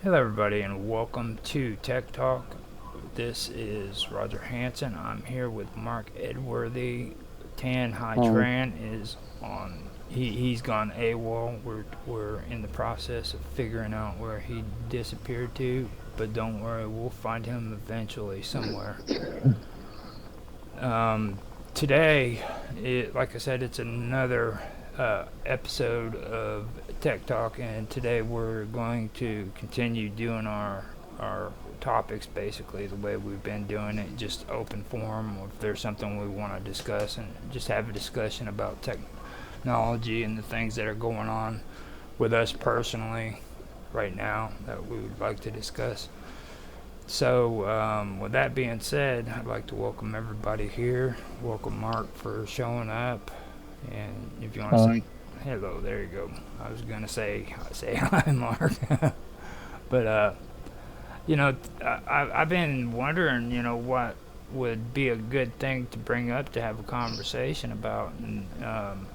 Hello, everybody, and welcome to Tech Talk. This is Roger Hanson. I'm here with Mark Edworthy. Tan Hai Hi. Tran is on. He's gone AWOL. We're in the process of figuring out where he disappeared to, but don't worry, we'll find him eventually somewhere. Um, Today, like I said, it's another episode of Tech Talk, and today we're going to continue doing our topics basically the way we've been doing it, just open forum. If there's something we want to discuss, and just have a discussion about technology and the things that are going on with us personally right now that we would like to discuss. So, with that being said, I'd like to welcome everybody here. Welcome Mark for showing up. And if you want to say Hi. hello, there you go. I was gonna say hi, Mark. But I've been wondering, what would be a good thing to bring up to have a conversation about, and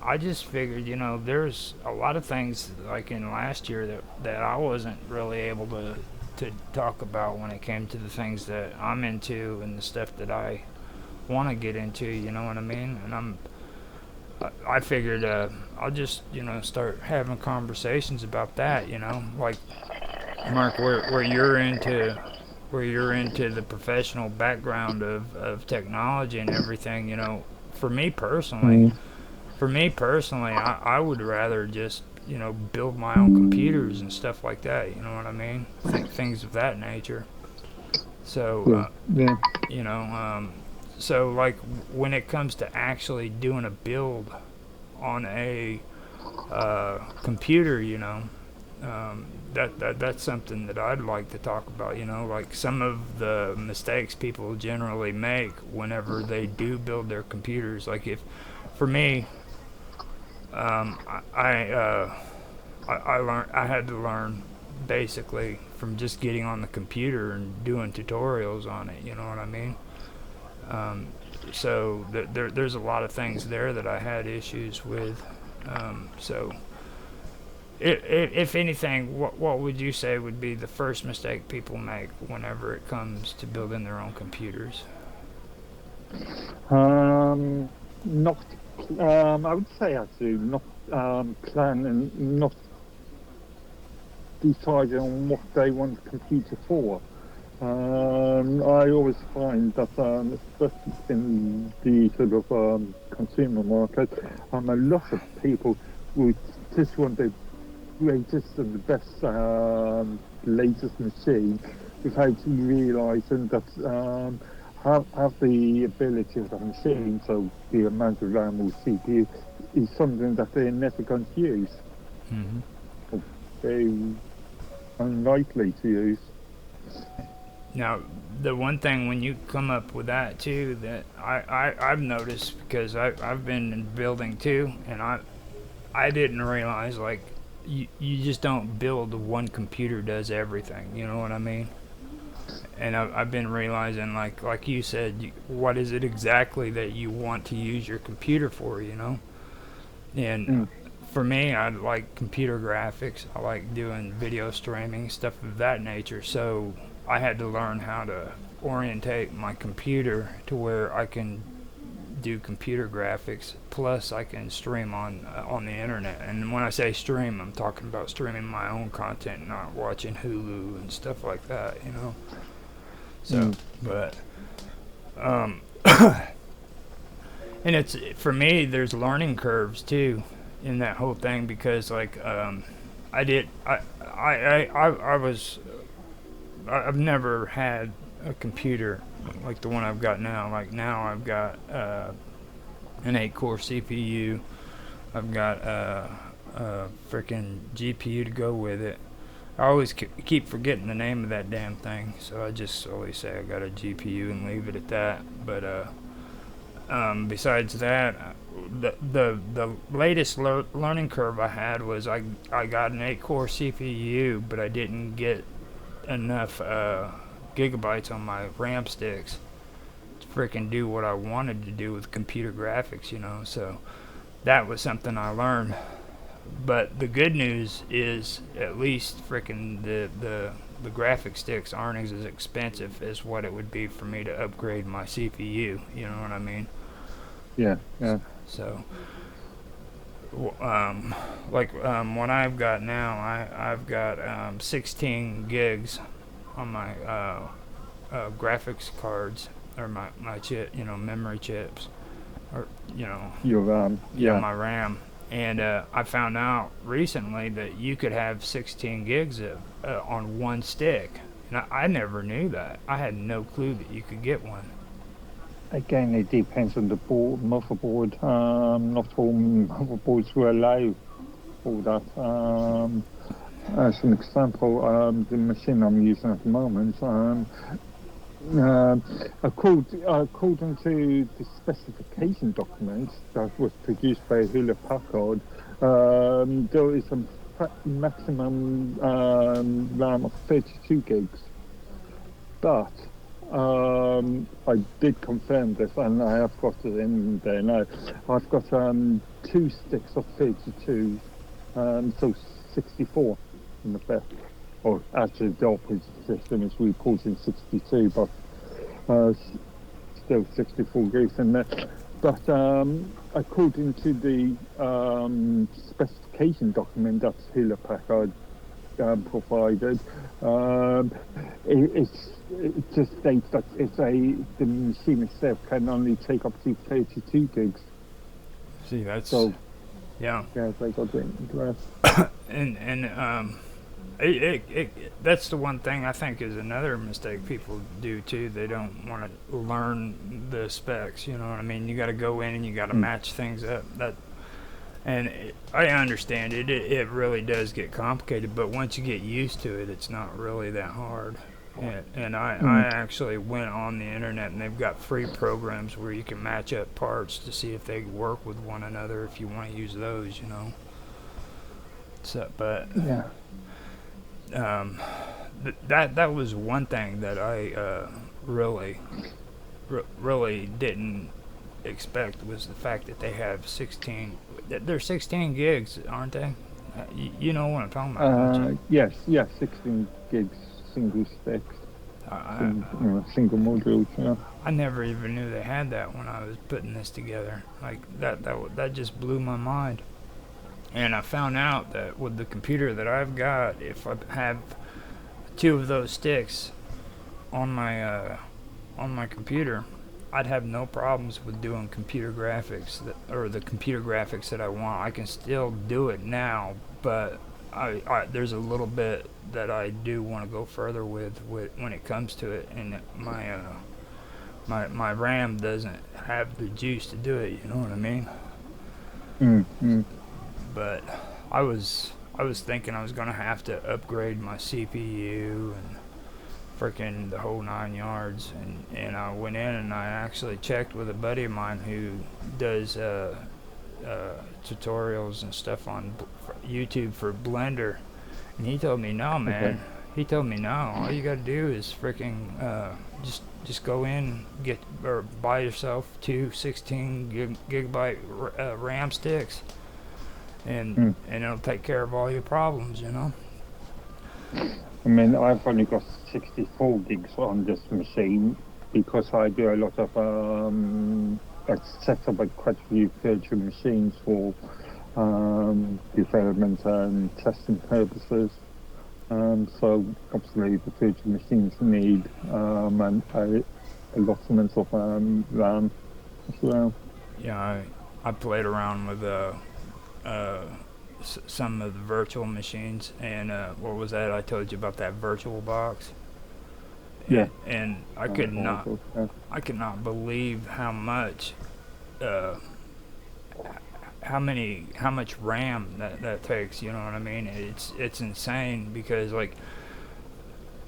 I just figured, there's a lot of things like in last year that I wasn't really able to talk about when it came to the things that I'm into and the stuff that I want to get into. You know what I mean? And I figured I'll just start having conversations about that. Like Mark, where you're into the professional background of technology and everything. For me personally, Mm. I would rather just build my own computers and stuff like that. You know what I mean? Things of that nature. So Yeah. Yeah. you know, so like when it comes to actually doing a build on a computer, that's something that I'd like to talk about. Like some of the mistakes people generally make whenever they do build their computers. Like if, for me, um, I, I learned I had to learn basically from just getting on the computer and doing tutorials on it. You know what I mean? Um, so there's a lot of things there that I had issues with. So if anything, what would you say would be the first mistake people make whenever it comes to building their own computers? Not. I would say actually not planning, not deciding on what they want the computer for. I always find that, especially in the sort of consumer market, a lot of people would just want the greatest and the best, latest machine without realizing that have the ability of the machine, so the amount of RAM or CPU, is something that they're never going to use, Mm-hmm. or very unlikely to use. Now, the one thing when you come up with that too that I've noticed because I've been in building too, and I didn't realize like you just don't build one computer does everything. You know what I mean? And I've been realizing like you said, what is it exactly that you want to use your computer for? And Mm. for me, I like computer graphics. I like doing video streaming, stuff of that nature. So I had to learn how to orientate my computer to where I can do computer graphics. Plus, I can stream on the internet. And when I say stream, I'm talking about streaming my own content, not watching Hulu and stuff like that. So, Mm. but um, and it's for me. There's learning curves too in that whole thing because like I did I was I've never had a computer like the one I've got now. Like now I've got an 8-core CPU. I've got a freaking GPU to go with it. I always keep forgetting the name of that damn thing, so I just always say I got a GPU and leave it at that. But besides that, the latest learning curve I had was I got an 8-core CPU, but I didn't get enough gigabytes on my RAM sticks to freaking do what I wanted to do with computer graphics. So that was something I learned. But the good news is at least freaking the graphic sticks aren't as expensive as what it would be for me to upgrade my CPU. You know what I mean? Yeah, yeah. So, what I've got now, I've got 16 gigs on my graphics cards, or my chip, memory chips, or Your yeah, yeah. my RAM. And I found out recently that you could have 16 gigs on one stick. And I never knew that. I had no clue that you could get one. Again, it depends on the motherboard. Not all motherboards will allow all that. As an example, the machine I'm using at the moment, according to the specification document that was produced by Hewlett Packard, there is a maximum RAM of 32 gigs. But I did confirm this, and I have got it in there now. I've got two sticks of 32, so 64 in effect. Or actually, the operating system is reporting 62, but still 64 gigs in there. But according to the specification document that Hewlett Packard provided, it just states that the machine itself can only take up to 32 gigs. See, that's So yeah, yeah, they got it addressed. and that's the one thing I think is another mistake people do too. They don't want to learn the specs. You know what I mean? You got to go in and you got to match things up. I understand it. It really does get complicated, but once you get used to it, it's not really that hard. And I actually went on the internet, and they've got free programs where you can match up parts to see if they work with one another if you want to use those, So, but Yeah. that was one thing that I really didn't expect, was the fact that they have 16. They're 16 gigs, aren't they? You know what I'm talking about, don't you? Yes, 16 gigs, single sticks, I, single modules. Yeah. I never even knew they had that when I was putting this together. Like that just blew my mind. And I found out that with the computer that I've got, if I have two of those sticks on my computer, I'd have no problems with doing computer graphics or the computer graphics that I want. I can still do it now, but there's a little bit that I do want to go further with when it comes to it, and my RAM doesn't have the juice to do it. You know what I mean? Mm-hmm. But I was thinking I was gonna have to upgrade my CPU and freaking the whole 9 yards, and I went in and I actually checked with a buddy of mine who does tutorials and stuff on YouTube for Blender, and he told me no, man. Okay. He told me no. All you gotta do is freaking just go in, get or buy yourself two 16 gigabyte RAM sticks, and it'll take care of all your problems, I mean, I've only got 64 gigs on this machine because I do a lot of I set up quite a few virtual machines for development and testing purposes. So obviously the virtual machines need and allotment of RAM as well. Yeah, I played around with some of the virtual machines, and what was that I told you about, that virtual box? Yeah. And I could not believe how much how much RAM that takes. You know what I mean? It's insane, because like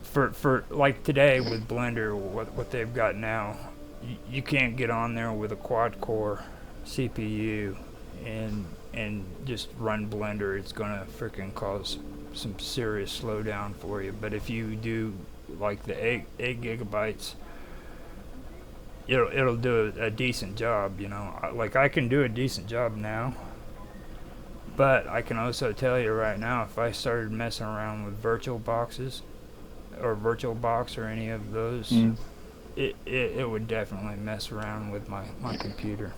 for like today with Blender, what they've got now, you can't get on there with a quad core CPU and just run Blender. It's gonna freaking cause some serious slowdown for you. But if you do like the 8 gigabytes, it'll do a decent job. Like I can do a decent job now, but I can also tell you right now, if I started messing around with virtual boxes, or VirtualBox or any of those, Mm. it would definitely mess around with my computer.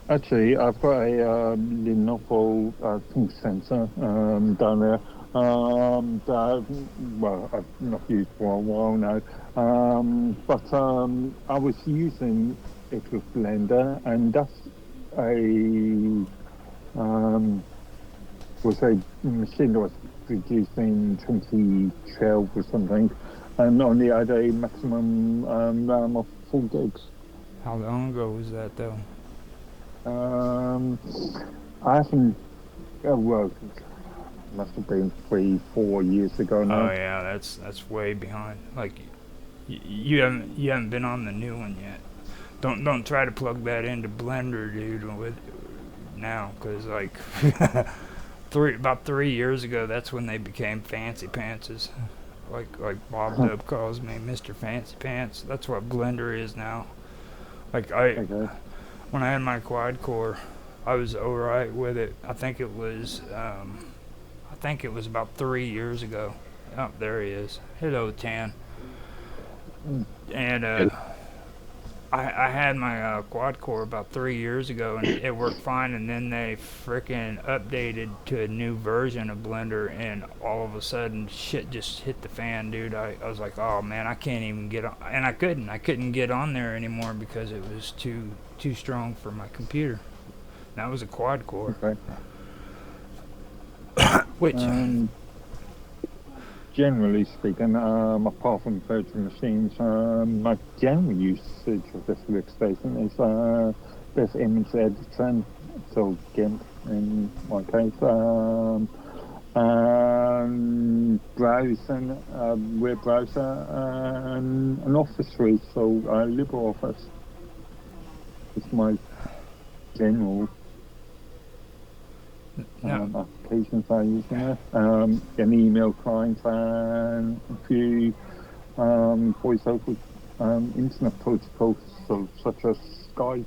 Actually, I've got a Lenovo think sensor down there. That, well, I've not used for a while now. But I was using it with Blender, and that's a was a machine that was produced in 2012 or something, and only had a maximum RAM of 4 gigs. How long ago was that though? Um, I haven't. Well, must have been 3, 4 years ago Oh now. yeah, that's way behind. Like you haven't been on the new one yet. Don't try to plug that into Blender, dude. With now, cause like about 3 years ago, that's when they became fancy pantses. Like Bob Dub calls me, Mr. Fancy Pants. That's what Blender is now. Like Okay. when I had my quad core, I was alright with it. I think it was about 3 years ago. Oh, there he is. Hello, Tan. Mm. And I had my quad core about 3 years ago, and it worked fine. And then they freaking updated to a new version of Blender, and all of a sudden, shit just hit the fan, dude. I was like, oh man, I can't even get on, and I couldn't get on there anymore because it was too strong for my computer. That was a quad core, Okay. which Generally speaking, apart from virtual machines, my general usage of this workstation is this image editing, so GIMP in my case, and browsing, web browser, and an Office suite, so LibreOffice is my general no, applications I use in there. An email client and a few voice over internet protocols, so such as Skype.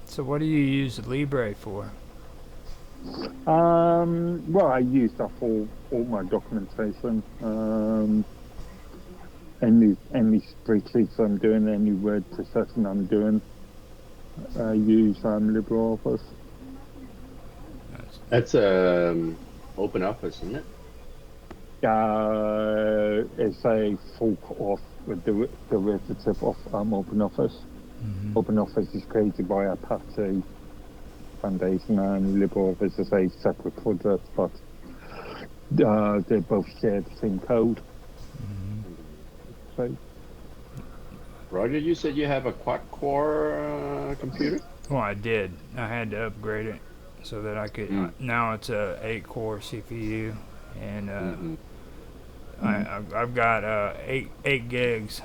So what do you use Libre for? Well, I use that for all my documentation. Any spreadsheets I'm doing, any word processing I'm doing, I use LibreOffice. That's Open Office, isn't it? It's a fork of the derivative of OpenOffice. Mm-hmm. OpenOffice is created by Apache Foundation, and LibreOffice is a separate project, but they both share the same code. Mm-hmm. So, Roger, you said you have a quad-core computer? Well, I did. I had to upgrade it so that I could. Now it's a 8-core CPU, and I've got 8 gigs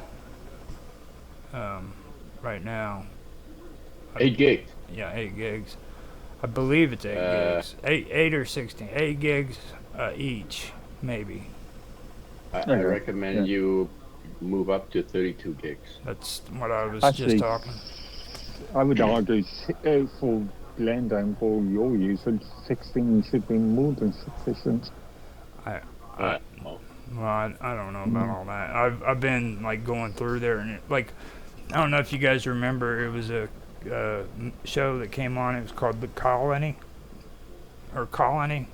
right now. 8 gigs. Yeah, 8 gigs. I believe it's 8 gigs. 8 or 16. 8 gigs each, maybe. I recommend you move up to 32 gigs. That's what I was actually, just talking. I would argue for Blender and for your usage, 16 should be more than sufficient. Well, I don't know about all that. I've been like going through there, and like I don't know if you guys remember, it was a show that came on. It was called The Colony.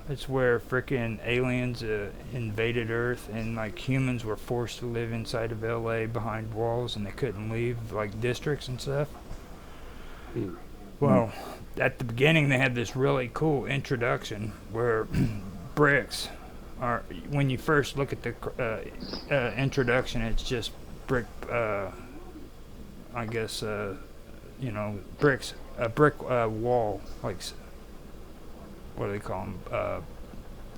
It's where freaking aliens invaded Earth, and like humans were forced to live inside of LA behind walls, and they couldn't leave like districts and stuff. Well, at the beginning they had this really cool introduction where bricks are, when you first look at the introduction, it's just brick, I guess, bricks, a brick wall, like, what do they call them,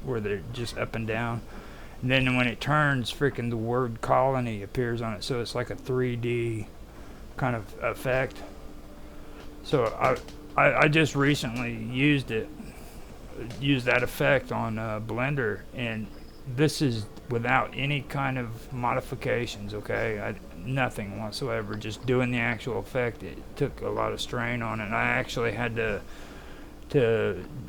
where they're just up and down. And then when it turns, freaking the word colony appears on it, so it's like a 3D kind of effect. So I just recently used that effect on Blender, and this is without any kind of modifications, okay? Nothing whatsoever, just doing the actual effect. It took a lot of strain on it, and I actually had to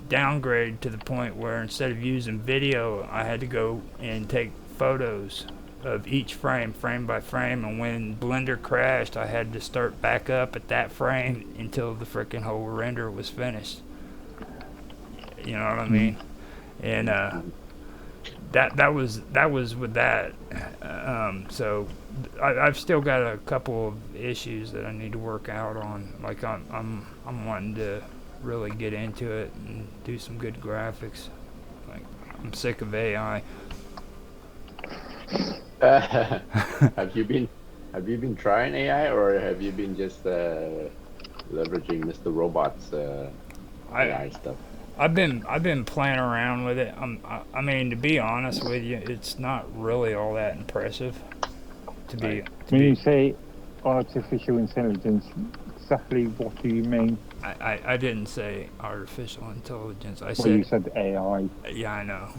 downgrade to the point where instead of using video, I had to go and take photos of each frame by frame, and when Blender crashed, I had to start back up at that frame until the freaking whole render was finished. You know what I mean? And that was with that. So I've still got a couple of issues that I need to work out on. Like I'm wanting to really get into it and do some good graphics. Like I'm sick of AI. Have you been trying AI, or have you been just leveraging Mr. Robot's AI stuff? I've been playing around with it. I mean, to be honest with you, it's not really all that impressive. When you say artificial intelligence, exactly what do you mean? I didn't say artificial intelligence. I Well, said you said AI. yeah, I know.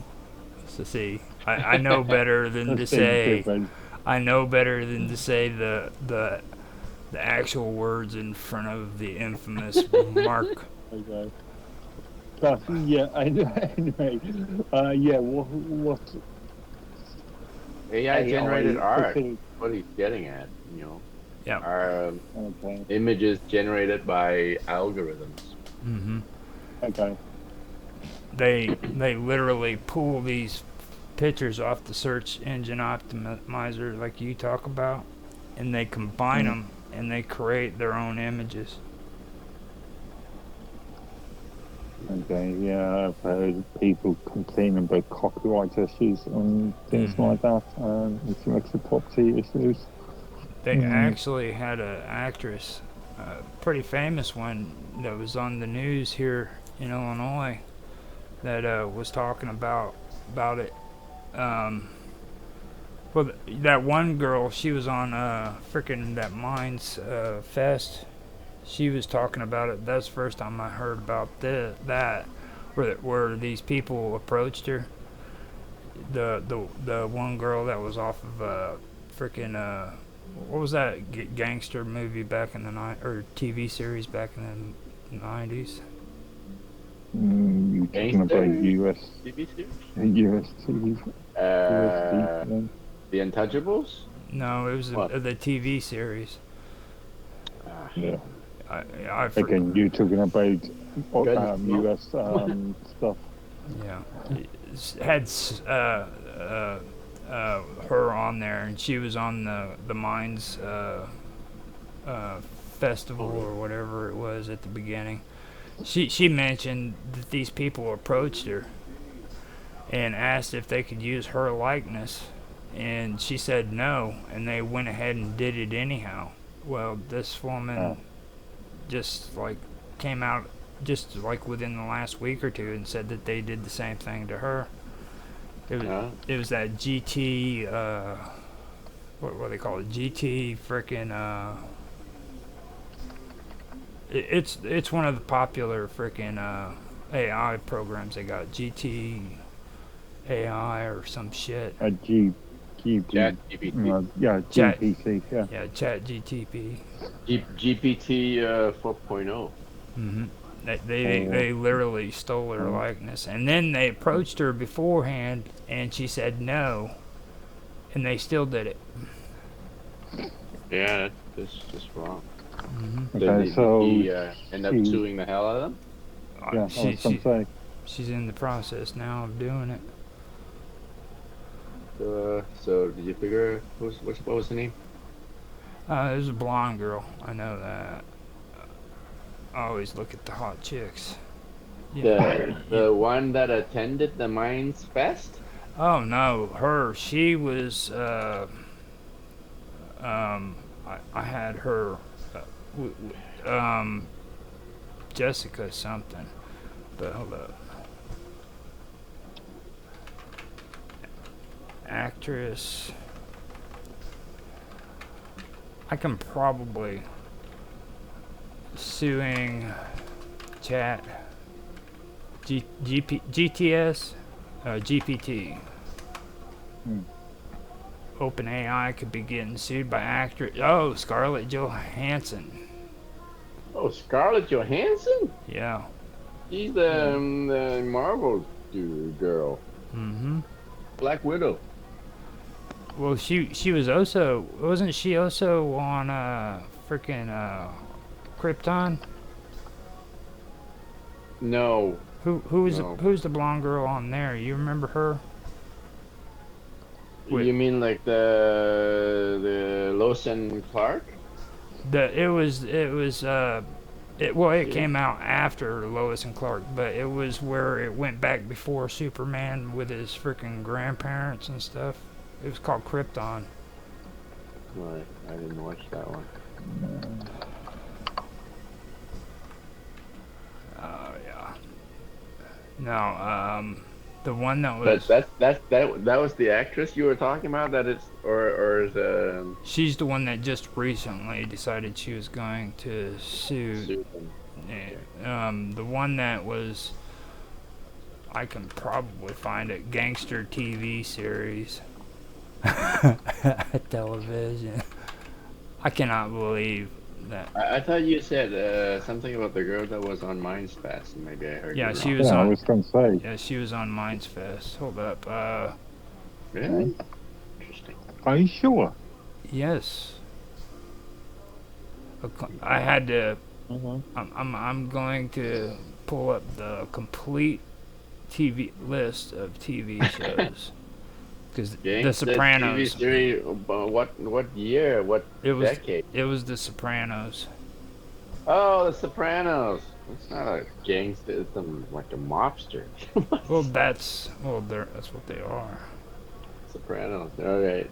So see, I know better than to That's say. different. I know better than to say the actual words in front of the infamous mark. Okay. But yeah, anyway, yeah. What AI generated art. specific- What he's getting at, you know, Yeah. are Okay. images generated by algorithms. Mm-hmm. Okay. They literally pull these pictures off the search engine optimizer like you talk about, and they combine them and they create their own images. Okay. Yeah, I've heard people complaining about copyright issues and things like that, intellectual property issues. They actually had an actress, a pretty famous one, that was on the news here in Illinois that was talking about it. Well, that one girl, she was on frickin' that Minds Fest. She was talking about it. That's the first time I heard about that, where these people approached her. The one girl that was off of frickin' what was that gangster movie back in the or TV series back in the 90s? You talking about US TV series? US TV? The Untouchables? No, it was the TV series. Yeah. I Again, you're talking about US stuff. Yeah, had her on there, and she was on the Minds festival or whatever it was at the beginning. She mentioned that these people approached her and asked if they could use her likeness, and she said no, and they went ahead and did it anyhow. Well, this woman just like came out just like within the last week or two and said that they did the same thing to her. It was that GT what do they call it? GT frickin' it's one of the popular frickin' AI programs they got. GT AI or some shit. Chat GPT. Yeah, GPT. Yeah. Yeah, Chat GTP. GPT 4.0. Mm-hmm. They literally stole her likeness, and then they approached her beforehand, and she said no, and they still did it. Yeah, that's just wrong. Mm-hmm. Okay, so he end up suing the hell out of them? Yeah, she's in the process now of doing it. So did you figure what was the name? It was a blonde girl. I know that. I always look at the hot chicks. Yeah. The one that attended the Minds Fest? Oh no, her. She was. I had her. Jessica something. But hold up. Actress. I can probably suing chat GTS GPT. OpenAI could be getting sued by actress. Oh, Scarlett Johansson. Oh, Scarlett Johansson? Yeah. She's the Marvel girl. Mm-hmm. Black Widow. Well, she was also wasn't she also on freaking Krypton? No, no. Who's the blonde girl on there? You remember her? Wait, You mean like the Lois and Clark it series? came out after Lois and Clark, but it was where it went back before Superman with his freaking grandparents and stuff. It was called Krypton. No, I didn't watch that one. Oh yeah. No, the one that But was that was the actress you were talking about. That is, or is she's the one that just recently decided she was going to sue. Susan? Okay. The one that was, I can probably find it, gangster TV series. Television. I cannot believe that. I thought you said something about the girl that was on Minds Fest. Maybe I heard Yeah, you she wrong. was Yeah, I on. was going to say. Yeah, she was on Minds Fest. Hold up. Really? Interesting. Are you sure? Yes. I had to. Mm-hmm. I'm going to pull up the complete TV list of TV shows because The Sopranos. TV series, what year? What It was decade? it was The Sopranos. Oh, The Sopranos. It's not a gangster. It's like a mobster. Well, that's what they are. Sopranos. All right.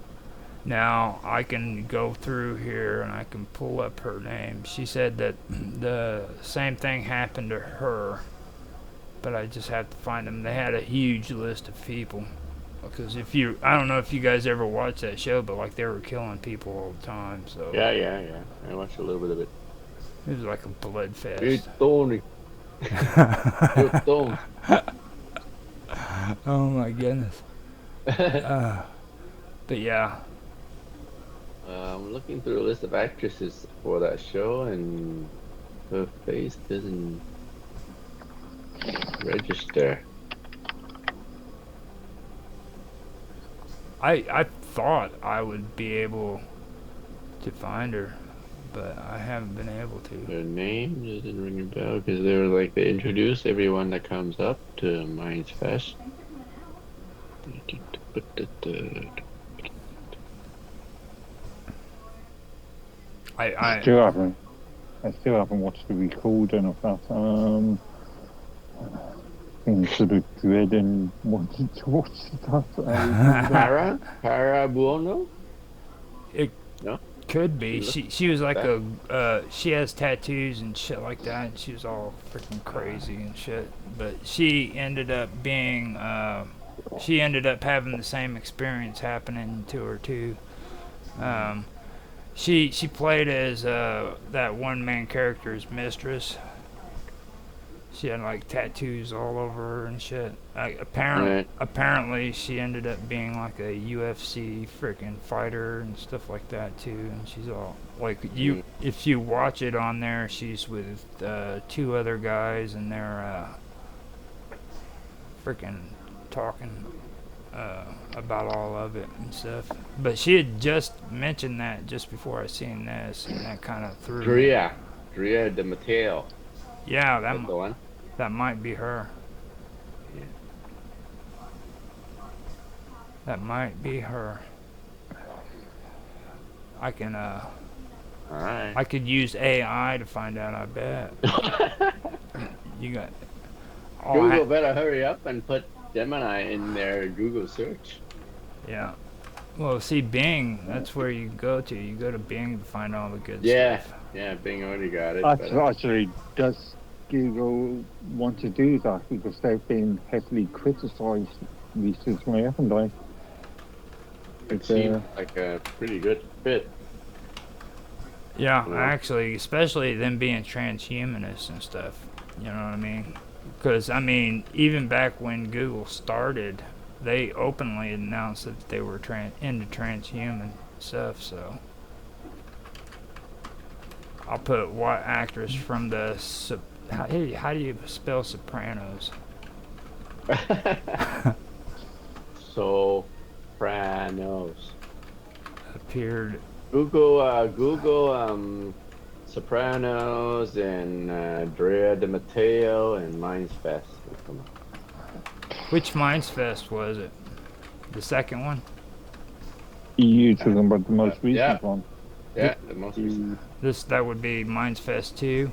Now I can go through here and I can pull up her name. She said that the same thing happened to her, but I just have to find them. They had a huge list of people. Because I don't know if you guys ever watched that show, but like they were killing people all the time. So Yeah. I watched a little bit of it. it was like a blood fest. It's Tony. It's Tony. Oh my goodness. But yeah, I'm looking through a list of actresses for that show, and her face doesn't register. I thought I would be able to find her, but I haven't been able to. Her name doesn't ring a bell because they introduce everyone that comes up to Minds Fest. I I still haven't watched the recording of that. I'm sort of dreading wanting to watch that. Cara Buono? It No? could be. She was like that? she has tattoos and shit like that, and she was all freaking crazy and shit. But she ended up having the same experience happening to her too. She played as that one main character's mistress. She had like tattoos all over her and shit. Apparently, she ended up being like a UFC freaking fighter and stuff like that too. And she's all like if you watch it on there, she's with two other guys and they're freaking talking about all of it and stuff. But she had just mentioned that just before I seen this, and that kind of threw me. Drea de Matteo. Yeah, That's the one. that might be her. Yeah. That might be her. I can All right. I could use AI to find out. I bet. You got. Google better hurry up and put Gemini in their Google search. Yeah. Well, see, Bing. That's where you go to. You go to Bing to find all the good Yeah. stuff. Yeah, Bing already got it. Actually, does Google want to do that because they've been heavily criticised recently, haven't they? It seems like a pretty good fit. Yeah, Yeah. actually, especially them being transhumanists and stuff. You know what I mean? Because, I mean, even back when Google started, they openly announced that they were into transhuman stuff, so. I'll put what actress from the. How do you spell Sopranos? Sopranos. appeared. Google Sopranos and Drea de Matteo and Minds Fest. Come on. Which Minds Fest was it? The second one? You talking about the most Yeah. recent one? Yeah, the most recent. That would be Minds Fest 2.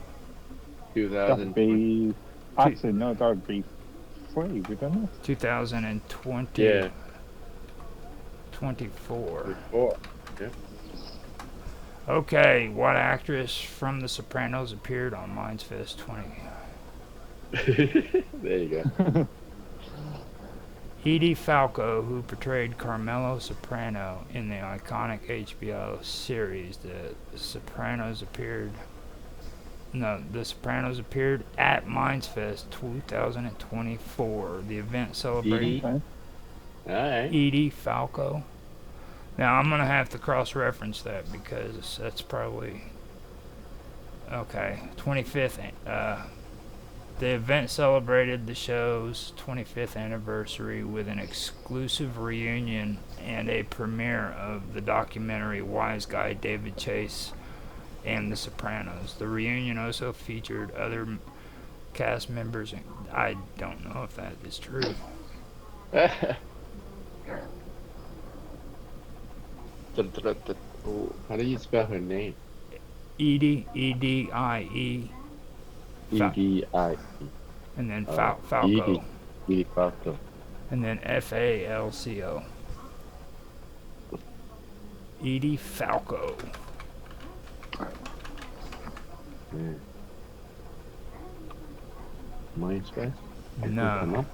2000. That'd be... Actually, no, that would be 3, wouldn't it? 2020. Yeah. 24. Before. Yeah. Okay, what actress from The Sopranos appeared on Minds Fest 20? There you go. Edie Falco, who portrayed Carmelo Soprano in the iconic HBO series The Sopranos, appeared at Minds Fest 2024. The event celebrated All right. Edie Falco. Now I'm gonna have to cross-reference that because that's probably okay. 25th. The event celebrated the show's 25th anniversary with an exclusive reunion and a premiere of the documentary Wise Guy David Chase and The Sopranos. The reunion also featured other cast members. I don't know if that is true. How do you spell her name? Edie, E-D-I-E, E-D-I. and then Falco, Edie Falco. and then F-A-L-C-O. Edie Falco. Yeah. Minds Fest? No.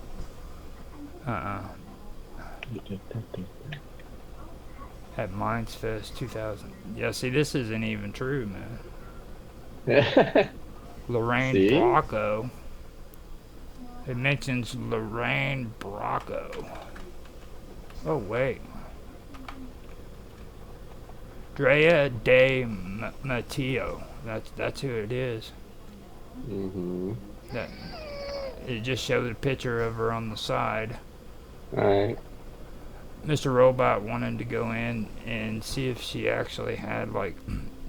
At Minds Fest 2000. Yeah, see, this isn't even true, man. Lorraine See? Bracco. It mentions Lorraine Bracco. Oh, wait. Drea de Matteo. That's who it is. Mm-hmm. That it just showed a picture of her on the side. Alright. Mr. Robot wanted to go in and see if she actually had like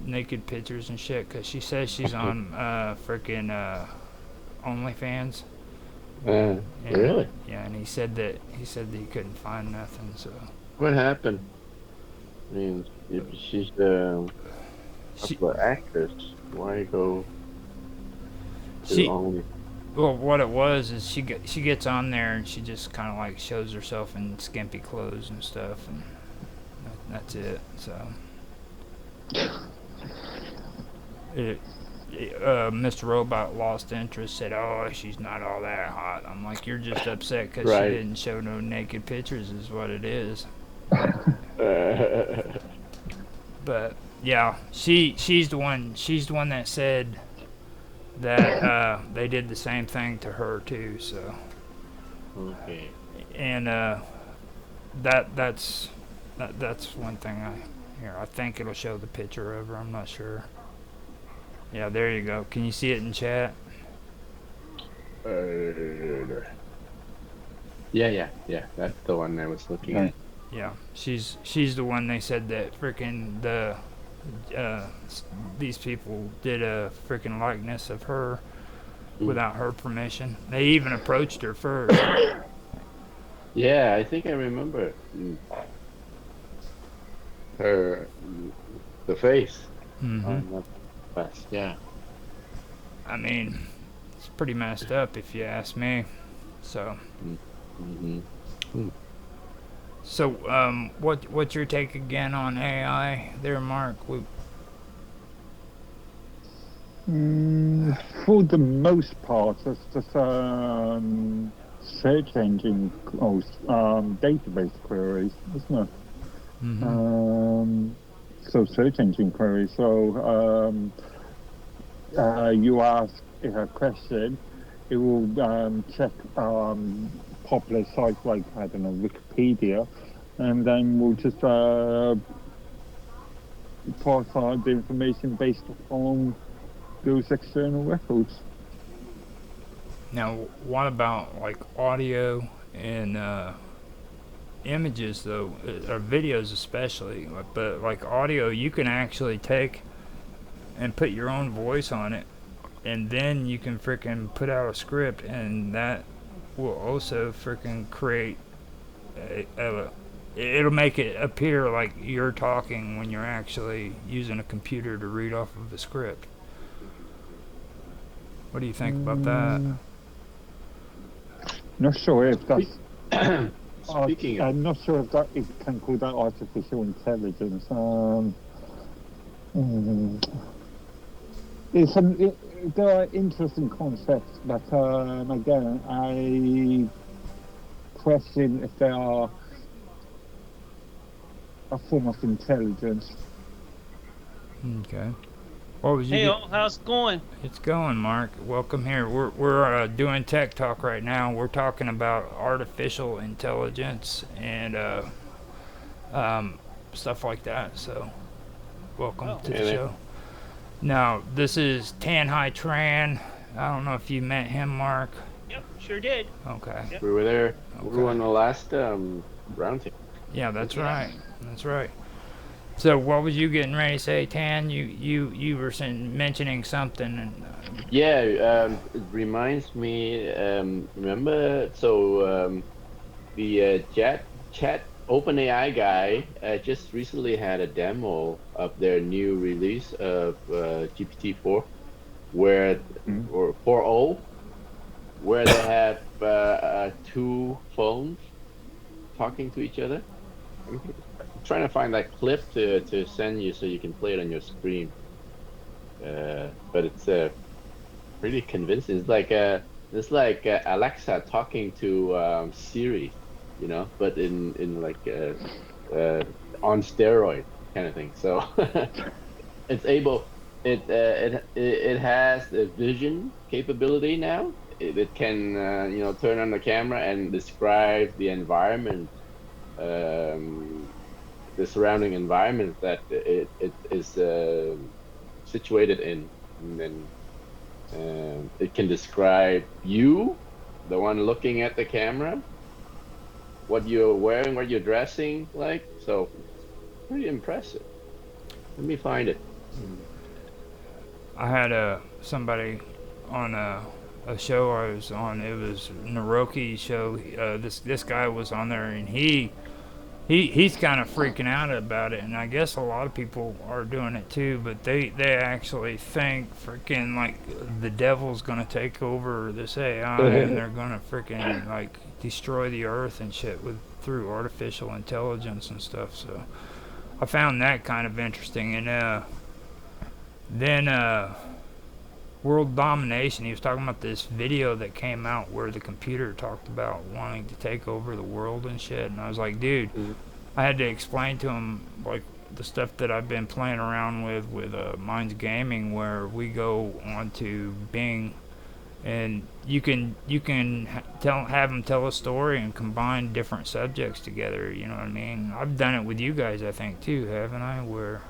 naked pictures and shit, cause she says she's on freaking OnlyFans. Really? Yeah, and he said that he couldn't find nothing. So What happened? I mean, if she's the actress, why go to only? Well, what it was is she gets on there and she just kind of like shows herself in skimpy clothes and stuff, and that's it. So, Mr. Robot lost interest. Said, "Oh, she's not all that hot." I'm like, "You're just upset because Right. she didn't show no naked pictures," is what it is. But yeah, she's the one that said that they did the same thing to her too. So Okay. and that's one thing I think it'll show the picture of her. I'm not sure. Yeah, there you go. Can you see it in chat? Yeah. That's the one I was looking at. Yeah, she's the one they said that freaking these people did a freaking likeness of her without her permission. They even approached her first. Yeah, I think I remember her, the face. Mm-hmm. Yeah. I mean, it's pretty messed up if you ask me. So. Mm-hmm. So, what's your take again on AI there, Mark? For the most part, it's just search engine database queries, isn't it? Mm-hmm. So search engine queries. So you ask it a question, it will check popular sites like, I don't know, Wikipedia, and then we'll just pass on the information based on those external records. Now, what about like audio and images though, or videos especially, but like audio, you can actually take and put your own voice on it, and then you can freaking put out a script, and that will also freaking create it'll make it appear like you're talking when you're actually using a computer to read off of the script. What do you think about that? Not sure if that's. Speaking of, I'm not sure if that it can call that artificial intelligence. There are interesting concepts, but again, I question if they are a form of intelligence. Okay. What was you? Hey, how's it going? It's going, Mark. Welcome here. We're doing tech talk right now. We're talking about artificial intelligence and stuff like that. So, welcome to the show. Now, this is Tan Hai Tran. I don't know if you met him, Mark. Yep, sure did. Okay. Yep. we were there. Okay. We were on the last round table. Yeah, that's right. That's right. So, what was you getting ready to say, Tan? You were mentioning something. And, Yeah, it reminds me. Remember, so the chat OpenAI guy just recently had a demo of their new release of GPT-4, where or 4.0, where they have two phones talking to each other. I'm trying to find that clip to send you so you can play it on your screen. But it's pretty convincing. It's like Alexa talking to Siri, you know, but in like on steroid kind of thing. So it's able. It has a vision capability now. It can turn on the camera and describe the environment, the surrounding environment that it is situated in, and then it can describe you, the one looking at the camera, what you're wearing, what you're dressing like. So pretty impressive. Let me find it. I had somebody on a show I was on. It was Naroki's show. This guy was on there, and he's kind of freaking out about it, and I guess a lot of people are doing it too. But they actually think freaking like the devil's gonna take over this AI, and they're gonna freaking like destroy the earth and shit through artificial intelligence and stuff. So I found that kind of interesting, and then world domination. He was talking about this video that came out where the computer talked about wanting to take over the world and shit. And I was like, dude, I had to explain to him like the stuff that I've been playing around with Minds Gaming, where we go onto Bing, and you can have them tell a story and combine different subjects together. You know what I mean? I've done it with you guys, I think too, haven't I? Where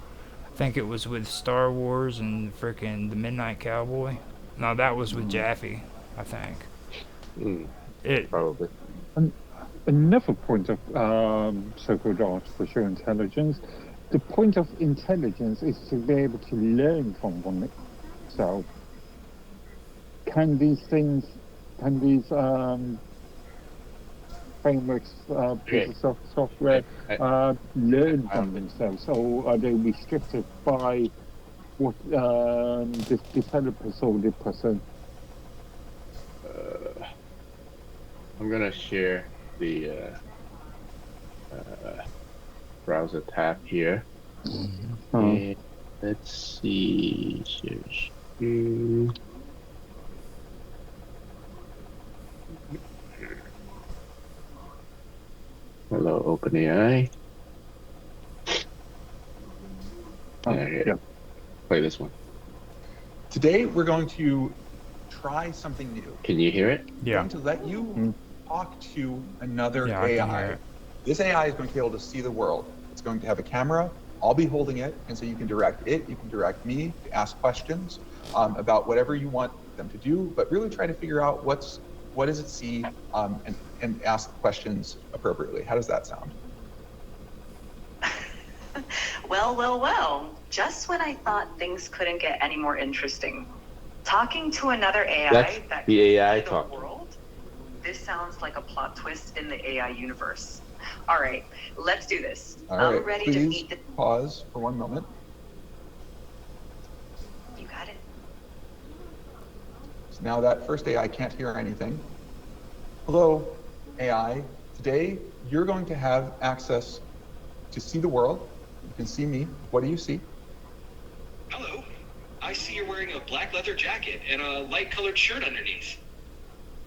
I think it was with Star Wars and frickin' the Midnight Cowboy. No, that was with Jaffe, I think. Probably. Another point of so-called artificial intelligence, the point of intelligence is to be able to learn from oneself. Can these frameworks, pieces of software learn from themselves, or are they restricted by what the developers or the person? I'm gonna share the browser tab here. And let's see. Share. Hello, OpenAI. Yeah. Play this one. Today we're going to try something new. Can you hear it? We're going to let you talk to another Yeah, I can hear AI. it. This AI is going to be able to see the world. It's going to have a camera. I'll be holding it, and so you can direct it. You can direct me to ask questions about whatever you want them to do, but really try to figure out what does it see, and and ask questions appropriately. How does that sound? Well, well, well. Just when I thought things couldn't get any more interesting. Talking to another AI That's that the can AI see the talking. world? This sounds like a plot twist in the AI universe. All right, let's do this. All I'm right, ready to please meet the... pause for 1 moment. You got it. So now that first AI can't hear anything. Hello, AI. Today, you're going to have access to see the world. You can see me. What do you see? Hello. I see you're wearing a black leather jacket and a light colored shirt underneath.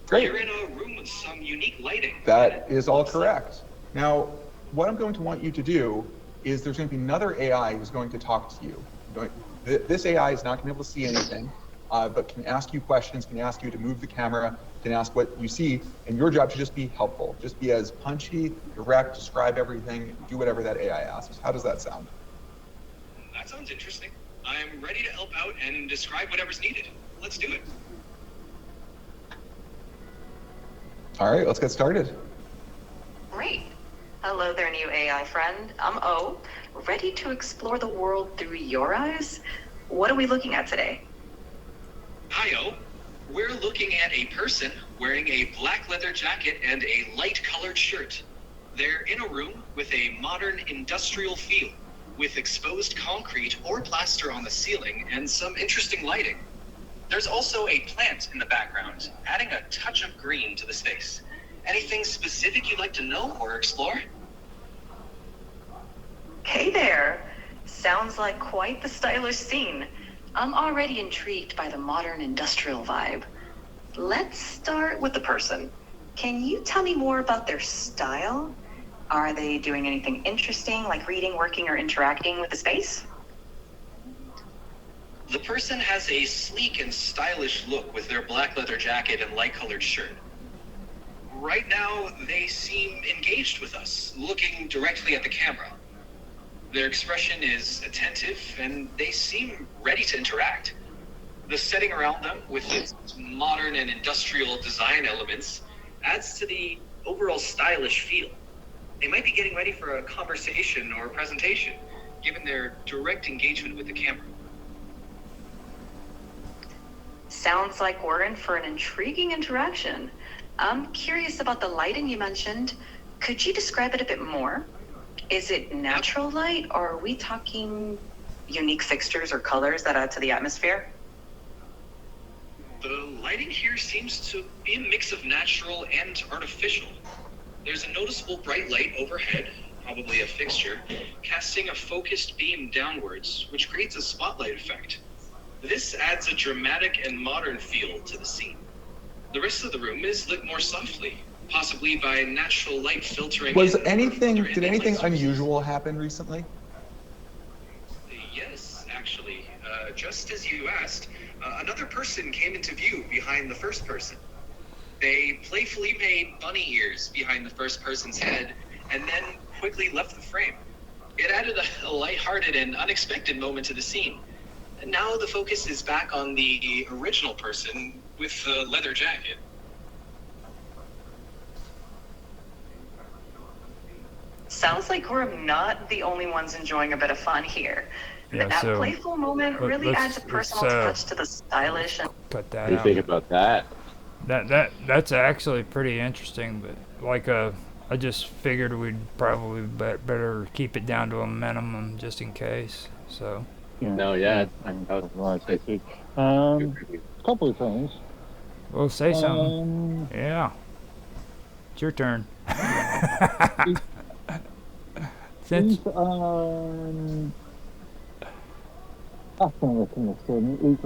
Great. You're in a room with some unique lighting. That is all correct. Now, what I'm going to want you to do is there's going to be another AI who's going to talk to you. This AI is not going to be able to see anything, but can ask you questions, can ask you to move the camera, can ask what you see, and your job should just be helpful. Just be as punchy, direct, describe everything, do whatever that AI asks. How does that sound? That sounds interesting. I'm ready to help out and describe whatever's needed. Let's do it. All right, let's get started. Great. Hello there, new AI friend. I'm O, ready to explore the world through your eyes. What are we looking at today? Hi-yo. We're looking at a person wearing a black leather jacket and a light colored shirt. They're in a room with a modern industrial feel, with exposed concrete or plaster on the ceiling and some interesting lighting. There's also a plant in the background, adding a touch of green to the space. Anything specific you'd like to know or explore? Hey there. Sounds like quite the stylish scene. I'm already intrigued by the modern industrial vibe. Let's start with the person. Can you tell me more about their style? Are they doing anything interesting, like reading, working, or interacting with the space? The person has a sleek and stylish look with their black leather jacket and light colored shirt. Right now, they seem engaged with us, looking directly at the camera. Their expression is attentive, and they seem ready to interact. The setting around them, with its modern and industrial design elements, adds to the overall stylish feel. They might be getting ready for a conversation or a presentation, given their direct engagement with the camera. Sounds like we're in for an intriguing interaction. I'm curious about the lighting you mentioned. Could you describe it a bit more? Is it natural light, or are we talking unique fixtures or colors that add to the atmosphere? The lighting here seems to be a mix of natural and artificial. There's a noticeable bright light overhead, probably a fixture, casting a focused beam downwards, which creates a spotlight effect. This adds a dramatic and modern feel to the scene. The rest of the room is lit more softly, possibly by natural light filtering. Did anything unusual happen recently? Yes, actually. Just as you asked, another person came into view behind the first person. They playfully made bunny ears behind the first person's head and then quickly left the frame. It added a lighthearted and unexpected moment to the scene. And now the focus is back on the original person with the leather jacket. Sounds like we're not the only ones enjoying a bit of fun here. Yeah, That so playful moment really let's- adds a personal let's, touch to the stylish and... cut What that do you out. think about that? That's actually pretty interesting, but like I just figured we'd probably better keep it down to a minimum just in case. So Yeah. No, yeah. Right, I see. Couple of things. we'll say something. Yeah, it's your turn. Since He's pattern recognition is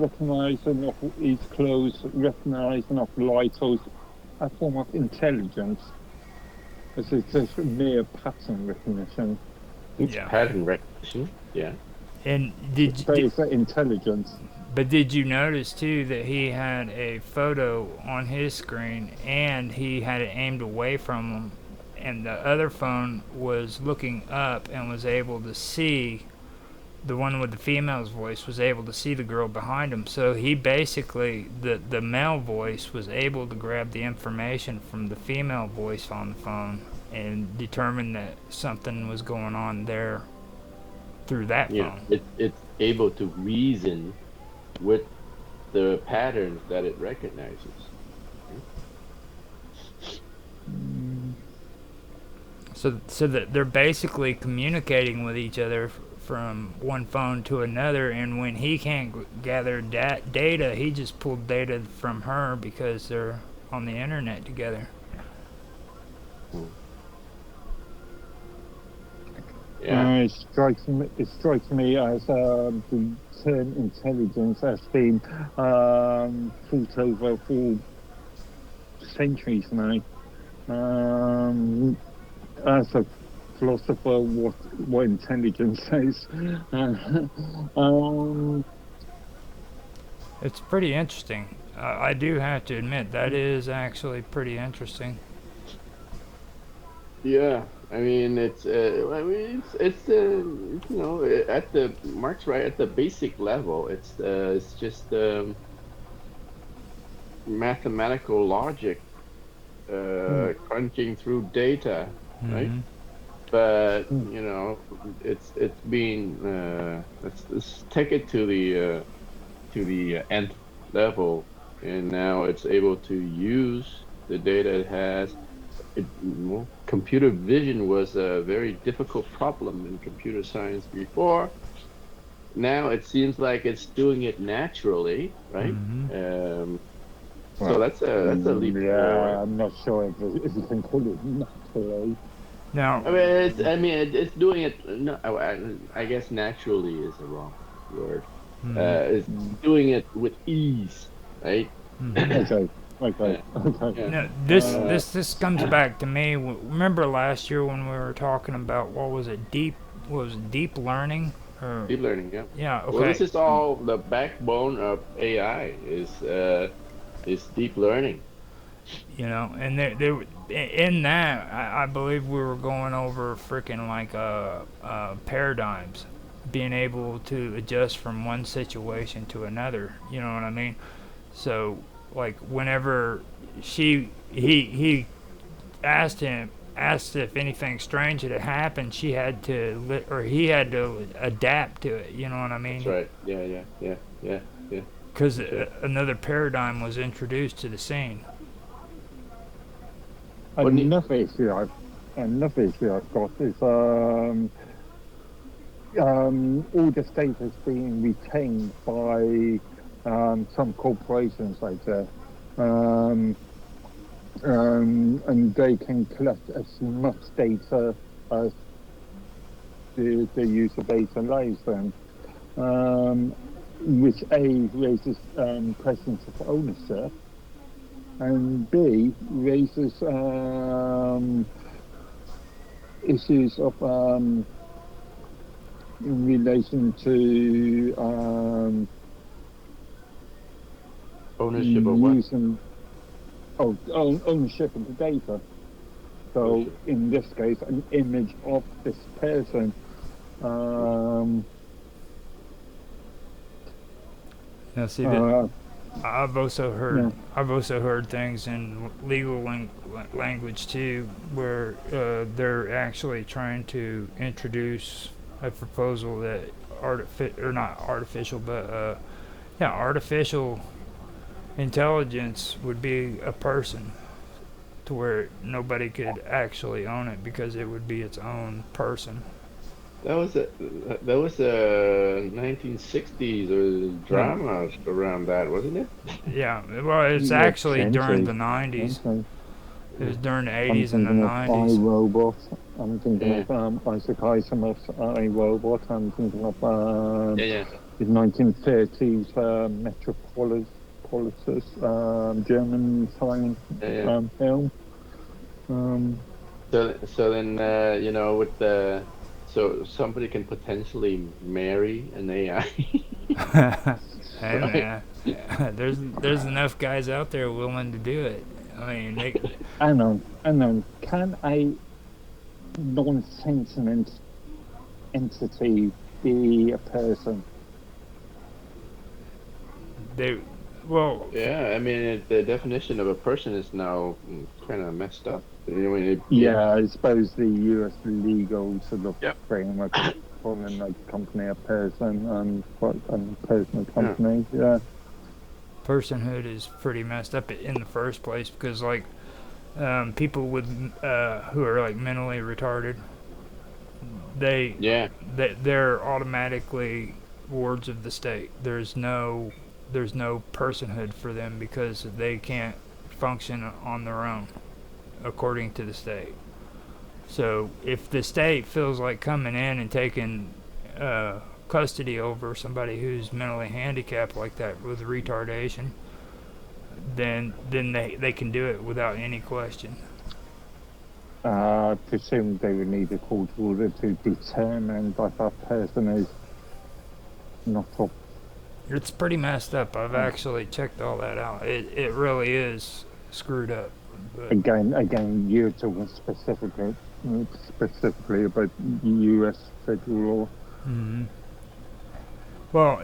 recognizing of his clothes, recognizing of light, so it's a form of intelligence. It's just mere pattern recognition. yeah, Pattern recognition. Yeah. and So it's intelligence. But did you notice too that he had a photo on his screen and he had it aimed away from him, and the other phone was looking up and was able to see the one with the female's voice was able to see the girl behind him. So he basically, the male voice was able to grab the information from the female voice on the phone and determine that something was going on there through that Yeah, phone. it's able to reason with the patterns that it recognizes. So that they're basically communicating with each other from one phone to another, and when he can't gather data, he just pulled data from her because they're on the internet together. Yeah. It strikes me as the term intelligence has been thought over for centuries now. As a philosopher, what intelligence is. It's pretty interesting. I do have to admit that is actually pretty interesting. Yeah, I mean it's at the Mark's right at the basic level. It's just mathematical logic, crunching through data, right? Mm-hmm. But it's being let's take it to the nth level, and now it's able to use the data it has. Computer vision was a very difficult problem in computer science before. Now it seems like it's doing it naturally, right? Mm-hmm. So that's a leap forward. I'm not sure if you can call it naturally. Now, It's doing it. No, I guess naturally is the wrong word. mm-hmm. It's doing it with ease, right? Okay. Yeah. No, this comes back to me. Remember last year when we were talking about what was it, deep learning? Or, Deep learning, yeah. yeah, okay. Well, this is all the backbone of AI is deep learning. And there in that, I believe we were going over freaking like paradigms, being able to adjust from one situation to another. You know what I mean? So like whenever he asked if anything strange had happened, he had to adapt to it. You know what I mean? That's right. Yeah. Because another paradigm was introduced to the scene. Another issue I've got is all this data is being retained by some corporations like that, and they can collect as much data as the user base allows them, which A raises questions of ownership, and B raises issues of in relation to ownership of what? using ownership of the data. So in this case, an image of this person. Now see that I've also heard things in legal language too, where they're actually trying to introduce a proposal that artificial intelligence would be a person, to where nobody could actually own it because it would be its own person. That was a 1960s or dramas around that, wasn't it? Yeah, well, it's actually during the 90s. It was during the 80s and the 90s. iRobot. I'm thinking of Isaac Asimov's iRobot. I'm thinking of the 1930s Metropolis, German silent film. So then with the. So somebody can potentially marry an AI. Hey man, there's enough guys out there willing to do it. I mean, I know. Can a non-sentient entity be a person. They, well, Yeah, I mean, the definition of a person is now kind of messed up. You know, Yeah, I suppose the US legal sort of Yep. framework is calling a company a person and a person a Yeah. company. Yeah. personhood is pretty messed up in the first place because, like, people with who are like mentally retarded, they Yeah. they're automatically wards of the state. There's no personhood for them because they can't function on their own according to the state. So if the state feels like coming in and taking custody over somebody who's mentally handicapped like that with retardation, then they can do it without any question. I presume they would need a court order to determine that that person is not a. It's pretty messed up. I've actually checked all that out. It really is screwed up. But Again, you're talking specifically about U.S. federal law. mhm. Well,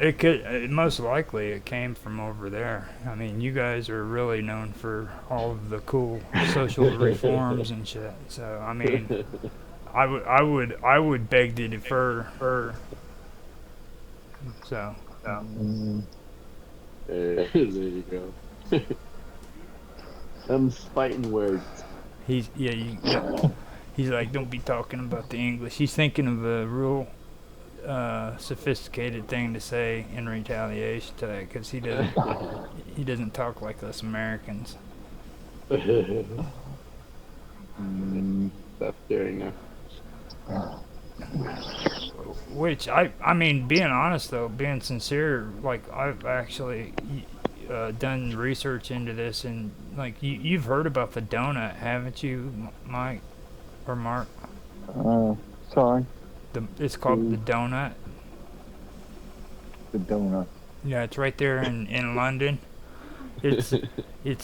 most likely it came from over there. I mean, you guys are really known for all of the cool social reforms and shit. So, I mean, I would beg to defer. So, There you go. Them fighting words. he's like, don't be talking about the English. He's thinking of a real sophisticated thing to say in retaliation to that because he doesn't talk like us Americans. Stop staring now. Which I mean, being honest though, being sincere, like I've actually done research into this, and like you've heard about the donut, haven't you, Mike or Mark? Sorry, It's called the donut. the donut. Yeah, it's right there in London. It's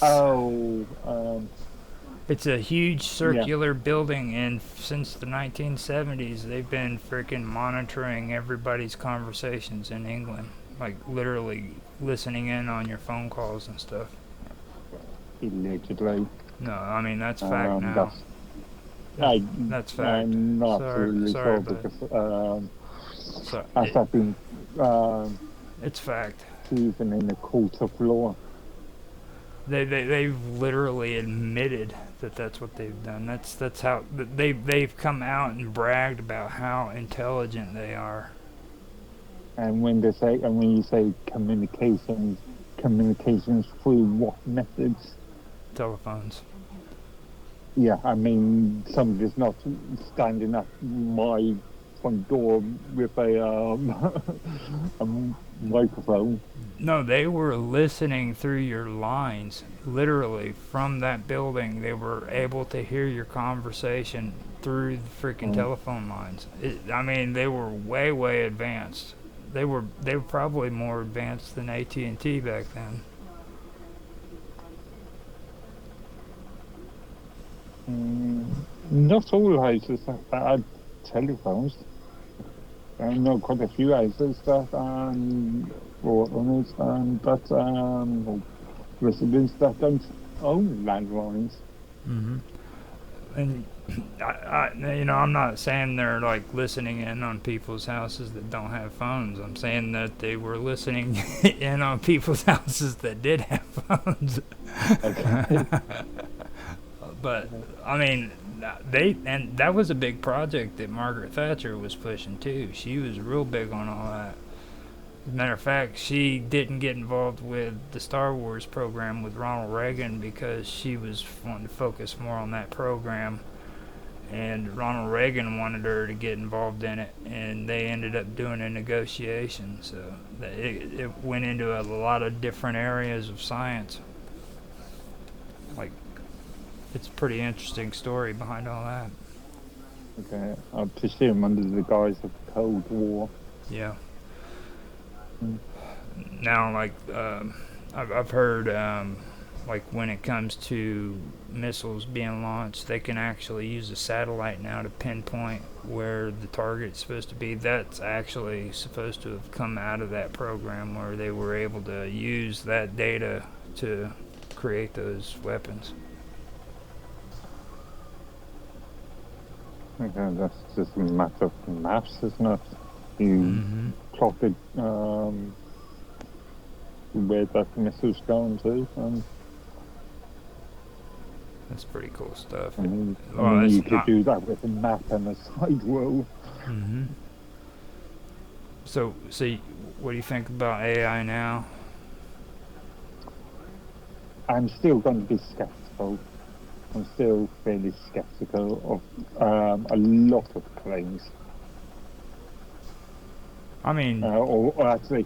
Oh, it's a huge circular building, and since the 1970s, they've been freaking monitoring everybody's conversations in England, like literally listening in on your phone calls and stuff. allegedly. No, I mean that's fact now. That's fact. I'm not really Sorry, sure but because so, as I've been it's fact. proven in the court of law. They've literally admitted that that's what they've done. That's how they've come out and bragged about how intelligent they are. And when you say communications through what methods? Telephones. Yeah, I mean, somebody's not standing at my front door with a microphone. No, they were listening through your lines, literally from that building. They were able to hear your conversation through the freaking telephone lines. I mean, they were way advanced. They were probably more advanced than AT&T back then. Not all houses have bad telephones. I know quite a few houses that or owners that residents that don't own landlines. Mm-hmm. And I'm not saying they're like listening in on people's houses that don't have phones. I'm saying that they were listening in on people's houses that did have phones. Okay. But I mean, that was a big project that Margaret Thatcher was pushing too. She was real big on all that. As a matter of fact, she didn't get involved with the Star Wars program with Ronald Reagan because she was wanting to focus more on that program, and Ronald Reagan wanted her to get involved in it, and they ended up doing a negotiation. So it went into a lot of different areas of science. Like, it's a pretty interesting story behind all that. Okay, I presume under the guise of Cold War. Yeah. Now, like, I've heard like when it comes to missiles being launched, they can actually use a satellite now to pinpoint where the target's supposed to be. That's actually supposed to have come out of that program where they were able to use that data to create those weapons. Okay, that's just a matter of maths, isn't it? You plot it, where that missile's going to, and That's pretty cool stuff. you could do that with a map and a side roll. So, what do you think about AI now? I'm still going to be skeptical. I'm still fairly skeptical of a lot of claims. I mean, or actually,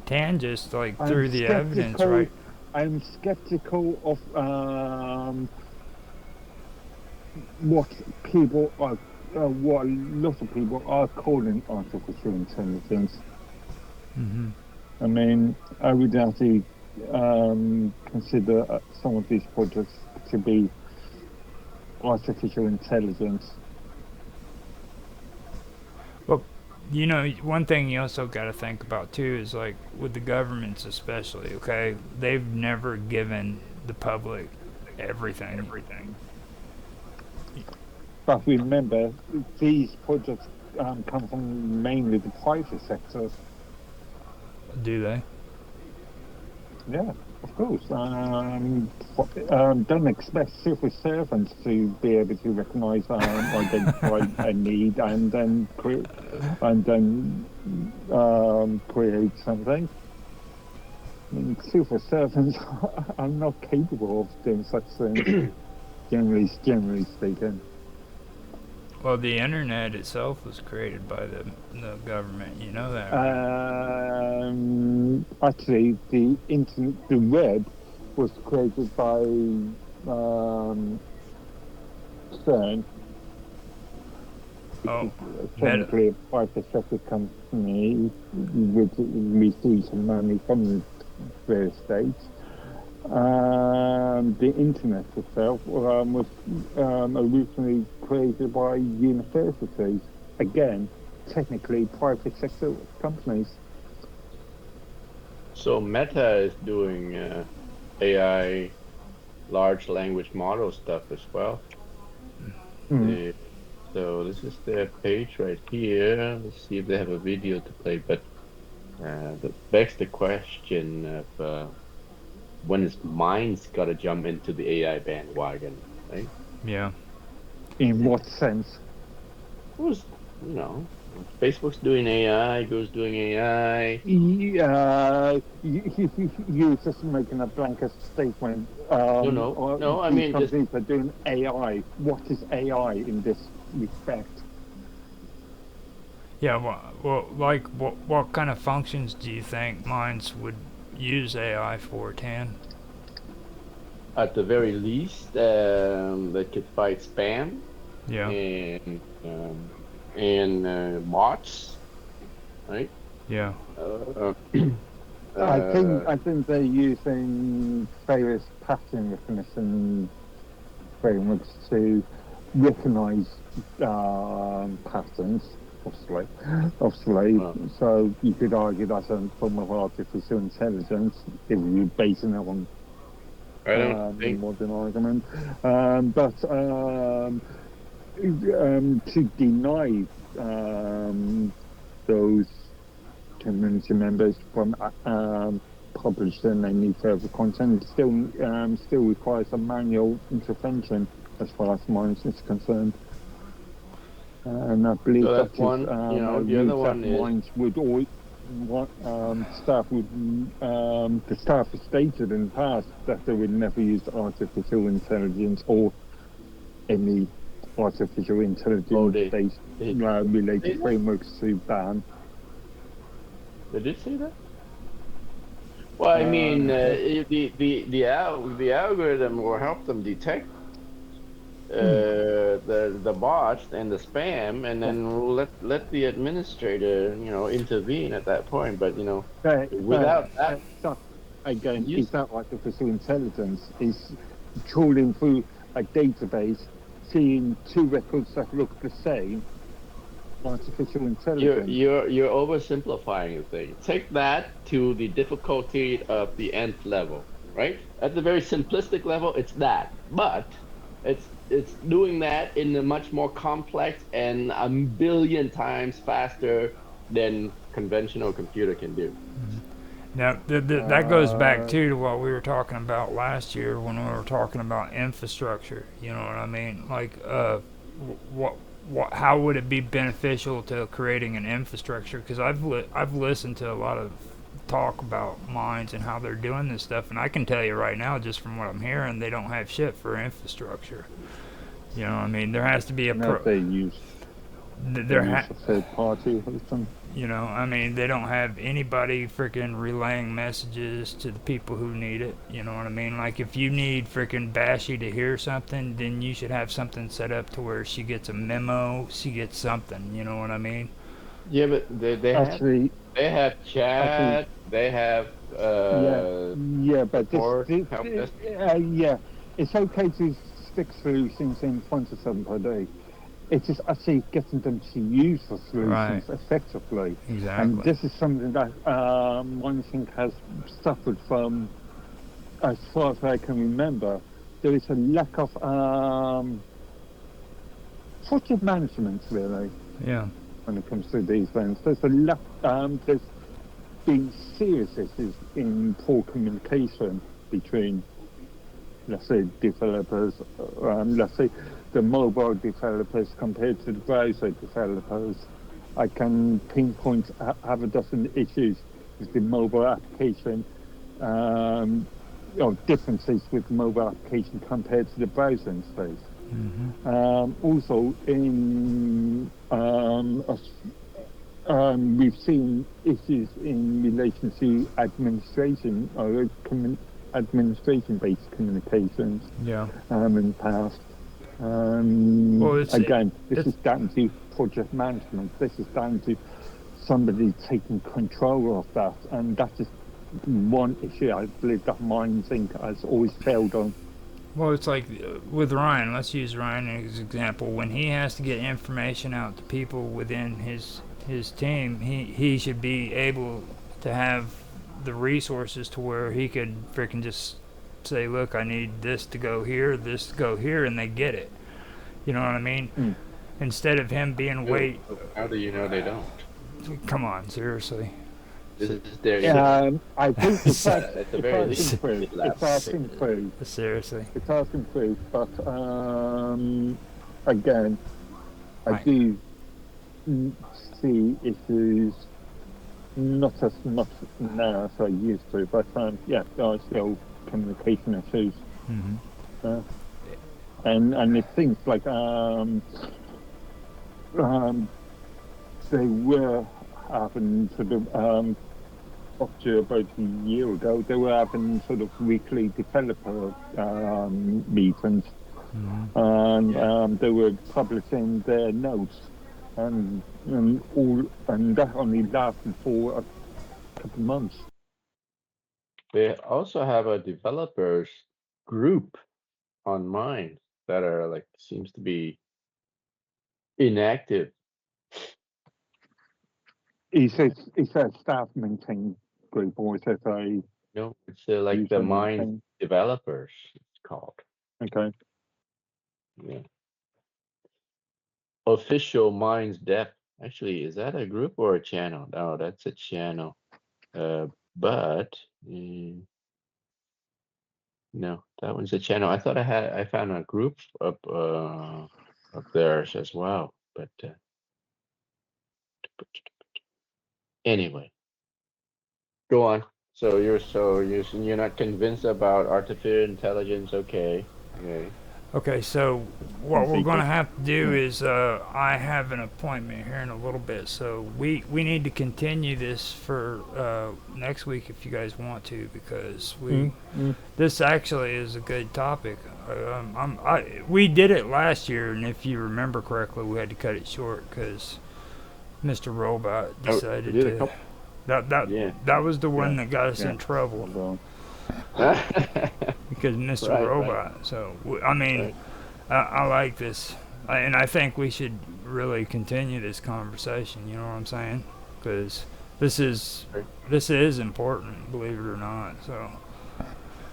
Tan just like threw the evidence, right? I'm skeptical of what people are, what a lot of people are calling artificial intelligence. I mean, I would actually consider some of these projects to be artificial intelligence. Well, you know, one thing you also got to think about too is like with the governments, especially. Okay, they've never given the public everything. But remember, these projects come from mainly the private sector. Do they? Yeah, of course. Don't expect civil servants to be able to recognise, identify a need, and then create something. I mean, civil servants are not capable of doing such things. generally speaking. Well, the internet itself was created by the government. You know that, right? Actually, the web was created by CERN. Oh, technically a private sector company which receives some money from the various states. The internet itself was originally created by universities. Again, technically private sector companies. So Meta is doing AI, large language model stuff as well. So this is their page right here. Let's see if they have a video to play. But that begs the question of when is Minds got to jump into the AI bandwagon, right? Yeah. In what sense? It was, Facebook's doing AI, Google's doing AI. You're just making a blanket statement. No. I mean, companies are doing AI. What is AI in this respect? Yeah. Well, like, what kind of functions do you think Minds would use AI for, Tan? At the very least, they could fight spam. Yeah. And bots, right? Yeah. I think they're using various pattern recognition frameworks to recognize patterns. Obviously. So you could argue that's a form of artificial intelligence if you're basing it on the modern argument. But to deny those community members from publishing any further content still requires a manual intervention as far as Minds is concerned. And I believe so that one, the other one is Minds would always staff would the staff has stated in the past that they would never use artificial intelligence or any artificial intelligence based related frameworks to ban. They did say that? Well, I mean, the algorithm will help them detect the bots and the spam, and then we'll let the administrator, intervene at that point. But without that, again, You is that artificial intelligence? Is trawling through a database, seeing two records that look the same, artificial You're intelligence? you're you're oversimplifying the thing. Take that to the difficulty of the nth level, right? At the very simplistic level, it's that, but it's doing that in a much more complex and a billion times faster than conventional computer can do. Now, that goes back Uh, too to what we were talking about last year when we were talking about infrastructure. You know what I mean? Like, how would it be beneficial to creating an infrastructure? Because I've listened to a lot of talk about mines and how they're doing this stuff, and I can tell you right now, just from what I'm hearing, they don't have shit for infrastructure. You know what I mean? There has to be a now they use a third party or something. you know, I mean, they don't have anybody freaking relaying messages to the people who need it. You know what I mean? Like, if you need freaking Bashy to hear something, then you should have something set up to where she gets a memo, she gets something. You know what I mean? Yeah, but Actually, they have actually, chat, they have yeah, yeah, but support, help desk. yeah, it's okay to stick solutions in front of somebody. It's just actually getting them to use the Right. solutions effectively. And Exactly. this is something that one thing has suffered from, as far as I can remember. There is a lack of project management, really, Yeah. when it comes to these things. There's a lack. There's been serious issues in poor communication between, let's say, developers. Let's say the mobile developers compared to the browser developers. I can pinpoint half a dozen issues with the mobile application, differences with the mobile application compared to the browser interface. Also, we've seen issues in relation to administration or administration-based communications Yeah. in the past. Well, Again, this it's is down to project management. This is down to somebody taking control of that, and that is one issue I believe that Mining Inc. has always failed on. Well, it's like with Ryan. Let's use Ryan as an example. When he has to get information out to people within his team, he should be able to have the resources to where he could freaking just say, "Look, I need this to go here, this to go here," and they get it. You know what I mean? Mm. Instead of him being wait. How do you know they don't? Come on, seriously. This is their I think it's at the very least. improved. It's improved. Seriously. It has improved, but again, I Right. do see issues not as much now as I used to, but yeah, there are still communication issues. Mm-hmm. And it seems like they were having sort of up to about a year ago, they were having sort of weekly developer meetings, and they were publishing their notes, and that only lasted for a couple of months. They also have a developers group on mine that are like seems to be inactive. Is a staff maintained group, or is it a No, it's like the user mine maintained? developers. It's called. Okay. Yeah. Official Mines Dev. Actually, is that a group or a channel? No, that's a channel. But no, that one's a channel. I thought I found a group up theirs as well. But anyway, go on. So you're not convinced about artificial intelligence? Okay. Okay. Okay, so what we're going to have to do Yeah. is I have an appointment here in a little bit, so we need to continue this for next week if you guys want to, because this actually is a good topic. We did it last year, and if you remember correctly, we had to cut it short because Mr. Robot decided did a to. couple- That Yeah. that was the one Yeah, that got us yeah. in trouble. Well, because Mr. Right, Robot. So I mean, right. I like this, and I think we should really continue this conversation. You know what I'm saying? Because this is Right. this is important, believe it or not. So,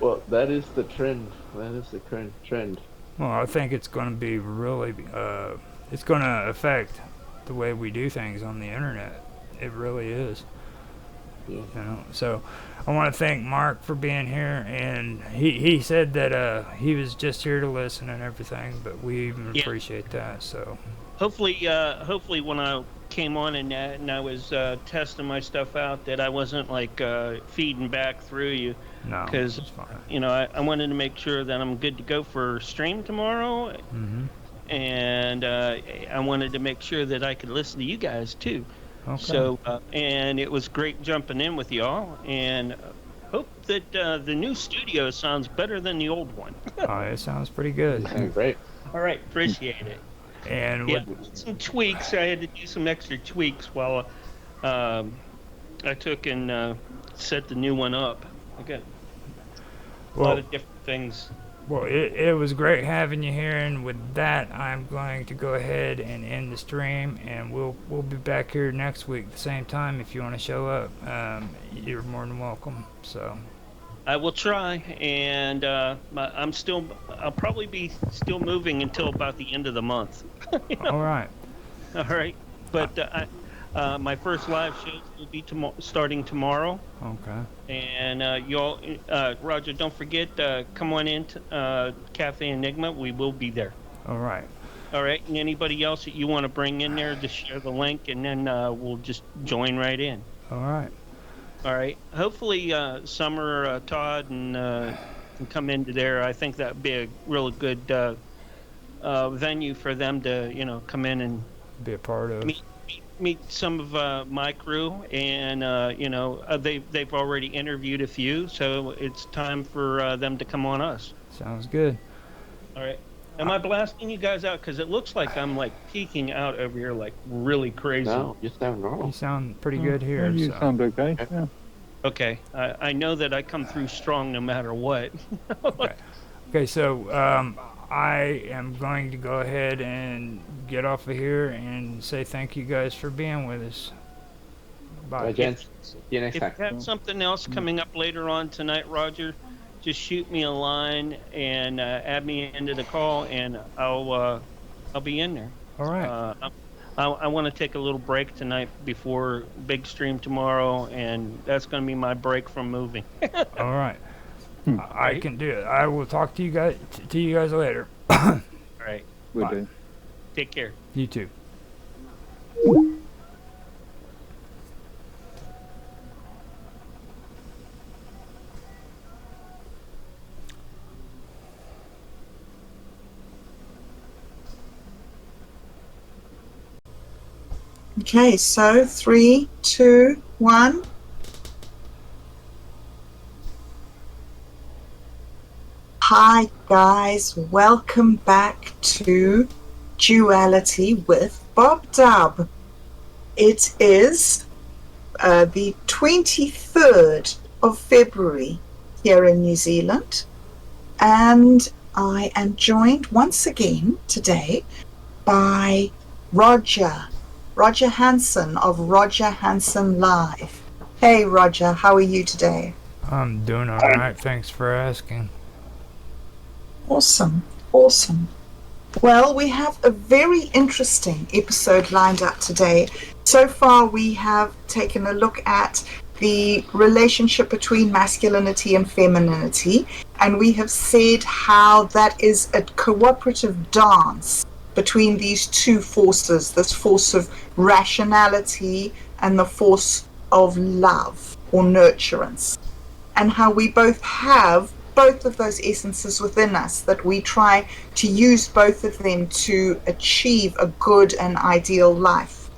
Well, that is the trend. That is the current trend. well, I think it's going to be really, it's going to affect the way we do things on the internet. It really is. Yeah. You know, so I want to thank Mark for being here, and he said that he was just here to listen and everything, but we even Yeah. appreciate that. So Hopefully when I came on and I was testing my stuff out, that I wasn't like feeding back through you, no, because it's fine. I wanted to make sure that I'm good to go for stream tomorrow, Mm-hmm. and I wanted to make sure that I could listen to you guys too. Okay. So and it was great jumping in with y'all, and hope that the new studio sounds better than the old one. Oh, it sounds pretty good. Great. All right, appreciate it. And Yeah, what, some tweaks. I had to do some extra tweaks while I took and set the new one up. I got a lot well, of different things. well, it was great having you here, and with that, I'm going to go ahead and end the stream, and we'll be back here next week at the same time if you want to show up. You're more than welcome. So, I will try, and I'll probably be still moving until about the end of the month. all right, All right, but my first live shows will be starting tomorrow. okay, And y'all, Roger, don't forget, come on in to Cafe Enigma. We will be there. all right. All right. And anybody else that you want to bring in there, just share the link, and then we'll just join right in. All right. All right. Hopefully, Summer, Todd, and can come into there. I think that'd be a really good venue for them to, come in and Be a part of. meet some of my crew, and they've already interviewed a few, so it's time for them to come on us. Sounds good. All right. Am I blasting you guys out? Because it looks like I'm like peeking out over here like really crazy. No, you sound You normal. sound pretty good here. You So. sound okay. Yeah. Okay. I know that I come through strong no matter what. Okay, so I am going to go ahead and get off of here and say thank you guys for being with us. Bye. Bye, gents. See you next If time. you have something else coming up later on tonight, Roger, just shoot me a line and add me into the call, and I'll be in there. All right. I want to take a little break tonight before big stream tomorrow, and that's going to be my break from moving. All right. I can do it. I will talk to you guys later. All right. Will Bye. do. Take care. You too. Okay, so 3, 2, 1. Hi guys, welcome back to Duality with Bob Dub. It is the 23rd of February here in New Zealand, and I am joined once again today by Roger Hanson of Roger Hanson Live. Hey Roger, how are you today? I'm doing all right. Thanks for asking. Awesome. Well, we have a very interesting episode lined up today. So far, we have taken a look at the relationship between masculinity and femininity, and we have said how that is a cooperative dance between these two forces, this force of rationality and the force of love or nurturance, and how we both have both of those essences within us, that we try to use both of them to achieve a good and ideal life.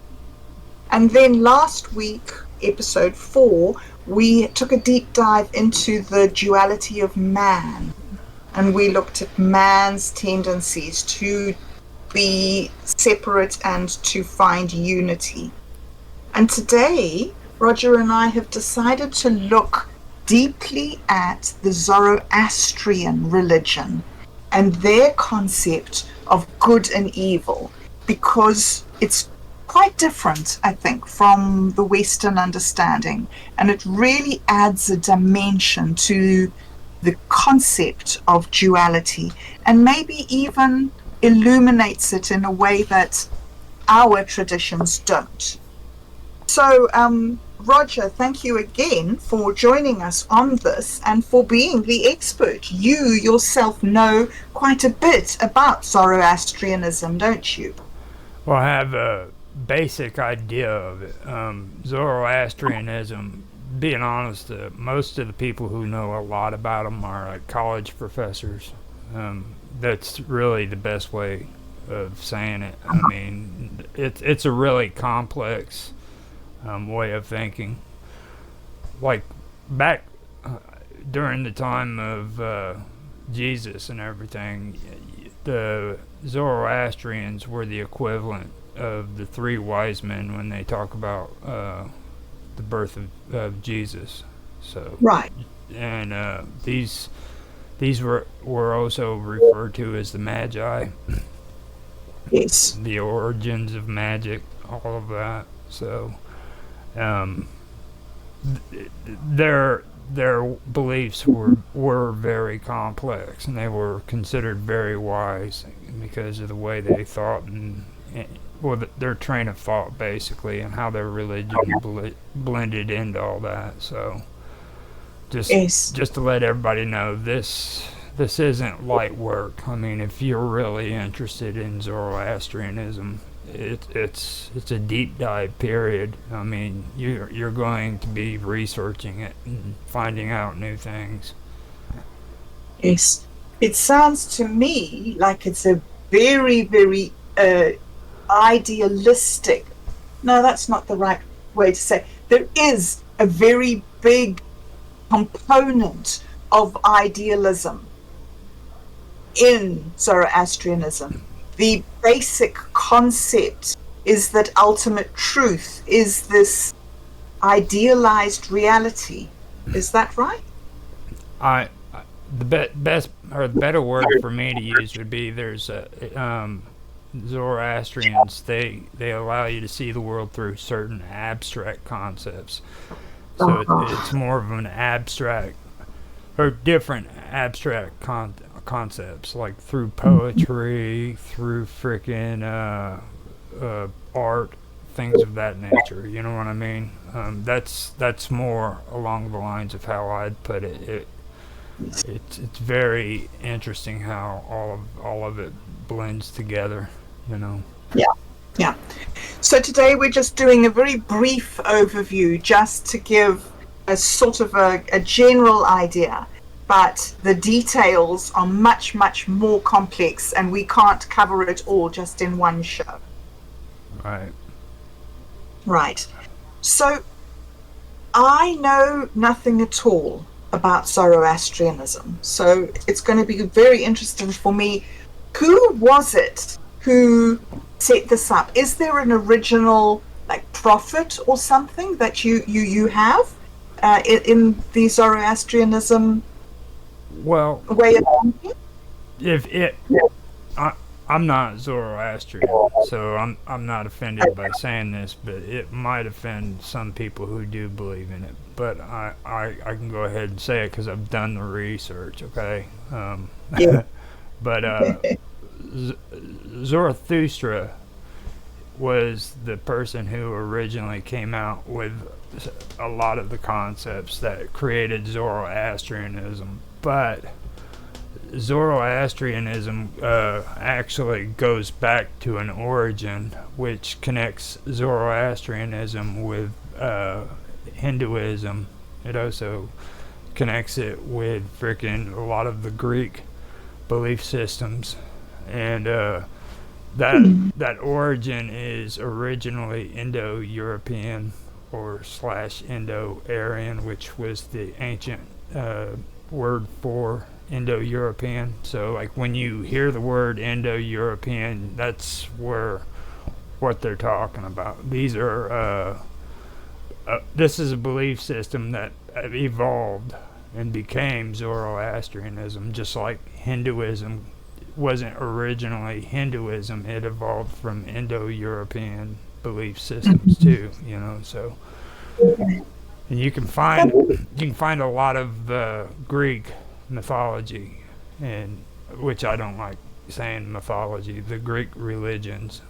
And then last week, episode 4, we took a deep dive into the duality of man, and we looked at man's tendencies to be separate and to find unity. And today, Roger and I have decided to look deeply at the Zoroastrian religion and their concept of good and evil, because it's quite different, I think, from the Western understanding, and it really adds a dimension to the concept of duality, and maybe even illuminates it in a way that our traditions don't. So, Roger, thank you again for joining us on this and for being the expert. You yourself know quite a bit about Zoroastrianism, don't you? Well, I have a basic idea of it. Zoroastrianism, being honest, most of the people who know a lot about them are like college professors. That's really the best way of saying it. I mean, it's a really complex way of thinking. Like back during the time of Jesus and everything, the Zoroastrians were the equivalent of the three wise men when they talk about the birth of Jesus. So Right. and these were also referred to as the Magi, Yes. the origins of magic, all of that. So um, their beliefs were very complex, and they were considered very wise because of the way they thought and well, their train of thought basically, and how their religion blended into all that. So Yes. just to let everybody know, this isn't light work. I mean, if you're really interested in Zoroastrianism, it's a deep dive period. I mean, you're going to be researching it and finding out new things. Yes. It sounds to me like it's a very, very idealistic. No, that's not the right way to say. There is a very big component of idealism in Zoroastrianism. The basic concept is that ultimate truth is this idealized reality. Is that right? The best or the better word for me to use would be there's Zoroastrians. They allow you to see the world through certain abstract concepts. So it's more of an abstract or different abstract concepts, like through poetry, through freaking art, things of that nature. You know what I mean? That's more along the lines of how I'd put it. It's very interesting how all of it blends together. You know. Yeah. Yeah. So today we're just doing a very brief overview just to give a sort of a general idea, but the details are much, much more complex and we can't cover it all just in one show. Right. Right. So I know nothing at all about Zoroastrianism, so it's going to be very interesting for me. Who was it who set this up? Is there an original like prophet or something that you have in the Zoroastrianism Well, way of thinking? if it, I'm not Zoroastrian, so I'm not offended by saying this, but it might offend some people who do believe in it. But I can go ahead and say it because I've done the research. Okay. Yeah. But Zarathustra was the person who originally came out with a lot of the concepts that created Zoroastrianism. But Zoroastrianism actually goes back to an origin which connects Zoroastrianism with Hinduism. It also connects it with freaking a lot of the Greek belief systems, and that origin is originally Indo-European or / Indo-Aryan, which was the ancient word for Indo-European. So like when you hear the word Indo-European, that's what they're talking about. These are this is a belief system that evolved and became Zoroastrianism, just like Hinduism wasn't originally Hinduism. It evolved from Indo-European belief systems too, so and you can find a lot of Greek mythology, and which I don't like saying mythology, the Greek religions.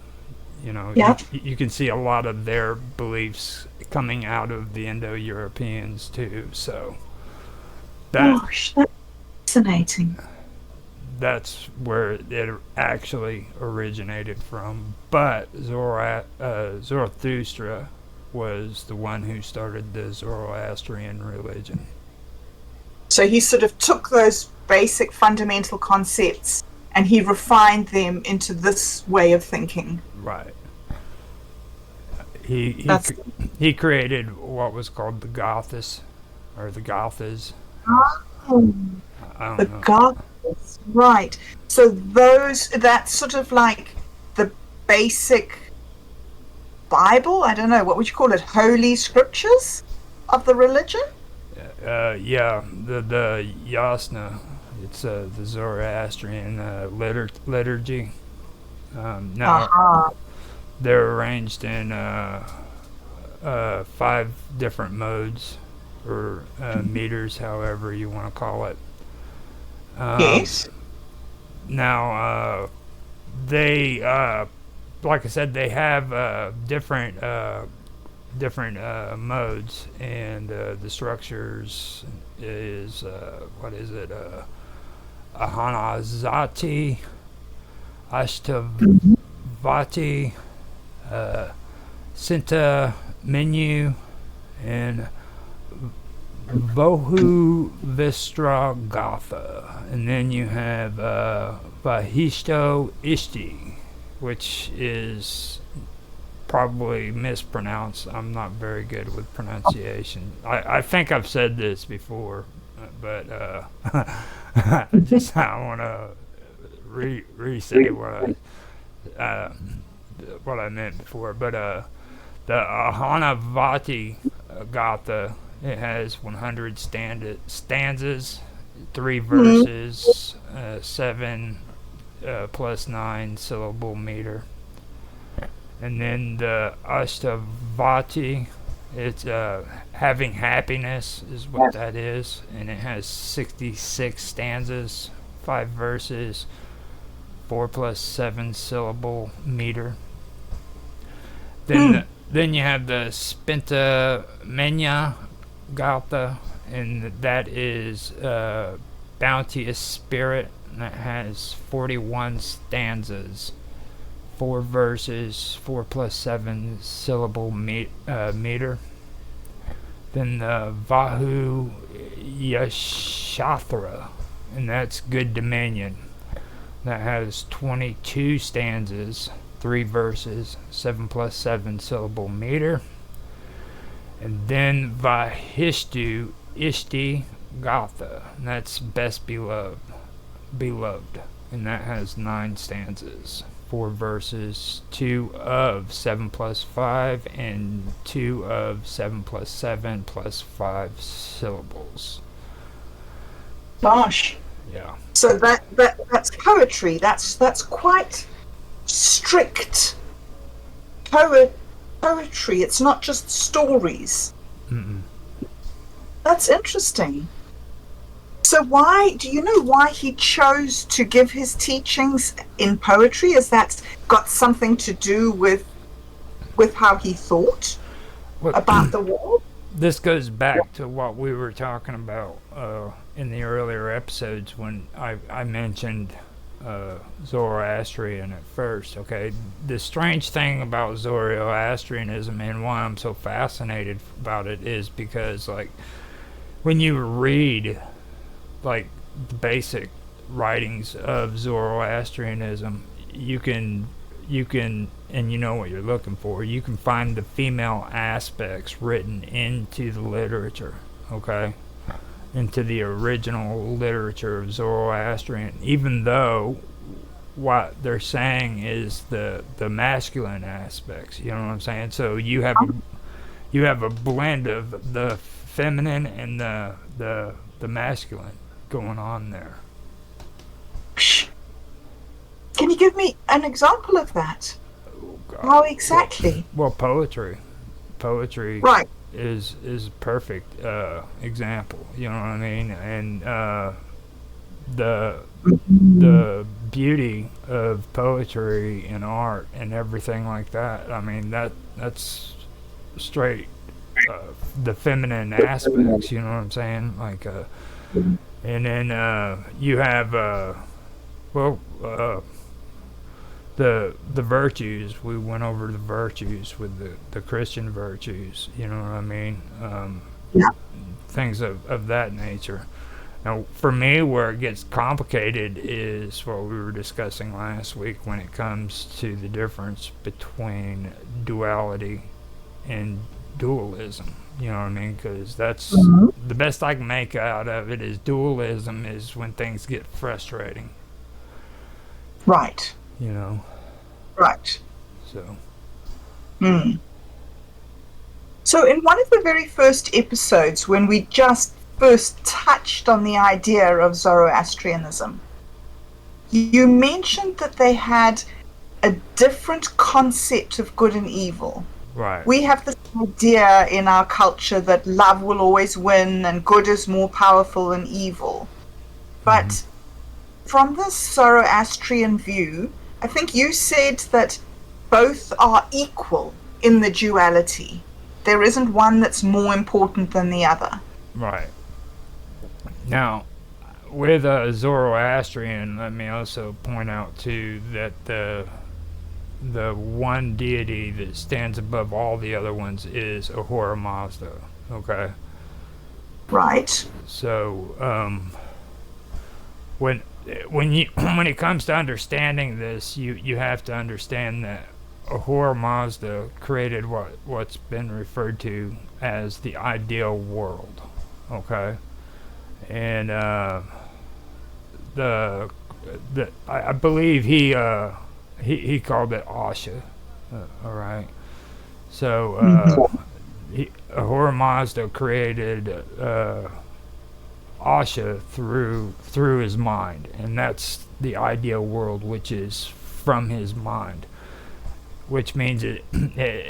Yeah. You can see a lot of their beliefs coming out of the Indo-Europeans too. So Gosh, that's fascinating. that's where it actually originated from. But Zarathustra was the one who started the Zoroastrian religion. So he sort of took those basic fundamental concepts and he refined them into this way of thinking. Right. He That's he created what was called the Gothas, or the Gothas. oh, I the don't know. Goths, right? So that's sort of like the basic Bible. I don't know, what would you call it? Holy scriptures of the religion. Yeah, the Yasna. It's the Zoroastrian liturgy. Now Aha. they're arranged in 5 different modes or meters, however you want to call it. Yes. Now they, like I said, they have different modes, and the structures is what is it? Ahanazati, Ashtavati, Sinta Menu, and Vohu Vistragatha. And then you have Vahishto Ishti, which is probably mispronounced. I'm not very good with pronunciation. I think I've said this before, but I want to re-say what I meant before. But the Ahanavati Gatha, it has 100 stanzas, 3 verses, 7 plus 9 syllable meter. And then the Ashtavati, it's having happiness is what that is, and it has 66 stanzas, 5 verses, 4 plus 7 syllable meter. Then you have the Spinta Menya Gatha, and that is bounteous spirit, and that has 41 stanzas, 4 verses, 4 plus 7 syllable meter. Then the Vahu Yashathra, and that's good dominion. That has 22 stanzas, 3 verses, 7 plus 7 syllable meter. And then Vahishtu Ishti Gatha, and that's best beloved, and that has 9 stanzas, 4 verses, 2 of 7 plus 5, and 2 of 7 plus 7 plus 5 syllables. Gosh. Yeah. So that's poetry. That's quite strict poetry. It's not just stories. Mm-mm. That's interesting. So do you know why he chose to give his teachings in poetry? Is that got something to do with how he thought about the world? This goes back to what we were talking about in the earlier episodes when I mentioned Zoroastrian at first. Okay, the strange thing about Zoroastrianism and why I'm so fascinated about it is because, like, when you read like the basic writings of Zoroastrianism, you can and you know what you're looking for, you can find the female aspects written into the literature, okay, into the original literature of Zoroastrian, even though what they're saying is the masculine aspects, you know what I'm saying? So you have you have a blend of the feminine and the masculine going on there. Can you give me an example of that? Oh, God. How exactly? Well, poetry Right. is a perfect example. You know what I mean? And the beauty of poetry and art and everything like that. I mean, that's straight the feminine aspects. You know what I'm saying? Like, and then you have well. The virtues, we went over the virtues with the Christian virtues, you know what I mean? Yeah. Things of that nature. Now, for me, where it gets complicated is what we were discussing last week when it comes to the difference between duality and dualism. You know what I mean? Because that's the best I can make out of it is dualism is when things get frustrating, Right. you know? Right. So. So in one of the very first episodes, when we just first touched on the idea of Zoroastrianism, you mentioned that they had a different concept of good and evil. Right. We have this idea in our culture that love will always win and good is more powerful than evil. But from the Zoroastrian view, I think you said that both are equal in the duality. There isn't one that's more important than the other. Right. Now, with Zoroastrian, let me also point out too that the one deity that stands above all the other ones is Ahura Mazda. Okay. Right. So when when it comes to understanding this, you have to understand that Ahura Mazda created what's been referred to as the ideal world. Okay. And I believe he called it Asha. All right. So Ahura Mazda created Asha through his mind, and that's the ideal world, which is from his mind, which means it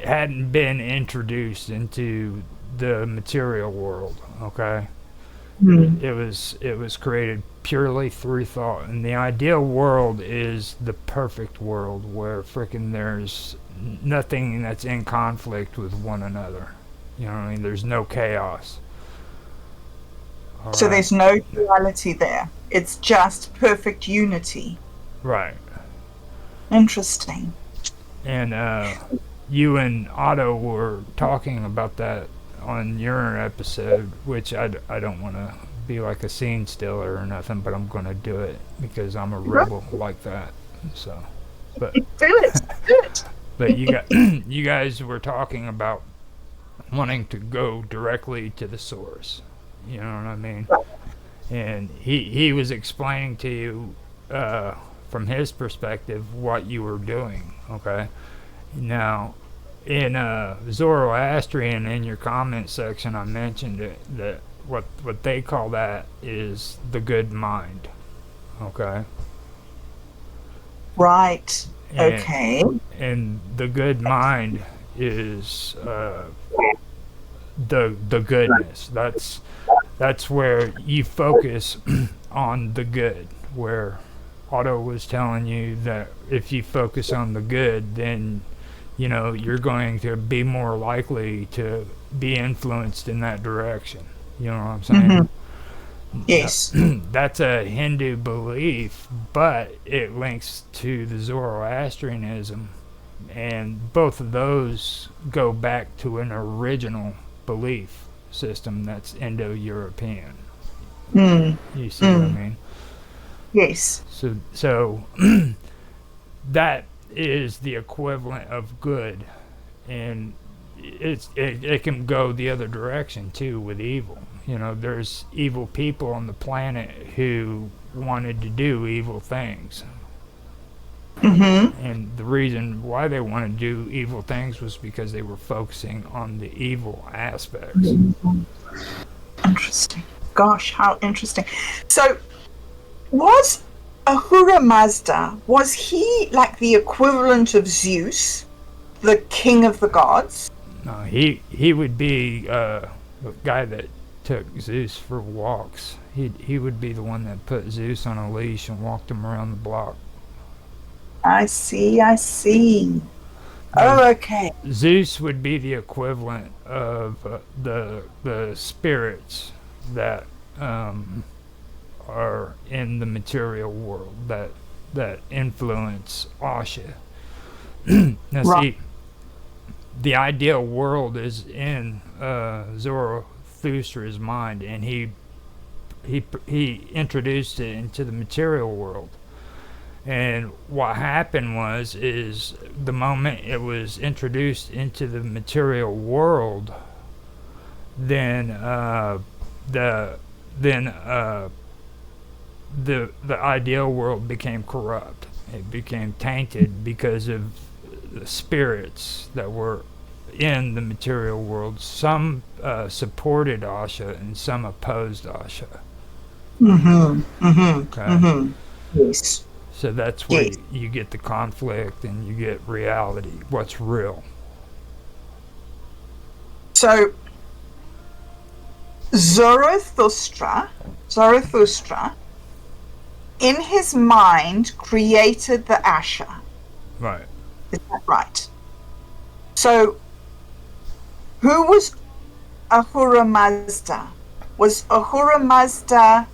hadn't been introduced into the material world. Okay. It was created purely through thought, and the ideal world is the perfect world where frickin' there's nothing that's in conflict with one another. You know what I mean? There's no chaos. All So right. there's no duality there. It's just perfect unity. Right. Interesting. And you and Otto were talking about that on your episode, which I don't want to be like a scene stealer or nothing, but I'm going to do it because I'm a rebel like that. So, but Do it. Do it. but you guys were talking about wanting to go directly to the source. You know what I mean? And he was explaining to you from his perspective what you were doing. Okay. Now, in Zoroastrian, in your comment section, I mentioned it, that what they call that is the good mind. Okay. Right. And, Okay. And the good mind is the goodness. That's where you focus on the good. Where Otto was telling you that if you focus on the good, then you know you're going to be more likely to be influenced in that direction. You know what I'm saying? Yes. That's a Hindu belief, but it links to the Zoroastrianism, and both of those go back to an original belief system that's Indo-European. You see what I mean? Yes. So that is the equivalent of good, and it can go the other direction too with evil. You know, there's evil people on the planet who wanted to do evil things. Mm-hmm. And the reason why they wanted to do evil things was because they were focusing on the evil aspects. Interesting. Gosh, how interesting. So, was Ahura Mazda, was he like the equivalent of Zeus, the king of the gods? No, he would be the guy that took Zeus for walks. He would be the one that put Zeus on a leash and walked him around the block. I see, I see. Oh, okay. Zeus would be the equivalent of the spirits that are in the material world that influence Asha. Now, Right. see, the ideal world is in Zarathustra's mind, and he introduced it into the material world. And what happened is the moment it was introduced into the material world, then the ideal world became corrupt. It became tainted because of the spirits that were in the material world. Some supported Asha and some opposed Asha. Mm-hmm. Mm-hmm. Okay. Mm-hmm. Yes. So that's where you get the conflict and you get reality, what's real. So Zarathustra, in his mind created the Asha. Right. Is that right? So who was Ahura Mazda? Was Ahura Mazda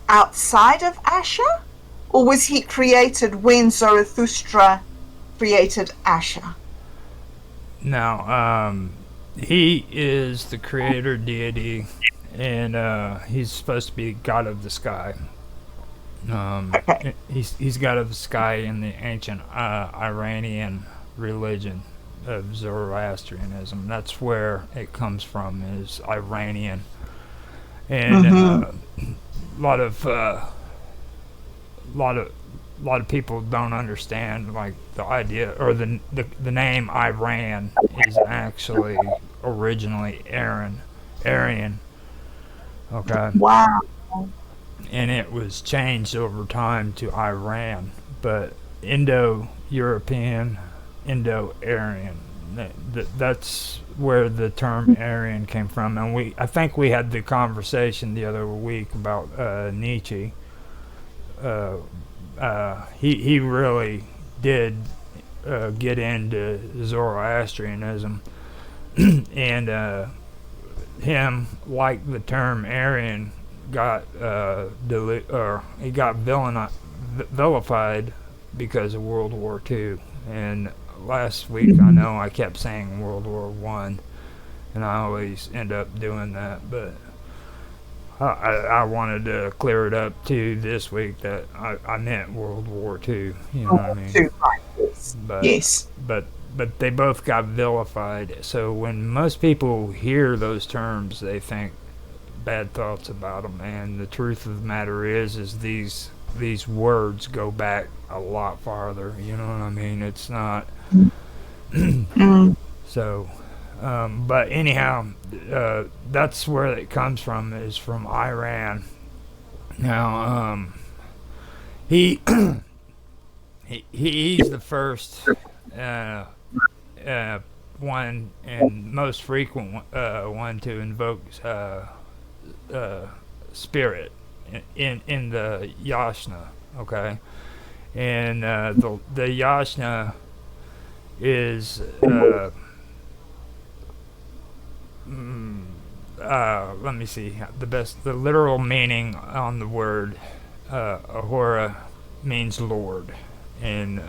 outside of Asha? Or was he created when Zarathustra created Asha? Now, he is the creator deity, and he's supposed to be god of the sky. Okay. He's god of the sky in the ancient Iranian religion of Zoroastrianism. That's where it comes from, is Iranian, and a lot of people don't understand, like, the idea, or the name Iran is actually originally Aryan. Okay. Wow. And it was changed over time to Iran, but Indo-European, Indo-Aryan. That's where the term Aryan came from, and I think we had the conversation the other week about Nietzsche. He really did get into Zoroastrianism, and him, like the term Aryan, got he got vilified because of World War II. And last week, I know I kept saying World War One, and I always end up doing that, but I wanted to clear it up too this week that I meant World War II. You know what I mean? But, Yes. But they both got vilified. So when most people hear those terms, they think bad thoughts about them. And the truth of the matter is these words go back a lot farther. You know what I mean? It's not. So. But anyhow, that's where it comes from, is from Iran. Now, he's the first one and most frequent one to invoke spirit in the Yasna. Okay, and the Yasna is. Let me see. The literal meaning on the word Ahura means Lord, and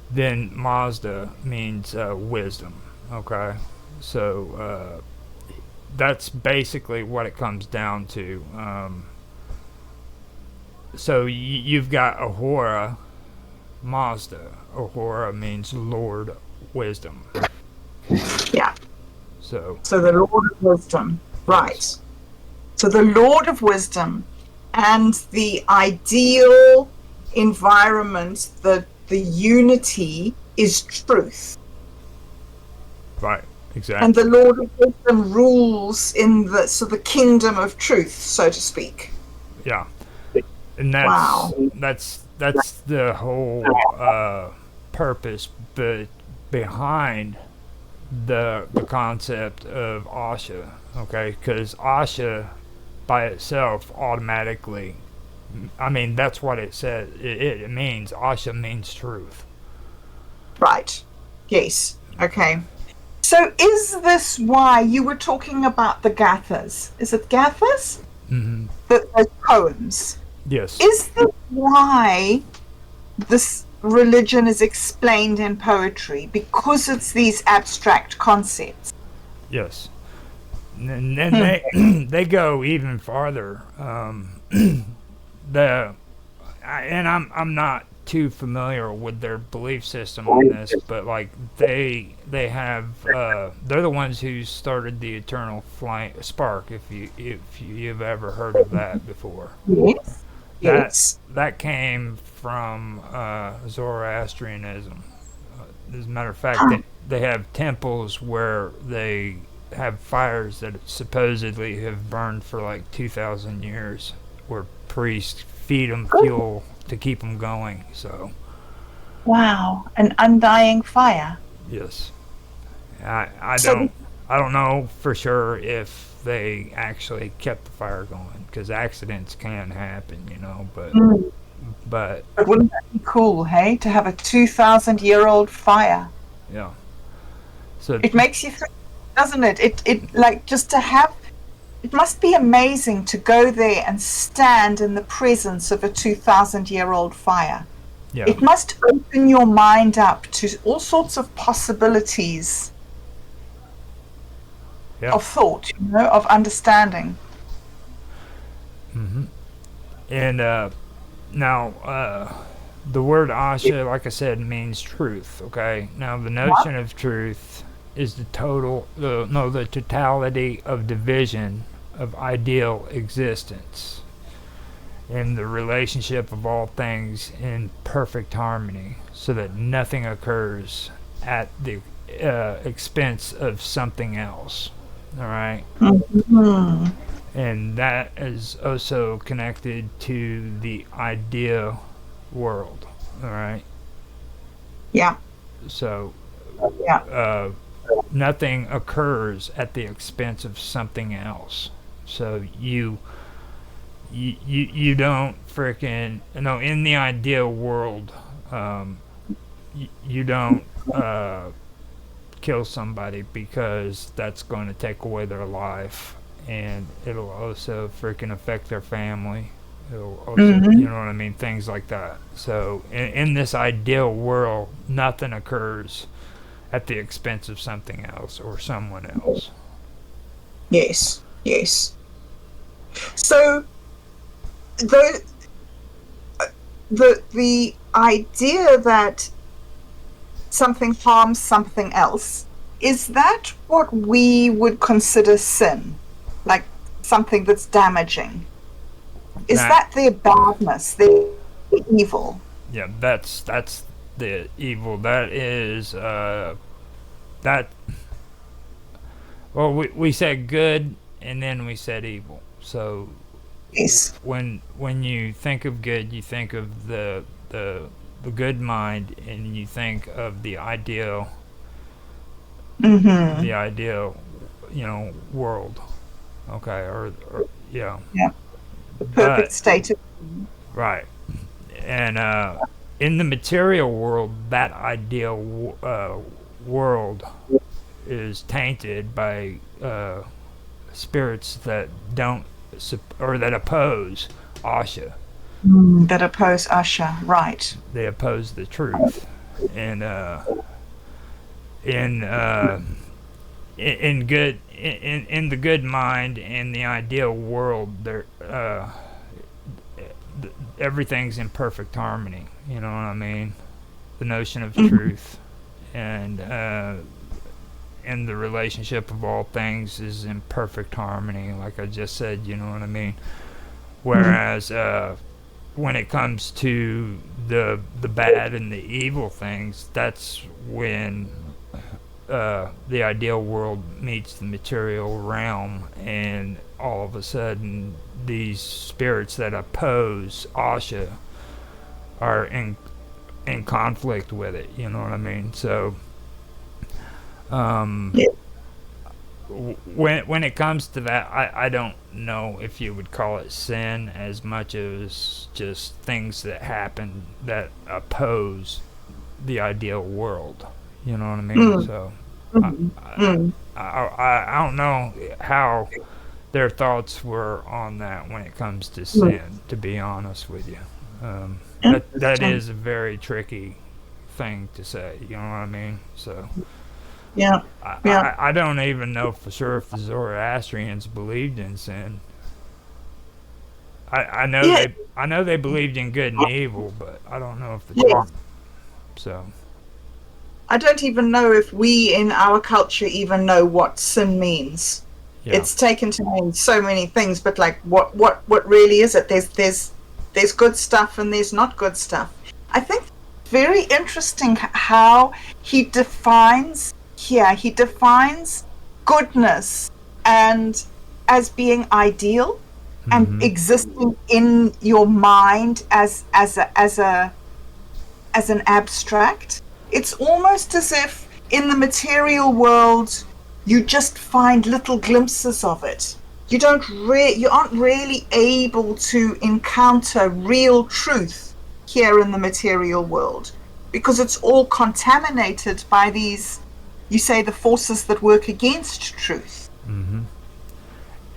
then Mazda means wisdom. Okay, so that's basically what it comes down to. So you've got Ahura, Mazda. Ahura means Lord, wisdom. Yeah. So the Lord of Wisdom. Right. So the Lord of Wisdom, and the ideal environment, the unity is truth. Right. Exactly. And the Lord of Wisdom rules in the kingdom of truth, so to speak. Yeah. And Wow. that's the whole purpose behind the concept of Asha, okay? Because Asha by itself automatically, I mean, that's what it says. It means Asha means truth. Right. Yes. Okay. So is this why you were talking about the Gathas? Is it Gathas? Mm-hmm. Those poems. Yes. Is this why this religion is explained in poetry? Because it's these abstract concepts. Yes. And then they go even farther. I'm not too familiar with their belief system on this, but like they have they're the ones who started the eternal flame spark. If you've ever heard of that before. Yes. Yes. That came from Zoroastrianism. As a matter of fact, they have temples where they have fires that supposedly have burned for like 2,000 years, where priests feed them fuel to keep them going. So, wow, an undying fire. yes, I don't know for sure if they actually kept the fire going, because accidents can happen, you know. But wouldn't that be cool, hey, to have a 2,000-year-old fire? Yeah. So it makes you think, doesn't it? It like just to have. It must be amazing to go there and stand in the presence of a 2,000-year-old fire. Yeah. It must open your mind up to all sorts of possibilities of thought, you know, of understanding. Mm-hmm. And now, the word Asha, like I said, means truth. Okay. Now, the notion of truth is the totality of division of ideal existence, and the relationship of all things in perfect harmony, so that nothing occurs at the expense of something else. All right. Mm-hmm. And that is also connected to the idea world. All right. Yeah. So yeah. Nothing occurs at the expense of something else. So you don't freaking, in the ideal world, you don't kill somebody because that's going to take away their life, and it'll also freaking affect their family. It'll also, you know what I mean, things like that. So in this ideal world, nothing occurs at the expense of something else or someone else. Yes. So the idea that something harms something else, is that what we would consider sin? Like something that's damaging? Is that their badness, their evil? Yeah, that's the evil. That is that. Well, we said good, and then we said evil. So yes. when you think of good, you think of the good mind, and you think of the ideal, mm-hmm. the ideal, world. Okay, or yeah. Yeah. The perfect state of right. And in the material world, that ideal world is tainted by spirits that don't or that oppose Asha. That oppose Asha, right? They oppose the truth, and in the good mind and the ideal world, there everything's in perfect harmony. You know what I mean? The notion of truth and the relationship of all things is in perfect harmony, like I just said. You know what I mean? Whereas when it comes to the bad and the evil things, that's when the ideal world meets the material realm, and all of a sudden these spirits that oppose Asha are in conflict with it. You know what I mean? So Yeah. when it comes to that, I don't know if you would call it sin as much as just things that happen that oppose the ideal world. You know what I mean? Mm. So Mm. Mm. I don't know how their thoughts were on that when it comes to Mm. sin. To be honest with you, that Interesting. is a very tricky thing to say. You know what I mean? So. Yeah. Yeah. I don't even know for sure if the Zoroastrians believed in sin. Yeah. I know they believed in good and evil, but I don't know if the Yes. term. So I don't even know if we in our culture even know what sin means. yeah. It's taken to mean so many things, but like what really is it? There's good stuff and there's not good stuff. I think very interesting how he defines here. He defines goodness and as being ideal and Mm-hmm. existing in your mind as an abstract. It's almost as if in the material world you just find little glimpses of it. You aren't really able to encounter real truth here in the material world because it's all contaminated by these, you say, the forces that work against truth. Mm-hmm.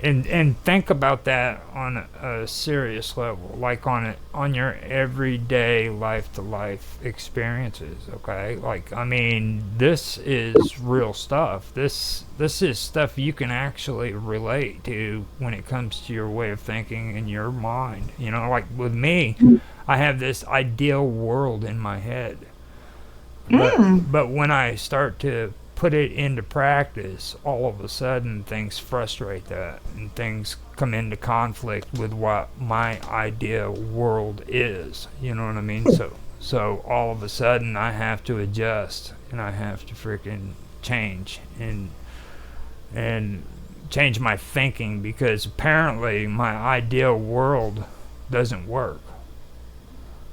And think about that on a serious level, like on your everyday life to life experiences. Okay, like I mean, this is real stuff. This is stuff you can actually relate to when it comes to your way of thinking and your mind. You know, like with me, I have this ideal world in my head, Mm, but when I start to put it into practice, all of a sudden things frustrate that and things come into conflict with what my ideal world is. You know what I mean? So all of a sudden I have to adjust and I have to freaking change and change my thinking because apparently my ideal world doesn't work.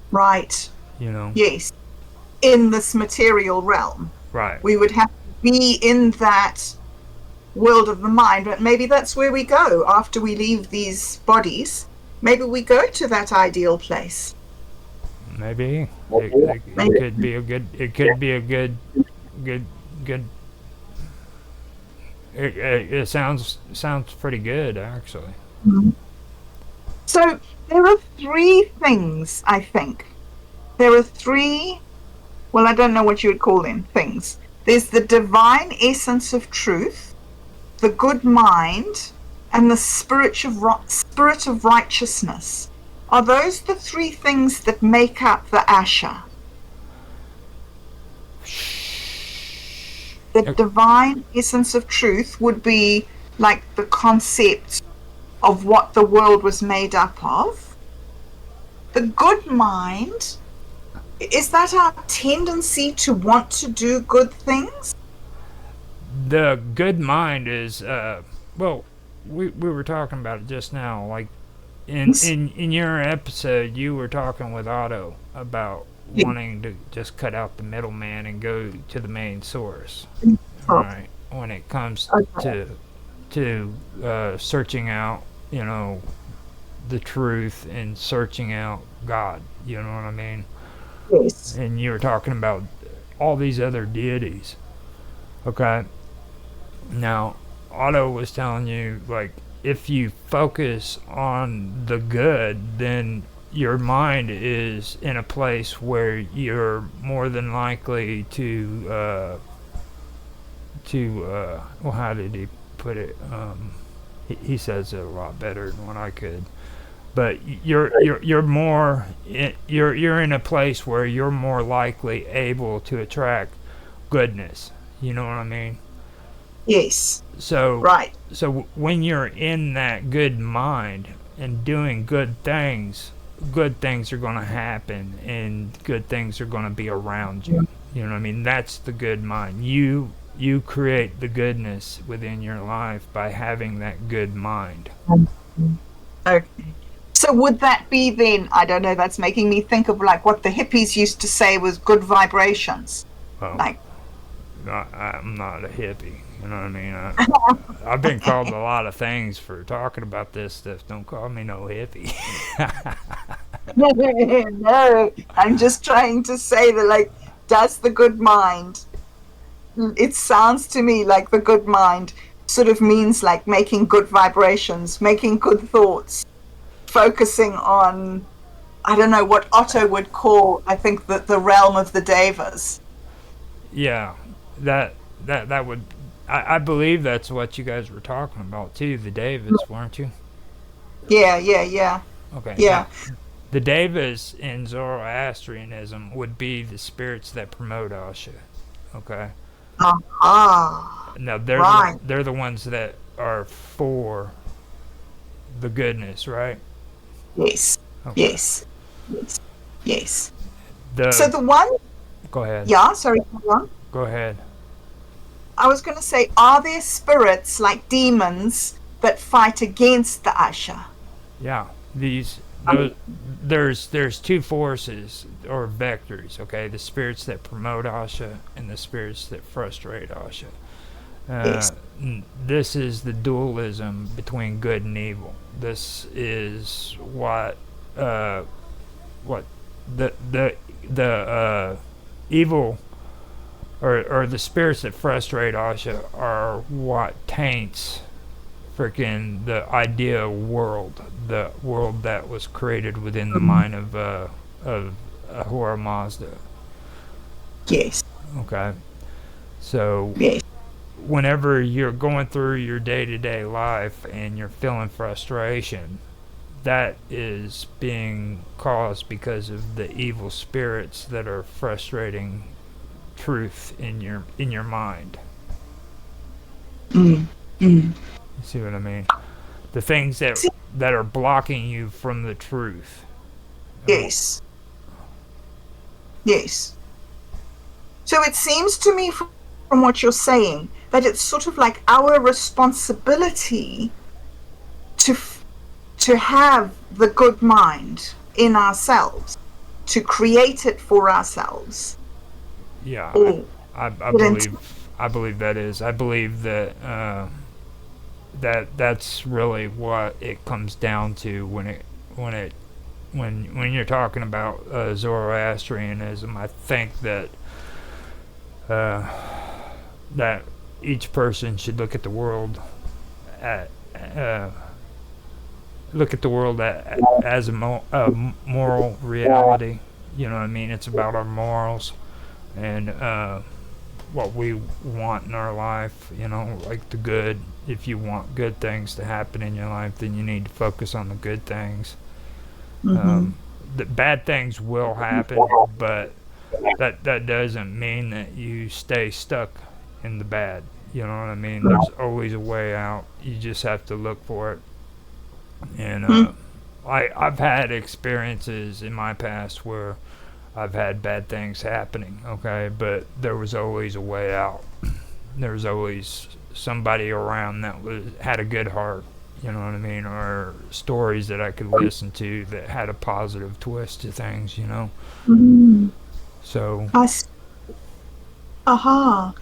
right. You know? Yes. In this material realm. Right. We would have to be in that world of the mind, but maybe that's where we go after we leave these bodies. Maybe we go to that ideal place. Maybe it Maybe. could be a good. It could be a good, good. It sounds pretty good actually. So there are three things, I think. There are three, well, I don't know what you would call them, things. There's the divine essence of truth, the good mind, and the spirit of righteousness. Are those the three things that make up the Asha? The divine essence of truth would be like the concept of what the world was made up of. The good mind, is that our tendency to want to do good things? The good mind is well, we were talking about it just now. Like in your episode, you were talking with Otto about wanting to just cut out the middleman and go to the main source. Right. When it comes Okay. to searching out, you know, the truth and searching out God. You know what I mean? Yes. And you were talking about all these other deities. Okay. Now, Otto was telling you, like, if you focus on the good, then your mind is in a place where you're more than likely well, how did he put it? He says it a lot better than what I could. But you're more you're in a place where you're more likely able to attract goodness. You know what I mean? Yes. So Right. so when you're in that good mind and doing good things, good things are going to happen and good things are going to be around you. You know what I mean? That's the good mind. You create the goodness within your life by having that good mind. Okay. So would that be then, I don't know, that's making me think of like what the hippies used to say was good vibrations. Well, Like, I'm not a hippie. You know what I mean? I've been called a lot of things for talking about this stuff. Don't call me no hippie. no, I'm just trying to say that, like, does the good mind, it sounds to me like the good mind sort of means like making good vibrations, making good thoughts, focusing on, I don't know what Otto would call, I think, the realm of the devas. Yeah, that would. I believe that's what you guys were talking about too. The Devas, weren't you? Yeah. Okay. Yeah. Now, the Devas in Zoroastrianism would be the spirits that promote Asha. Okay. Now Right. they're the ones that are for the goodness, right? Yes. Okay. Yes. The So the one, Go ahead. yeah, sorry, go on. Go ahead. I was going to say, are there spirits like demons that fight against the Asha? Yeah. There's two forces or vectors, okay? The spirits that promote Asha and the spirits that frustrate Asha. Yes. This is the dualism between good and evil. This is what the evil or the spirits that frustrate Asha are what taints freaking the idea world, the world that was created within the mind of Ahura Mazda. Yes. Okay, so Yes. whenever you're going through your day-to-day life and you're feeling frustration, that is being caused because of the evil spirits that are frustrating truth in your mind. You see what I mean? The things that are blocking you from the truth. Yes. So it seems to me from what you're saying that it's sort of like our responsibility to have the good mind in ourselves, to create it for ourselves. Yeah, Or I believe that is. I believe that that's really what it comes down to when you're talking about Zoroastrianism. I think that that each person should look at the world as a moral reality. You know what I mean? It's about our morals and what we want in our life. You know, like the good. If you want good things to happen in your life, then you need to focus on the good things. The bad things will happen, but that doesn't mean that you stay stuck in the bad. You know what I mean? There's always a way out. You just have to look for it. And I've had experiences in my past where I've had bad things happening, okay, but there was always a way out. There was always somebody around that had a good heart, you know what I mean, or stories that I could listen to that had a positive twist to things, you know. So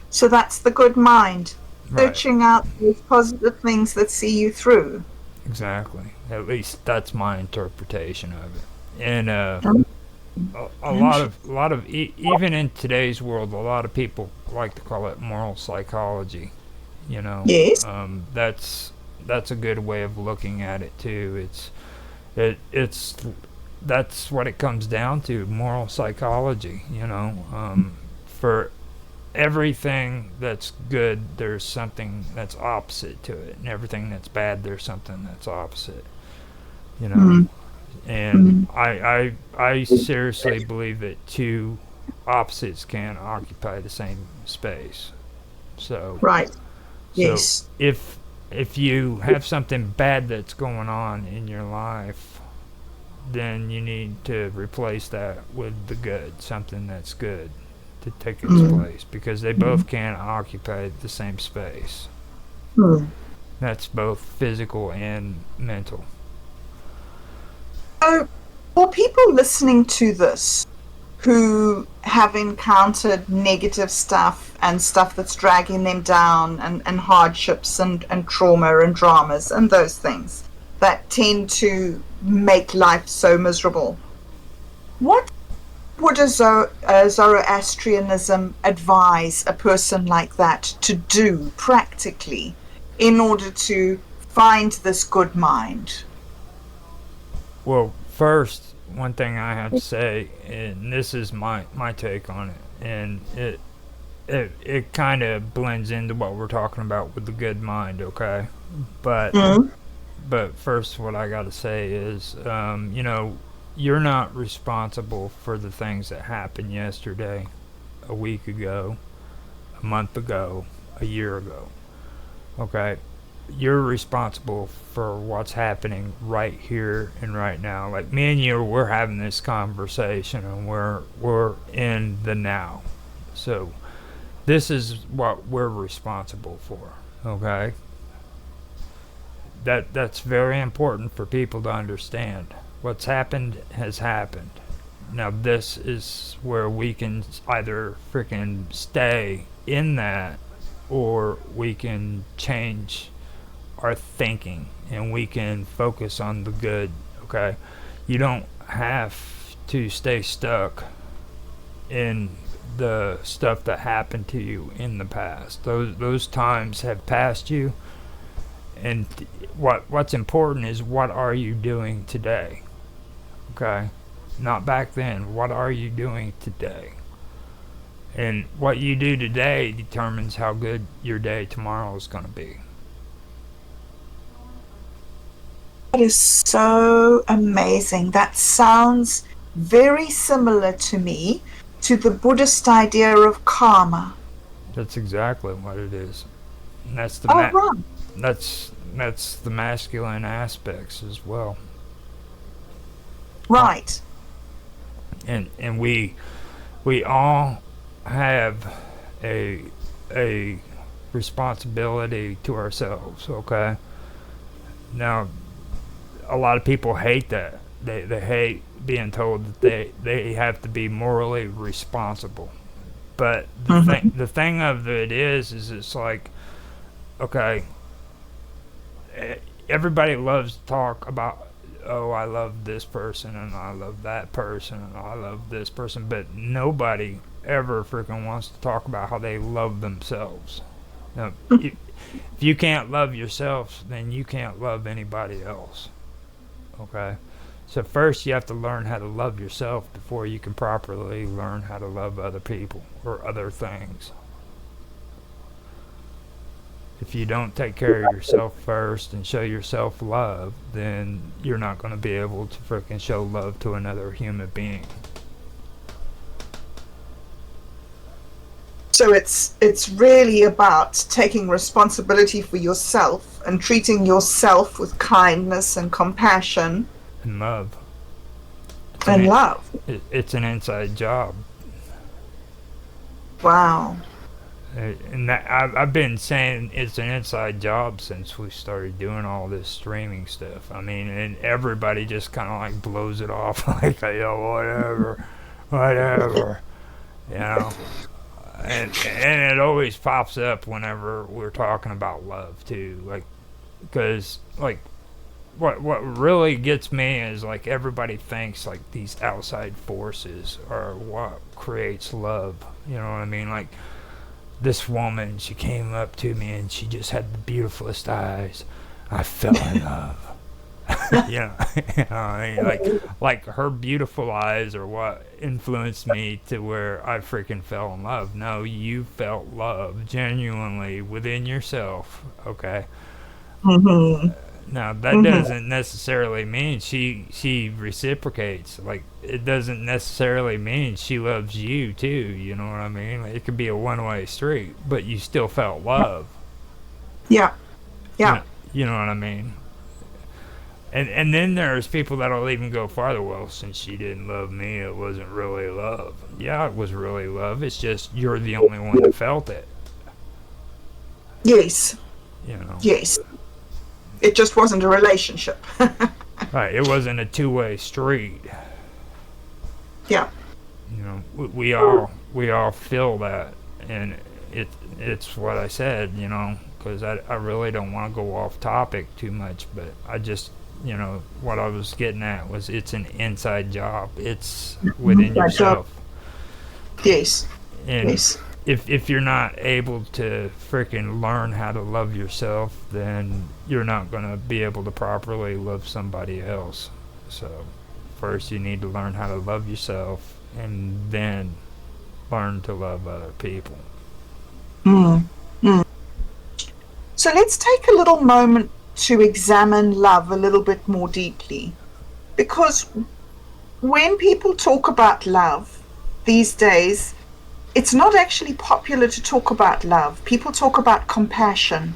so that's the good mind, right, searching out those positive things that see you through. exactly. At least that's my interpretation of it. And a lot of even in today's world, a lot of people like to call it moral psychology. You know, Yes. That's a good way of looking at it too. It's that's what it comes down to, moral psychology. You know, for everything that's good, there's something that's opposite to it, and everything that's bad, there's something that's opposite. You know, and I seriously believe that two opposites can occupy the same space. So Right. so Yes. if you have something bad that's going on in your life, then you need to replace that with the good, something that's good to take its place, because they both can't occupy the same space. That's both physical and mental. So, for people listening to this who have encountered negative stuff and stuff that's dragging them down, and hardships and trauma and dramas and those things that tend to make life so miserable, what would a Zoroastrianism advise a person like that to do practically in order to find this good mind? Well, first, one thing I have to say, and this is my take on it, and it kind of blends into what we're talking about with the good mind, okay? But but first, what I got to say is, you're not responsible for the things that happened yesterday, a week ago, a month ago, a year ago, okay? You're responsible for what's happening right here and right now. Like me and you, we're having this conversation, and we're in the now. So this is what we're responsible for, okay? That's very important for people to understand. What's happened has happened. Now this is where we can either freaking stay in that, or we can change our thinking and we can focus on the good, okay? You don't have to stay stuck in the stuff that happened to you in the past. Those times have passed you, and what's important is, what are you doing today? Okay? Not back then. What are you doing today? And what you do today determines how good your day tomorrow is going to be. That is so amazing. That sounds very similar to me to the Buddhist idea of karma. That's exactly what it is. And that's the right. that's the masculine aspects as well. Right. And we all have a responsibility to ourselves, okay? Now, a lot of people hate that. They hate being told that they have to be morally responsible. But the thing of it is it's like, okay, everybody loves to talk about, oh, I love this person and I love that person and I love this person, but nobody ever freaking wants to talk about how they love themselves. Now, if you can't love yourself, then you can't love anybody else. Okay? So first you have to learn how to love yourself before you can properly learn how to love other people or other things. If you don't take care of yourself first and show yourself love, then you're not going to be able to freaking show love to another human being. So it's really about taking responsibility for yourself and treating yourself with kindness and compassion And love. and love. It's an inside job. Wow. And I've been saying it's an inside job since we started doing all this streaming stuff. I mean, and everybody just kind of like blows it off like, yo, whatever, you know. And it always pops up whenever we're talking about love too, like, because like what really gets me is like everybody thinks like these outside forces are what creates love. You know what I mean? Like, this woman, she came up to me and she just had the beautifulest eyes. I fell in love. You know, I mean, like her beautiful eyes are what influenced me to where I freaking fell in love. No, you felt love genuinely within yourself. Okay. Now that doesn't necessarily mean she reciprocates. Like, it doesn't necessarily mean she loves you too. You know what I mean? Like, it could be a one-way street, but you still felt love. Yeah. Yeah. You know what I mean? And then there's people that'll even go farther. Well, since she didn't love me, it wasn't really love. Yeah, it was really love. It's just you're the only one that felt it. Yes. You know. Yes. It just wasn't a relationship. Right. It wasn't a two-way street. Yeah. You know, we all feel that, and it's what I said. You know, because I really don't want to go off topic too much, but I just, you know, what I was getting at was it's an inside job. It's within yourself. Yes. And yes. if you're not able to freaking learn how to love yourself, then you're not going to be able to properly love somebody else. So first you need to learn how to love yourself, and then learn to love other people. Mm. Mm. So let's take a little moment to examine love a little bit more deeply. Because when people talk about love these days, it's not actually popular to talk about love. People talk about compassion.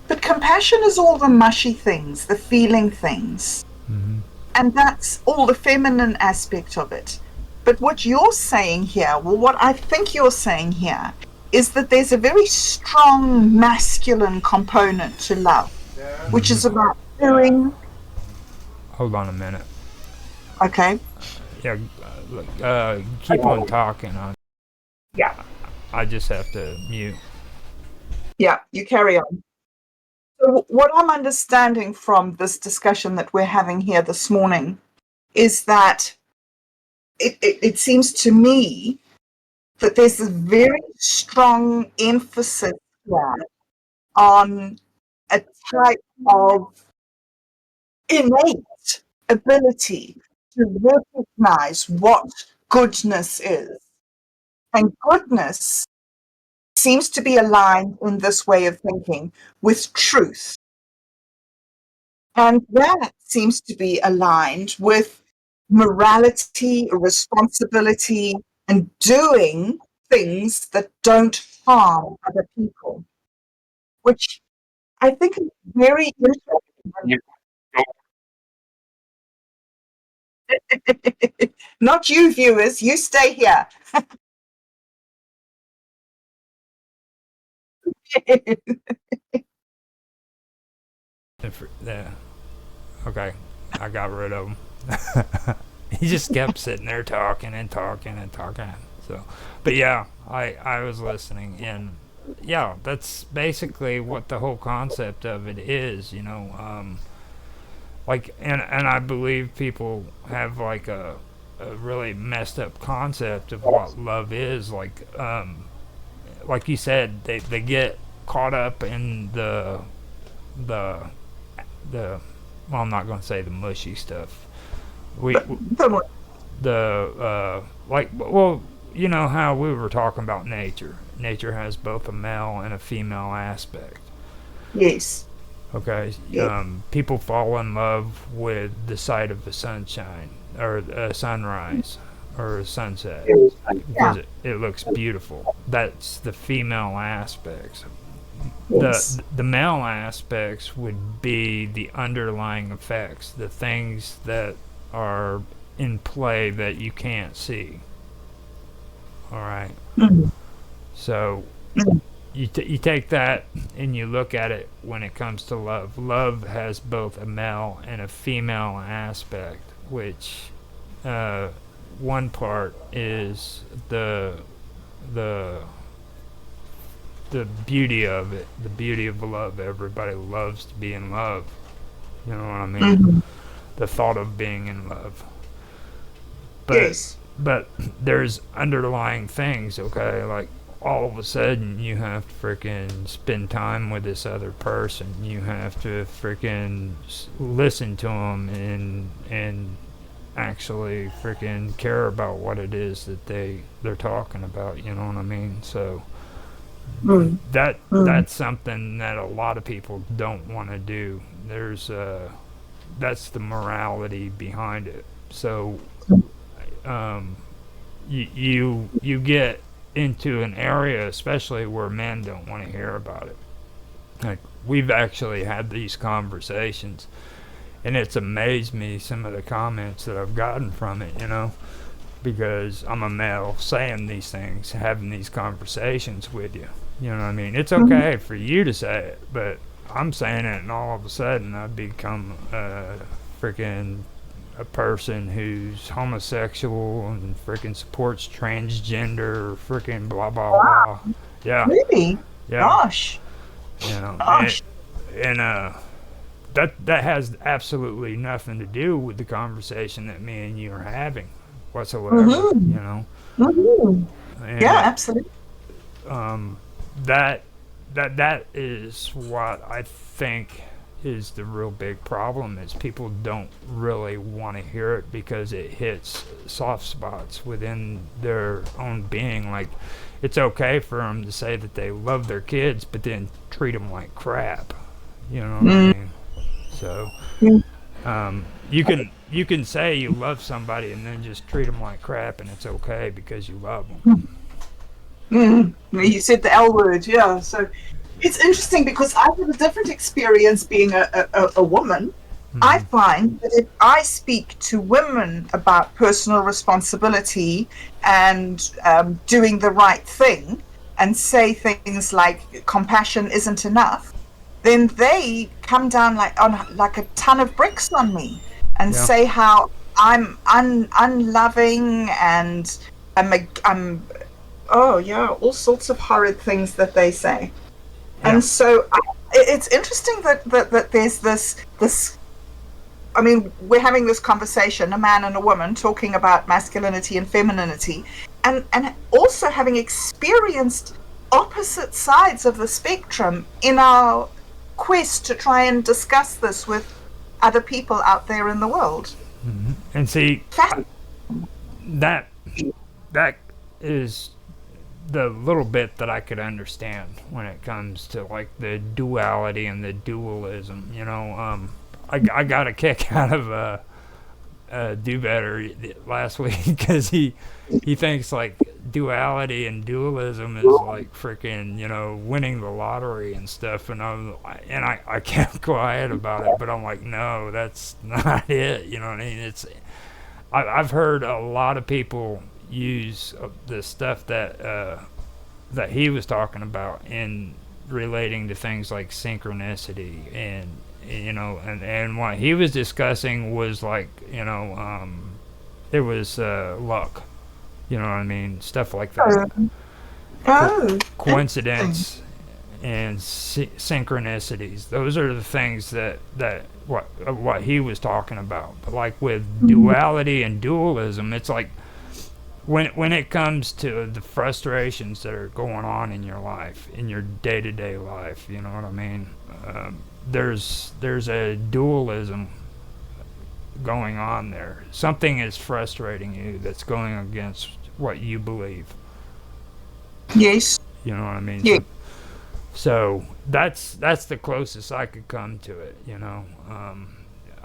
But compassion is all the mushy things, the feeling things. Mm-hmm. And that's all the feminine aspect of it. But what you're saying here, well, what I think you're saying here, is that there's a very strong masculine component to love, which is about hearing. Hold on a minute. Okay. Yeah, keep on talking. Yeah. I just have to mute. Yeah, you carry on. So what I'm understanding from this discussion that we're having here this morning is that it seems to me that there's a very strong emphasis here on a type of innate ability to recognize what goodness is. And goodness seems to be aligned in this way of thinking with truth. And that seems to be aligned with morality, responsibility, and doing things that don't harm other people, which I think is very interesting. Not you, viewers, you stay here. Yeah. Okay, I got rid of him. He just kept sitting there talking and talking and talking. So, but yeah, I was listening, and yeah, that's basically what the whole concept of it is. You know, like, and I believe people have like a really messed up concept of what love is. Like you said, they get caught up in the well, I'm not going to say the mushy stuff. Well, you know how we were talking about nature. Nature has both a male and a female aspect. Yes. Okay. People fall in love with the sight of the sunshine or a sunrise or a sunset because it looks beautiful. That's the female aspects. Yes. The male aspects would be the underlying effects, the things that are in play that you can't see. All right. Mm-hmm. So you take that and you look at it when it comes to love. Love has both a male and a female aspect, which one part is the beauty of it, the beauty of love. Everybody loves to be in love. You know what I mean? Mm-hmm. The thought of being in love. Yes. But there's underlying things, okay? Like all of a sudden you have to freaking spend time with this other person. You have to freaking listen to them and actually freaking care about what it is that they're talking about. You know what I mean? So that's something that a lot of people don't want to do. That's the morality behind it. So you get into an area, especially where men don't want to hear about it. Like we've actually had these conversations, and it's amazed me some of the comments that I've gotten from it, because I'm a male saying these things, having these conversations with you. You know what I mean? It's okay for you to say it, but I'm saying it, and all of a sudden I've become freaking a person who's homosexual and freaking supports transgender, freaking blah blah blah. Yeah, Really? yeah. Gosh. Gosh. And that has absolutely nothing to do with the conversation that me and you are having whatsoever. And, yeah, absolutely. That is what I think is the real big problem, is people don't really want to hear it because it hits soft spots within their own being. Like, it's okay for them to say that they love their kids, but then treat them like crap. You know what I mean? So, you can say you love somebody and then just treat them like crap, and it's okay because you love them. You said the L word, yeah. So it's interesting because I have a different experience being a woman. I find that if I speak to women about personal responsibility and doing the right thing, and say things like compassion isn't enough, then they come down like a ton of bricks on me and say how I'm unloving and I'm all sorts of horrid things that they say. And so it's interesting that there's this. I mean, we're having this conversation, a man and a woman, talking about masculinity and femininity, and also having experienced opposite sides of the spectrum in our quest to try and discuss this with other people out there in the world. And see, that is the little bit that I could understand when it comes to like the duality and the dualism. I got a kick out of Do Better last week because he thinks like duality and dualism is like freaking winning the lottery and stuff, and I kept quiet about it, but I'm like, no, that's not it. You know what I mean? I've heard a lot of people use the stuff that he was talking about in relating to things like synchronicity and what he was discussing was like it was luck, you know what I mean, stuff like that. Coincidence and synchronicities, those are the things that what he was talking about. But like with duality and dualism, it's like when it comes to the frustrations that are going on in your life, in your day-to-day life, you know what I mean, there's a dualism going on there. Something is frustrating you that's going against what you believe. Yes. You know what I mean? Yeah. So that's the closest I could come to it.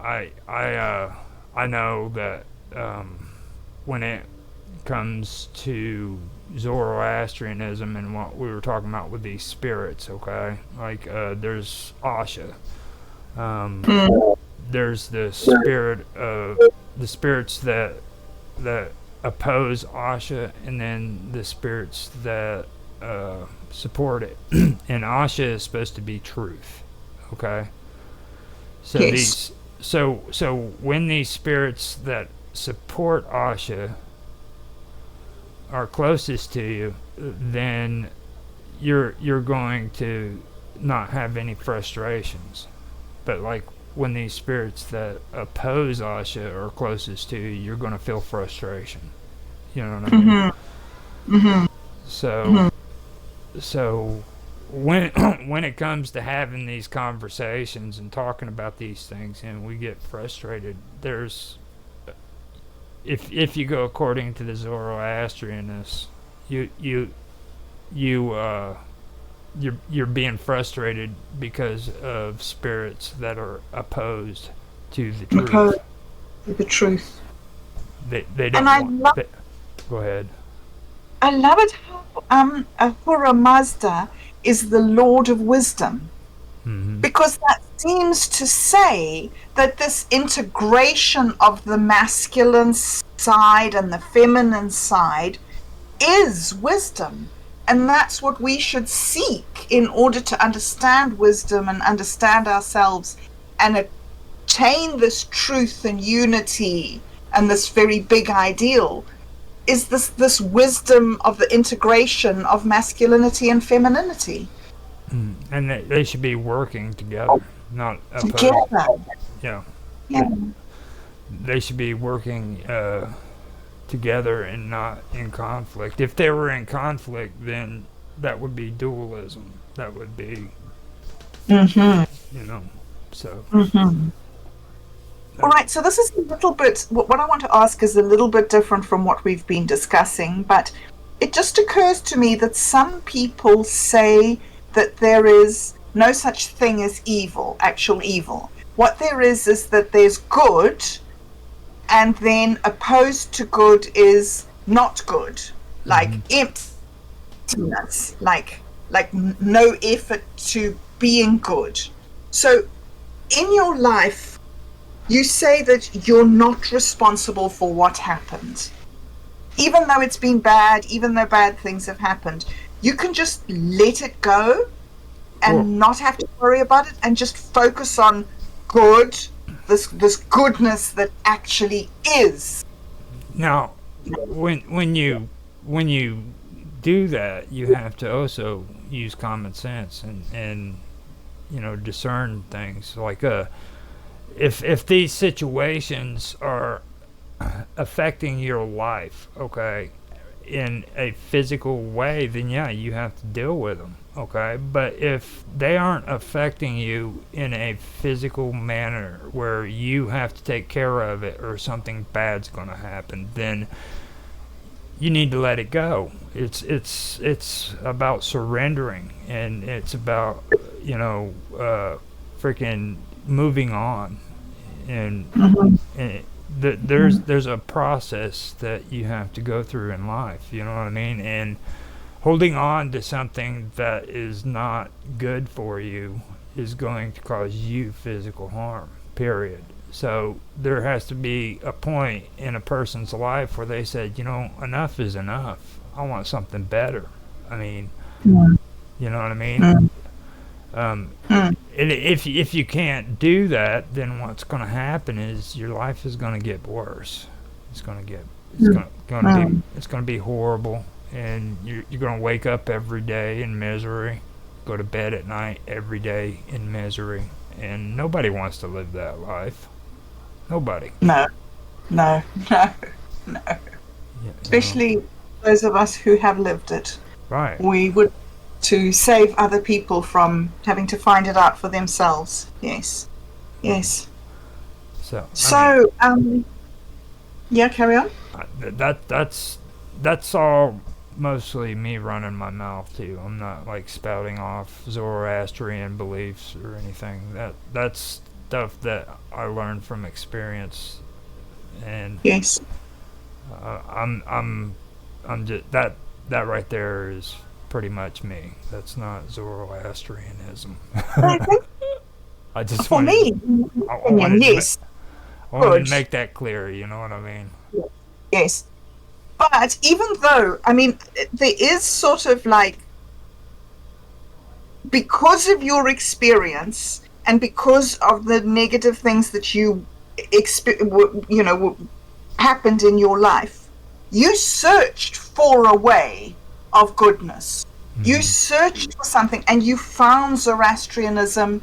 I know that when it comes to Zoroastrianism and what we were talking about with these spirits, okay, like there's Asha, there's the spirits that oppose Asha, and then the spirits that support it. And Asha is supposed to be truth, okay? So yes. so when these spirits that support Asha are closest to you, then you're going to not have any frustrations. But like when these spirits that oppose Asha are closest to you, you're going to feel frustration. You know what I mean? So when it comes to having these conversations and talking about these things, and we get frustrated, there's if you go according to the Zoroastrianists, you're being frustrated because of spirits that are opposed to the truth. The truth. They don't. And go ahead. I love it how Ahura Mazda is the Lord of Wisdom. because that seems to say that this integration of the masculine side and the feminine side is wisdom. And that's what we should seek in order to understand wisdom and understand ourselves and attain this truth and unity and this very big ideal, is this wisdom of the integration of masculinity and femininity. And they should be working together, not opposed. Together. Yeah. Yeah. They should be working together and not in conflict. If they were in conflict, then that would be dualism. That would be, you know, so. All right, so this is a little bit, what I want to ask is a little bit different from what we've been discussing, but it just occurs to me that some people say that there is no such thing as evil, actual evil. What there is that there's good, and then opposed to good is not good, like emptiness, like no effort to being good. So in your life, you say that you're not responsible for what happened. Even though it's been bad, even though bad things have happened, you can just let it go and not have to worry about it and just focus on good, this goodness that actually is. Now, when you do that, you have to also use common sense and you know, discern things. Like if these situations are affecting your life, okay, in a physical way, then yeah, you have to deal with them, okay? But if they aren't affecting you in a physical manner where you have to take care of it or something bad's going to happen, then you need to let it go. It's about surrendering, and it's about, you know, freaking moving on, and there's a process that you have to go through in life, you know what I mean? And holding on to something that is not good for you is going to cause you physical harm, period. So there has to be a point in a person's life where they said, you know, enough is enough. I want something better. I mean, you know what I mean? If you can't do that, then what's going to happen is your life is going to get worse. It's going to be horrible, and you're going to wake up every day in misery, go to bed at night every day in misery, and nobody wants to live that life. Nobody. No. Yeah, especially those of us who have lived it. Right. We would to save other people from having to find it out for themselves. Yes. So yeah, carry on. That's all mostly me running my mouth too. I'm not like spouting off Zoroastrian beliefs or anything. That's stuff that I learned from experience, and yes, I'm just that right there is pretty much me. That's not Zoroastrianism. I just for me, I wanted to make that clear. You know what I mean? Yes, but even though, I mean, there is sort of like, because of your experience and because of the negative things that happened in your life, you searched for a way of goodness. You searched for something and you found Zoroastrianism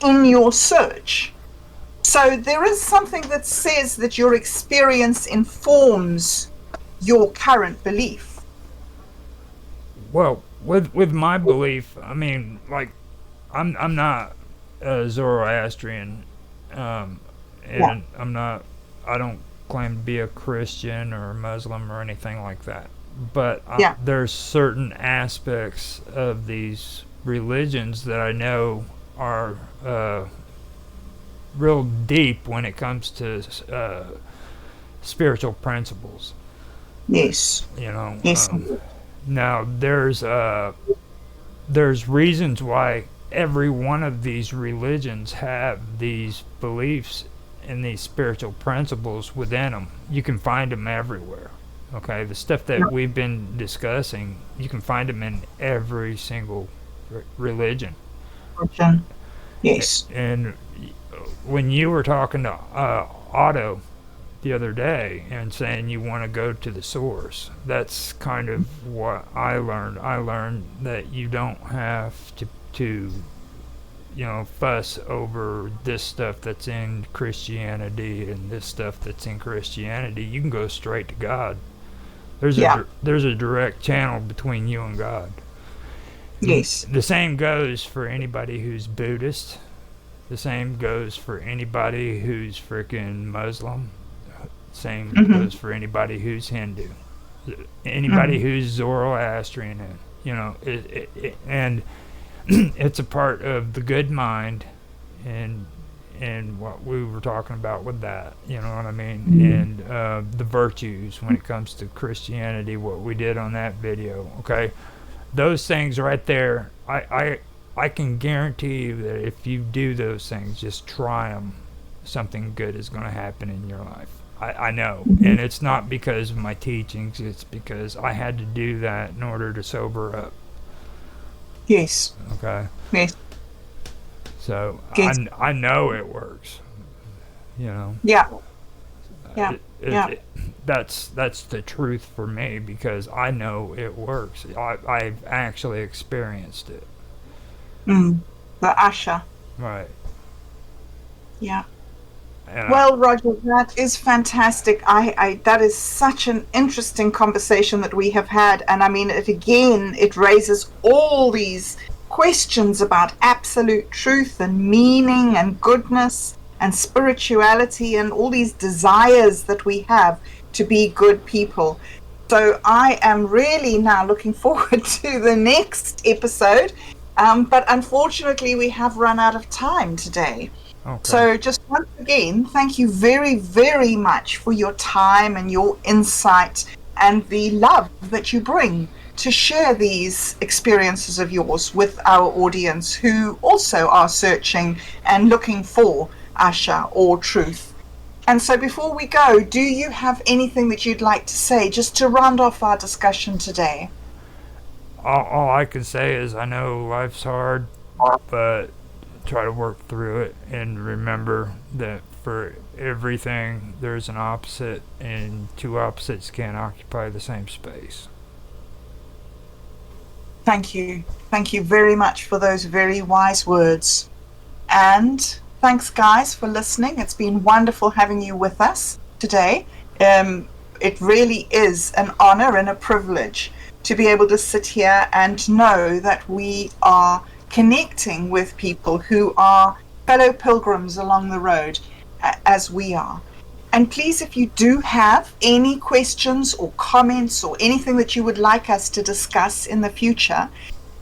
in your search. So there is something that says that your experience informs your current belief. Well, with my belief, I mean, like, I'm not Zoroastrian, and I don't claim to be a Christian or a Muslim or anything like that. But there's certain aspects of these religions that I know are real deep when it comes to spiritual principles. Yes. You know. Yes. Now there's reasons why every one of these religions have these beliefs and these spiritual principles within them. You can find them everywhere. Okay, the stuff that we've been discussing, you can find them in every single religion. Yes. And when you were talking to Otto the other day and saying you want to go to the source, that's kind of what I learned. I learned that you don't have to fuss over this stuff that's in Christianity and this stuff that's in Christianity. You can go straight to God. There's a direct channel between you and God. Yes. The same goes for anybody who's Buddhist. The same goes for anybody who's freaking Muslim. Same goes for anybody who's Hindu. Anybody who's Zoroastrian. And it's a part of the good mind and what we were talking about with that, you know what I mean? And the virtues when it comes to Christianity, what we did on that video, okay? Those things right there, I can guarantee you that if you do those things, just try them, something good is going to happen in your life. I know. And it's not because of my teachings, it's because I had to do that in order to sober up. Yes. Okay. Yes. So Yes. I know it works. You know. Yeah. That's the truth for me because I know it works. I've actually experienced it. The Asha. Right. Yeah. And Well, Roger, that is fantastic. That is such an interesting conversation that we have had, and I mean, it raises all these questions about absolute truth and meaning and goodness and spirituality and all these desires that we have to be good people. So I am really now looking forward to the next episode, but unfortunately we have run out of time today. Okay. So just once again, thank you very, very much for your time and your insight and the love that you bring to share these experiences of yours with our audience who also are searching and looking for Asha or truth. And so before we go, do you have anything that you'd like to say just to round off our discussion today? all I can say is I know life's hard, but try to work through it and remember that for everything there's an opposite and two opposites can't occupy the same space. Thank you. Thank you very much for those very wise words. And thanks, guys, for listening. It's been wonderful having you with us today. It really is an honor and a privilege to be able to sit here and know that we are connecting with people who are fellow pilgrims along the road as we are. And please, if you do have any questions or comments or anything that you would like us to discuss in the future,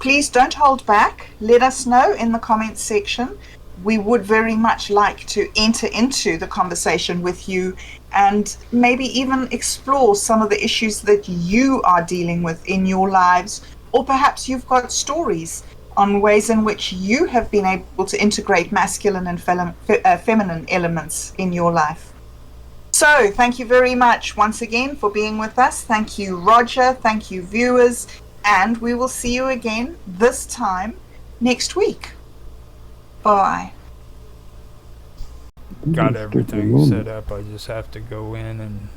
please don't hold back. Let us know in the comments section. We would very much like to enter into the conversation with you and maybe even explore some of the issues that you are dealing with in your lives, or perhaps you've got stories on ways in which you have been able to integrate masculine and feminine elements in your life. So thank you very much once again for being with us. Thank you, Roger. Thank you, viewers. And we will see you again this time next week. Bye. Got everything set up. I just have to go in and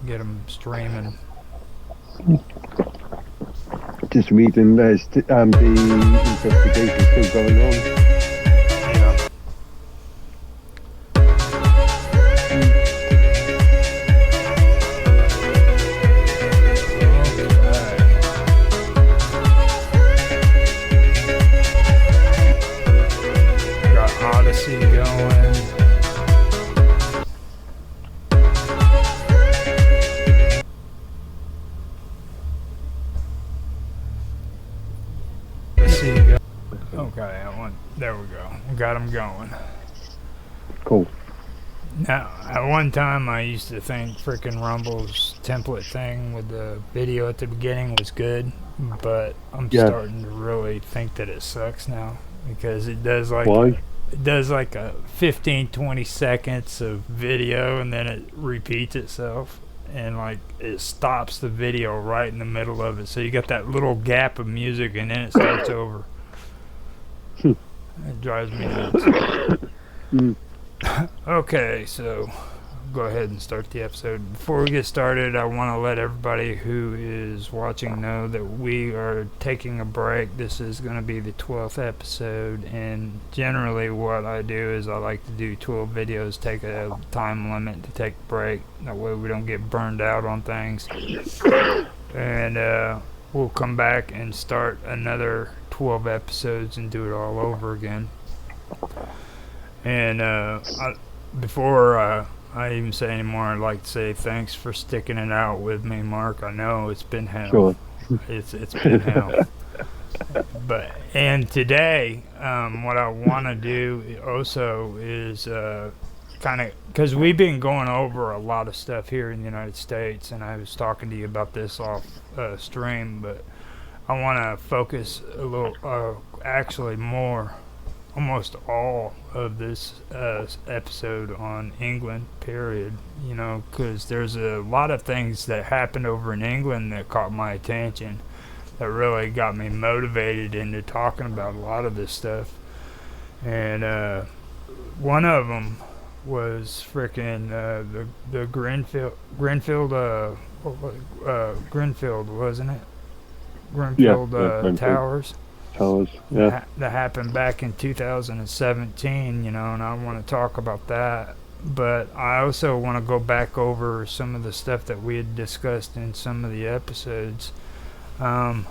get them streaming. Just reading the investigation still going on. Yeah. Okay. Got Odyssey going. Okay, there we go. Got them going. Cool. Now, at one time I used to think frickin' Rumble's template thing with the video at the beginning was good, but I'm starting to really think that it sucks now. because it does Why? a 15, 20 seconds of video, and then it repeats itself, and like it stops the video right in the middle of it, so you got that little gap of music and then it starts over. It drives me nuts. Mm. Okay, so go ahead and start the episode. Before we get started, I want to let everybody who is watching know that we are taking a break. This is going to be the 12th episode, and generally what I do is I like to do 12 videos, take a time limit to take a break. That way we don't get burned out on things. And we'll come back and start another 12 episodes and do it all over again. And before I even say anymore, I'd like to say thanks for sticking it out with me, Mark. I know it's been hell. Sure. It's been hell. And today, what I want to do also is kind of, because we've been going over a lot of stuff here in the United States, and I was talking to you about this off stream, but I want to focus a little, actually more, almost all of this episode on England, period, you know, because there's a lot of things that happened over in England that caught my attention, that really got me motivated into talking about a lot of this stuff. And one of them was frickin' the Grenfell, wasn't it? Grenfell Towers. Yeah. That happened back in 2017, you know, and I want to talk about that. But I also want to go back over some of the stuff that we had discussed in some of the episodes. Now,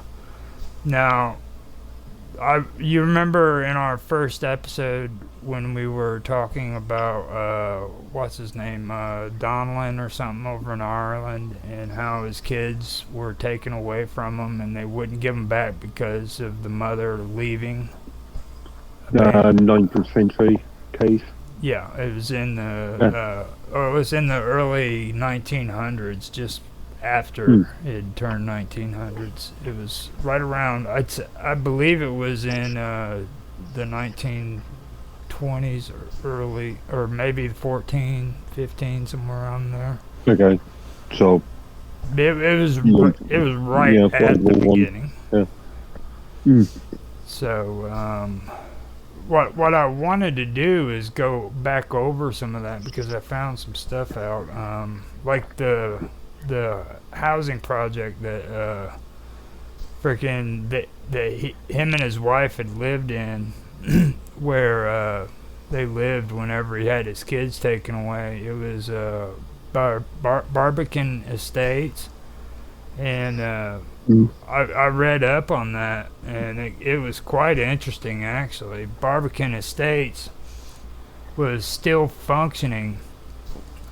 you remember in our first episode when we were talking about what's his name, Donlan or something over in Ireland, and how his kids were taken away from him and they wouldn't give them back because of the mother leaving. 19th century case. Yeah, it was in the early 1900s, just after it had turned 1900s. It was right around, I believe it was in the 1920s or early, or maybe 14, 15, somewhere around there. Okay, so it was right at the beginning. Yeah. So what I wanted to do is go back over some of that, because I found some stuff out, like the housing project that him and his wife had lived in, where they lived whenever he had his kids taken away. It was Barbican Estates, and I read up on that, and it was quite interesting, actually. Barbican Estates was still functioning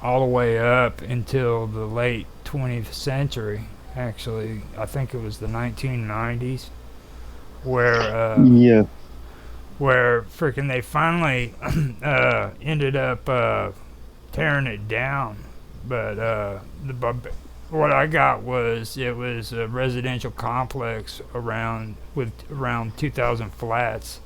all the way up until the late 20th century. Actually, I think it was the 1990s, where freaking they finally ended up tearing it down. But what I got was, it was a residential complex with around 2,000 flats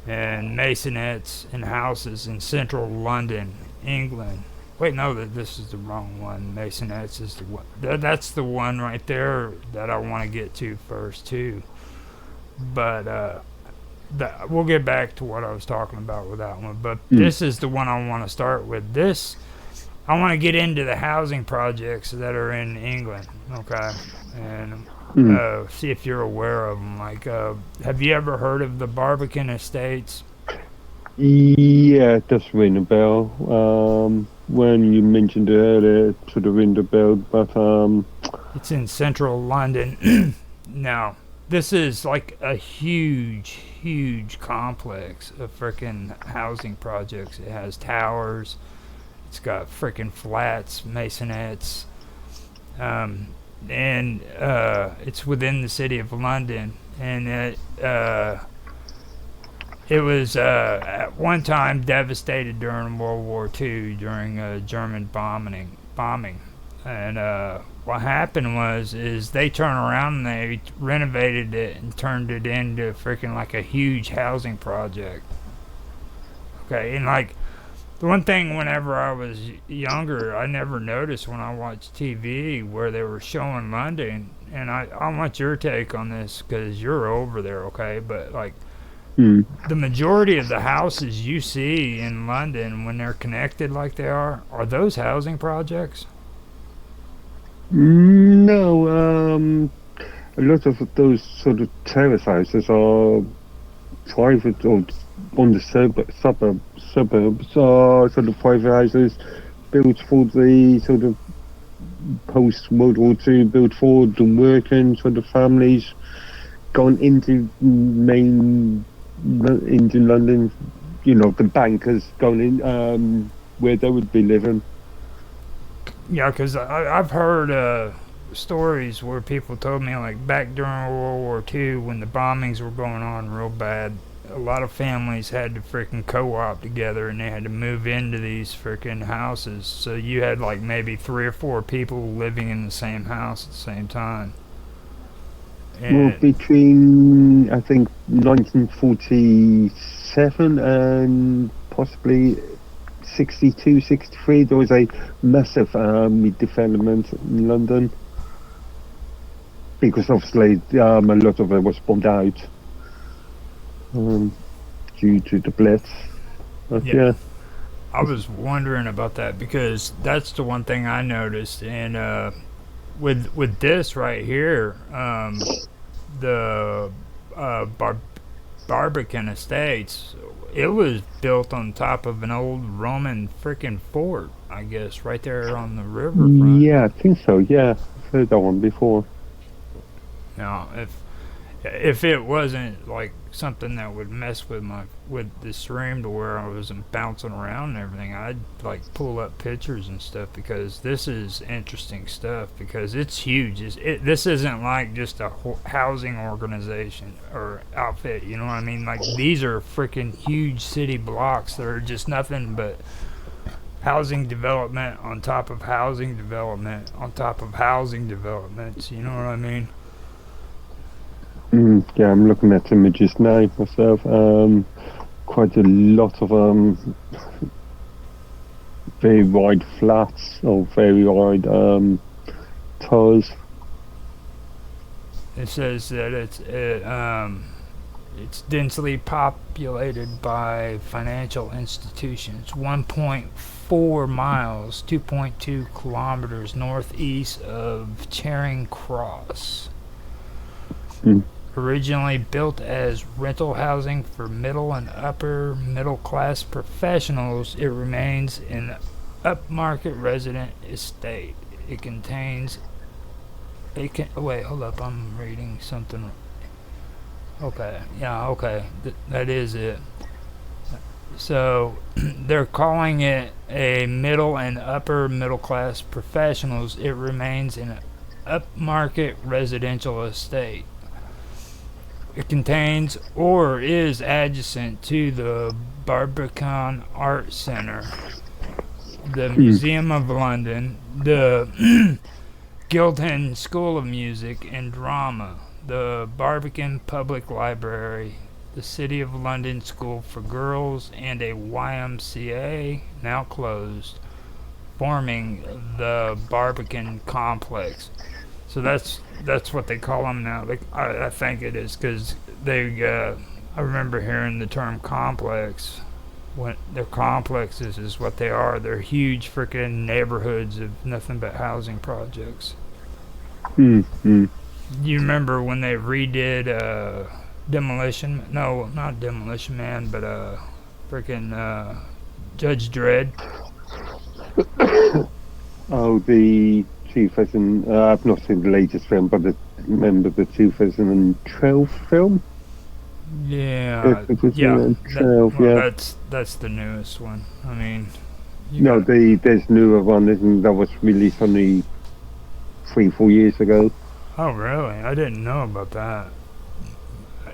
and maisonettes and houses in central London, England. Wait, no, this is the wrong one. Maisonettes is the one. That's the one right there that I want to get to first, too. But we'll get back to what I was talking about with that one. But this is the one I want to start with. I want to get into the housing projects that are in England, okay? And see if you're aware of them. Like, have you ever heard of the Barbican Estates? Yeah, it does ring a bell. When you mentioned it earlier, it sort of ringed a bell, but it's in central London. Now, this is like a huge complex of frickin' housing projects. It has towers. It's got frickin' flats, maisonettes, and it's within the city of London. And it was at one time devastated during World War II during German bombing. And what happened is they turned around and they renovated it and turned it into freaking like a huge housing project. Okay, and like the one thing whenever I was younger, I never noticed when I watched TV where they were showing London, and I want your take on this because you're over there, okay? But like Mm. the majority of the houses you see in London when they're connected like they are those housing projects? No, a lot of those sort of terrace houses are private or on the suburbs are sort of private houses built for the sort of post World War II, built for the working sort of families gone into into London. You know, the bankers going in where they would be living. Yeah, because I've heard stories where people told me, like, back during World War II when the bombings were going on real bad, a lot of families had to freaking co-op together and they had to move into these freaking houses. So you had, like, maybe 3 or 4 people living in the same house at the same time. Well, And between I think 1947 and possibly 62, 63, there was a massive development in London because obviously a lot of it was bombed out due to the Blitz. But yeah. I was wondering about that because that's the one thing I noticed. And with this right here, the Barbican Estates, it was built on top of an old Roman freaking fort, I guess, right there on the riverfront. Yeah, I think so. Yeah, I've heard that one before. Now, if it wasn't like something that would mess with the stream to where I wasn't bouncing around and everything, I'd like pull up pictures and stuff because this is interesting stuff because it's huge. This isn't like just a housing organization or outfit, you know what I mean? Like these are freaking huge city blocks that are just nothing but housing development on top of housing development on top of housing developments, you know what I mean? Yeah, I'm looking at images now myself. Quite a lot of very wide flats or very wide towers. It says that it's densely populated by financial institutions. 1.4 miles, 2.2 kilometers northeast of Charing Cross. Originally built as rental housing for middle and upper middle class professionals, it remains an upmarket resident estate. It contains wait, hold up, I'm reading something. Okay, yeah, okay, that is it. So they're calling it a middle and upper middle class professionals. It remains an upmarket residential estate. It contains or is adjacent to the Barbican Art Centre, the Museum of London, the Guildhall School of Music and Drama, the Barbican Public Library, the City of London School for Girls, and a YMCA, now closed, forming the Barbican Complex. So that's what they call them now. I think it is because I remember hearing the term complex. When their complexes is what they are. They're huge freaking neighborhoods of nothing but housing projects. You remember when they redid Demolition? No, not Demolition Man, but freaking Judge Dredd. Oh, the 2000. I've not seen the latest film, but I remember the 2012 film. Yeah, that's the newest one. I mean, there's newer one, that was released only 3-4 years ago. Oh, really? I didn't know about that.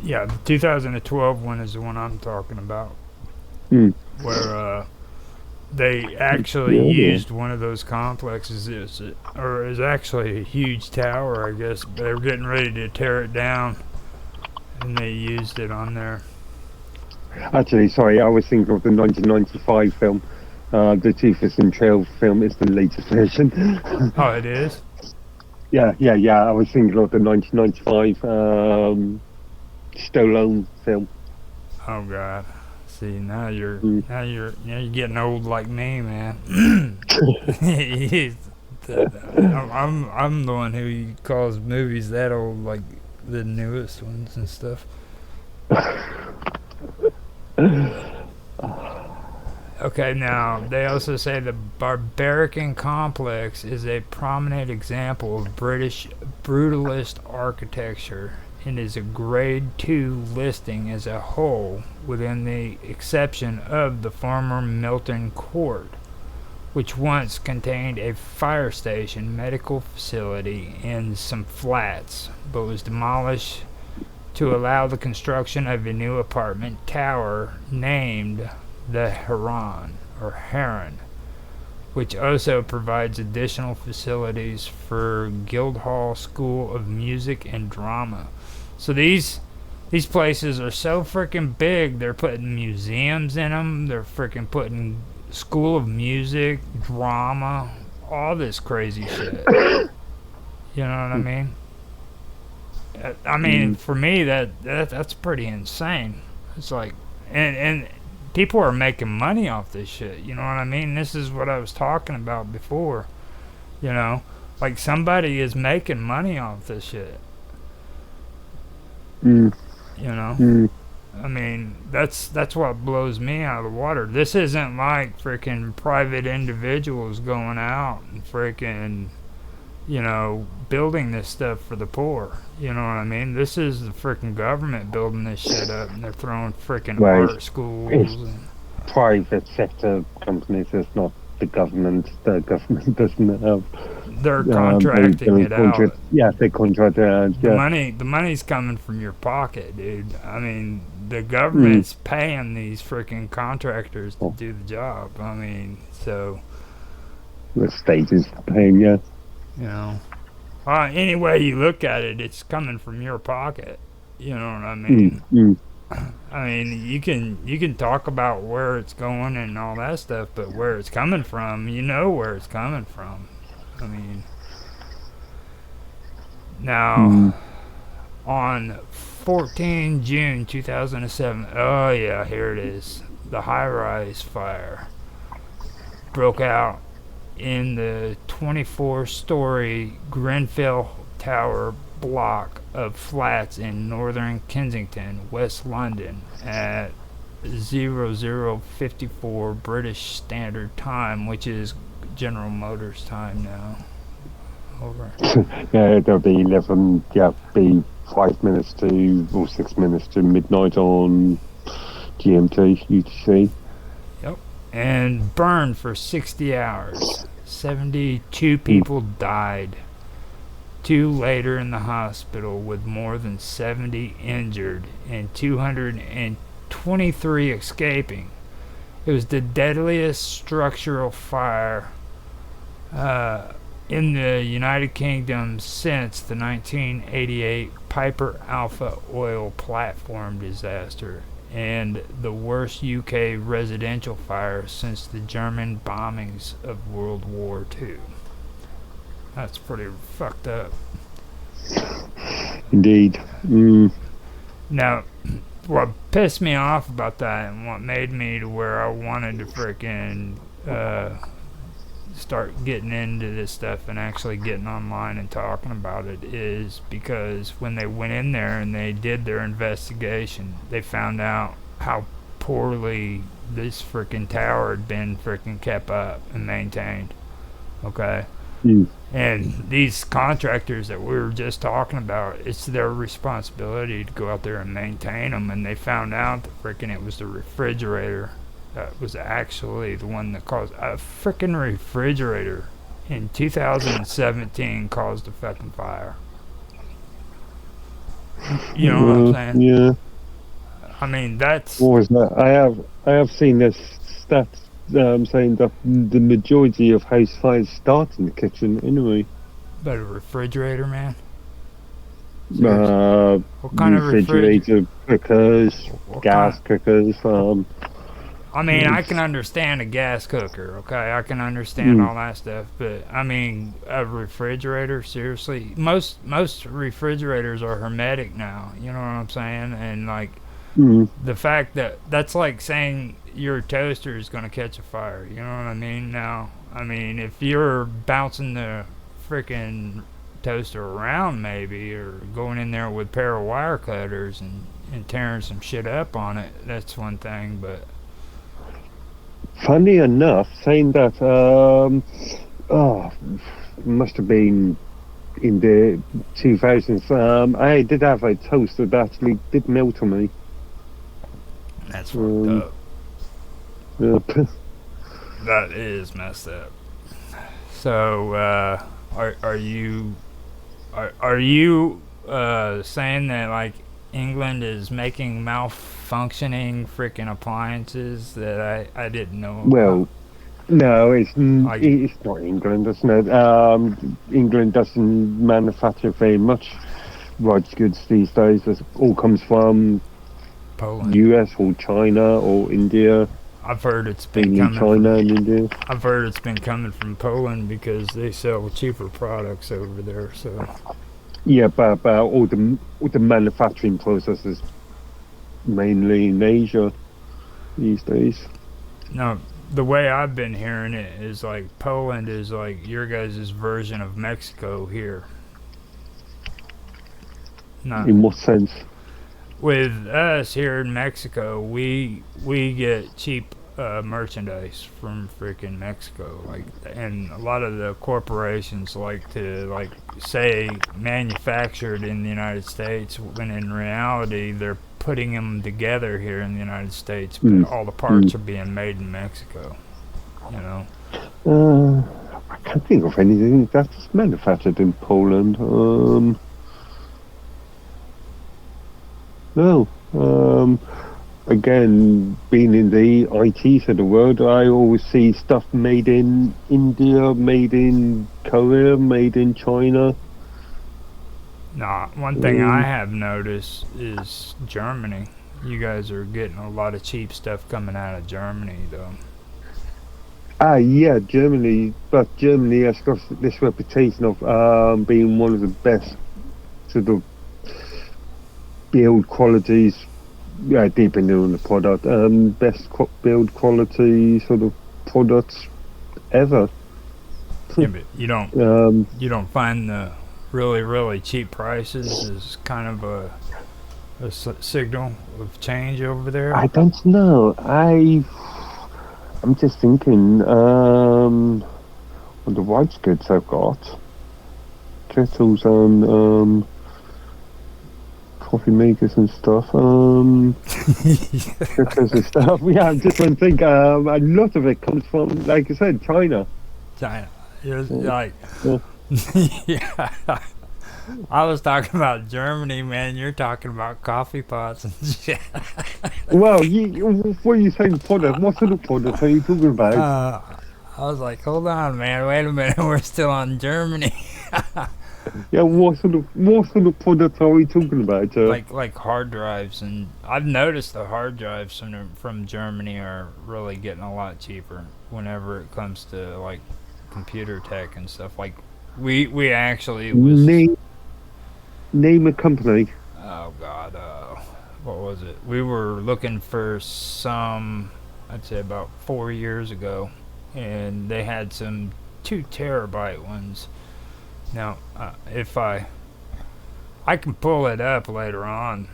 Yeah, the 2012 one is the one I'm talking about. Where They actually Yeah. used one of those complexes, or is actually a huge tower, I guess. They were getting ready to tear it down, and they used it on there. Actually, sorry, I was thinking of the 1995 film. The Toothless and Trail film is the latest version. Oh, it is? Yeah. I was thinking of the 1995 Stallone film. Oh God. See, now you're Mm. now you're getting old like me, man. I'm the one who calls movies that old, like the newest ones and stuff. Okay, now they also say the Barbarican complex is a prominent example of British brutalist architecture and is a grade 2 listing as a whole, within the exception of the former Milton Court, which once contained a fire station, medical facility, and some flats, but was demolished to allow the construction of a new apartment tower named the Heron, which also provides additional facilities for Guildhall School of Music and Drama. So these places are so freaking big. They're putting museums in them. They're freaking putting School of Music, Drama, all this crazy shit. You know what I mean? I mean, for me, that's pretty insane. It's like, and people are making money off this shit. You know what I mean? This is what I was talking about before. You know, like somebody is making money off this shit. Mm. You know, Mm. I mean, that's what blows me out of the water. This isn't like freaking private individuals going out and freaking, you know, building this stuff for the poor. You know what I mean? This is the freaking government building this shit up, and they're throwing freaking Right. art schools. And Private sector companies, it's not the government. The government doesn't have. they're contracting it out. Yeah, they contract it out. The Yeah. money's coming from your pocket, dude. I mean, the government's paying these freaking contractors to do the job. I mean, so The state is paying. Yeah. you know, any way you look at it, it's coming from your pocket. You know what I mean? I mean, you can talk about where it's going and all that stuff, but where it's coming from, you know where it's coming from. I mean, now on 14 June 2007, oh yeah, here it is. The high-rise fire broke out in the 24-story Grenfell Tower block of flats in northern Kensington, West London, at 0054 British Standard Time, which is General Motors time now. Over. Yeah, it'll be 11. Yeah, be 5 minutes to or 6 minutes to midnight on GMT UTC. Yep. And burned for 60 hours. 72 people died. 2 later in the hospital with more than 70 injured and 223 escaping. It was the deadliest structural fire in the United Kingdom since the 1988 Piper Alpha oil platform disaster, and the worst UK residential fire since the German bombings of World War II. That's pretty fucked up. Indeed. Now, what pissed me off about that and what made me to where I wanted to freaking start getting into this stuff and actually getting online and talking about it is because when they went in there and they did their investigation, they found out how poorly this freaking tower had been freaking kept up and maintained. Okay? And these contractors that we were just talking about, it's their responsibility to go out there and maintain them, and they found out that freaking it was the refrigerator that was actually the one that caused a freaking refrigerator in 2017 caused a fucking fire. You know what I'm saying? Yeah. I mean, that's What was that? I have seen this stats saying that the majority of house fires start in the kitchen anyway. But a refrigerator, man. Seriously. Uh, What kind of refrigerator, cookers, What gas kind? cookers. I mean, I can It's- understand a gas cooker, okay? I can understand all that stuff, but I mean, a refrigerator, seriously? Most refrigerators are hermetic now, you know what I'm saying? And like mm, the fact that that's like saying your toaster is going to catch a fire, you know what I mean? Now, I mean, if you're bouncing the freaking toaster around maybe or going in there with a pair of wire cutters and tearing some shit up on it, that's one thing, but funny enough, saying that, oh, must have been in the 2000s. I did have a toaster that actually did melt on me. that's fucked Um, up. yeah. That is messed up. So, are you saying that like England is making malfunctioning freaking appliances that I didn't know about? Well, no, Like, it's not England, isn't it? England doesn't manufacture very much white goods these days. It all comes from Poland. US or China or India, I've heard it's been mainly coming China from. and India. I've heard it's been coming from Poland because they sell cheaper products over there. So Yeah, but all the manufacturing processes mainly in Asia these days. no, the way I've been hearing it is like Poland is like your guys' version of Mexico here. Not In what sense? with us here in Mexico, we get cheap merchandise from freaking Mexico, like, and a lot of the corporations like to like say manufactured in the United States when in reality they're putting them together here in the United States, but all the parts are being made in Mexico. You know, I can't think of anything that's manufactured in Poland. No. Again, being in the IT sort of world, I always see stuff made in India, made in Korea, made in China. nah. One thing I have noticed is Germany. You guys are getting a lot of cheap stuff coming out of Germany, though. Yeah, Germany, but Germany has got this reputation of being one of the best sort of build qualities. Yeah, depending on the product, best build quality sort of products ever. Yeah, but you don't Um, you don't find the really cheap prices is kind of a signal of change over there. I don't know. I'm just thinking. On the white goods I've got, kettles and coffee makers and stuff. Cookers and stuff. Yeah, I'm just trying to think. A lot of it comes from, like I said, China. China. You're like, Yeah. yeah. I was talking about Germany, man. You're talking about coffee pots and shit. Well, what are you saying product? What sort of product are you talking about? I was like, hold on, man. Wait a minute. We're still on Germany. Yeah, what sort of product are we talking about? like hard drives, and I've noticed the hard drives from Germany are really getting a lot cheaper whenever it comes to like computer tech and stuff. Like we actually was Name a company. oh god, what was it? We were looking for some, I'd say about 4 years ago, and they had some 2 terabyte ones. Now, if I can pull it up later on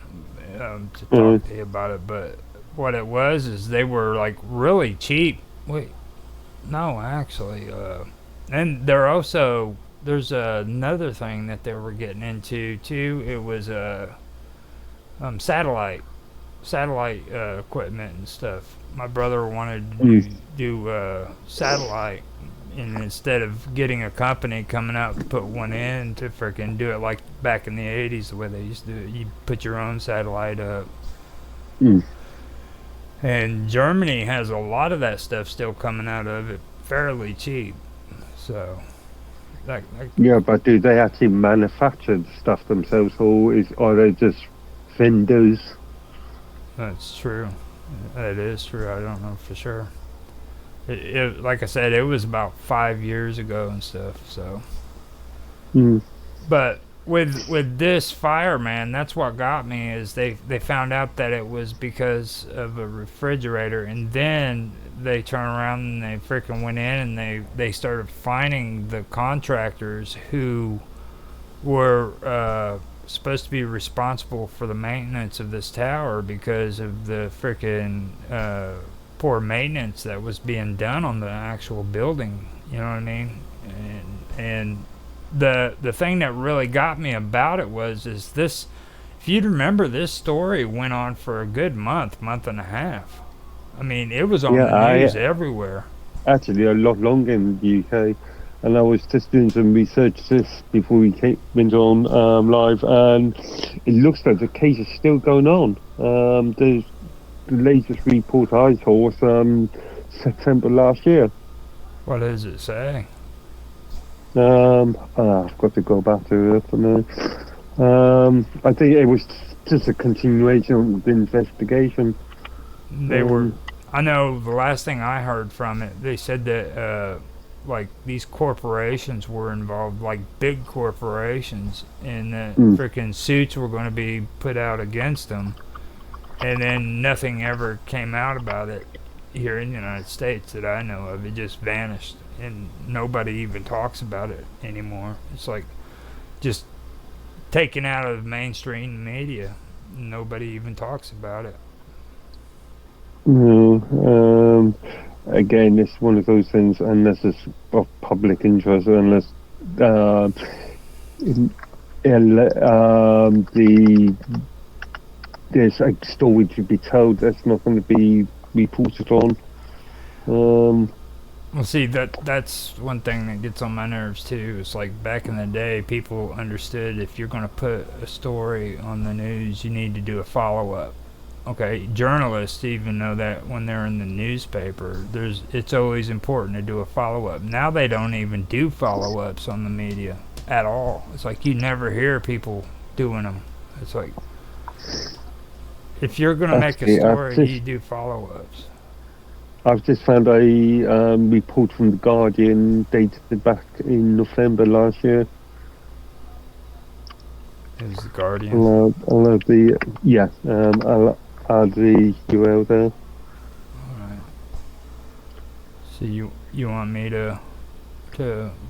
to talk to you about it, but what it was is they were like really cheap. Wait, no, actually, and they're also there's another thing that they were getting into too. It was satellite equipment and stuff. My brother wanted to do satellite, and instead of getting a company coming out to put one in to freaking do it like back in the 80s the way they used to do it, you put your own satellite up. And Germany has a lot of that stuff still coming out of it fairly cheap. So, Yeah, but do they actually manufacture the stuff themselves, or are they just vendors? that's true. That is true. I don't know for sure. Like I said, it was about 5 years ago and stuff. So, Mm. but with this fire, man, that's what got me is they found out that it was because of a refrigerator, and then they turned around and they freaking went in and they started finding the contractors who were supposed to be responsible for the maintenance of this tower because of the freaking poor maintenance that was being done on the actual building. You know what I mean? And the thing that really got me about it is this. If you'd remember, this story went on for a good month and a half. I mean, it was on the news everywhere. Actually, a lot longer in the UK. And I was just doing some research this before we went on live, and it looks like the case is still going on. The latest report I saw was September last year. What does it say? I've got to go back to it for now. I think it was just a continuation of the investigation. They were. I know the last thing I heard from it, they said that like these corporations were involved, like big corporations, and that freaking suits were going to be put out against them, and then nothing ever came out about it here in the United States that I know of. It just vanished, and nobody even talks about it anymore. It's like just taken out of mainstream media. Nobody even talks about it. No, again, it's one of those things, unless it's of public interest, unless there's a story to be told that's not going to be reported on. Well, see, that's one thing that gets on my nerves too. It's like back in the day, people understood if you're going to put a story on the news, you need to do a follow-up. Okay, journalists even know that when they're in the newspaper, it's always important to do a follow-up. Now they don't even do follow-ups on the media at all. It's like you never hear people doing them. It's like if you're going to make a story, you do follow-ups. I've just found a report from The Guardian dated back in November last year. Is The Guardian? I'll have the I'll add the URL there. Alright. So you want me to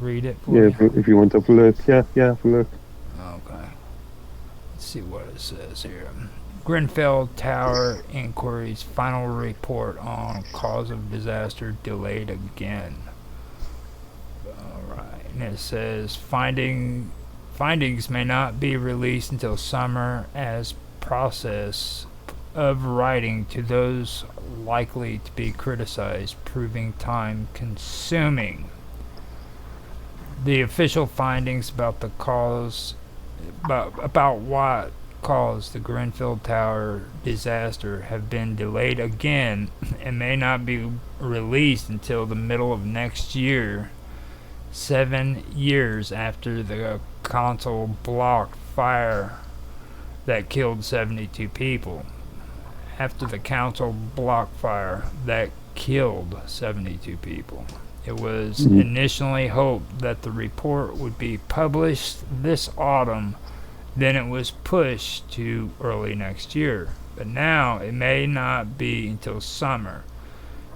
read it for you? If you want to have a look. Yeah, have a look. Okay. Let's see what it says here. Grenfell Tower Inquiry's final report on cause of disaster delayed again. Alright. And it says findings may not be released until summer as process of writing to those likely to be criticized, proving time consuming. The official findings about the cause about what caused the Grenfell Tower disaster have been delayed again and may not be released until the middle of next year, 7 years after the console block fire that killed 72 people. After the council block fire that killed 72 people. It was initially hoped that the report would be published this autumn, then it was pushed to early next year. But now it may not be until summer.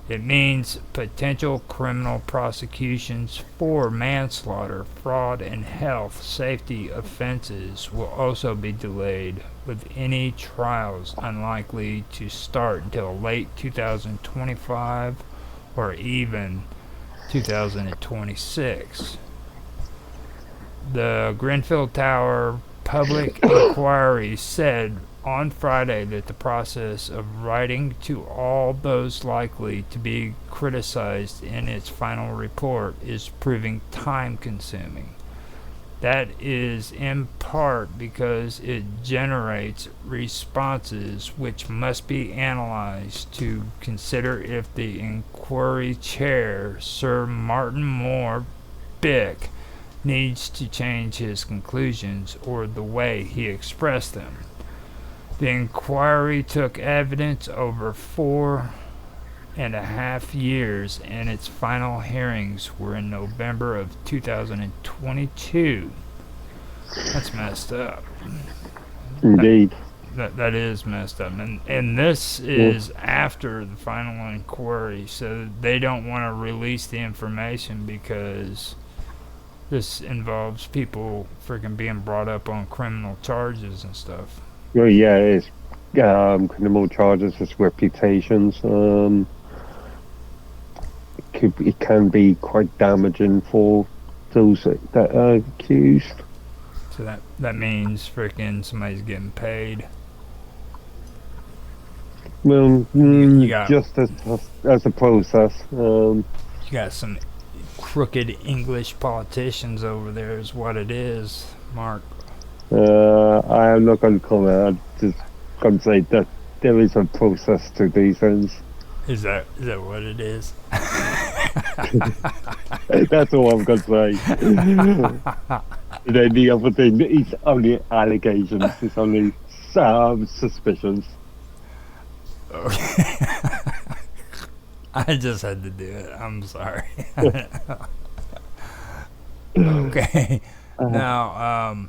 It means potential criminal prosecutions for manslaughter, fraud, and health safety offenses will also be delayed, with any trials unlikely to start until late 2025 or even 2026. The Grenfell Tower Public Inquiry said on Friday that the process of writing to all those likely to be criticized in its final report is proving time consuming. That is in part because it generates responses which must be analyzed to consider if the inquiry chair, Sir Martin Moore Bick, needs to change his conclusions or the way he expressed them. The inquiry took evidence over 4.5 years, and its final hearings were in November of 2022. That's messed up. Indeed. That is messed up. And this is after the final inquiry, so they don't want to release the information because this involves people freaking being brought up on criminal charges and stuff. Well, yeah, it's criminal charges, it's reputations. It can be quite damaging for those that are accused. So that means freaking somebody's getting paid. Well, You got- just as a process. You got some crooked English politicians over there is what it is, Mark. I am not going to comment. I'm just going to say that there is a process to these things. Is that what it is? That's all I'm going to say. And then the other thing is only allegations. It's only suspicions. Okay. I just had to do it. I'm sorry. Okay. Now,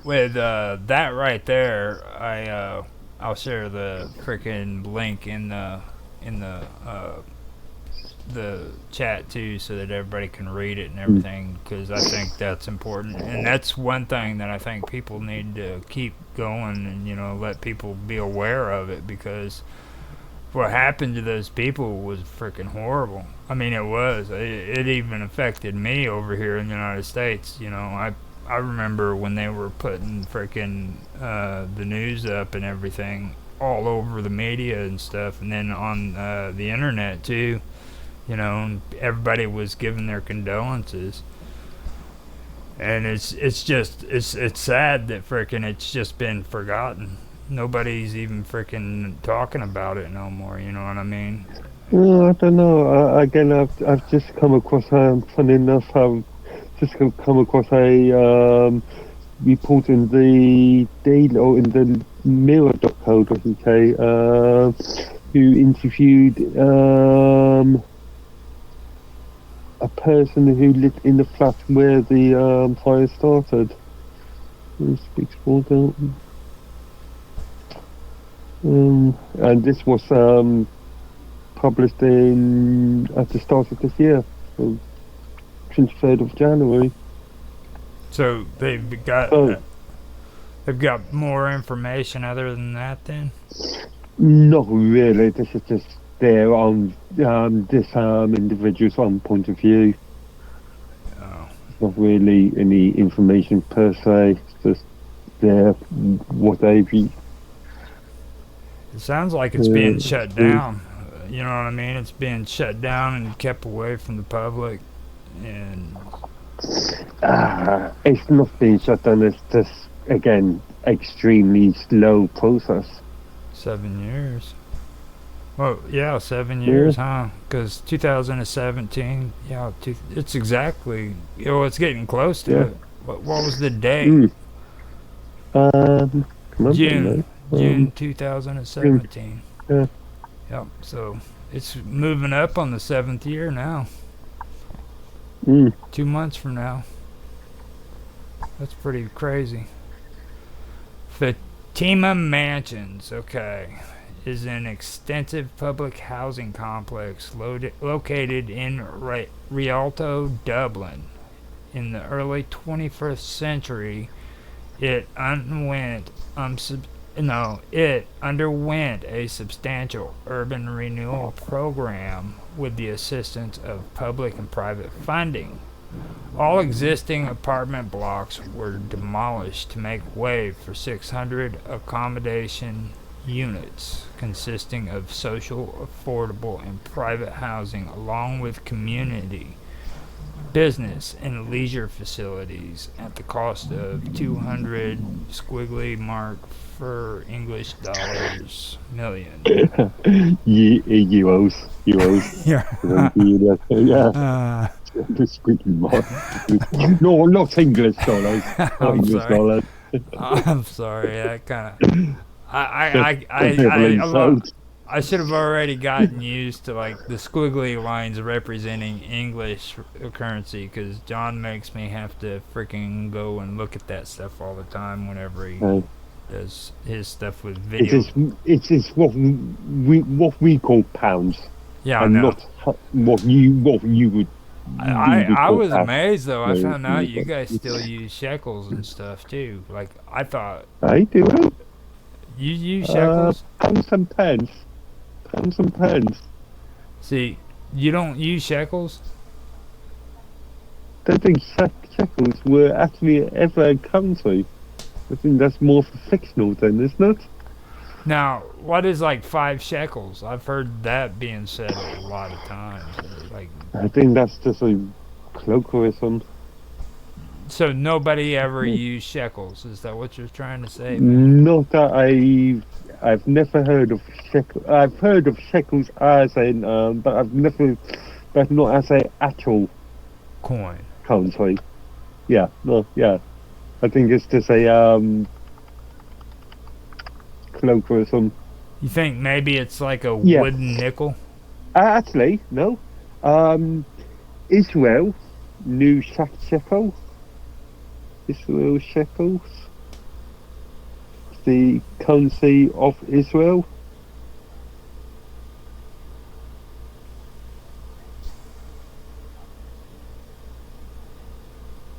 with that right there, I'll share the freaking link in the chat too, so that everybody can read it and everything, because I think that's important, and that's one thing that I think people need to keep going, and let people be aware of it, because what happened to those people was freaking horrible. I mean, it was. It even affected me over here in the United States. I remember when they were putting freaking the news up and everything all over the media and stuff, and then on the internet too. Everybody was giving their condolences, and it's sad that freaking it's just been forgotten. Nobody's even freaking talking about it no more. You know what I mean? Well, I don't know. Again, I've just come across. Funny enough, I've just come across a report in the Daily or in the Mirror.co.uk who interviewed a person who lived in the flat where the fire started. Speaks for that. And this was published at the start of this year, so 23rd of January. So they've got more information other than that, then? Not really. This is just their own this individual's own point of view. Oh. Not really any information per se. It's just what they be. It sounds like it's being shut down. You know what I mean? It's being shut down and kept away from the public. And it's not being shut down. It's just, again, extremely slow process. 7 years. Well, yeah, 7 years, huh? Because 2017, it's exactly, it's getting close to it. What was the date? June 2017. Yeah. Yep, so it's moving up on the 7th year now. 2 months from now. That's pretty crazy. Fatima Mansions, okay, is an extensive public housing complex located in Rialto, Dublin. In the early 21st century, it underwent a substantial urban renewal program with the assistance of public and private funding. All existing apartment blocks were demolished to make way for 600 accommodation units consisting of social, affordable, and private housing, along with community business and leisure facilities at the cost of 200 squiggly mark for English dollars million. Euros. Yeah. Yeah. The squidgy mark. No, not English dollars. Not I'm English sorry. dollars. I'm sorry. I kind of. Heavily sold. I should have already gotten used to like the squiggly lines representing English currency because John makes me have to freaking go and look at that stuff all the time whenever he does his stuff with video. It is what we call pounds. Yeah, and I know. not what you would. I was amazed though. I found out you guys still use shekels and stuff too. Like I thought. I do. You use shekels? Pounds and pence. Pounds and pence. See, you don't use shekels? I don't think shekels were actually ever a currency. I think that's more for fictional then, isn't it? Now, what is like 5 shekels? I've heard that being said a lot of times. Like, I think that's just a colloquialism. so nobody ever used shekels? Is that what you're trying to say? Not that I've never heard of shekels. I've heard of shekels as in, but but not as a actual coin currency. Yeah, no, yeah. I think it's just a colloquialism. You think maybe it's like a wooden nickel? Actually, no. Israel knew shekel. Israel shekels. The currency of Israel.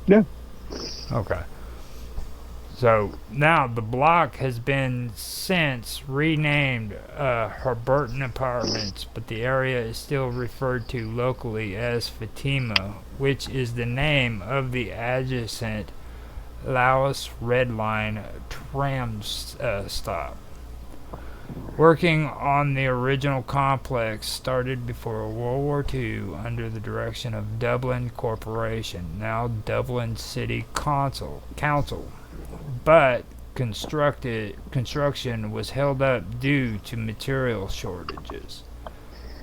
Yeah. Okay. So now the block has been since renamed Herberton Apartments, but the area is still referred to locally as Fatima, which is the name of the adjacent Laos Red Line tram stop. Working on the original complex started before World War II under the direction of Dublin Corporation, now Dublin City Council. But construction was held up due to material shortages.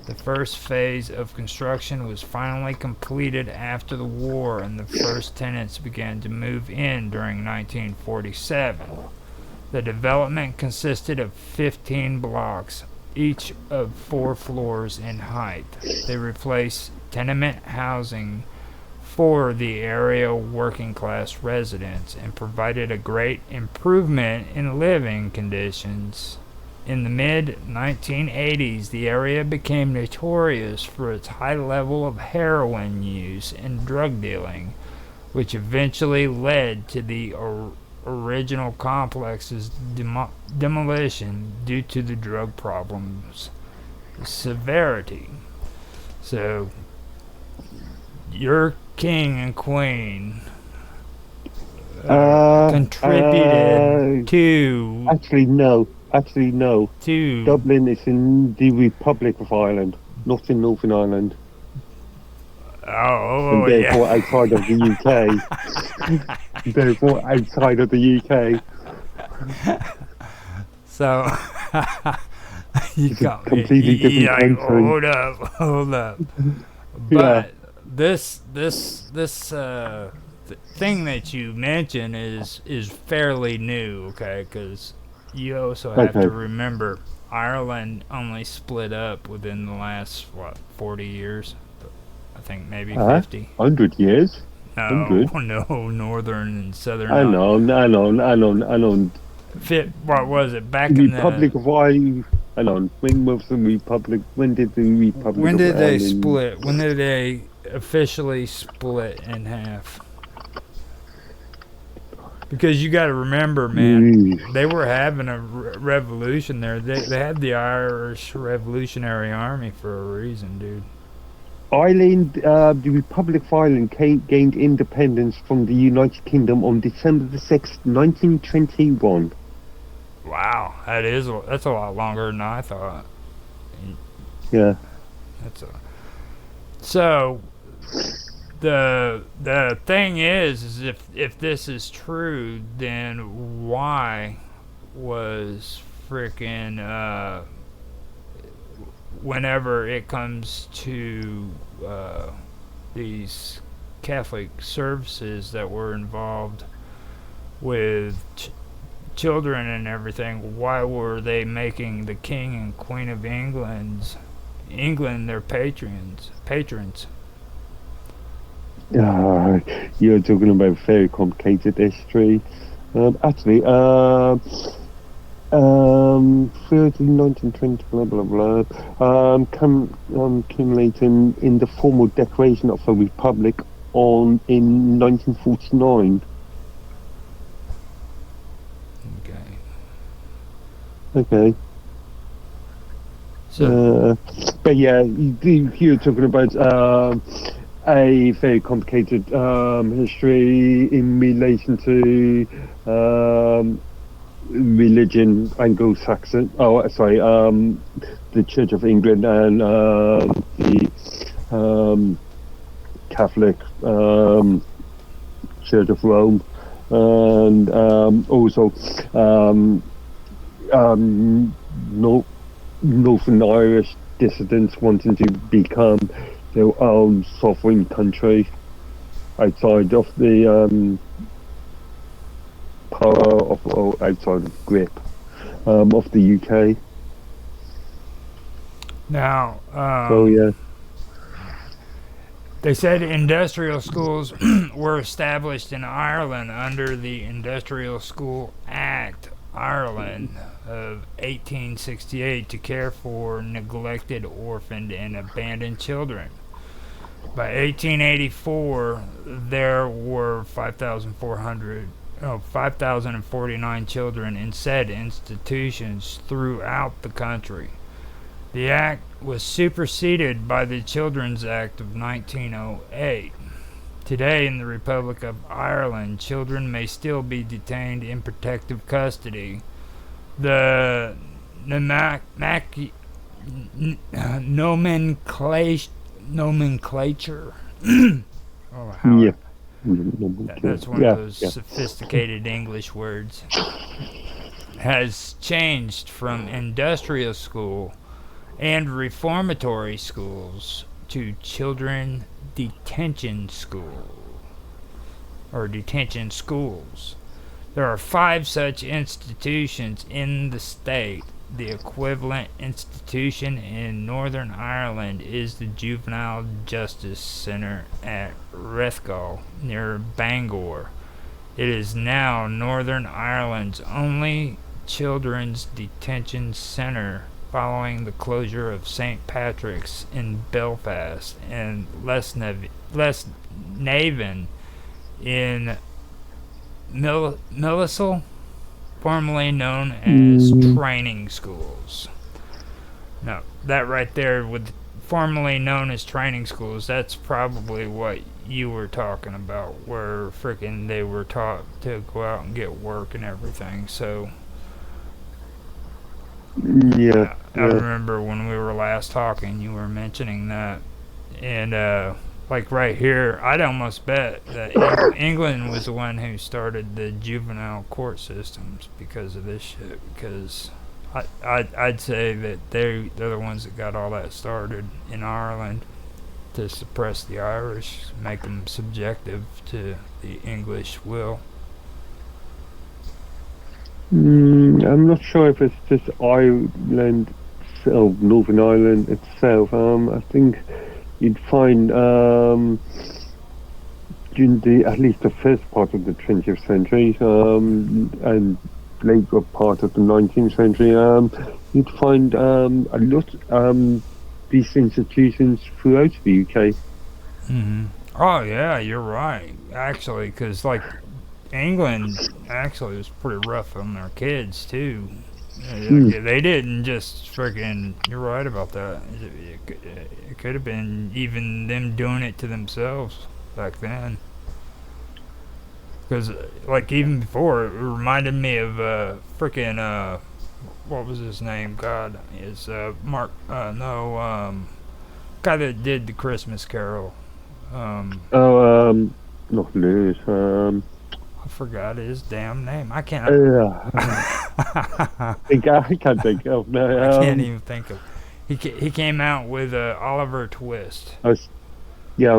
The first phase of construction was finally completed after the war, and the first tenants began to move in during 1947. The development consisted of 15 blocks, each of 4 floors in height. They replaced tenement housing for the area working class residents and provided a great improvement in living conditions. In the mid-1980s, the area became notorious for its high level of heroin use and drug dealing, which eventually led to the original complex's demolition due to the drug problem's severity. So, your king and queen contributed to... Actually, no. To... Dublin is in the Republic of Ireland, not in Northern Ireland. Oh, and therefore outside of the UK. Therefore outside of the UK. So you got me. Completely different country. Hold up. But this thing that you mentioned is fairly new, okay? Because you also have to remember Ireland only split up within the last 40 years. I think maybe 50. 100 years. No, 100. no, northern and southern. I know. What was it back the in the Republic of Ireland? I know. When was the Republic? When did the Republic? When did they Ireland split? When did they officially split in half? Because you got to remember, man, they were having a revolution there. They had the Irish Revolutionary Army for a reason, dude. Ireland, the Republic of Ireland gained independence from the United Kingdom on December the 6th, 1921. Wow, that's a lot longer than I thought. Yeah. So the thing is if this is true, then why was freaking whenever it comes to these Catholic services that were involved with children and everything, why were they making the King and Queen of England their patrons? You're talking about very complicated history. Actually, 13, 19, 20, blah blah blah. Accumulating in the formal Declaration of the Republic in 1949. Okay. So, but yeah, you're talking about a very complicated history in relation to religion, Anglo-Saxon. Oh, sorry, the Church of England and the Catholic Church of Rome, and also Northern Irish dissidents wanting to become their own sovereign country outside of the power of, or outside of grip of the UK. now, So yeah. they said industrial schools were established in Ireland under the Industrial School Act Ireland of 1868 to care for neglected, orphaned, and abandoned children. By 1884, there were 5,049 children in said institutions throughout the country. The act was superseded by the Children's Act of 1908. Today, in the Republic of Ireland, children may still be detained in protective custody. The nomenclature Yeah. That's one of those sophisticated English words. Has changed from industrial school and reformatory schools to children detention schools. There are 5 such institutions in the state. The equivalent institution in Northern Ireland is the Juvenile Justice Centre at Rathgall, near Bangor. It is now Northern Ireland's only children's detention centre, following the closure of St. Patrick's in Belfast and Lesnaven in Millisle, formerly known as training schools. Now, that right there, with formerly known as training schools, that's probably what you were talking about, where frickin' they were taught to go out and get work and everything. So Yeah. I remember when we were last talking, you were mentioning that, and like right here, I'd almost bet that England was the one who started the juvenile court systems because of this shit. Because I'd say that they're the ones that got all that started in Ireland to suppress the Irish, make them subjective to the English will. I'm not sure if it's just Ireland, Northern Ireland itself. I think you'd find during at least the first part of the 20th century and later part of the 19th century, you'd find a lot these institutions throughout the UK. Mm-hmm. Oh yeah, you're right. Actually, because like England actually was pretty rough on their kids too. They didn't just freaking. You're right about that. It could have been even them doing it to themselves back then. Because like even before, it reminded me of freaking what was his name? God, is Mark? Guy that did the Christmas Carol. Not Lewis. I forgot his damn name. I can't. I can't think of no. I can't even think of. He came out with Oliver Twist. I was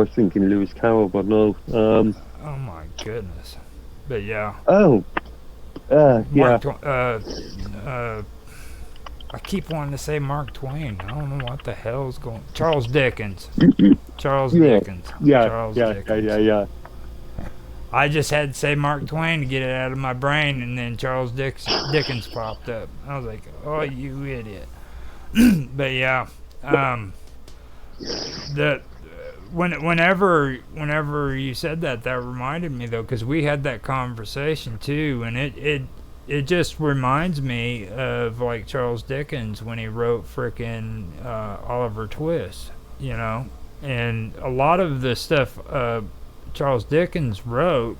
thinking Lewis Carroll, but no. Oh my goodness. But yeah. Oh. Yeah. I keep wanting to say Mark Twain. I don't know what the hell's going. Charles Dickens. Charles Dickens. Charles Dickens. Yeah. I just had to say Mark Twain to get it out of my brain, and then Charles Dickens popped up. I was like, "Oh, you idiot!" But yeah, whenever you said that reminded me though, because we had that conversation too, and it just reminds me of like Charles Dickens when he wrote frickin' Oliver Twist, you know, and a lot of the stuff Charles Dickens wrote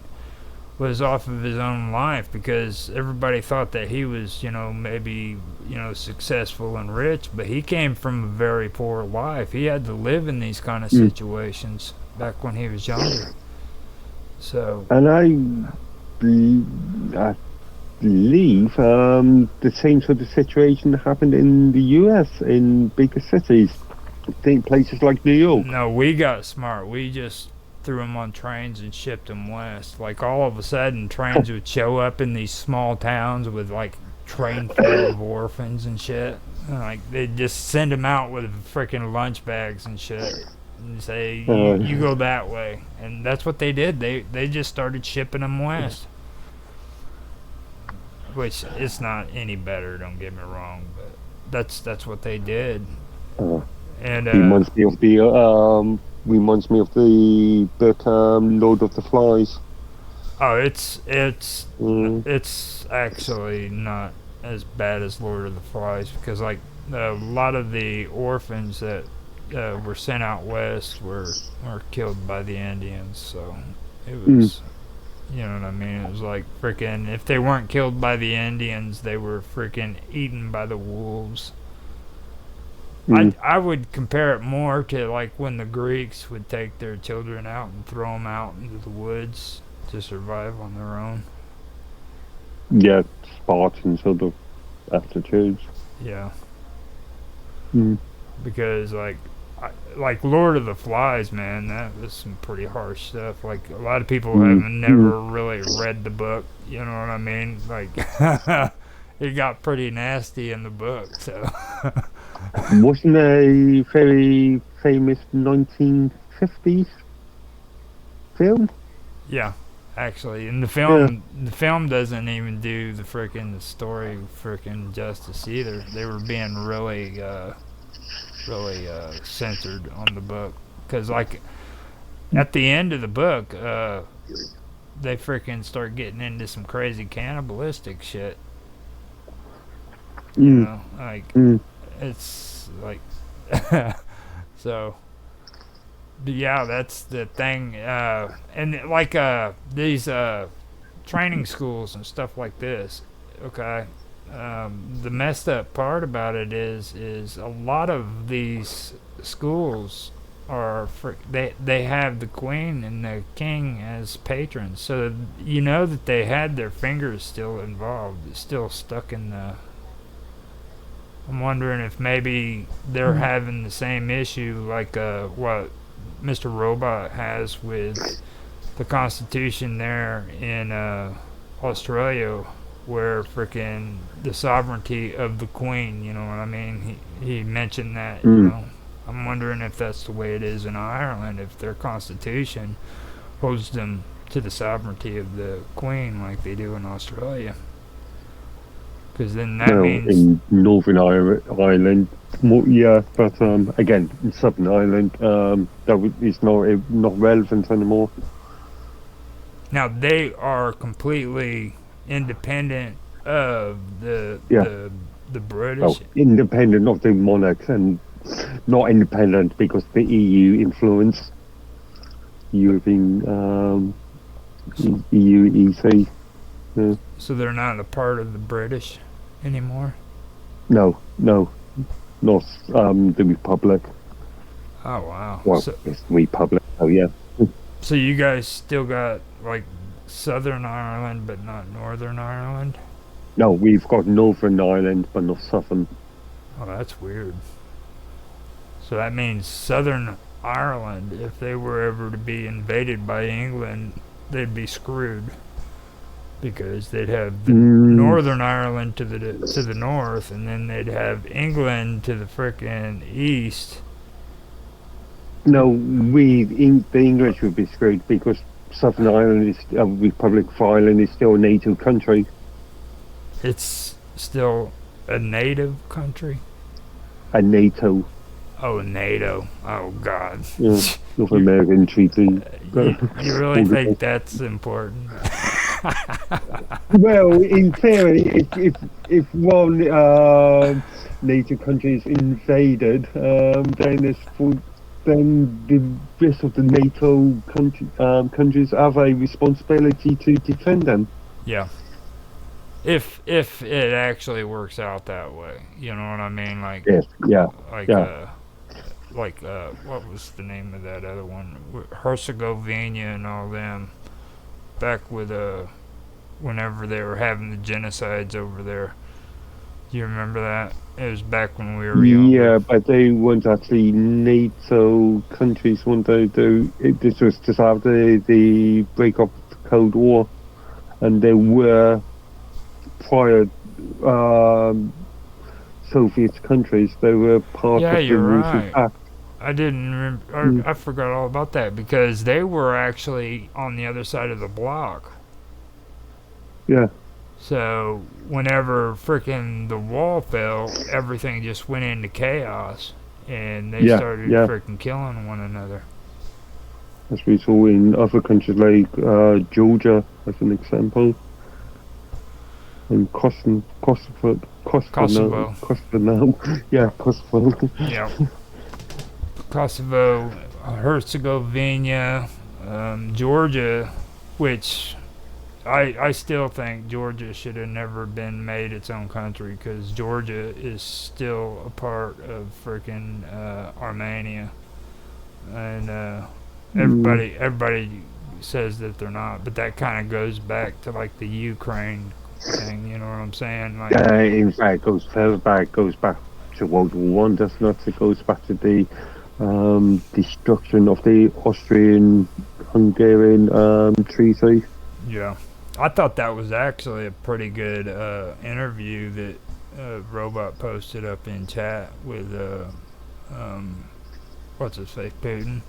was off of his own life, because everybody thought that he was, maybe, successful and rich, but he came from a very poor life. He had to live in these kind of situations back when he was younger. So. And I believe the same sort of situation happened in the US in bigger cities, think places like New York. No, we got smart. We just threw them on trains and shipped them west. Like all of a sudden, trains would show up in these small towns with like train full of orphans and shit. And, like they'd just send them out with freaking lunch bags and shit, and say you go that way. And that's what they did. They just started shipping them west. Which it's not any better. Don't get me wrong, but that's what they did. And reminds me of the book Lord of the Flies. Oh, it's actually not as bad as Lord of the Flies, because like a lot of the orphans that were sent out west were killed by the Indians, so it was you know what I mean, it was like freaking, if they weren't killed by the Indians, they were freaking eaten by the wolves. I would compare it more to like when the Greeks would take their children out and throw them out into the woods to survive on their own. Yeah, Spartan sort of attitudes. Yeah. Because like Lord of the Flies, man, that was some pretty harsh stuff. Like a lot of people have never really read the book. You know what I mean? Like it got pretty nasty in the book. So. Wasn't a very famous 1950s film? Yeah, actually, and the film doesn't even do the story justice either. They were being really censored on the book, because like at the end of the book, they start getting into some crazy cannibalistic shit. You know, like. It's like so, but yeah, that's the thing, and like these training schools and stuff like this. Okay, the messed up part about it is a lot of these schools are they have the queen and the king as patrons, so you know that they had their fingers still involved, still stuck in the. I'm wondering if maybe they're having the same issue like what Mr. Robot has with the Constitution there in Australia, where freaking the sovereignty of the Queen, you know what I mean? He mentioned that, you know. I'm wondering if that's the way it is in Ireland, if their Constitution holds them to the sovereignty of the Queen like they do in Australia. Because then that means in Northern Ireland, but again in Southern Ireland, it's not relevant anymore. Now they are completely independent of the British. Oh, independent of the monarchs, and not independent because the EU influence. European EU EC. Yeah. So they're not a part of the British anymore? No, not the Republic. Oh, wow. Well, it's Republic. so, yeah. So you guys still got like Southern Ireland, but not Northern Ireland? No, we've got Northern Ireland, but not Southern. Oh, that's weird. So that means Southern Ireland, if they were ever to be invaded by England, they'd be screwed because they'd have the Northern Ireland to the north, and then they'd have England to the frickin' east. No, the English would be screwed because Southern Ireland is Republic of Ireland is still a NATO country. It's still a native country. A NATO. Oh, NATO. Oh, God. Yeah, North American Treaty. You really think that's important? Well, in theory, if one NATO country is invaded, then the rest of the NATO countries have a responsibility to defend them. Yeah. If it actually works out that way, you know what I mean? Like, yes, yeah, what was the name of that other one? Herzegovina and all them. Back with whenever they were having the genocides over there. Do you remember that? It was back when we were young. Yeah, but they weren't actually NATO countries, weren't they? This was just after the breakup of the Cold War, and they were prior Soviet countries. They were part of the Warsaw Pact. I didn't remember. I forgot all about that because they were actually on the other side of the block. Yeah. So whenever frickin' the wall fell, everything just went into chaos, and they started frickin' killing one another. As we saw in other countries like Georgia, as an example, and Kosovo. Yeah, Kosovo. Yeah. Kosovo, Herzegovina, Georgia, which I still think Georgia should have never been made its own country because Georgia is still a part of freaking Armenia, and everybody says that they're not, but that kind of goes back to like the Ukraine thing. You know what I'm saying? Like, in fact, it goes further back. Goes back to World War One. Does not. It goes back to the destruction of the Austrian-Hungarian treaty. Yeah, I thought that was actually a pretty good interview that Robot posted up in chat with what's his face, Putin.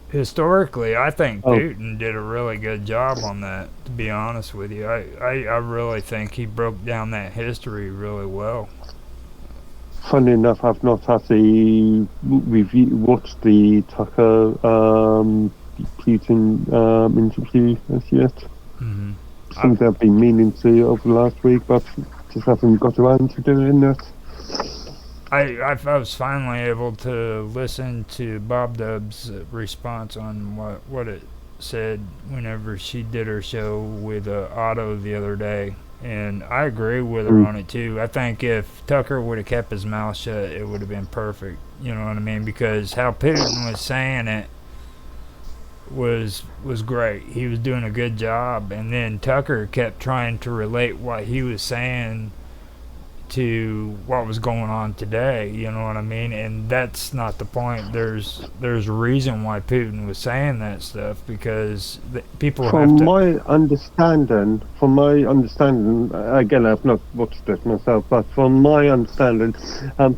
Historically, I think Putin did a really good job on that, to be honest with you. I really think he broke down that history really well. Funny enough, I've not actually watched the Tucker Putin interview as yet. Mm-hmm. Something I've been meaning to over the last week, but just haven't got around to doing that. I was finally able to listen to Bob Dub's response on what it said whenever she did her show with Otto the other day, and I agree with her on it too. I think if Tucker would have kept his mouth shut, it would have been perfect. You know what I mean? Because how Putin was saying it was great. He was doing a good job, and then Tucker kept trying to relate what he was saying to what was going on today, you know what I mean? And that's not the point. There's a reason why Putin was saying that stuff, because people have to... From my understanding, again, I've not watched it myself, but from my understanding,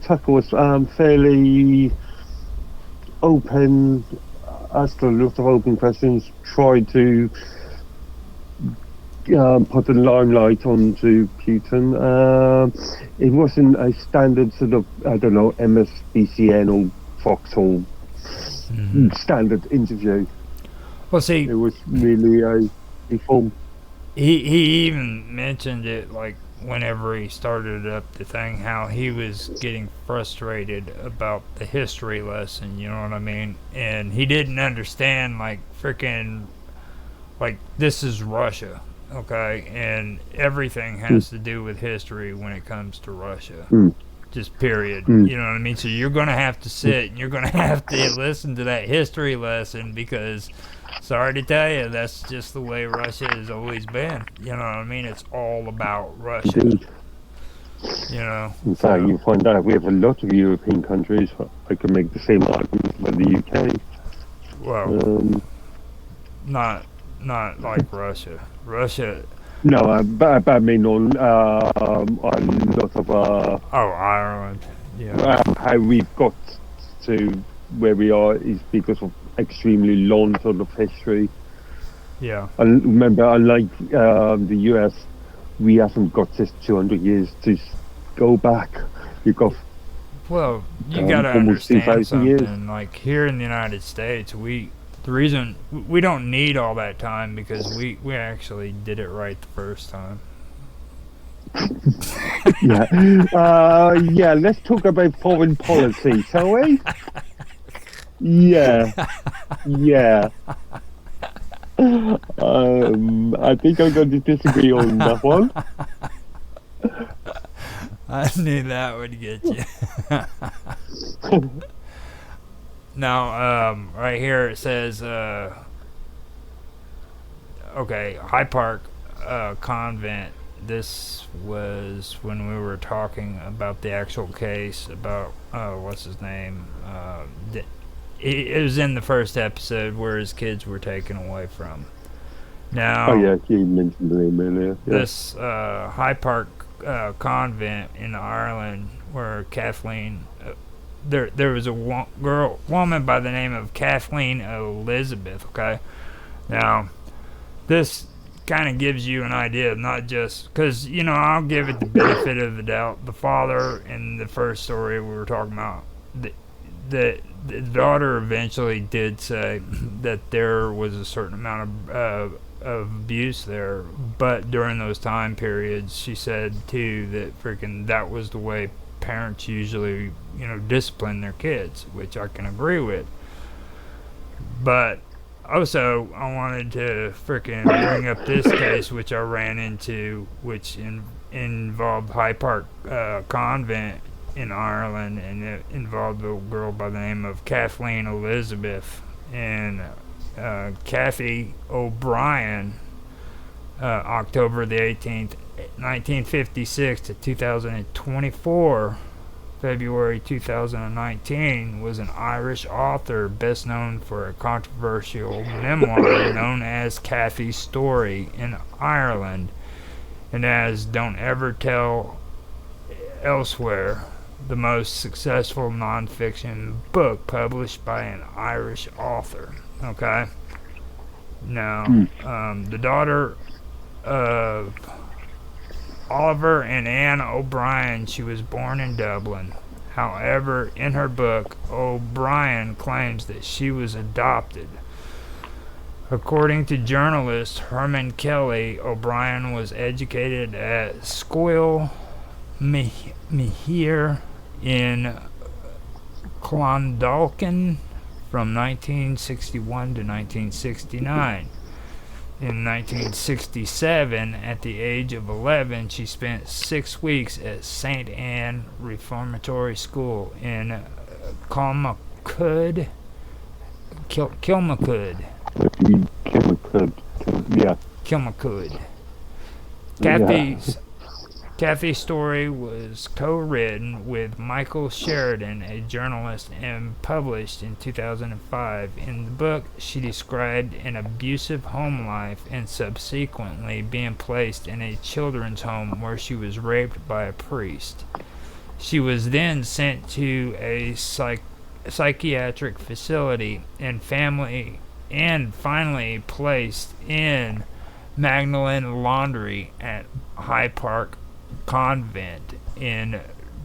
Tucker was fairly open, asked a lot of open questions, tried to put the limelight onto Putin. It wasn't a standard sort of, I don't know, MSBCN or Foxhole standard interview. Well, see, it was really a reform. He even mentioned it, like, whenever he started up the thing, how he was getting frustrated about the history lesson, you know what I mean? And he didn't understand, like, freaking, like, this is Russia. Okay, and everything has to do with history when it comes to Russia. just period. Mm. You know what I mean? So you're going to have to sit and you're going to have to listen to that history lesson because, sorry to tell you, that's just the way Russia has always been. You know what I mean? It's all about Russia. Indeed. You know? In fact, you find out we have a lot of European countries. I could make the same argument about the UK. Well, not like Russia. Russia. No, but I mean on a lot of Ireland. Yeah. how we've got to where we are is because of extremely long sort of history. Yeah. And remember, unlike the US, we haven't got just 200 years to go back. You've got Well, you gotta almost understand 2,000 something. years. Like here in the United States, the reason we don't need all that time because we actually did it right the first time. Yeah, let's talk about foreign policy, shall we? Yeah. I think I'm going to disagree on that one. I knew that would get you. Now, right here it says, okay, High Park Convent. This was when we were talking about the actual case about, what's his name? It was in the first episode where his kids were taken away from. Now, Oh yeah, you mentioned the name earlier. Yeah. this High Park convent in Ireland where Kathleen, there was a woman by the name of Kathleen Elizabeth. Okay, now this kind of gives you an idea of not just because I'll give it the benefit of the doubt. The father in the first story we were talking about, the daughter eventually did say that there was a certain amount of abuse there, but during those time periods, she said too that that was the way parents usually discipline their kids, which I can agree with. But also, I wanted to bring up this case which I ran into, which involved High Park Convent in Ireland, and it involved a girl by the name of Kathleen Elizabeth and Kathy O'Brien, October the 18th, 1956 to 2024, February 2019, was an Irish author best known for a controversial memoir known as Kathy's Story in Ireland and as Don't Ever Tell Elsewhere, the most successful nonfiction book published by an Irish author. Okay. Now, the daughter of Oliver and Anne O'Brien, she was born in Dublin. However, in her book, O'Brien claims that she was adopted. According to journalist Herman Kelly, O'Brien was educated at Scoil Mihir in Clondalkin from 1961 to 1969. In 1967, at the age of 11, she spent 6 weeks at St. Anne Reformatory School in Kilmacud. Kilmacud. Kathy's story was co-written with Michael Sheridan, a journalist, and published in 2005. In the book, she described an abusive home life and subsequently being placed in a children's home where she was raped by a priest. She was then sent to a psychiatric facility and finally placed in Magdalen Laundry at High Park Convent in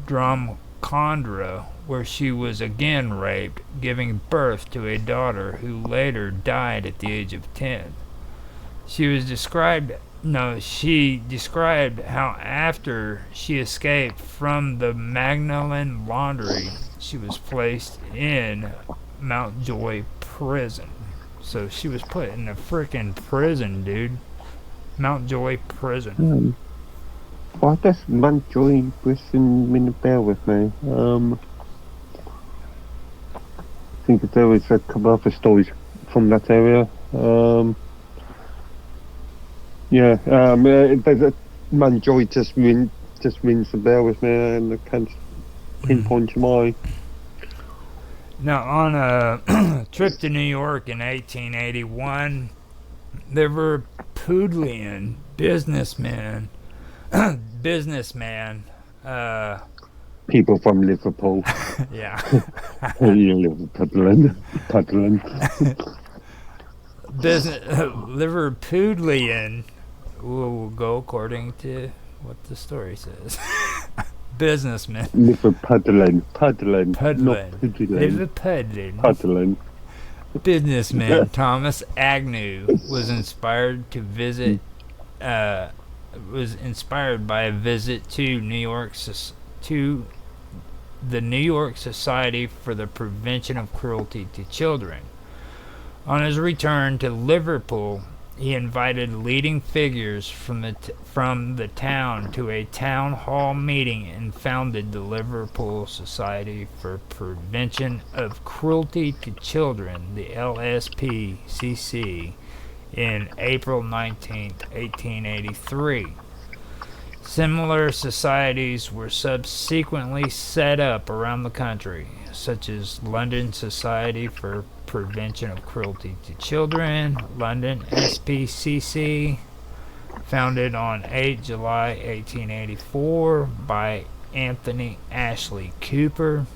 Drumcondra, where she was again raped, giving birth to a daughter who later died at the age of 10. She described how after she escaped from the Magdalen Laundry, she was placed in Mountjoy Prison. So she was put in a freaking prison, dude. Mountjoy Prison. Why does Manjoy ring a bell with me? I think that there was a couple other stories from that area. There's a Manjoy just rings a bell with me, and I can't pinpoint why. Now, on a trip to New York in 1881, Liverpudlian businessman, People from Liverpool. yeah, Liverpudlian. Liverpudlian will go according to what the story says. Businessman. Liverpudlian. Not Pudlin. Pudlin. Liverpudlian. Pudlin. Businessman Thomas Agnew was inspired by a visit to the New York Society for the Prevention of Cruelty to Children. On his return to Liverpool, he invited leading figures from the town to a town hall meeting and founded the Liverpool Society for Prevention of Cruelty to Children, the LSPCC, in April 19, 1883. Similar societies were subsequently set up around the country, such as London Society for Prevention of Cruelty to Children, London SPCC, founded on 8 July 1884 by Anthony Ashley Cooper.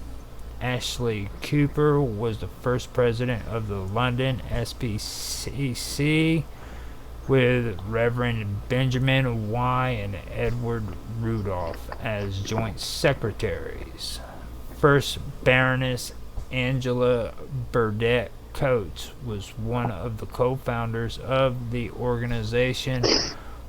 Ashley Cooper was the first president of the London SPCC, with Reverend Benjamin Y. and Edward Rudolph as joint secretaries. First Baroness Angela Burdett Coates was one of the co-founders of the organization,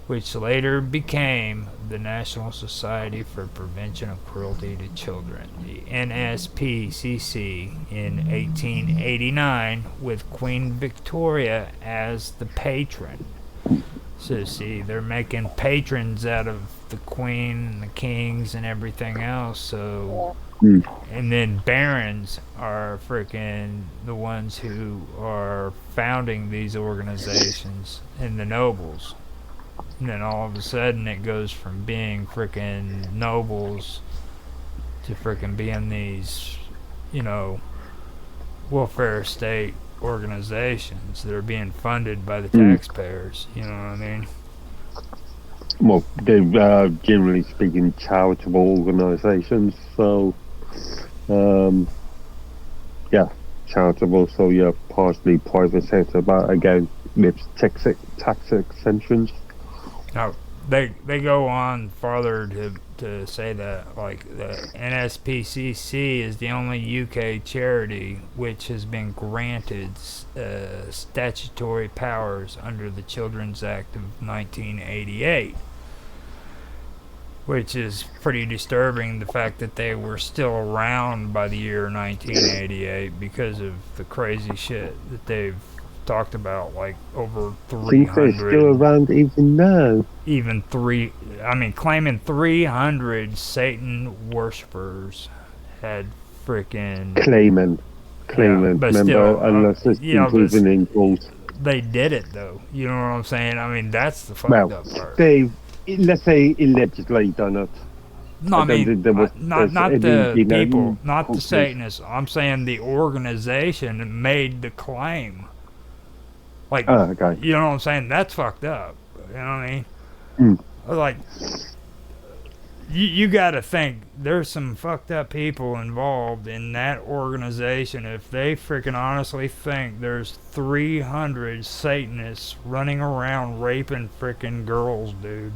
which later became the National Society for Prevention of Cruelty to Children, the NSPCC, in 1889, with Queen Victoria as the patron. So see, they're making patrons out of the Queen and the kings and everything else, so... And then barons are freaking the ones who are founding these organizations, and the nobles. And then all of a sudden it goes from being freaking nobles to freaking being these, welfare state organizations that are being funded by the taxpayers. You know what I mean? Well, they're generally speaking charitable organizations, so charitable, so partially private sector, but again with tax exemptions. Now they go on farther to say that, like, the NSPCC is the only UK charity which has been granted statutory powers under the Children's Act of 1988. Which is pretty disturbing, the fact that they were still around by the year 1988 because of the crazy shit that they've talked about, like over 300. They're still around even now. Claiming 300 Satan worshippers had freaking... Claiming. But remember, still, unless it's been proven in court. They did it, though. You know what I'm saying? I mean, that's the fucked up part. Let's say allegedly done it. No, I mean, not the people, not the concrete. Satanists. I'm saying the organization made the claim. Like, okay. You know what I'm saying? That's fucked up. You know what I mean? Like, you got to think there's some fucked up people involved in that organization. If they freaking honestly think there's 300 Satanists running around raping freaking girls, dude.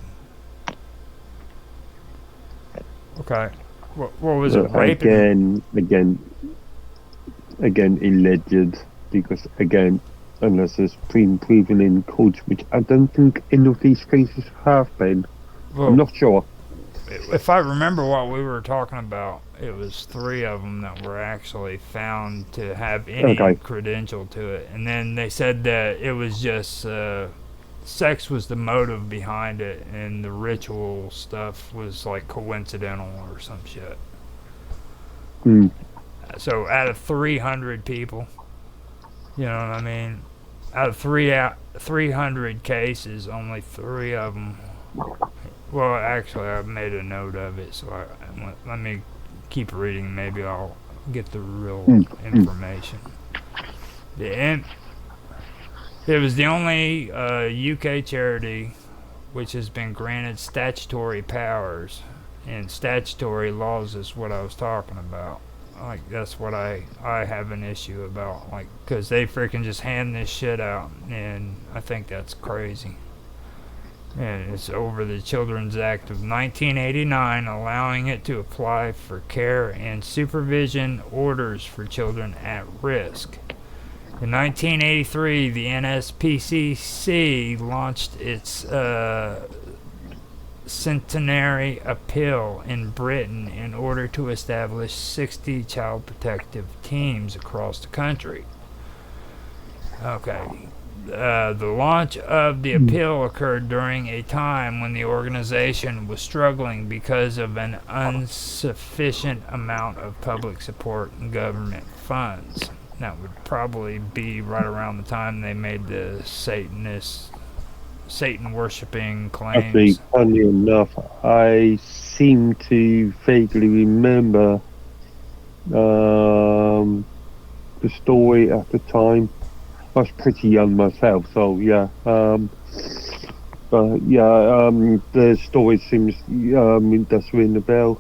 Okay. What was it? Raping? Again, alleged, because again, unless it's been proven in court, which I don't think any of these cases have been. Well, I'm not sure. If I remember what we were talking about, it was 3 of them that were actually found to have any credential to it. And then they said that it was just sex was the motive behind it, and the ritual stuff was like coincidental or some shit. Mm. So out of 300 people, you know what I mean? Out of 300 cases, only 3 of them. Well, actually, I made a note of it, so let me keep reading. Maybe I'll get the real information. It was the only UK charity which has been granted statutory powers, and statutory laws is what I was talking about. Like, that's what I have an issue about, like, because they freaking just hand this shit out, and I think that's crazy. And it's over the Children's Act of 1989, allowing it to apply for care and supervision orders for children at risk. In 1983, the NSPCC launched its centenary appeal in Britain in order to establish 60 child protective teams across the country. Okay. The launch of the appeal occurred during a time when the organization was struggling because of an insufficient amount of public support and government funds. That would probably be right around the time they made the Satan worshipping claims. Actually, funny enough, I seem to vaguely remember the story at the time. I was pretty young myself, so yeah. But yeah, the story seems does ring a bell.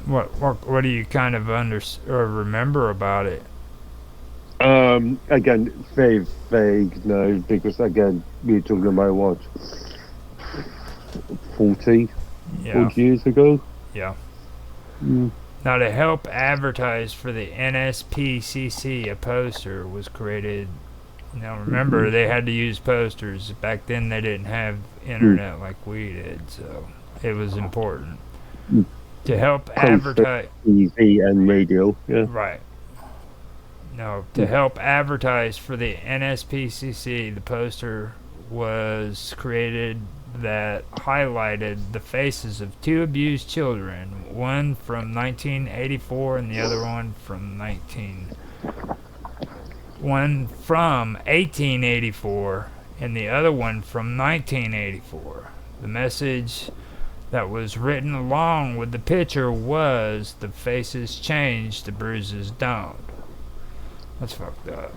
What do you kind of or remember about it? Again, very vague, no, because again, we're talking about what, 40 years ago? Yeah. Now, to help advertise for the NSPCC, a poster was created. Now, remember, they had to use posters. Back then, they didn't have internet like we did, so it was important. To help advertise... TV and radio, yeah. Right. No, to help advertise for the NSPCC, the poster was created that highlighted the faces of 2 abused children, one from 1984 and the other one from 1884 and the other one from 1984. The message that was written along with the picture was, "The faces change, the bruises don't." That's fucked up.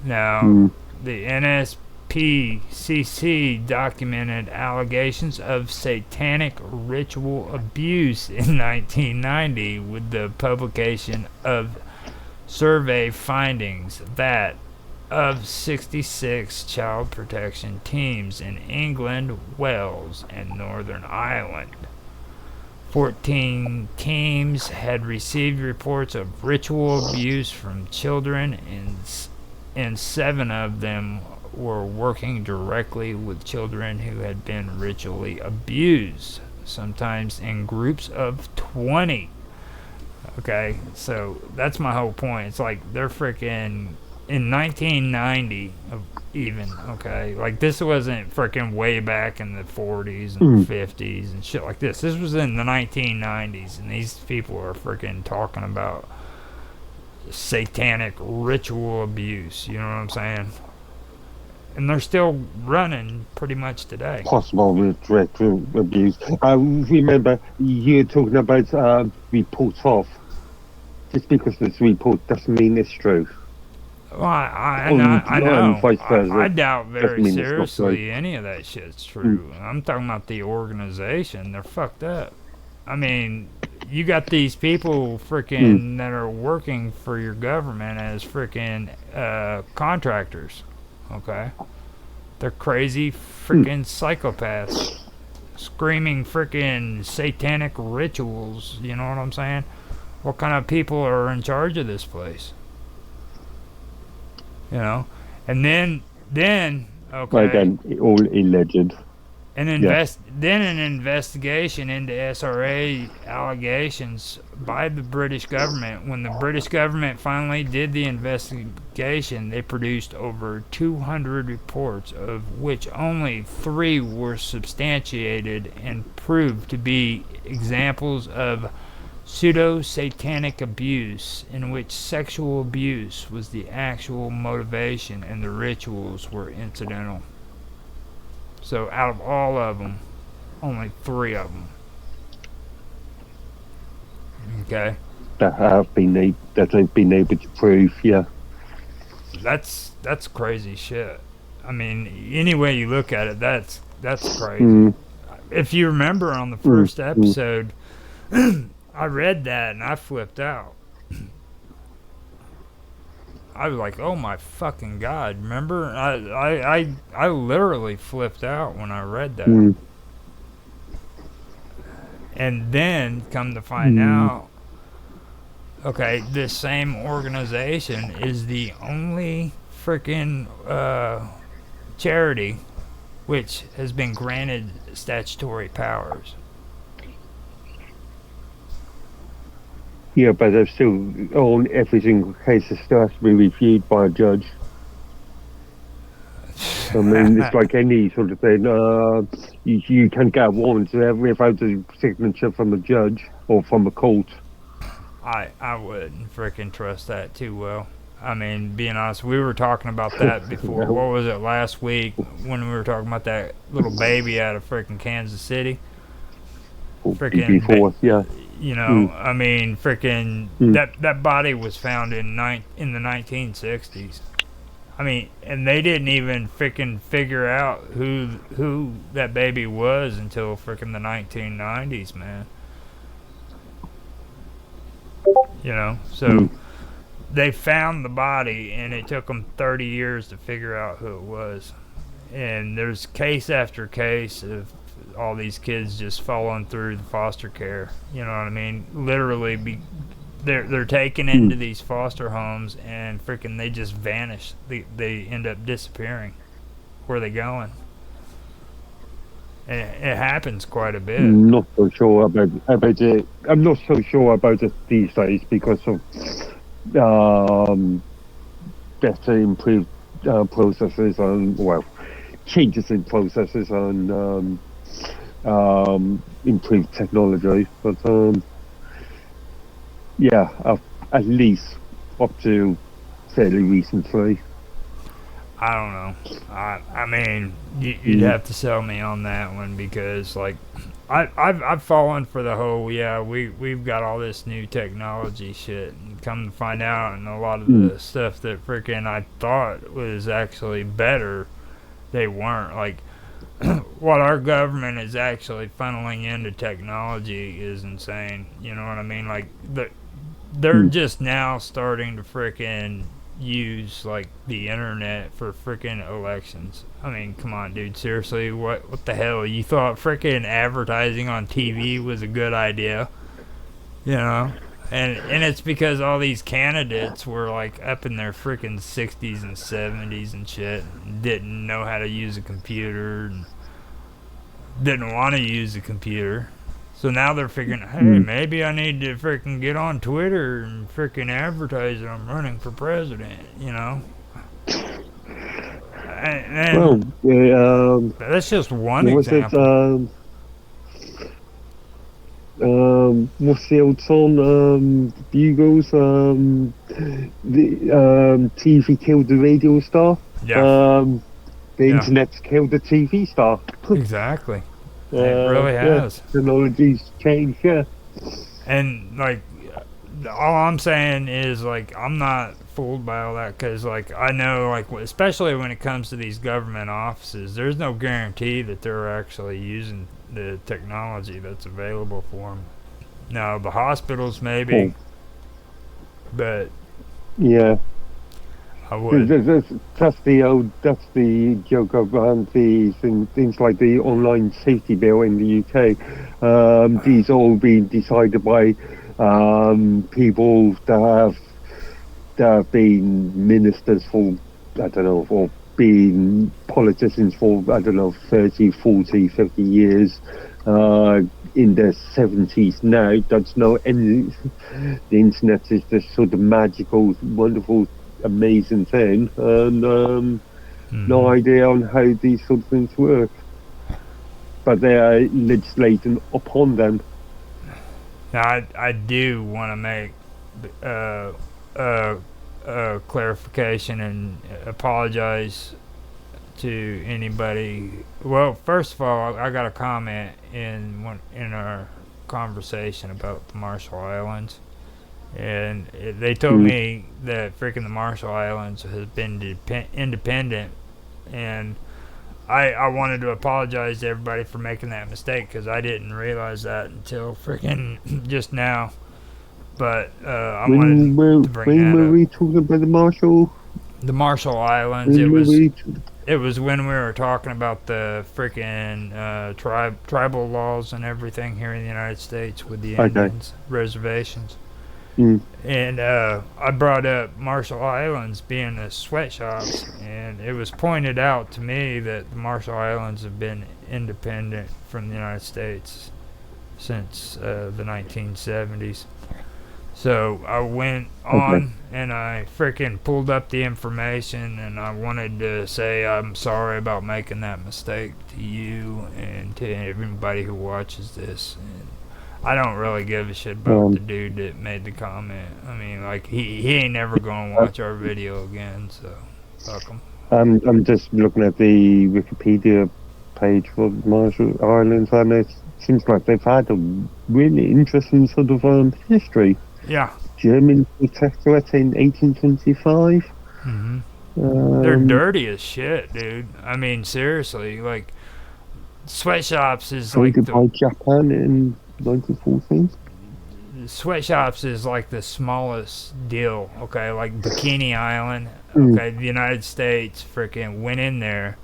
Now, the NSPCC documented allegations of satanic ritual abuse in 1990 with the publication of survey findings that of 66 child protection teams in England, Wales, and Northern Ireland, 14 teams had received reports of ritual abuse from children, and 7 of them were working directly with children who had been ritually abused, sometimes in groups of 20. Okay, so that's my whole point. It's like they're freaking in 1990 even, okay? Like, this wasn't freaking way back in the 40s and 50s and shit like this. This was in the 1990s, and these people are freaking talking about satanic ritual abuse, you know what I'm saying? And they're still running pretty much today. Possible ritual abuse. I remember you talking about report off. Just because it's report doesn't mean it's true. Well, I know. I doubt very seriously any of that shit's true. I'm talking about the organization. They're fucked up. I mean, you got these people freaking that are working for your government as freaking contractors. Okay? They're crazy freaking psychopaths. Screaming freaking satanic rituals. You know what I'm saying? What kind of people are in charge of this place? You know, and then okay. Again, all alleged. An investigation into SRA allegations by the British government. When the British government finally did the investigation, they produced over 200 reports, of which only 3 were substantiated and proved to be examples of pseudo-satanic abuse, in which sexual abuse was the actual motivation and the rituals were incidental. So out of all of them, only 3 of them. Okay. That they've been able to prove, yeah. That's crazy shit. I mean, any way you look at it, that's crazy. If you remember on the first episode, I read that and I flipped out. I was like, oh my fucking god, remember? I literally flipped out when I read that. And then come to find out, okay, this same organization is the only freaking charity which has been granted statutory powers. Yeah, but they're still, on every single case, it still has to be reviewed by a judge. I mean, it's like any sort of thing. You can get a warrant without a signature from a judge or from a court. I wouldn't freaking trust that too well. I mean, being honest, we were talking about that before. What was it, last week, when we were talking about that little baby out of freaking Kansas City? Before, yeah. You know, I mean, freaking that body was found in the 1960s. I mean, and they didn't even freaking figure out who that baby was until freaking the 1990s, man. You know, so they found the body, and it took them 30 years to figure out who it was. And there's case after case of all these kids just falling through the foster care. You know what I mean? Literally, they're taken into these foster homes, and freaking they just vanish. They end up disappearing. Where are they going? And it happens quite a bit. I'm not so sure about it. I'm not so sure about it these days because of better improved processes on, well, changes in processes on improved technology, but yeah, at least up to fairly recently. I don't know. I mean, you'd have to sell me on that one, because like I've fallen for the whole we've got all this new technology shit, and come to find out, and a lot of the stuff that freaking I thought was actually better, they weren't. Like what our government is actually funneling into technology is insane. You know what I mean? Like they're just now starting to freaking use like the internet for freaking elections. I mean, come on, dude, seriously, what the hell? You thought freaking advertising on TV was a good idea, you know? And it's because all these candidates were like up in their freaking 60s and 70s and shit, and didn't know how to use a computer and didn't want to use a computer. So now they're figuring, hey, maybe I need to freaking get on Twitter and freaking advertise that I'm running for president, you know? And that's just one example. What's the old song? Bugles, the TV killed the radio star. Yeah. The internet's killed the TV star. Exactly. It really has. Technology's changed, yeah. And like, all I'm saying is like, I'm not fooled by all that, because like I know, like especially when it comes to these government offices, there's no guarantee that they're actually using the technology that's available for them. Now the hospitals maybe, but yeah, I would. That's the joke of things like the online safety bill in the UK. These all been decided by people that have been ministers for, I don't know, for been politicians for, I don't know, 30, 40, 50 years, in their 70s now, don't know any. The internet is this sort of magical, wonderful, amazing thing, and no idea on how these sort of things work. But they are legislating upon them. Now, I do want to make uh, uh, clarification and apologize to anybody. Well, first of all, I got a comment in our conversation about the Marshall Islands, and they told me that freaking the Marshall Islands has been independent, and I wanted to apologize to everybody for making that mistake because I didn't realize that until freaking just now. But I wanted to bring when that were up. we talking about the Marshall? The Marshall Islands. When It was when we were talking about the freaking tribal laws and everything here in the United States with the Indians reservations. And I brought up Marshall Islands being the sweatshops, and it was pointed out to me that the Marshall Islands have been independent from the United States since the 1970s. So I went on and I freaking pulled up the information, and I wanted to say I'm sorry about making that mistake to you and to everybody who watches this. And I don't really give a shit about the dude that made the comment. I mean, like, he ain't never gonna watch our video again, so fuck him. I'm just looking at the Wikipedia page for Marshall Islands, and it seems like they've had a really interesting sort of history. Yeah. German protectorate in 1825. They're dirty as shit, dude. I mean, seriously, like, sweatshops is like by Japan in 1914. Sweatshops is like the smallest deal, okay? Like Bikini Island, okay? The United States freaking went in there.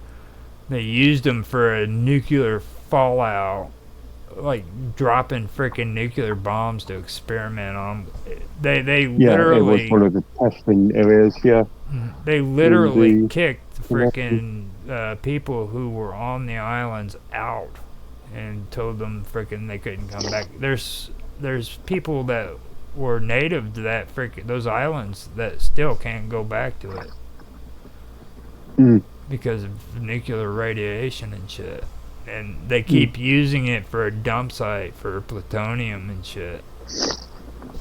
They used them for a nuclear fallout, like dropping freaking nuclear bombs to experiment on. They literally. It was one of the testing areas. Yeah. They literally kicked freaking people who were on the islands out and told them freaking they couldn't come back. There's people that were native to that freaking those islands that still can't go back to it because of nuclear radiation and shit. And they keep using it for a dump site for plutonium and shit.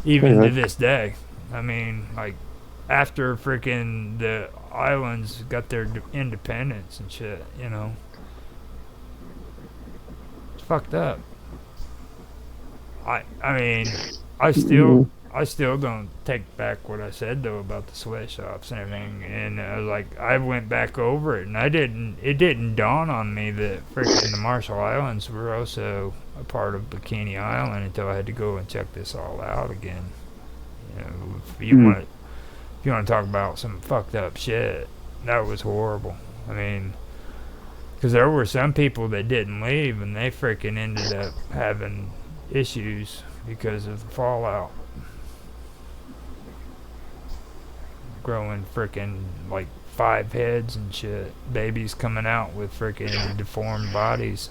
Even to this day. I mean, like, after freaking the islands got their independence and shit, you know. It's fucked up. I mean, I still don't take back what I said though about the sweatshops and everything. And I went back over it, and it didn't dawn on me that freaking the Marshall Islands were also a part of Bikini Island until I had to go and check this all out again. You know, if you want to talk about some fucked up shit, that was horrible. I mean, because there were some people that didn't leave, and they freaking ended up having issues because of the fallout. Growing freaking like 5 heads and shit. Babies coming out with freaking deformed bodies.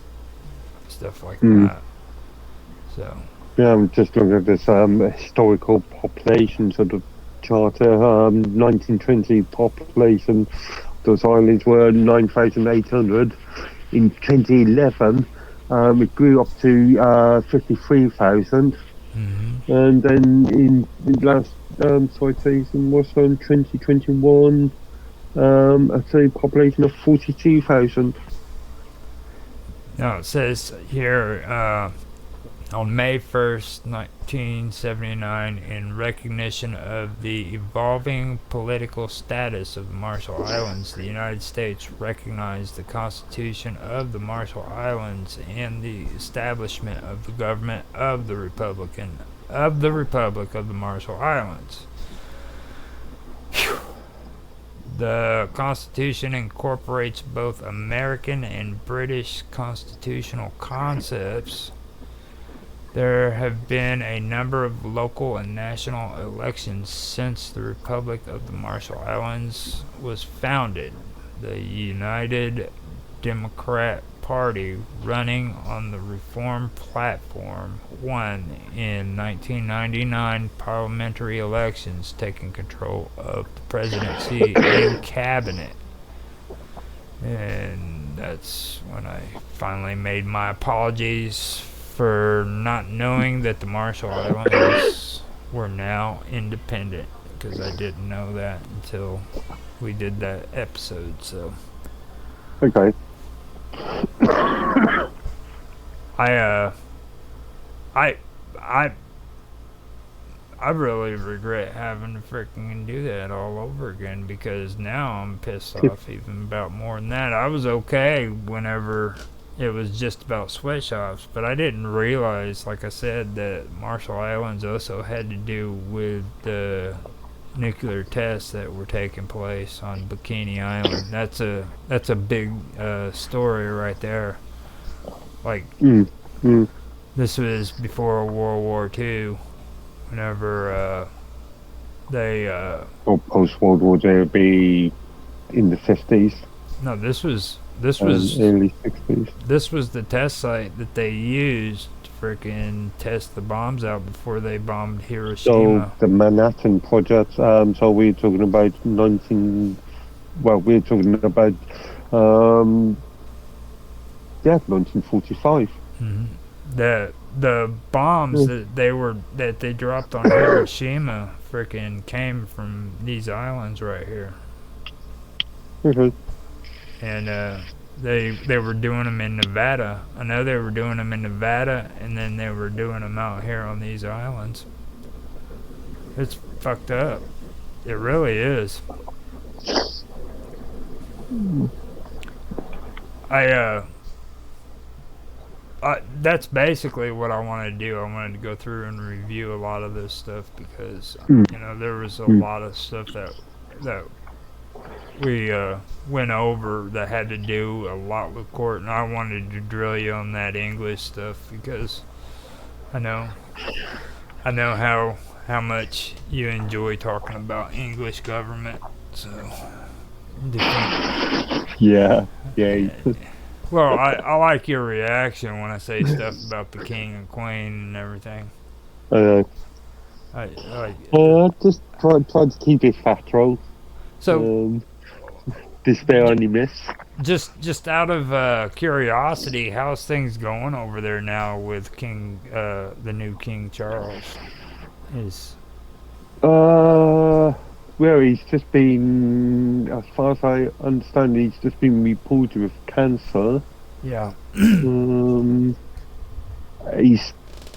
Stuff like that. So. Yeah, I'm just looking at this historical population sort of charter. 1920 population. Those islands were 9,800. In 2011, it grew up to 53,000. And then in the last citation was on 2021, I'd say population of 42,000. Now it says here, on May 1st, 1979, in recognition of the evolving political status of the Marshall Islands, the United States recognized the Constitution of the Marshall Islands and the establishment of the government of the Republic of the Marshall Islands. Whew. The Constitution incorporates both American and British constitutional concepts. There have been a number of local and national elections since the Republic of the Marshall Islands was founded. the United Democrat Party, running on the Reform platform, won in 1999 parliamentary elections, taking control of the presidency and cabinet. And that's when I finally made my apologies for not knowing that the Marshall Islands were now independent, because I didn't know that until we did that episode. So Okay. I really regret having to freaking do that all over again, because now I'm pissed off even about more than that. I was okay whenever it was just about sweatshops, but I didn't realize, like I said, that Marshall Islands also had to do with the nuclear tests that were taking place on Bikini Island. That's a big story right there. Like, this was before World War II, whenever they Or post World War II would be in the 50s. no, this was early 60s. this was the test site that they used to freaking test the bombs out before they bombed So Hiroshima. the Manhattan Project. So we're talking about we're talking about 1945. Mm-hmm. The bombs that they dropped on Hiroshima freaking came from these islands right here. Okay. And they were doing them in Nevada. I know they were doing them in Nevada, and then they were doing them out here on these islands. It's fucked up. It really is. That's basically what I wanted to do. I wanted to go through and review a lot of this stuff, because there was a lot of stuff that we went over that had to do a lot with court, and I wanted to drill you on that English stuff, because I know how much you enjoy talking about English government. So, Yeah. well, I like your reaction when I say stuff about the king and queen and everything. I Just try to keep it factual. so. Despair only miss. Just out of curiosity, how's things going over there now with the new King Charles? Well, he's just been, as far as I understand, he's just been reported with cancer. Yeah.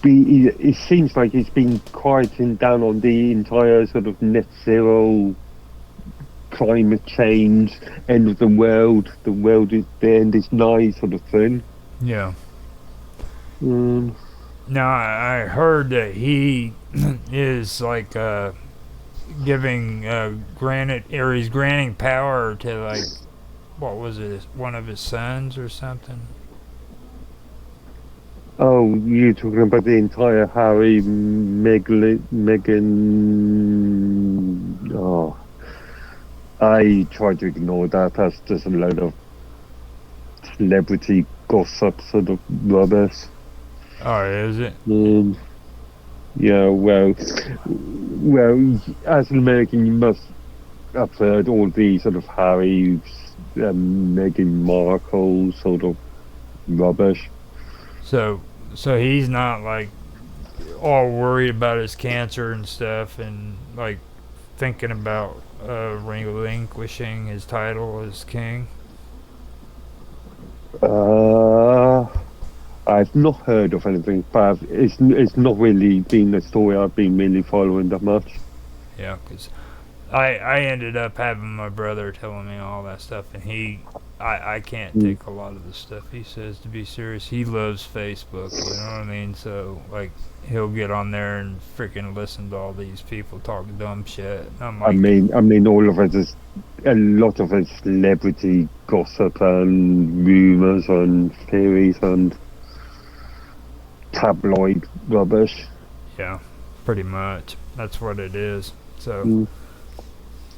It seems like he's been quieting down on the entire sort of net zero, climate change, end of the world is, the end is nigh sort of thing. Yeah. Now I heard that he is like giving he's granting power to, like, what was it, one of his sons or something. Oh, you're talking about the entire Harry, Meghan. Oh, I try to ignore that. That's just a load of celebrity gossip sort of rubbish. Oh, is it? Yeah, well, as an American, you must have heard all the sort of Harry, Meghan Markle sort of rubbish. So he's not, like, all worried about his cancer and stuff, and, like, thinking about relinquishing his title as king. I've not heard of anything, but it's not really been a story I've been really following that much. Yeah, because I ended up having my brother telling me all that stuff, and I can't take a lot of the stuff he says to be serious. He loves Facebook, you know what I mean? So, like, he'll get on there and freaking listen to all these people talk dumb shit. I'm like, I mean, all of it is, a lot of it's celebrity gossip and rumors and theories and tabloid rubbish. Yeah, pretty much. That's what it is. So,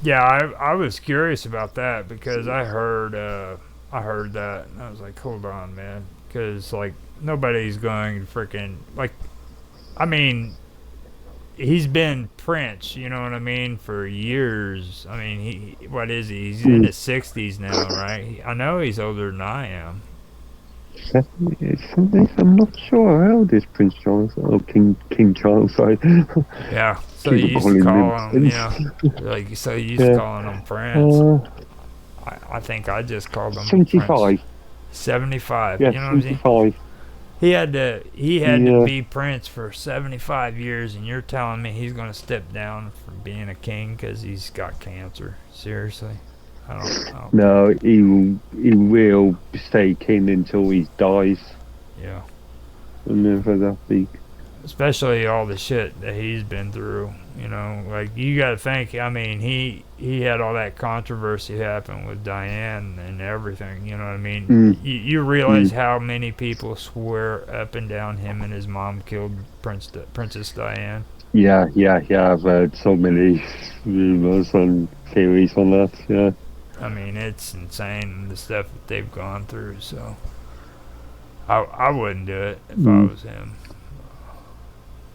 Yeah, I was curious about that because I heard that and I was like, hold on, man, because like nobody's going to freaking like. I mean, he's been Prince, you know what I mean, for years. I mean, what is he? He's in his 60s now, right? I know he's older than I am. I'm not sure how old is Prince Charles or King Charles. Sorry. Yeah. So Keep you used to calling call him, Prince. like so you used to Yeah. calling him Prince. I think I just called him Prince. 75. 75. Yeah, You know what I'm saying? 75. He had to Yeah. be Prince for 75 years, and you're telling me he's going to step down from being a king because he's got cancer? Seriously? I don't No, he will stay king until he dies. Yeah. Whenever that be. Especially all the shit that he's been through, you know, like you got to think. I mean, he had all that controversy happen with Diane and everything. You know what I mean? You realize how many people swear up and down him and his mom killed Princess Diane. Yeah. I've heard so many rumors and theories on that. Yeah. I mean, it's insane the stuff that they've gone through. So I wouldn't do it if I was him.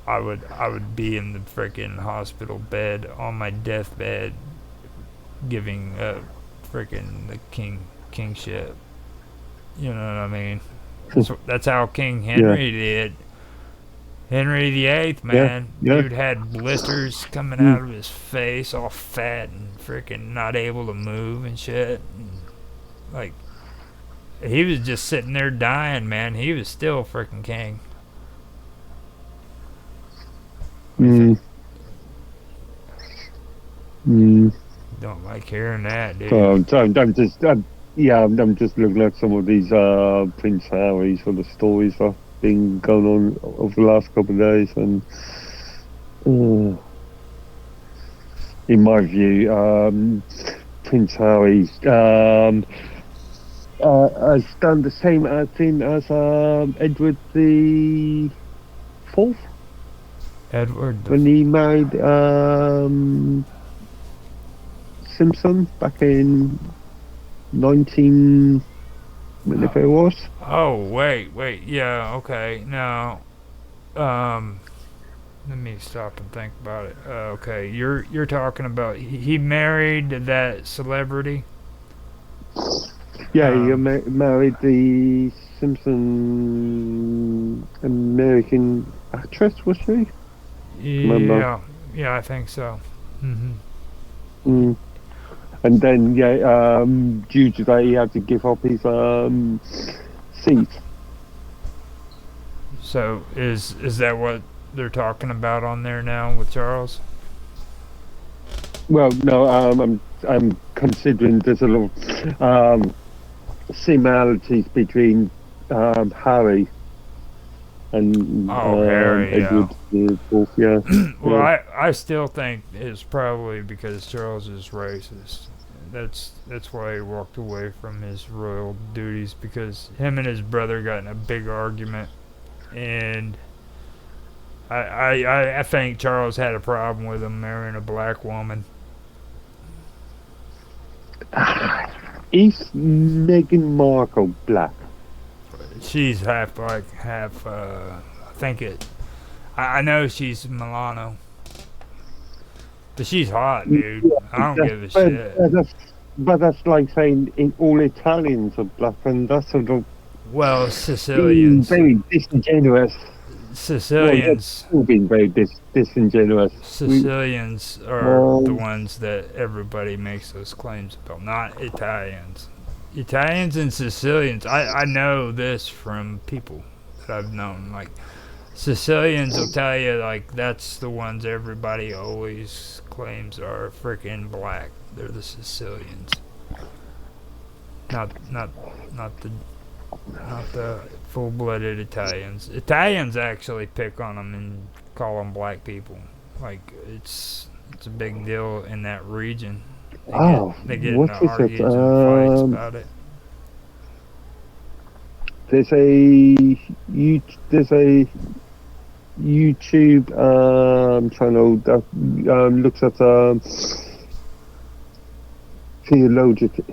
I would be in the freaking hospital bed on my deathbed, giving up freaking the kingship. You know what I mean? That's how King Henry did. Henry VIII, man, dude had blisters coming out of his face, all fat and freaking not able to move and shit. And, like, he was just sitting there dying, man. He was still freaking king. Don't like hearing that, dude. I'm just looking at some of these Prince Harry sort of stories that have been going on over the last couple of days, and in my view, Prince Harry has done the same thing as Edward the Fourth. Edward when he married Simpson back in 19 whenever it was. Oh wait, yeah, okay. Now, let me stop and think about it. Okay, you're talking about he married that celebrity. Yeah, he married the Simpson American actress, was she? Yeah, I think so. And then, due to that, he had to give up his seat. So is that what they're talking about on there now with Charles? Well, no, I'm considering there's a lot of similarities between Harry and Harry, Edward the Fourth. Yeah. Well, I still think it's probably because Charles is racist. That's why he walked away from his royal duties, because him and his brother got in a big argument, and I think Charles had a problem with him marrying a black woman. Is Meghan Markle black? She's half black, half. I think it. I know she's Milano, but she's hot, dude. I don't give a shit. But that's like saying all Italians are black, and that's sort of Sicilians. Very disingenuous. Sicilians. Well, being very disingenuous. Sicilians are the ones that everybody makes those claims about, not Italians. Italians and Sicilians, I know this from people that I've known. Like, Sicilians will tell you, like, that's the ones everybody always claims are freaking black. They're the Sicilians. Not the full-blooded Italians. Italians actually pick on them and call them black people. Like, it's a big deal in that region. They get into arguments and fights about it. There's a YouTube channel that looks at theological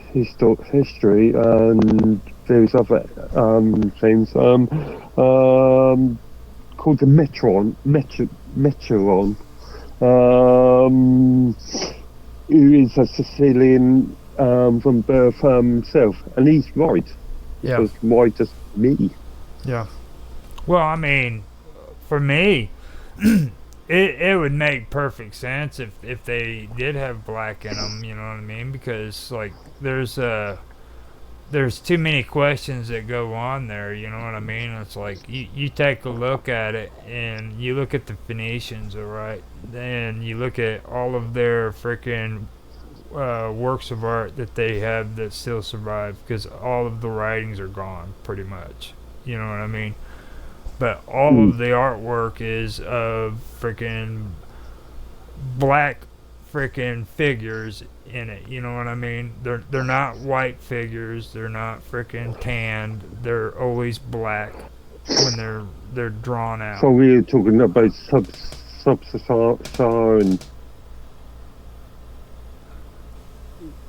history and various other things. Called the Metron, who is a Sicilian from birth himself, and he's white. Yeah. As white as me. Yeah. Well, I mean, for me, it would make perfect sense if they did have black in them. You know what I mean? Because like there's too many questions that go on there, you know what I mean? It's like you take a look at it and you look at the Phoenicians, alright? Then you look at all of their freaking works of art that they have that still survive, because all of the writings are gone, pretty much. You know what I mean? But all of the artwork is of freaking black freaking figures in it, you know what I mean? They're not white figures, they're not freaking tanned, they're always black when they're drawn out. So we're talking about sub-Saharan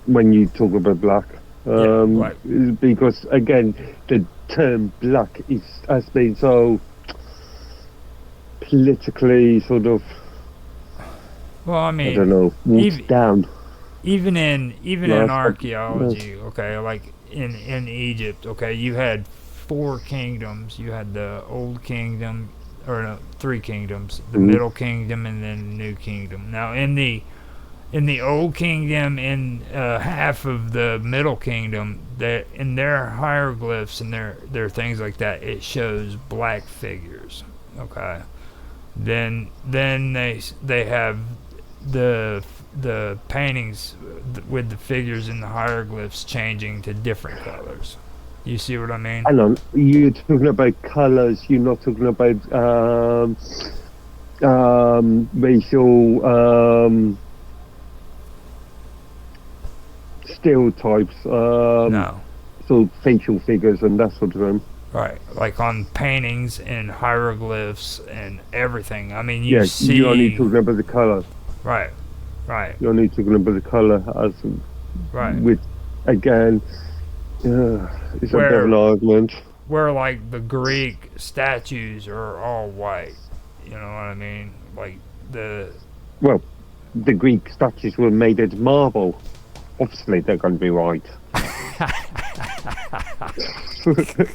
when you talk about black. Black. Because again the term black has been so politically sort of, well, I mean, I don't know, watered down. Even in archaeology, okay, like in Egypt, okay, you had 4 kingdoms. You had the old kingdom, or no, 3 kingdoms, the middle kingdom, and then the new kingdom. Now in the old kingdom, in half of the middle kingdom, that in their hieroglyphs and their things like that, it shows black figures. Okay, then they have the paintings with the figures in the hieroglyphs changing to different colors. You see what I mean? I know you're talking about colours. You're not talking about racial stereotypes. No. So facial figures and that sort of thing. Right, like on paintings and hieroglyphs and everything. I mean, you see. You're only talking about the colour. Right. You're only talking about the colour, as with again, it's a bit of an argument. Where like the Greek statues are all white. You know what I mean? Like the Greek statues were made out of marble. Obviously, they're going to be white.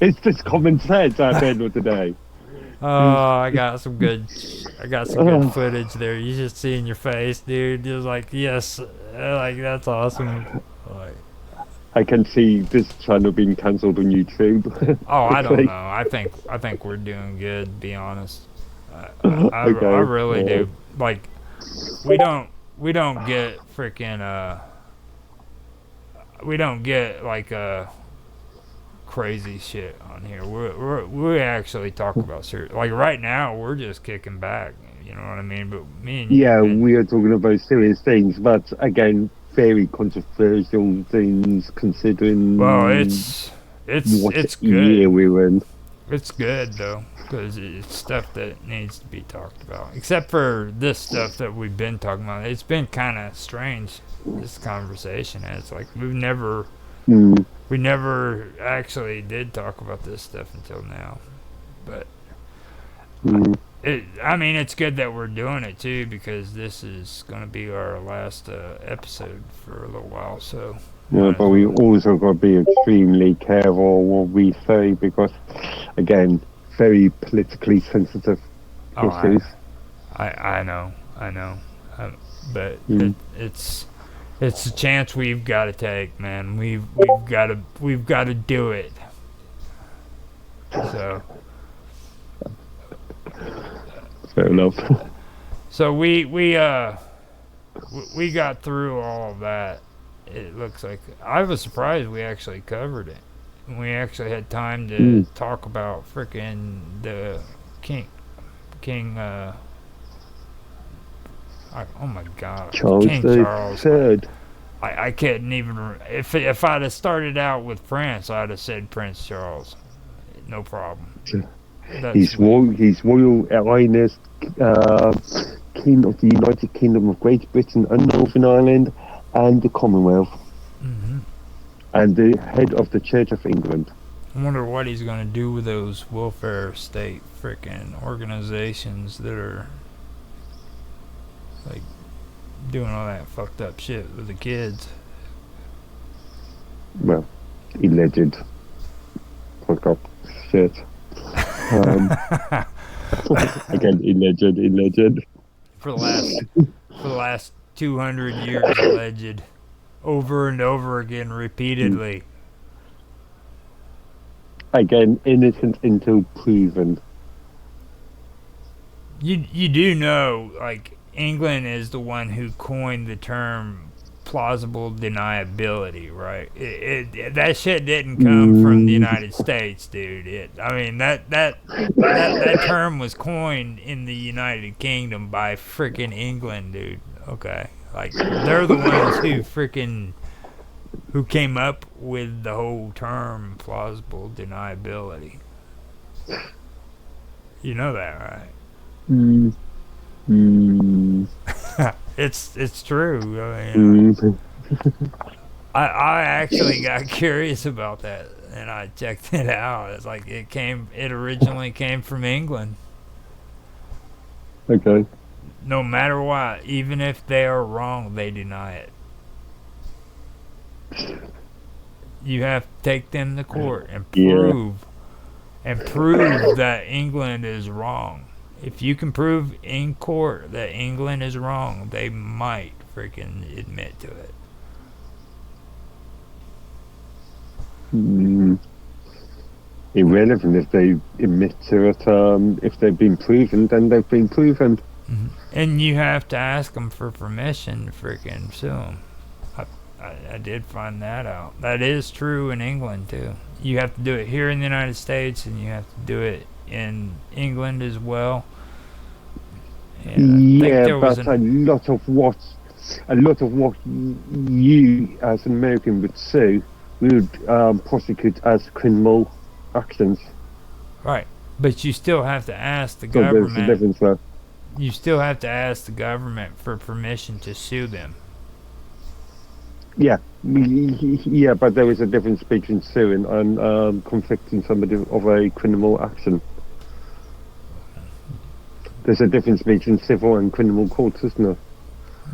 It's just common sense at the end of the day. Oh, I got some good footage there. You just see in your face, dude. Just like, yes, like that's awesome. Like, I can see this channel being cancelled on YouTube. Oh, I don't know. I think we're doing good, to be honest. I really do. Like, we don't get freaking we don't get like crazy shit on here. We actually talk about serious. Like right now, we're just kicking back. You know what I mean? But me and you, man, we are talking about serious things, but again, very controversial things considering. Well, it's good. Year we were in. It's good though, because it's stuff that needs to be talked about. Except for this stuff that we've been talking about. It's been kind of strange, this conversation. It's like we never actually did talk about this stuff until now. But I mean, it's good that we're doing it too, because this is going to be our last episode for a little while. So but we also got to be extremely careful what we say, because again, very politically sensitive issues. I know, but it's a chance we've got to take, man. We've got to do it. So fair enough. So we got through all of that. It looks like I was surprised we actually covered it. We actually had time to talk about frickin' the King. Oh my God, King Charles. I couldn't even. If I'd have started out with Prince, I'd have said Prince Charles. No problem. His Royal Highness, King of the United Kingdom of Great Britain and Northern Ireland, and the Commonwealth. and the head of the Church of England. I wonder what he's gonna do with those welfare state frickin' organizations that are like doing all that fucked up shit with the kids. Well, alleged fuck up shit. Again, alleged. For the last 200 years, alleged, over and over again, repeatedly. Again, innocent until proven. You do know, like, England is the one who coined the term plausible deniability, right? That shit didn't come from the United States, dude. That term was coined in the United Kingdom by frickin' England, dude. Okay, like they're the ones who came up with the whole term plausible deniability. You know that, right? It's true. I mean, I actually got curious about that, and I checked it out. It's like it originally came from England. Okay. No matter what, even if they are wrong, they deny it. You have to take them to court and prove that England is wrong. If you can prove in court that England is wrong, they might freaking admit to it. Irrelevant if they admit to it. If they've been proven, then they've been proven. Mm-hmm. And you have to ask them for permission to freaking sue them. I did find that out. That is true in England, too. You have to do it here in the United States, and you have to do it in England as well. Yeah, but a lot of what you as an American would sue, we would prosecute as criminal actions. Right, but you still have to ask the government. There's a difference there. You still have to ask the government for permission to sue them. Yeah, but there is a difference between suing and convicting somebody of a criminal action. There's a difference between civil and criminal courts, isn't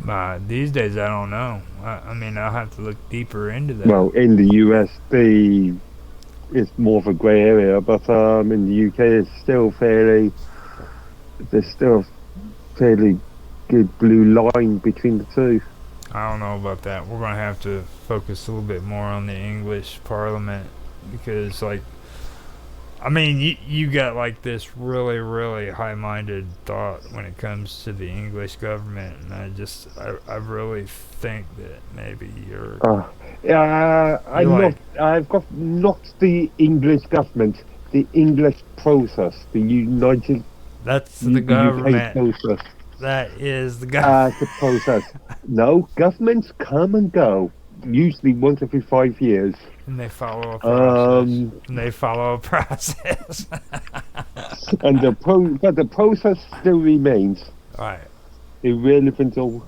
there? These days, I don't know. I mean, I'll have to look deeper into that. Well, in the US, it's more of a grey area, but in the UK, there's still a fairly good blue line between the two. I don't know about that. We're going to have to focus a little bit more on the English Parliament because, like, I mean, you got, like, this really, really high-minded thought when it comes to the English government, and I really think that maybe you're... I've got not the English government, the English process, the United... That's the government. Process. That is the government. The process. No, governments come and go, usually once every 5 years. And they follow a process. And the process still remains. Right. Irrelevant or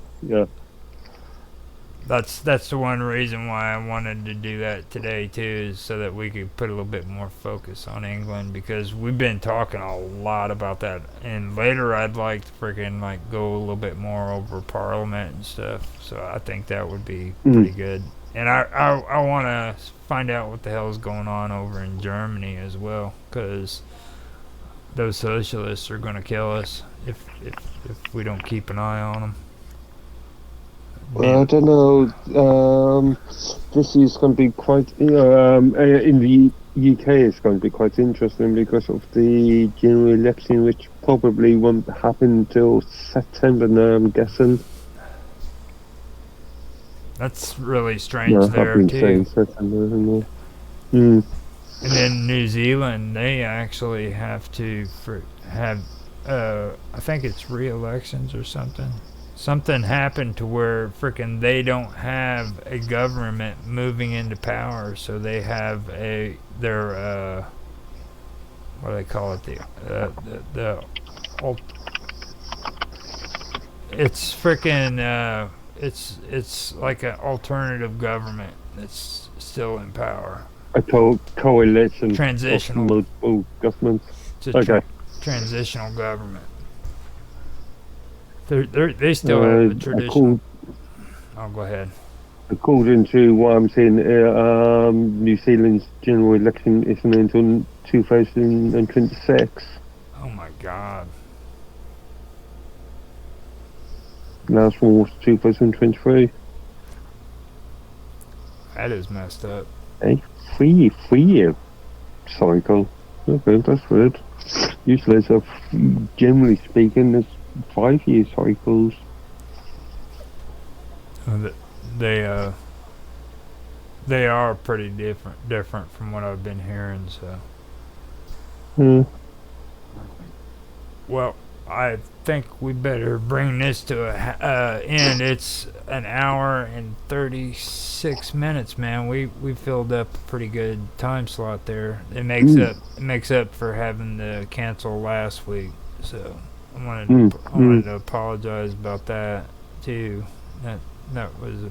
That's the one reason why I wanted to do that today too, is so that we could put a little bit more focus on England, because we've been talking a lot about that, and later I'd like to freaking like go a little bit more over Parliament and stuff. So I think that would be pretty good. And I want to find out what the hell is going on over in Germany as well, because those socialists are going to kill us if we don't keep an eye on them. Well, I don't know. This is going to be quite. In the UK, it's going to be quite interesting because of the general election, which probably won't happen until September. Now, I'm guessing. That's really strange there too. September, And then New Zealand, they actually have to have. I think it's re-elections or something. Something happened to where frickin' they don't have a government moving into power, so they have their what do they call it? It's frickin' it's like an alternative government that's still in power. A coalition Transitional. of multiple governments. It's a Okay. transitional government. They still have a traditional. Oh, go ahead. According to what I'm seeing, New Zealand's general election isn't until 2026. Oh my God. Last one was 2023. That is messed up. A 3-year cycle. Okay, that's weird. Usually it's generally speaking, it's 5-year cycles. They are pretty different from what I've been hearing. So. Well, I think we better bring this to a end. It's an hour and 36 minutes, man. We filled up a pretty good time slot there. It makes up for having to cancel last week. So I wanted to apologize about that too. That was a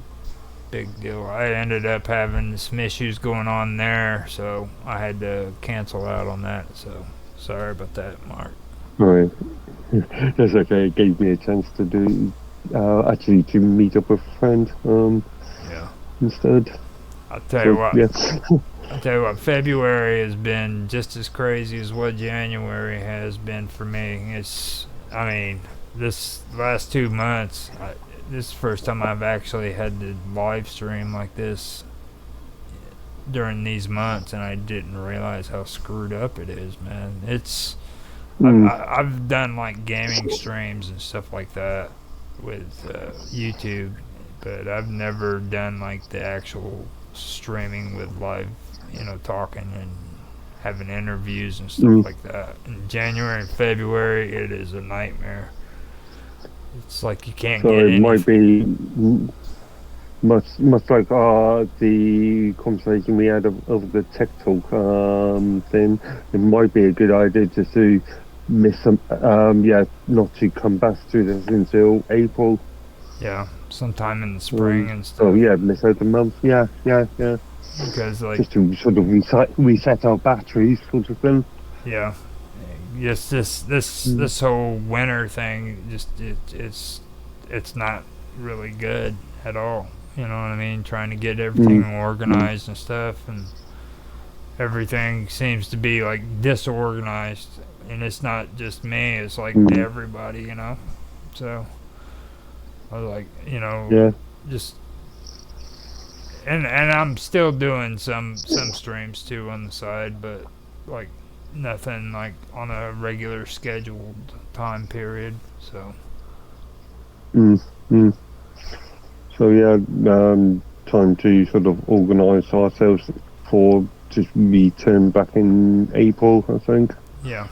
big deal. I ended up having some issues going on there, so I had to cancel out on that. So sorry about that, Mark. Right. That's okay. It gave me a chance to do actually to meet up with a friend instead. I'll tell you what, February has been just as crazy as what January has been for me. This last 2 months, this is the first time I've actually had to live stream like this during these months, and I didn't realize how screwed up it is, man. I've done like gaming streams and stuff like that with YouTube, but I've never done like the actual streaming with live, talking and having interviews and stuff like that. In January and February, it is a nightmare. It's like you can't get it might be much like the conversation we had of the tech talk thing. It might be a good idea just to miss some, not to come back to this until April. Yeah, sometime in the spring and stuff. Oh yeah, miss out the month. Yeah. Because just to sort of reset our batteries, sort of thing. Yeah. Yes, this whole winter thing, just it's not really good at all. You know what I mean? Trying to get everything organized and stuff, and everything seems to be like disorganized, and it's not just me, it's like everybody, So I was like, just and I'm still doing some streams too on the side, but like nothing like on a regular scheduled time period. So So time to sort of organise ourselves for just return back in April, I think. Yeah,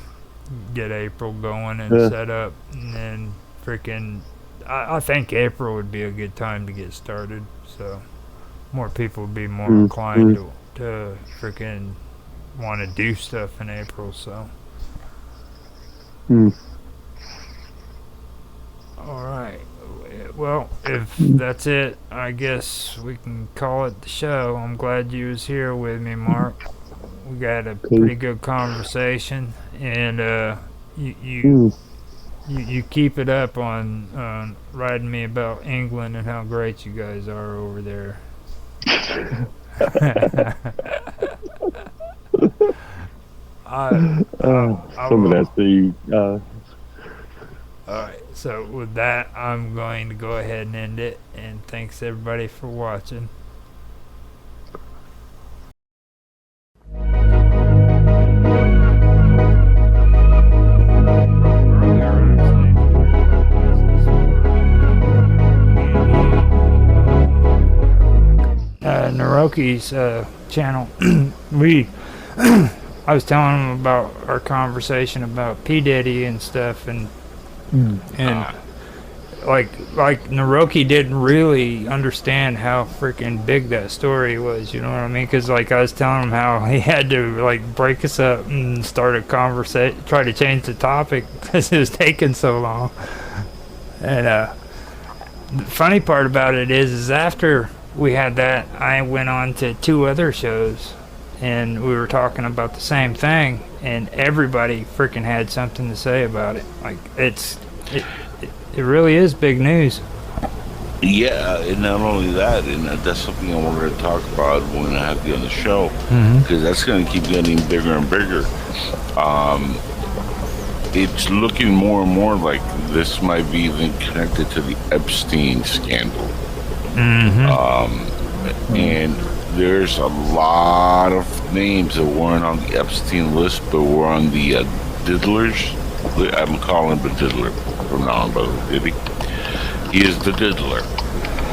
get April going and set up, and then freaking I think April would be a good time to get started, so more people would be more inclined to freaking want to do stuff in April. So all right, well, if that's it, I guess we can call it the show. I'm glad you was here with me, Mark. We got a pretty good conversation, and you keep it up on writing me about England and how great you guys are over there. Some of that's the Alright, so with that, I'm going to go ahead and end it, and thanks everybody for watching. Naroki's channel, I was telling him about our conversation about P. Diddy and stuff, and like Naroki didn't really understand how freaking big that story was, you know what I mean? Because like I was telling him how he had to like break us up and start a conversation, try to change the topic because it was taking so long. And the funny part about it is after we had that, I went on to 2 other shows, and we were talking about the same thing, and everybody freaking had something to say about it. Like, it really is big news. Yeah, and not only that, and that's something I wanted to talk about when I have you on the show, because that's going to keep getting bigger and bigger. It's looking more and more like this might be even connected to the Epstein scandal. And there's a lot of names that weren't on the Epstein list, but were on the diddlers. I'm calling him the diddler from now on, by the way, Diddy. He is the diddler.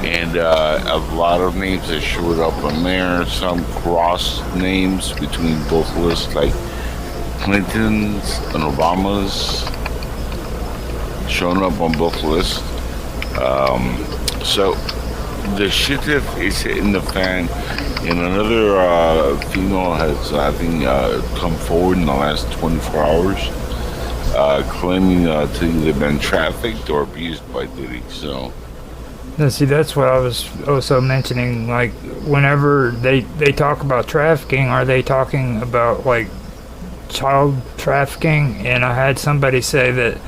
And a lot of names that showed up on there, some cross names between both lists, like Clinton's and Obama's showing up on both lists. So the shit that is hitting the fan, and another female has, I think, come forward in the last 24 hours, claiming to either been trafficked or abused by Diddy. So. Now, see, that's what I was also mentioning. Like, whenever they talk about trafficking, are they talking about, like, child trafficking? And I had somebody say that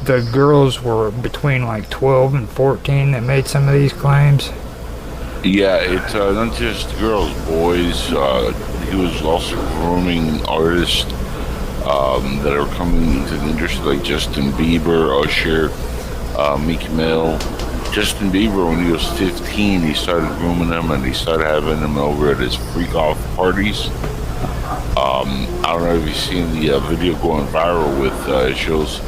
the girls were between, like, 12 and 14 that made some of these claims. Yeah, it's not just girls, boys. He was also grooming artists that are coming into the industry, like Justin Bieber, Usher, Meek Mill. Justin Bieber, when he was 15, he started grooming them, and he started having them over at his freak-off parties. I don't know if you've seen the video going viral with it shows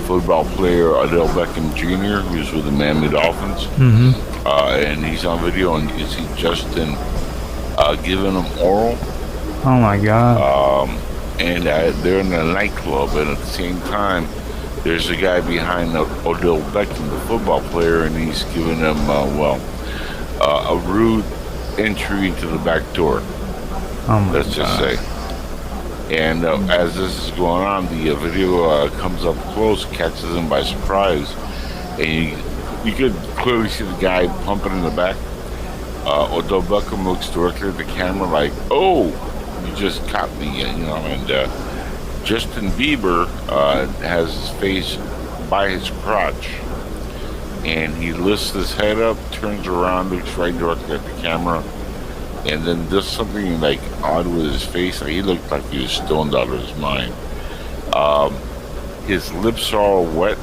football player Odell Beckham Jr., who's with the Miami Dolphins. And he's on video, and you can see Justin giving him oral. Oh, my God. And they're in a nightclub, and at the same time, there's a guy behind Odell Beckham, the football player, and he's giving him, a rude entry into the back door. Oh my Let's just say. And as this is going on, the video comes up close, catches him by surprise, and you could clearly see the guy pumping in the back. Odell Beckham looks directly at the camera like, "Oh, you just caught me," you know, and Justin Bieber has his face by his crotch, and he lifts his head up, turns around, looks right directly at the camera, and then does something like odd with his face. Like, he looked like he was stoned out of his mind. His lips are all wet,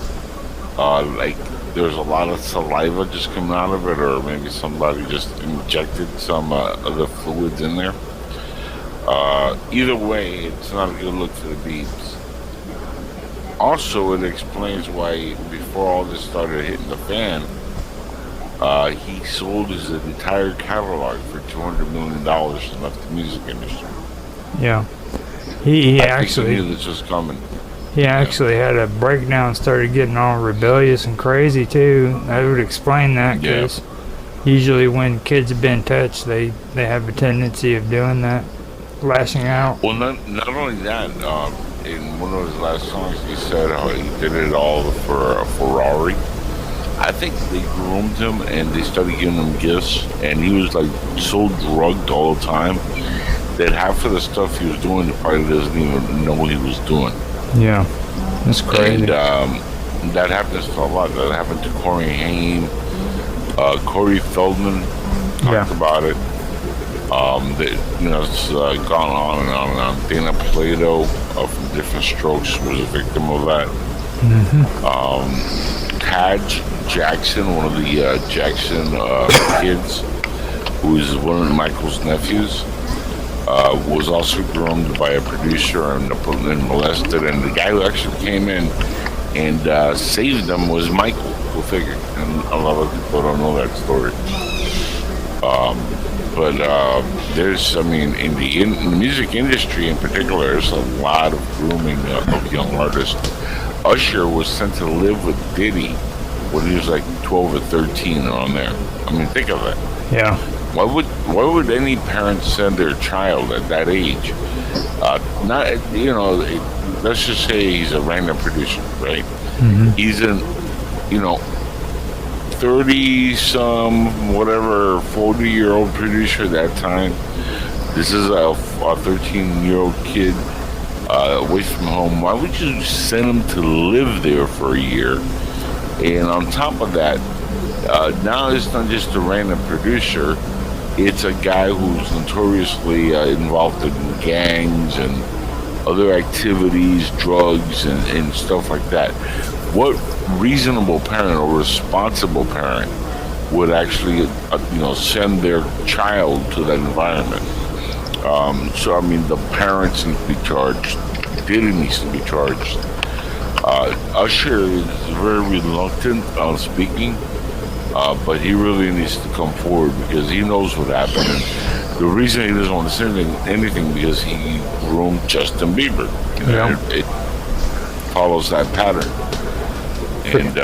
like there's a lot of saliva just coming out of it, or maybe somebody just injected some other fluids in there. Either way, it's not a good look for the Biebs. Also, it explains why, before all this started hitting the fan, he sold his entire catalog for $200 million and left the music industry. Yeah. He I actually knew this was coming. He actually had a breakdown, started getting all rebellious and crazy, too. That would explain that, because usually when kids have been touched, they have a tendency of doing that. Lashing out. Well, not only that, in one of his last songs, he said how he did it all for a Ferrari. I think they groomed him and they started giving him gifts, and he was like so drugged all the time that half of the stuff he was doing, he probably doesn't even know what he was doing. Yeah, that's crazy. And that happens to a lot. That happened to Corey Haim. Corey Feldman talked about it. It's gone on and on and on. Dana Plato from Different Strokes was a victim of that. Taj Jackson, one of the Jackson kids, who's one of Michael's nephews, was also groomed by a producer and molested. And the guy who actually came in and saved them was Michael. Go figure. And a lot of people don't know that story. But there's, in the music industry in particular, there's a lot of grooming of young artists. Usher was sent to live with Diddy when he was like 12 or 13 on there. Think of that. Yeah. Why would any parent send their child at that age? Let's just say he's a random producer, right? He's in, 30 some, whatever, 40-year-old producer at that time. This is a 13-year-old kid away from home. Why would you send him to live there for a year? And on top of that, now it's not just a random producer. It's a guy who's notoriously involved in gangs and other activities, drugs, and stuff like that. What reasonable parent or responsible parent would actually, send their child to that environment? So, I mean, the parents need to be charged. Diddy needs to be charged. Usher is very reluctant on speaking, but he really needs to come forward because he knows what happened. And the reason he doesn't want to say anything because he groomed Justin Bieber. It follows that pattern. And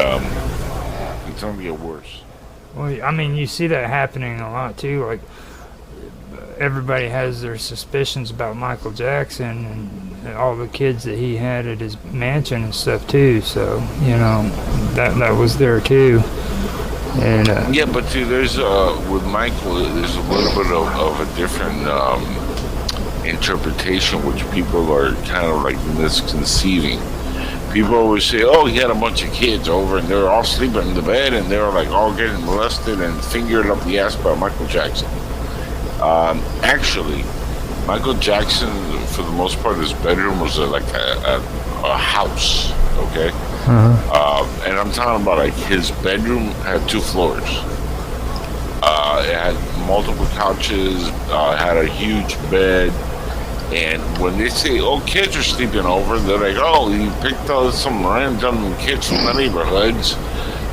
it's going to get worse. Well, I mean, you see that happening a lot too. Like, everybody has their suspicions about Michael Jackson and all the kids that he had at his mansion and stuff too. So, that was there too. And yeah, but see, there's with Michael, there's a little bit of a different interpretation, which people are kind of like misconceiving. People always say, "Oh, he had a bunch of kids over, and they were all sleeping in the bed, and they were like all getting molested and fingered up the ass by Michael Jackson." Actually, Michael Jackson, for the most part, his bedroom was like a house. Okay. And I'm talking about like his bedroom had 2 floors. It had multiple couches, had a huge bed, and when they say, "Oh, kids are sleeping over," they're like, "Oh, he picked some random kids from the neighborhoods."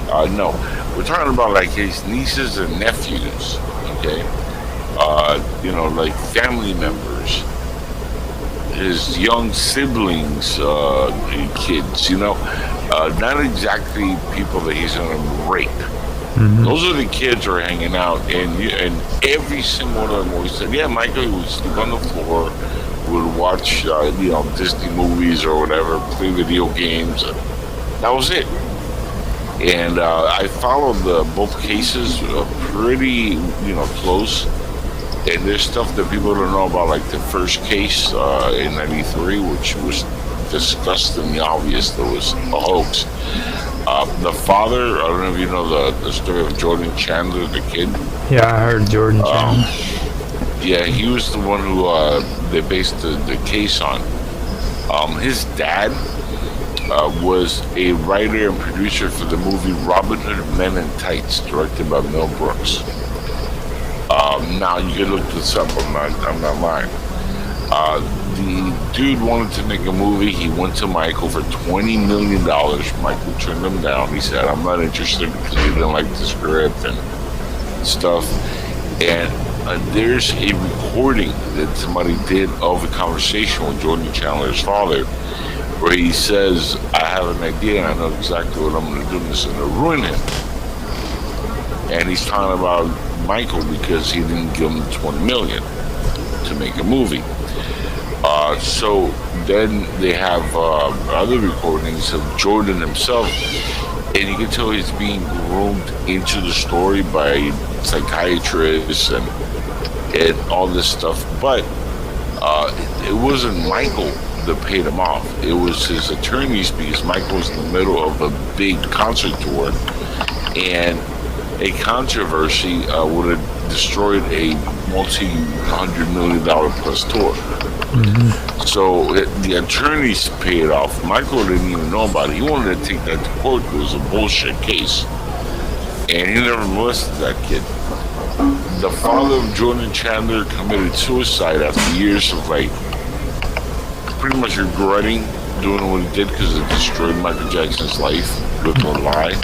No, we're talking about like his nieces and nephews. Okay, like family members, his young siblings, kids. Not exactly people that he's going to rape. Mm-hmm. Those are the kids who are hanging out, and every single one of them always said, "Yeah, Michael would sleep on the floor, would watch Disney movies or whatever, play video games." That was it. And I followed both cases pretty close. And there's stuff that people don't know about, like the first case in '93, which was disgustingly obvious there was a hoax. The father, I don't know if you know the story of Jordan Chandler, the kid. Yeah, I heard Jordan Chandler. Yeah, he was the one who they based the case on. His dad was a writer and producer for the movie Robin Hood Men in Tights, directed by Mel Brooks. Now you can look this up. I'm not lying. The dude wanted to make a movie. He went to Michael for $20 million. Michael turned him down. He said, "I'm not interested," because he didn't like the script and stuff. And there's a recording that somebody did of a conversation with Jordan Chandler's father, where he says, "I have an idea and I know exactly what I'm going to do. This is going to ruin him." And he's talking about Michael because he didn't give him $20 million to make a movie. So then they have other recordings of Jordan himself, and you can tell he's being groomed into the story by psychiatrists and all this stuff. But it wasn't Michael that paid him off. It was his attorneys, because Michael was in the middle of a big concert tour, and a controversy would have destroyed a multi-$100 million plus tour. Mm-hmm. So the attorneys paid off. Michael didn't even know about it. He wanted to take that to court. It was a bullshit case, and he never molested that kid. The father of Jordan Chandler committed suicide after years of pretty much regretting doing what he did because it destroyed Michael Jackson's life with a lie.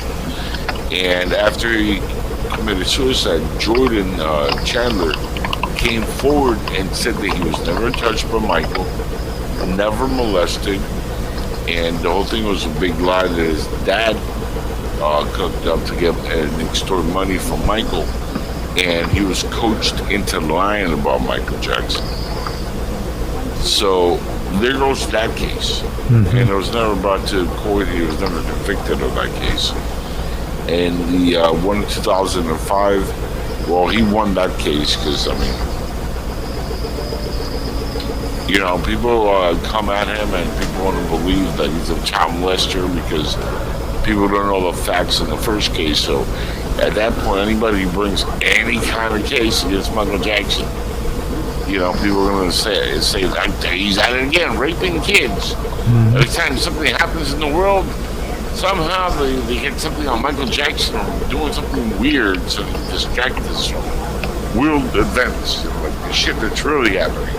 And after he committed suicide, Jordan Chandler came forward and said that he was never touched by Michael, never molested, and the whole thing was a big lie that his dad cooked up to get and extort money from Michael, and he was coached into lying about Michael Jackson. So there goes that case. Mm-hmm. And it was never brought to court. He was never convicted of that case. And the one in 2005, well, he won that case because, I mean, you know, people come at him and people want to believe that he's a child molester because people don't know the facts in the first case. So at that point, anybody who brings any kind of case against Michael Jackson, you know, people are going to say he's at it again, raping kids. Every time something happens in the world, somehow they get something on Michael Jackson or doing something weird to distract us from world events, you know, like the shit that's really happening.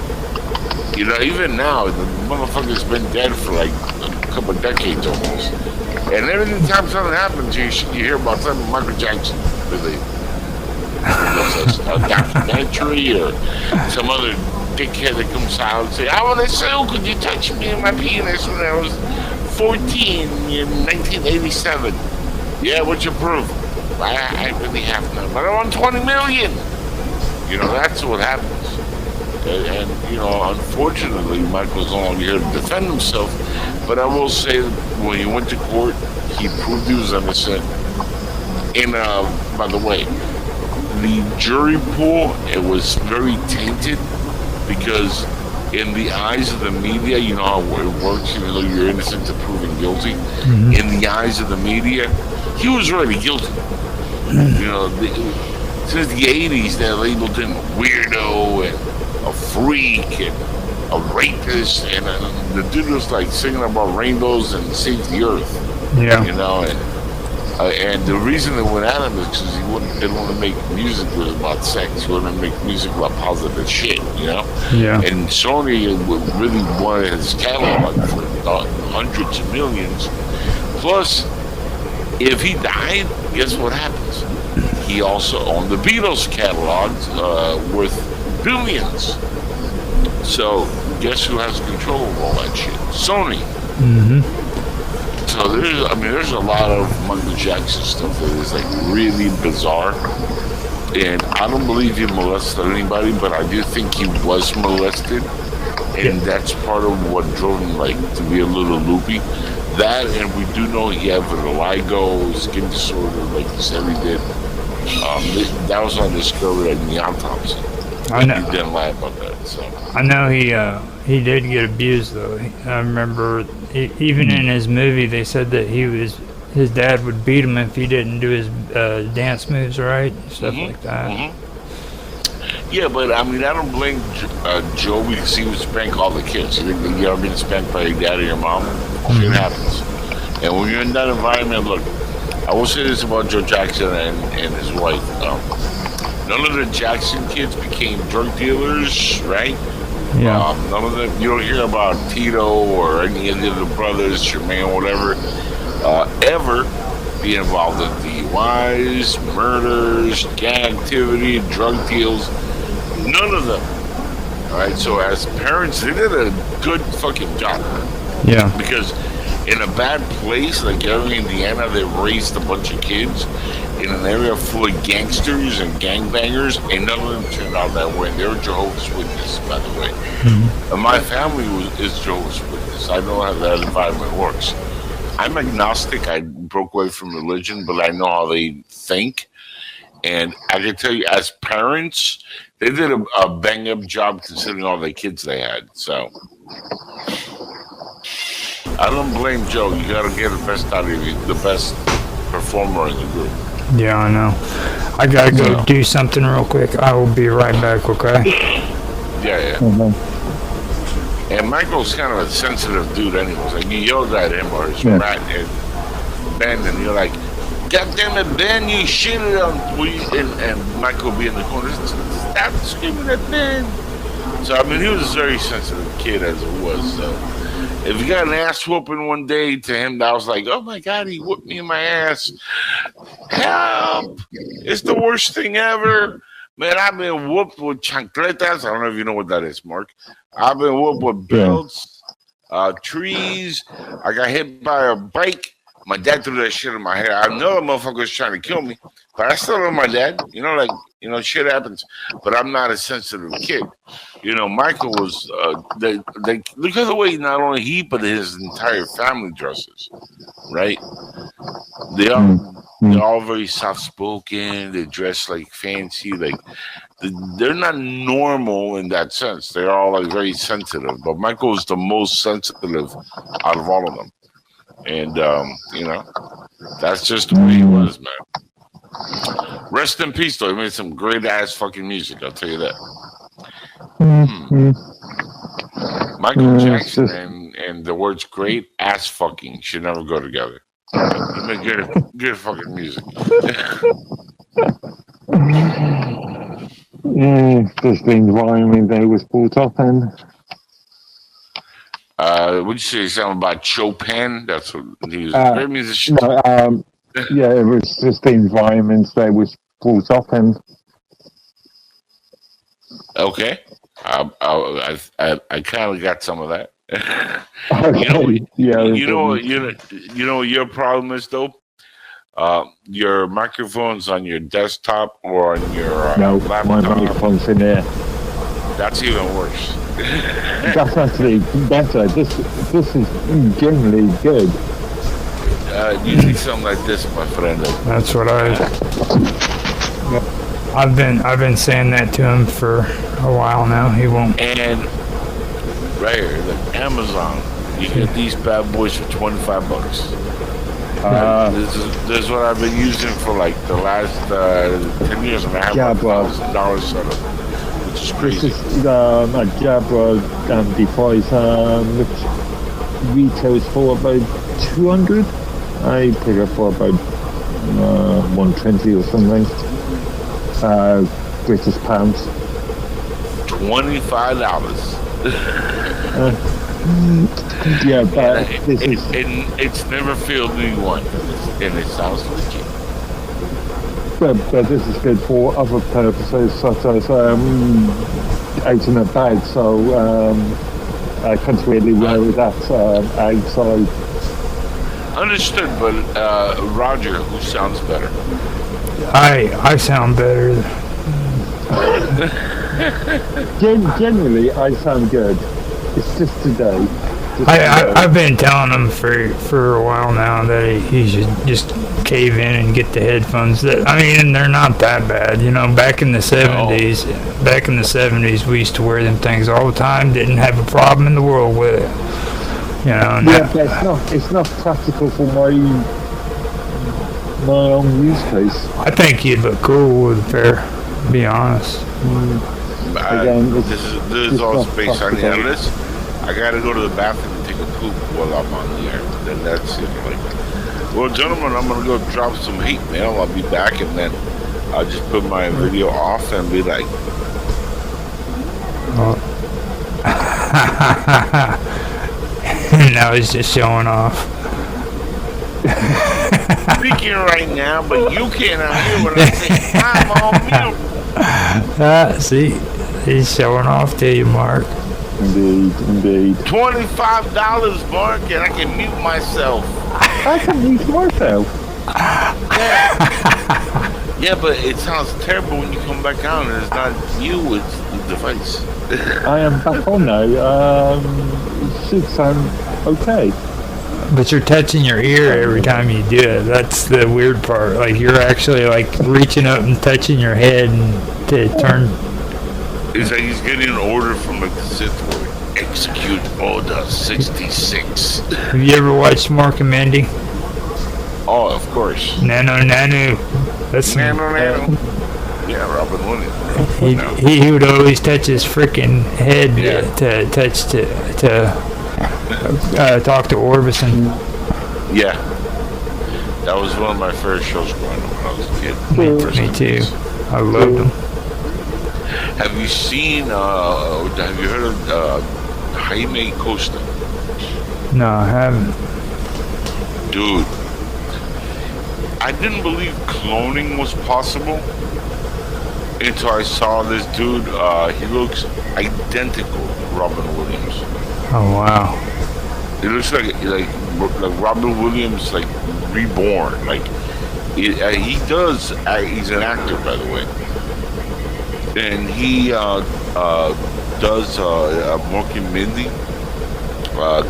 You know, even now, the motherfucker's been dead for like a couple of decades almost. And every time something happens, you hear about something Michael Jackson related. A documentary or some other dickhead that comes out and say, I want to sue, could you touch me in my penis when I was 14 in 1987? Yeah, what's your proof? I really have none, but I want 20 million. You know, that's what happens. And, you know, unfortunately, Michael's no longer here to defend himself. But I will say, that when he went to court, he proved he was innocent. And, by the way, the jury pool, it was very tainted because in the eyes of the media, you know how it works, even though you're innocent to proven guilty. In the eyes of the media, he was already guilty. You know, since the 80s, they labeled him a weirdo and a freak and a rapist, and the dude was like singing about rainbows and save the earth. Yeah. You know, and the reason they went at him is because he didn't want to make music that was about sex. He wanted to make music about positive shit, you know? Yeah. And Sony really wanted his catalog for hundreds of millions. Plus, if he died, guess what happens? He also owned the Beatles catalogs worth billions. So, guess who has control of all that shit? Sony. So there's a lot of Michael Jackson stuff that is like really bizarre, and I don't believe he molested anybody, but I do think he was molested, and that's part of what drove him like to be a little loopy. That, and we do know he had vitiligo, skin disorder, like he said he did. That was on discovered in the autopsy. I know. He didn't lie about that. So I know he did get abused though. I remember even in his movie they said that his dad would beat him if he didn't do his dance moves right, stuff like that. Yeah, but I mean I don't blame Joe because he would spank all the kids. You think that you ever been spanked by your dad or your mom? Shit happens. And when you're in that environment, look, I will say this about Joe Jackson and his wife. None of the Jackson kids became drug dealers, right? Yeah. None of them. You don't hear about Tito or any of the other brothers, Jermaine, whatever, ever be involved in DUIs, murders, gang activity, drug deals. None of them. All right. So as parents, they did a good fucking job. Yeah. Because in a bad place like Gary, Indiana, they raised a bunch of kids in an area full of gangsters and gangbangers, and none of them turned out that way. They were Jehovah's Witnesses, by the way. And my family is Jehovah's Witness. I know how that environment works. I'm agnostic. I broke away from religion, but I know how they think. And I can tell you, as parents, they did a bang-up job considering all the kids they had. So I don't blame Joe. You got to get the best out of you, the best performer in the group. Yeah, I know. I gotta go do something real quick. I will be right back, okay? Yeah. And Michael's kind of a sensitive dude anyways. Like, you yelled at him or his rat and Ben, and you're like, God damn it, Ben, you shitted on... And Michael will be in the corner, stop screaming at Ben. So, I mean, he was a very sensitive kid as it was, so... If you got an ass whooping one day to him, that was like, oh my God, he whooped me in my ass. Help! It's the worst thing ever. Man, I've been whooped with chancletas. I don't know if you know what that is, Mark. I've been whooped with belts, trees. I got hit by a bike. My dad threw that shit in my hair. I know the motherfucker was trying to kill me, but I still love my dad. You know, like, you know, shit happens. But I'm not a sensitive kid. You know, Michael was, they look at the way not only he, but his entire family dresses, right? They are they're all very soft spoken. They dress like fancy. Like they're not normal in that sense. They're all like very sensitive. But Michael is the most sensitive out of all of them. And that's just the way he was, man. Rest in peace, though. He made some great ass fucking music. I'll tell you that. Michael Jackson and the words "great ass fucking" should never go together. He made good fucking music. Just the environment they was brought up in. Would you say something about Chopin? That's what he was a great musician. No, yeah, it was just the environment they was brought up in. Okay, I kind of got some of that. Okay. You know what your problem is though. Your microphone's on your desktop or on your laptop. My microphone's in there. That's even worse. That's actually better. This is generally good. You need something like this, my friend. That's what I've been saying that to him for a while now. He won't. And right here, like Amazon, you get these bad boys for $25. This is what I've been using for like the last 10 years, and I have $1,000 set up, which is crazy. This is a Jabra device, which retails for about 200. I pick it for about 120 or something. British pounds. $25. Yeah, but it's never failed anyone, and it sounds legit. But this is good for other purposes, such as out in a bag. So I can't really wear that outside. Understood, but Roger, who sounds better? I sound better. Generally, I sound good. It's just today. I've been telling him for a while now that he should just cave in and get the headphones. They're not that bad. Back in the 70s, we used to wear them things all the time. Didn't have a problem in the world with it. Yeah, but it's not practical for my own use case. I think you'd look cool with a pair. To be honest. Again, this is all space on the endless. I gotta go to the bathroom and take a poop while I'm on the air. Then that's it. Well, gentlemen, I'm gonna go drop some hate mail. I'll be back, and then I'll just put my video off and be like. Now he's just showing off. Speaking right now, but you cannot hear what I say. I'm on mute. See, he's showing off to you, Mark. Indeed. $25, Mark, and I can mute myself. I can mute myself. Yeah, but it sounds terrible when you come back on, and it's not you, it's the device. I am back on now. It should sound okay. But you're touching your ear every time you do it. That's the weird part. Like, you're actually like reaching up and touching your head and to turn. It's like he's getting an order from like the Sith Lord. Execute Order 66. Have you ever watched Mark and Mindy? Oh, of course. Nano. That's Nano. Yeah, Robin Williams. He would always touch his freaking head to talk to Orbison. Yeah. That was one of my first shows growing up when I was a kid. Me too. I loved them. Have you seen, have you heard of Jaime Costa? No, I haven't. Dude, I didn't believe cloning was possible until I saw this dude. He looks identical to Robin Williams. Oh, wow. It looks like Robin Williams, like reborn. Like he does. He's an actor, by the way, and he does a Mork and Mindy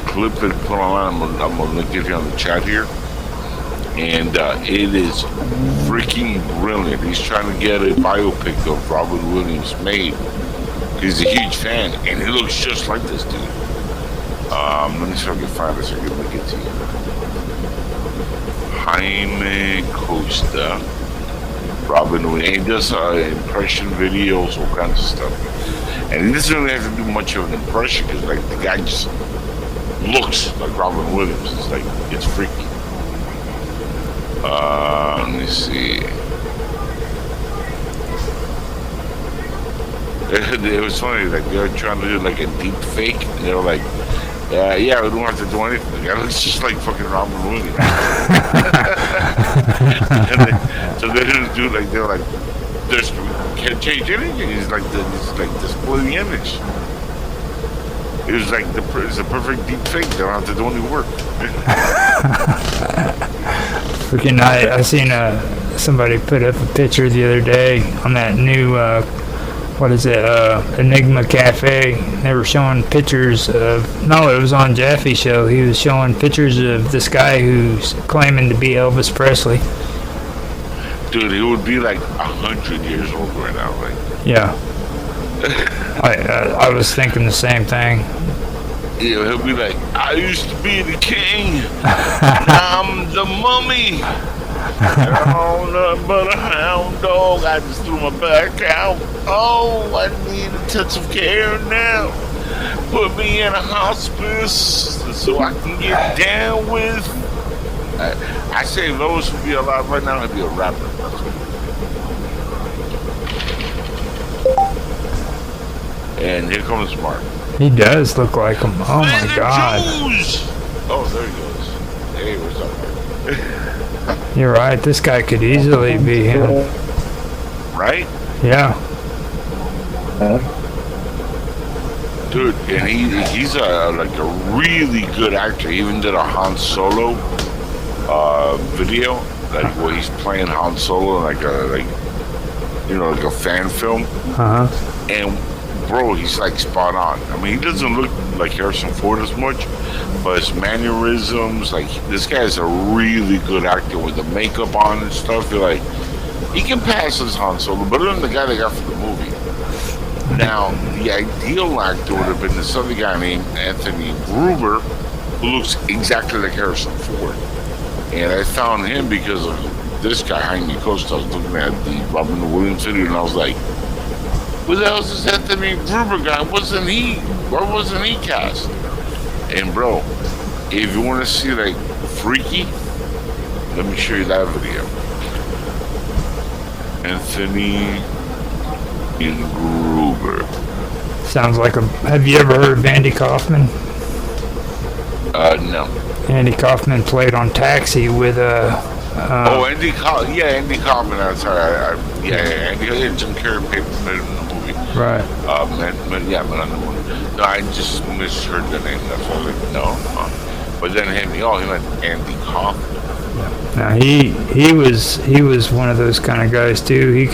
clip and put on. I'm gonna link it here on the chat here. and it is freaking brilliant. He's trying to get a biopic of Robin Williams made. He's a huge fan, and he looks just like this dude. Let me see if I can find this. I can link it to you. Jaime Costa, Robin Williams. He does impression videos, all kinds of stuff. And he doesn't really have to do much of an impression because, like, the guy just looks like Robin Williams. It's like, it's freaky. Let me see. It was funny, like, they were trying to do, like, a deep fake, and they were like, yeah, we don't have to do anything. It looks just like fucking Robin Williams. So they didn't do, like, they were like, there's, can't change anything. It's like display the image. It was like it's a perfect deep fake. They don't have to do any work. Freaking, I seen somebody put up a picture the other day on that new what is it, Enigma Cafe. They were showing pictures of, no, it was on Jaffe show. He was showing pictures of this guy who's claiming to be Elvis Presley. Dude, he would be like 100 years old right now, right? Yeah. I was thinking the same thing. Yeah, he'll be like, I used to be the king. Now I'm the mummy. Oh, nothing but a hound dog. I just threw my back out. Oh, I need a touch of care now. Put me in a hospice so I can get down with. I say Lois would be alive right now. He'd be a rapper. And here comes Mark. He does look like him. Oh my God. Oh, there he goes. Hey, what's up, Mark? You're right. This guy could easily be him. Right? Yeah. Dude, and he's like a really good actor. He even did a Han Solo video, like where he's playing Han Solo, like a fan film. And bro, he's like spot on. I mean, he doesn't look like Harrison Ford as much, but his mannerisms, like, this guy's a really good actor with the makeup on and stuff. You're like, he can pass as Han Solo, better than the guy they got for the movie. Now, the ideal actor would have been this other guy named Anthony Gruber, who looks exactly like Harrison Ford. And I found him because of this guy, Jaime Costa. I was looking at the Robin Williams video, and I was like, who the hell is this Anthony Gruber guy? Why wasn't he cast? And bro, if you want to see like freaky, let me show you that video. Anthony Gruber. Sounds like a. Have you ever heard of Andy Kaufman? No. Andy Kaufman played on Taxi with Andy Kaufman. I'm sorry. Andy Jim Carrey played in the movie. Right. No, I just misheard the name. That's why I was like, no. But then he meant Andy Kaufman. Now he was one of those kind of guys too. He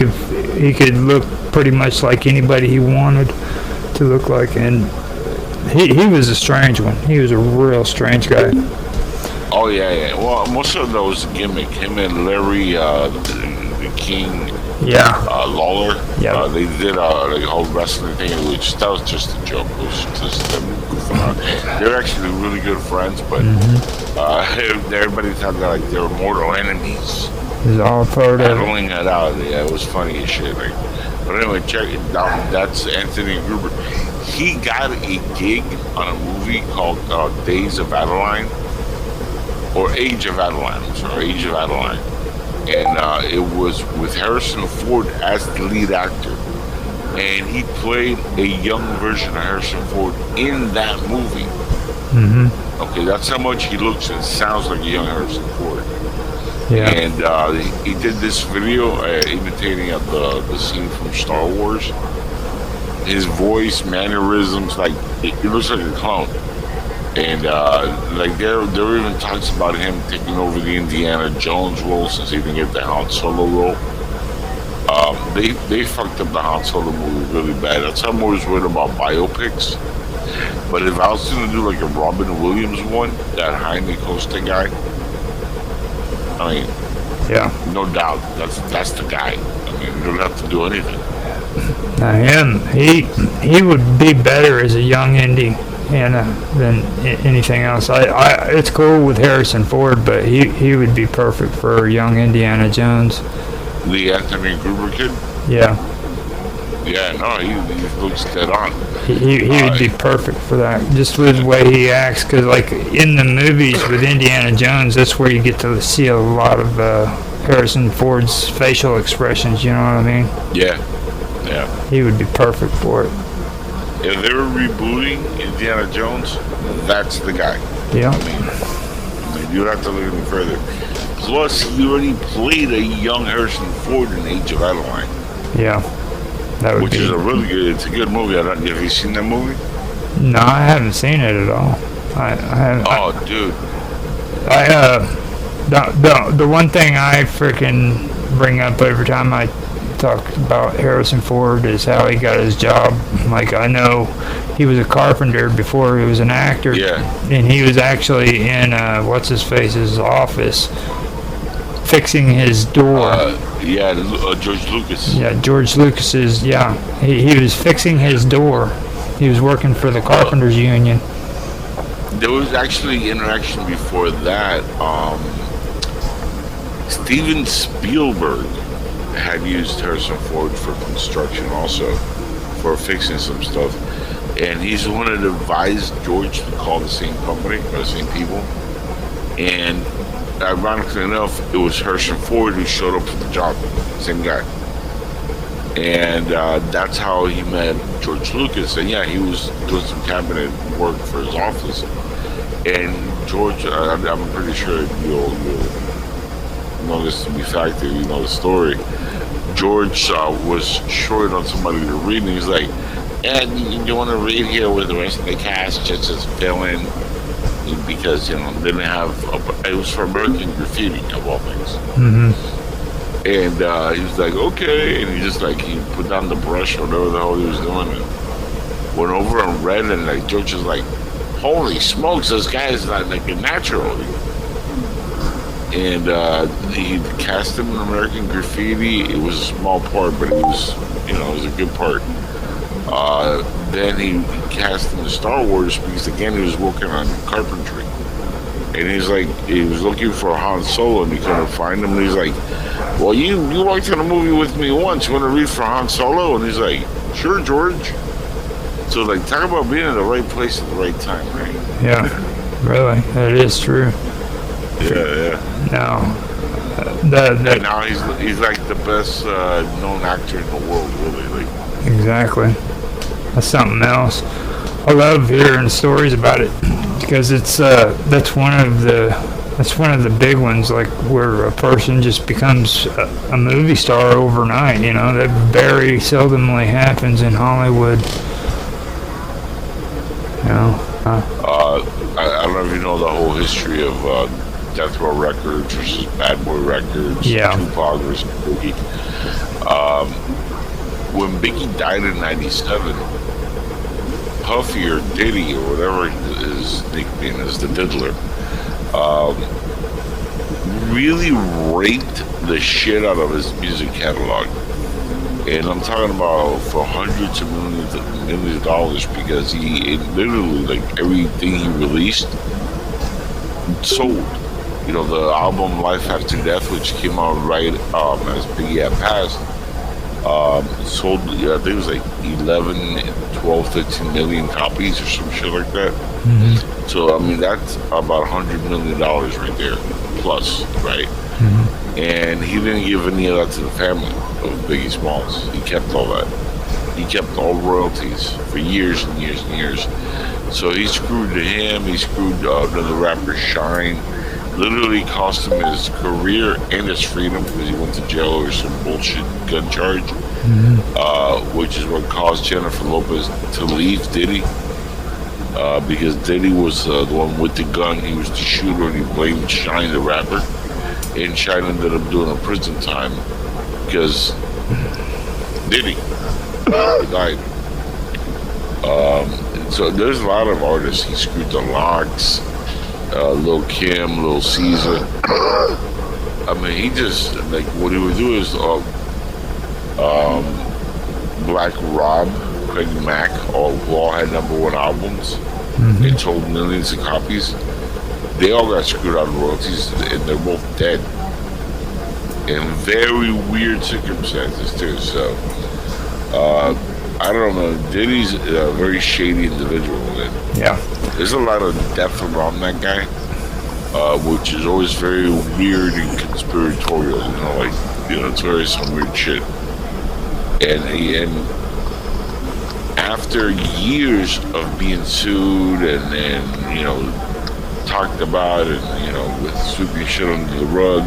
could look pretty much like anybody he wanted to look like, and he was a strange one. He was a real strange guy. Oh yeah. Well, most of those gimmick. Him and Larry the King. Yeah. Lawler. Yeah. They did like a whole wrestling thing, which that was just a joke. It was just them goofing around. They're actually really good friends, but everybody thought that like they were mortal enemies. It's all part of it. Battling it out. Yeah, it was funny as shit. Like, but anyway, check it out. That's Anthony Gruber. He got a gig on a movie called Days of Adeline, or Age of Adeline. I'm sorry, Age of Adeline. And it was with Harrison Ford as the lead actor. And he played a young version of Harrison Ford in that movie. Okay, that's how much he looks and sounds like a young Harrison Ford. Yeah. And he did this video imitating the scene from Star Wars. His voice, mannerisms, like, he looks like a clown. And like there were even talks about him taking over the Indiana Jones role since he didn't get the Han Solo role. They fucked up the Han Solo movie really bad. That's why I'm always worried about biopics. But if I was gonna do like a Robin Williams one, that Jaime Costa guy, I mean, Yeah. no doubt, that's the guy. I mean, you don't have to do anything. He would be better as a young Indiana than anything else. It's cool with Harrison Ford, but he would be perfect for young Indiana Jones. The Anthony Gruber kid? Yeah. Yeah, no, he looks dead on. He would be perfect for that, just with the way he acts. Because, like, in the movies with Indiana Jones, that's where you get to see a lot of Harrison Ford's facial expressions, you know what I mean? Yeah, yeah. He would be perfect for it. If they were rebooting Indiana Jones, that's the guy. Yeah. I mean, you don't have to look any further. Plus, he already played a young Harrison Ford in Age of Adeline. Yeah. That would which is a really good, it's a good movie. Have you seen that movie? No, I haven't seen it at all. I haven't. Oh, dude. The one thing I freaking bring up every time I talk about Harrison Ford is how he got his job. Like, I know he was a carpenter before he was an actor. Yeah. And he was actually in, what's-his-face's office fixing his door. George Lucas. Yeah, George Lucas's, yeah. He was fixing his door. He was working for the Carpenters Union. There was actually interaction before that. Steven Spielberg had used Harrison Ford for construction also, for fixing some stuff. And he's the one that advised George to call the same company, or the same people. And ironically enough, it was Harrison Ford who showed up for the job. Same guy. And that's how he met George Lucas. And yeah, he was doing some cabinet work for his office. And George, I'm pretty sure you'll know this to be fact if you know the story. George was short on somebody to read, and he's like, "And you want to read here with the rest of the cast just as fill in?" Because, you know, they didn't have it was for American Graffiti of all things. Mm-hmm. And he was like, okay, and he put down the brush or whatever the hell he was doing, and went over and read, and like George was like, holy smokes, this guy is like a natural. And he cast him in American Graffiti. It was a small part, but it was a good part. Then he cast him in Star Wars because, again, he was working on carpentry. And he was looking for Han Solo, and he couldn't find him. And he's like, well, you worked in a movie with me once. You want to read for Han Solo? And he's like, sure, George. So, like, talk about being in the right place at the right time, right? Yeah, really, that is true. Yeah. No. And now he's like the best known actor in the world, really. Like, exactly. That's something else. I love hearing stories about it because it's that's one of the big ones, like where a person just becomes a movie star overnight. You know, that very seldomly happens in Hollywood. You know. I don't know if you know the whole history of Death Row Records versus Bad Boy Records. Yeah. Tupac versus Biggie. When Biggie died in '97, Puffy or Diddy or whatever his nickname is, the Diddler, really raped the shit out of his music catalog. And I'm talking about for hundreds of millions of dollars, because he literally, like, everything he released sold. You know, the album Life After Death, which came out right as Biggie had passed, sold, I think it was like 11, 12, 13 million copies or some shit like that. Mm-hmm. So, I mean, that's about $100 million right there, plus, right? Mm-hmm. And he didn't give any of that to the family of Biggie Smalls. He kept all that. He kept all royalties for years and years and years. So he screwed him, he screwed another rapper, Shine. Literally cost him his career and his freedom because he went to jail over some bullshit gun charge, Mm-hmm. which is what caused Jennifer Lopez to leave Diddy, because Diddy was the one with the gun. He was the shooter, and he blamed Shine, the rapper, and Shine ended up doing a prison time because Diddy died. So there's a lot of artists. He screwed the Locks, Lil Kim, Lil Caesar. I mean, he just like what he would do is um, Black Rob, Craig Mack, who all had #1 albums. They sold millions of copies. They all got screwed out of royalties, and they're both dead in very weird circumstances too. So I don't know. Diddy's a very shady individual. And Yeah. there's a lot of depth around that guy, which is always very weird and conspiratorial. It's very some weird shit. And after years of being sued and talked about and with sweeping shit under the rug,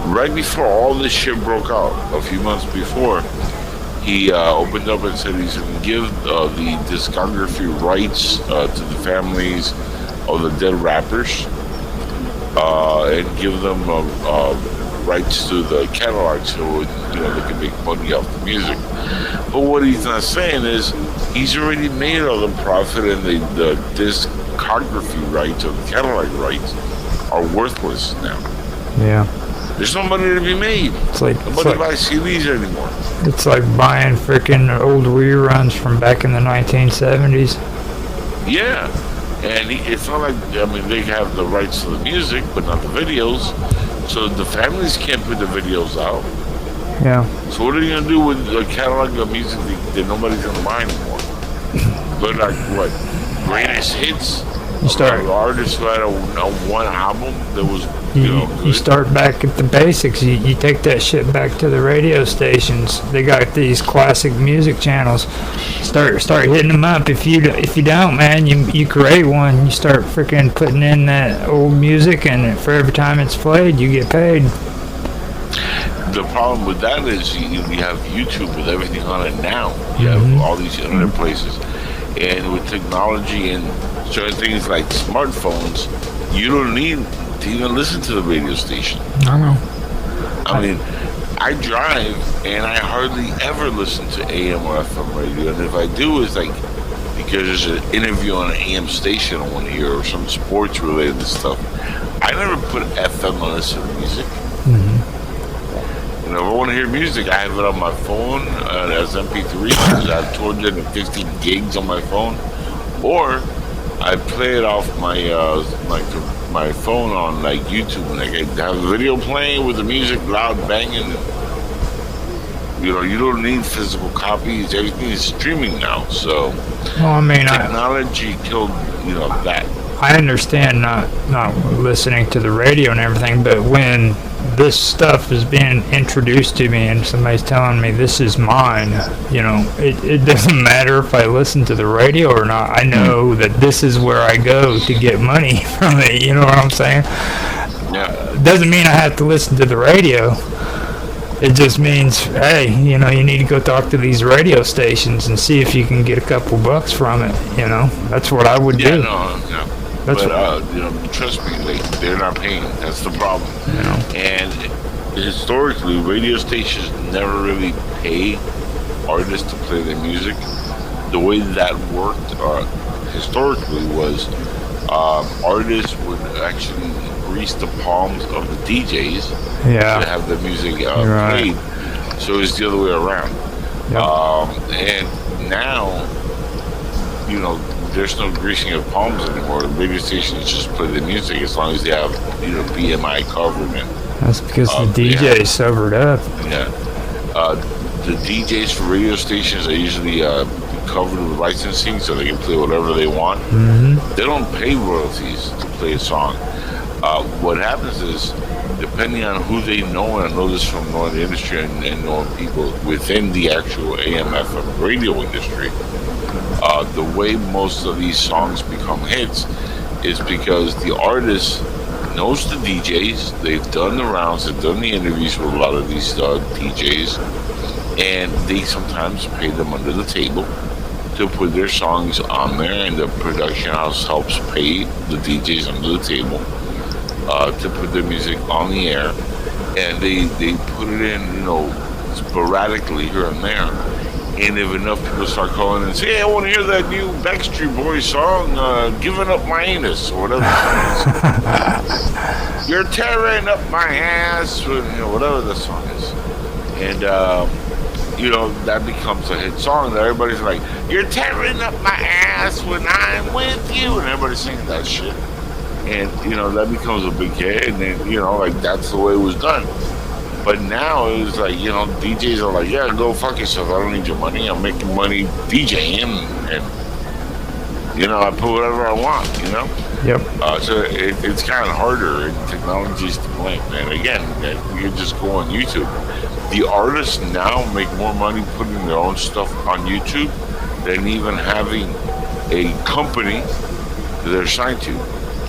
right before all this shit broke out, a few months before, he opened up and said he's going to give the discography rights to the families of the dead rappers and give them rights to the catalog so they can make money off the music. But what he's not saying is he's already made all the profit, and the discography rights or the catalog rights are worthless now. Yeah. There's no money to be made. Nobody buys CDs anymore. It's like buying freaking old reruns from back in the 1970s. Yeah. And it's not like, they have the rights to the music, but not the videos. So the families can't put the videos out. Yeah. So what are you going to do with a catalog of music that nobody's going to buy anymore? But like what? Greatest hits? You start. Artists who had a one album that was, You start back at the basics. You take that shit back to the radio stations. They got these classic music channels. Start hitting them up. If you don't, man, you create one. You start freaking putting in that old music, and for every time it's played, you get paid. The problem with that is you have YouTube with everything on it now. You have all these internet places, and with technology and certain things like smartphones, you don't need to even listen to the radio station. I know. I mean, I drive and I hardly ever listen to AM or FM radio, and if I do, it's like because there's an interview on an AM station I want to hear or some sports related stuff. I never put FM on listen to music. If I want to hear music, I have it on my phone as MP3 because I have 250 gigs on my phone, or I play it off my phone on like YouTube, and I have the video playing with the music loud banging. You don't need physical copies. Everything is streaming now, so technology killed that. I understand not listening to the radio and everything, but when this stuff is being introduced to me and somebody's telling me this is mine, it doesn't matter if I listen to the radio or not. I know that this is where I go to get money from it. You know what I'm saying? Yeah. Doesn't mean I have to listen to the radio. It just means, hey, you need to go talk to these radio stations and see if you can get a couple bucks from it. That's what I would do. No. But trust me, they're not paying. That's the problem. And historically, radio stations never really pay artists to play their music. The way that worked historically was artists would actually grease the palms of the DJs to have the music played. So it's the other way around. Yep. And now, there's no greasing of palms anymore. The radio stations just play the music as long as they have, BMI covering it. That's because the DJs sobered up. Yeah. The DJs for radio stations are usually covered with licensing, so they can play whatever they want. They don't pay royalties to play a song. What happens is, depending on who they know, and I know this from knowing the industry and knowing people within the actual AM/FM radio industry, the way most of these songs become hits is because the artist knows the DJs. They've done the rounds, they've done the interviews with a lot of these DJs, and they sometimes pay them under the table to put their songs on there, and the production house helps pay the DJs under the table to put their music on the air, and they put it in, sporadically here and there. And if enough people start calling and say, "Hey, I want to hear that new Backstreet Boys song, Giving Up My Anus," or whatever the song is. You're tearing up my ass, or, whatever the song is. And, that becomes a hit song that everybody's like, "You're tearing up my ass when I'm with you," and everybody's singing that shit. And, that becomes a big hit, and then, that's the way it was done. But now it's like, DJs are like, "Yeah, go fuck yourself. I don't need your money. I'm making money DJing, and I put whatever I want, Yep. So it's kind of harder, and technology's to blame. And again, you just go on YouTube. The artists now make more money putting their own stuff on YouTube than even having a company that they're signed to.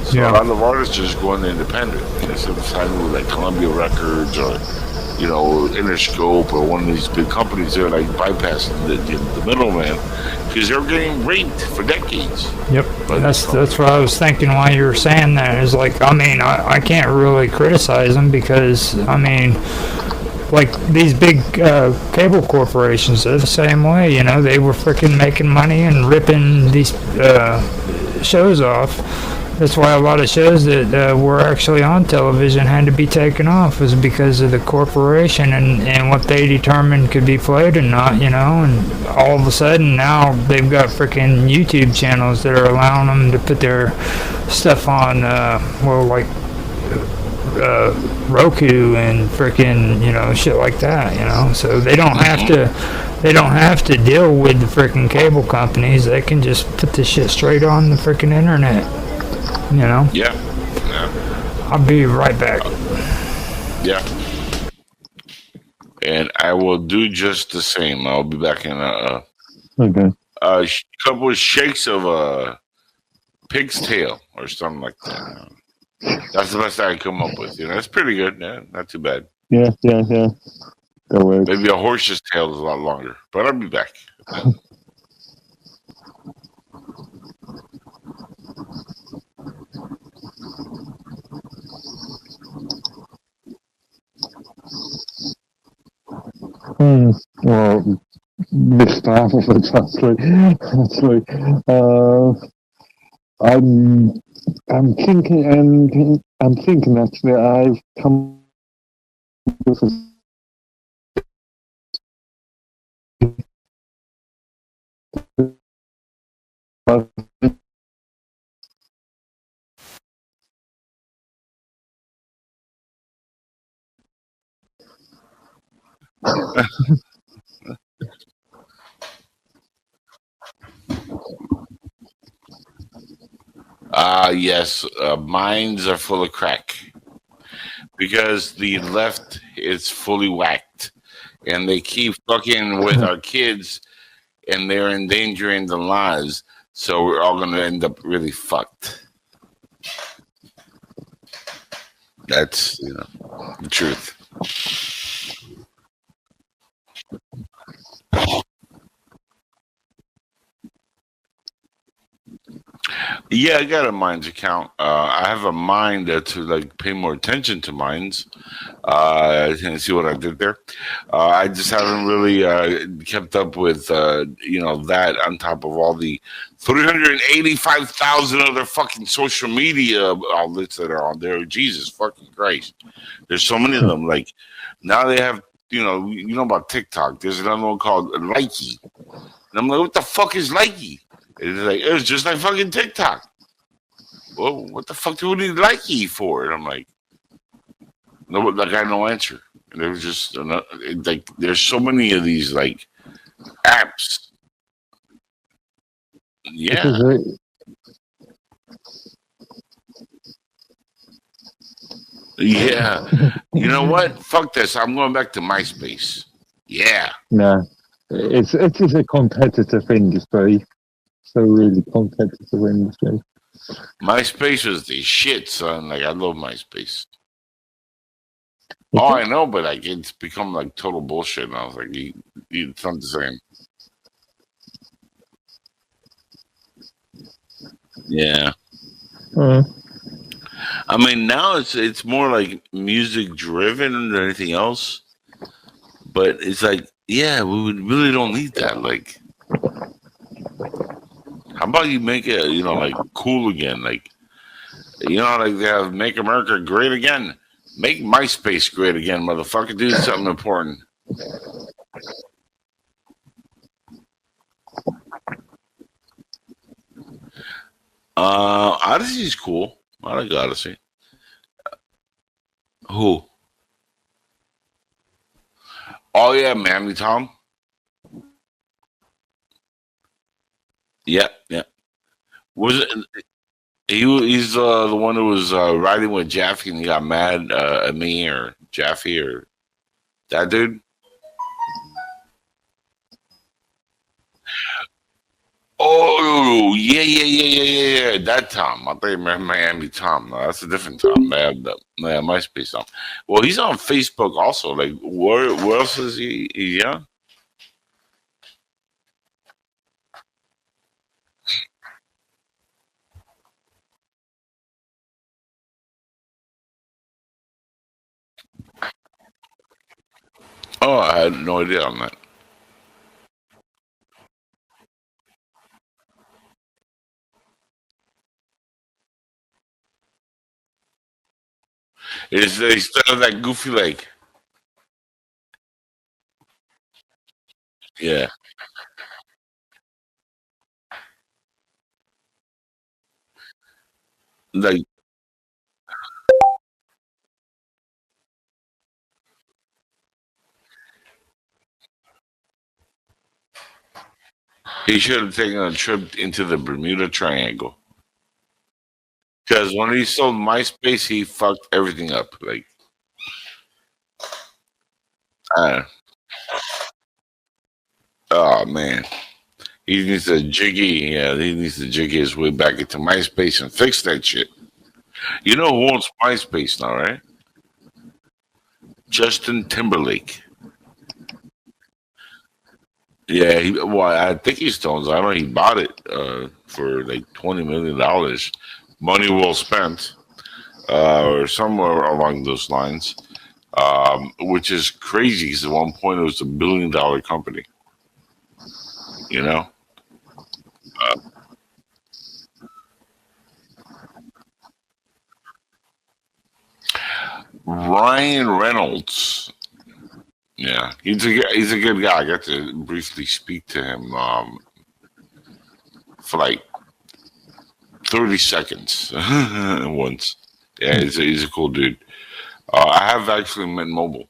So a lot of artists are just going independent. Instead of signing with like Columbia Records or Interscope or one of these big companies, they're like bypassing the middleman because they're getting raped for decades. Yep, that's what I was thinking while you were saying that. Is like, I can't really criticize them because like these big cable corporations are the same way. They were freaking making money and ripping these shows off. That's why a lot of shows that were actually on television had to be taken off, was because of the corporation and what they determined could be played and not, and all of a sudden now they've got freaking YouTube channels that are allowing them to put their stuff on, Roku and freaking, shit like that, so they don't have to deal with the freaking cable companies. They can just put this shit straight on the freaking internet. Yeah. I'll be right back. Yeah. And I will do just the same. I'll be back in a couple of shakes of pig's tail or something like that. That's the best I can come up with. That's pretty good. Yeah, not too bad. Yeah. That works. Maybe a horse's tail is a lot longer, but I'll be back. Well, missed half of it actually. I'm thinking actually I've come with Yes, minds are full of crack because the left is fully whacked and they keep fucking with our kids and they're endangering the lives. So we're all going to end up really fucked. That's, the truth. Yeah, I got a Minds account. I have a Mind to like pay more attention to Minds. And see what I did there. I just haven't really kept up with that on top of all the 385,000 other fucking social media outlets that are on there. Jesus fucking Christ! There's so many of them. Like now they have you know about TikTok. There's another one called Likey, and I'm like, what the fuck is Likey? It's like it's just like fucking TikTok. Well, what the fuck do we need Likey for? And I'm like, no, I got no answer. And there was just like there's so many of these like apps. Yeah. Yeah. You know what? Fuck this. I'm going back to MySpace. Yeah. No, it is a competitive industry. So really competitive industry. MySpace was the shit, son. Like I love MySpace. Oh, I know, but like it's become like total bullshit. And I was like, it's not the same. Yeah. I mean, now it's more like music driven than anything else. But it's like Yeah, really don't need that. Like, how about you make it, like cool again? Like, like they have "Make America Great Again." Make MySpace great again, motherfucker. Do something important. Odyssey's cool. I like Odyssey. Who? Oh yeah, Mammy Tom. Yeah, yeah. Was it? He's the one who was riding with Jaffe and he got mad at me or Jaffe or that dude. Oh yeah, yeah, yeah, yeah, yeah, yeah. That Tom. I thought you meant Miami Tom. No, that's a different Tom. Man, MySpace Tom. Well, he's on Facebook also. Like, where else is he? Yeah. Oh, I had no idea on that. Is they still have that goofy like? Yeah, like he should have taken a trip into the Bermuda Triangle. Because when he sold MySpace, he fucked everything up. Like, uh, oh man, he needs to jiggy. Yeah, he needs to jiggy his way back into MySpace and fix that shit. You know who owns MySpace now, right? Justin Timberlake. Yeah, well, I think he still owns. I know he bought it for like $20 million. Money well spent, or somewhere along those lines. Which is crazy because at one point it was $1 billion company. You know, Ryan Reynolds. Yeah, he's a good guy. I got to briefly speak to him for like 30 seconds once. Yeah, he's a cool dude. I have actually met Mobile.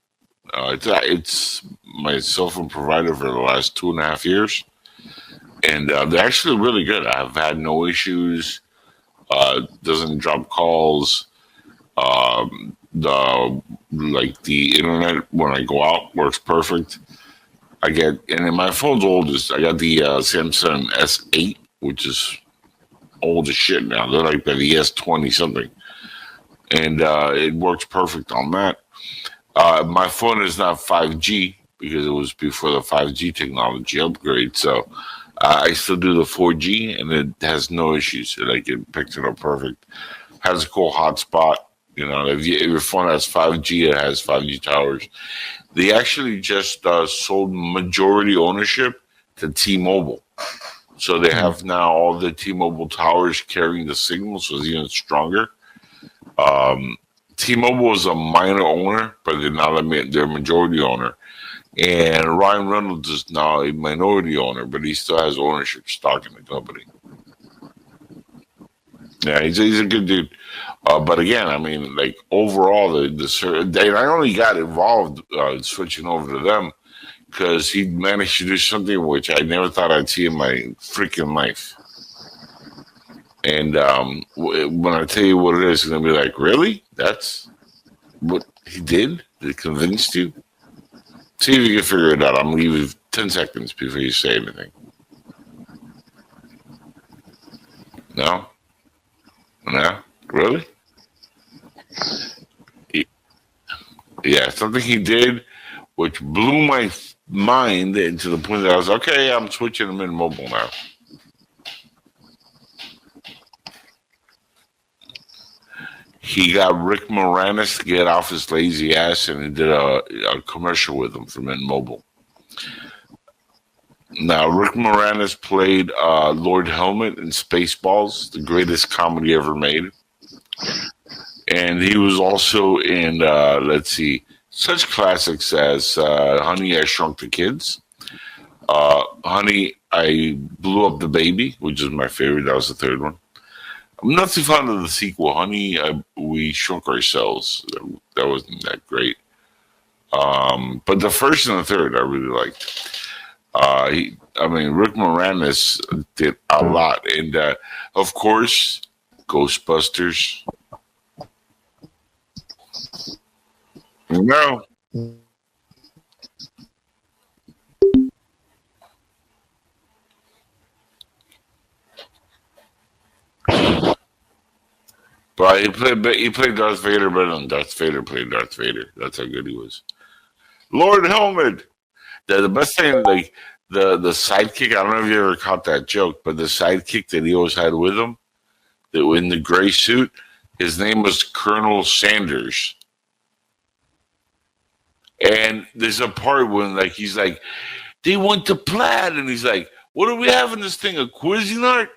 It's my cell phone provider for the last 2.5 years, and they're actually really good. I've had no issues. Doesn't drop calls. The internet when I go out works perfect. I get and then my phone's oldest. I got the Samsung S8, which is old as shit now. They're like the S20 something, and it works perfect on that. My phone is not 5G because it was before the 5G technology upgrade. So I still do the 4G, and it has no issues. Like it picks it up perfect. Has a cool hotspot. If your phone has 5G, it has 5G towers. They actually just sold majority ownership to T-Mobile. So they have now all the T-Mobile towers carrying the signal, so it's even stronger. Um, T-Mobile is a minor owner, but they're a majority owner. And Ryan Reynolds is now a minority owner, but he still has ownership stock in the company. Yeah, he's a good dude. But again, I mean, like overall, I only got involved switching over to them because he managed to do something which I never thought I'd see in my freaking life. And when I tell you what it is, you're gonna be like, "Really? That's what he did? It convinced you?" See if you can figure it out. I'm gonna give you 10 seconds before you say anything. No, no, really? Y- Yeah, something he did which blew my mind into the point that I was okay. I'm switching him in mobile now. He got Rick Moranis to get off his lazy ass, and he did a commercial with him for Mint Mobile. Now, Rick Moranis played Lord Helmet in Spaceballs, the greatest comedy ever made. And he was also in, let's see, such classics as Honey, I Shrunk the Kids, Honey, I Blew Up the Baby, which is my favorite. That was the third one. I'm not too fond of the sequel, Honey, We Shrunk Ourselves. That wasn't that great. But the first and the third I really liked. Rick Moranis did a lot. And, of course, Ghostbusters. No. But he played Darth Vader better than Darth Vader played Darth Vader. That's how good he was. Lord Helmet. The best thing, like the sidekick. I don't know if you ever caught that joke, but the sidekick that he always had with him, that in the gray suit, his name was Colonel Sanders. And there's a part when like he's like, they went to Plaid, and he's like, what are we having this thing, a Cuisinart?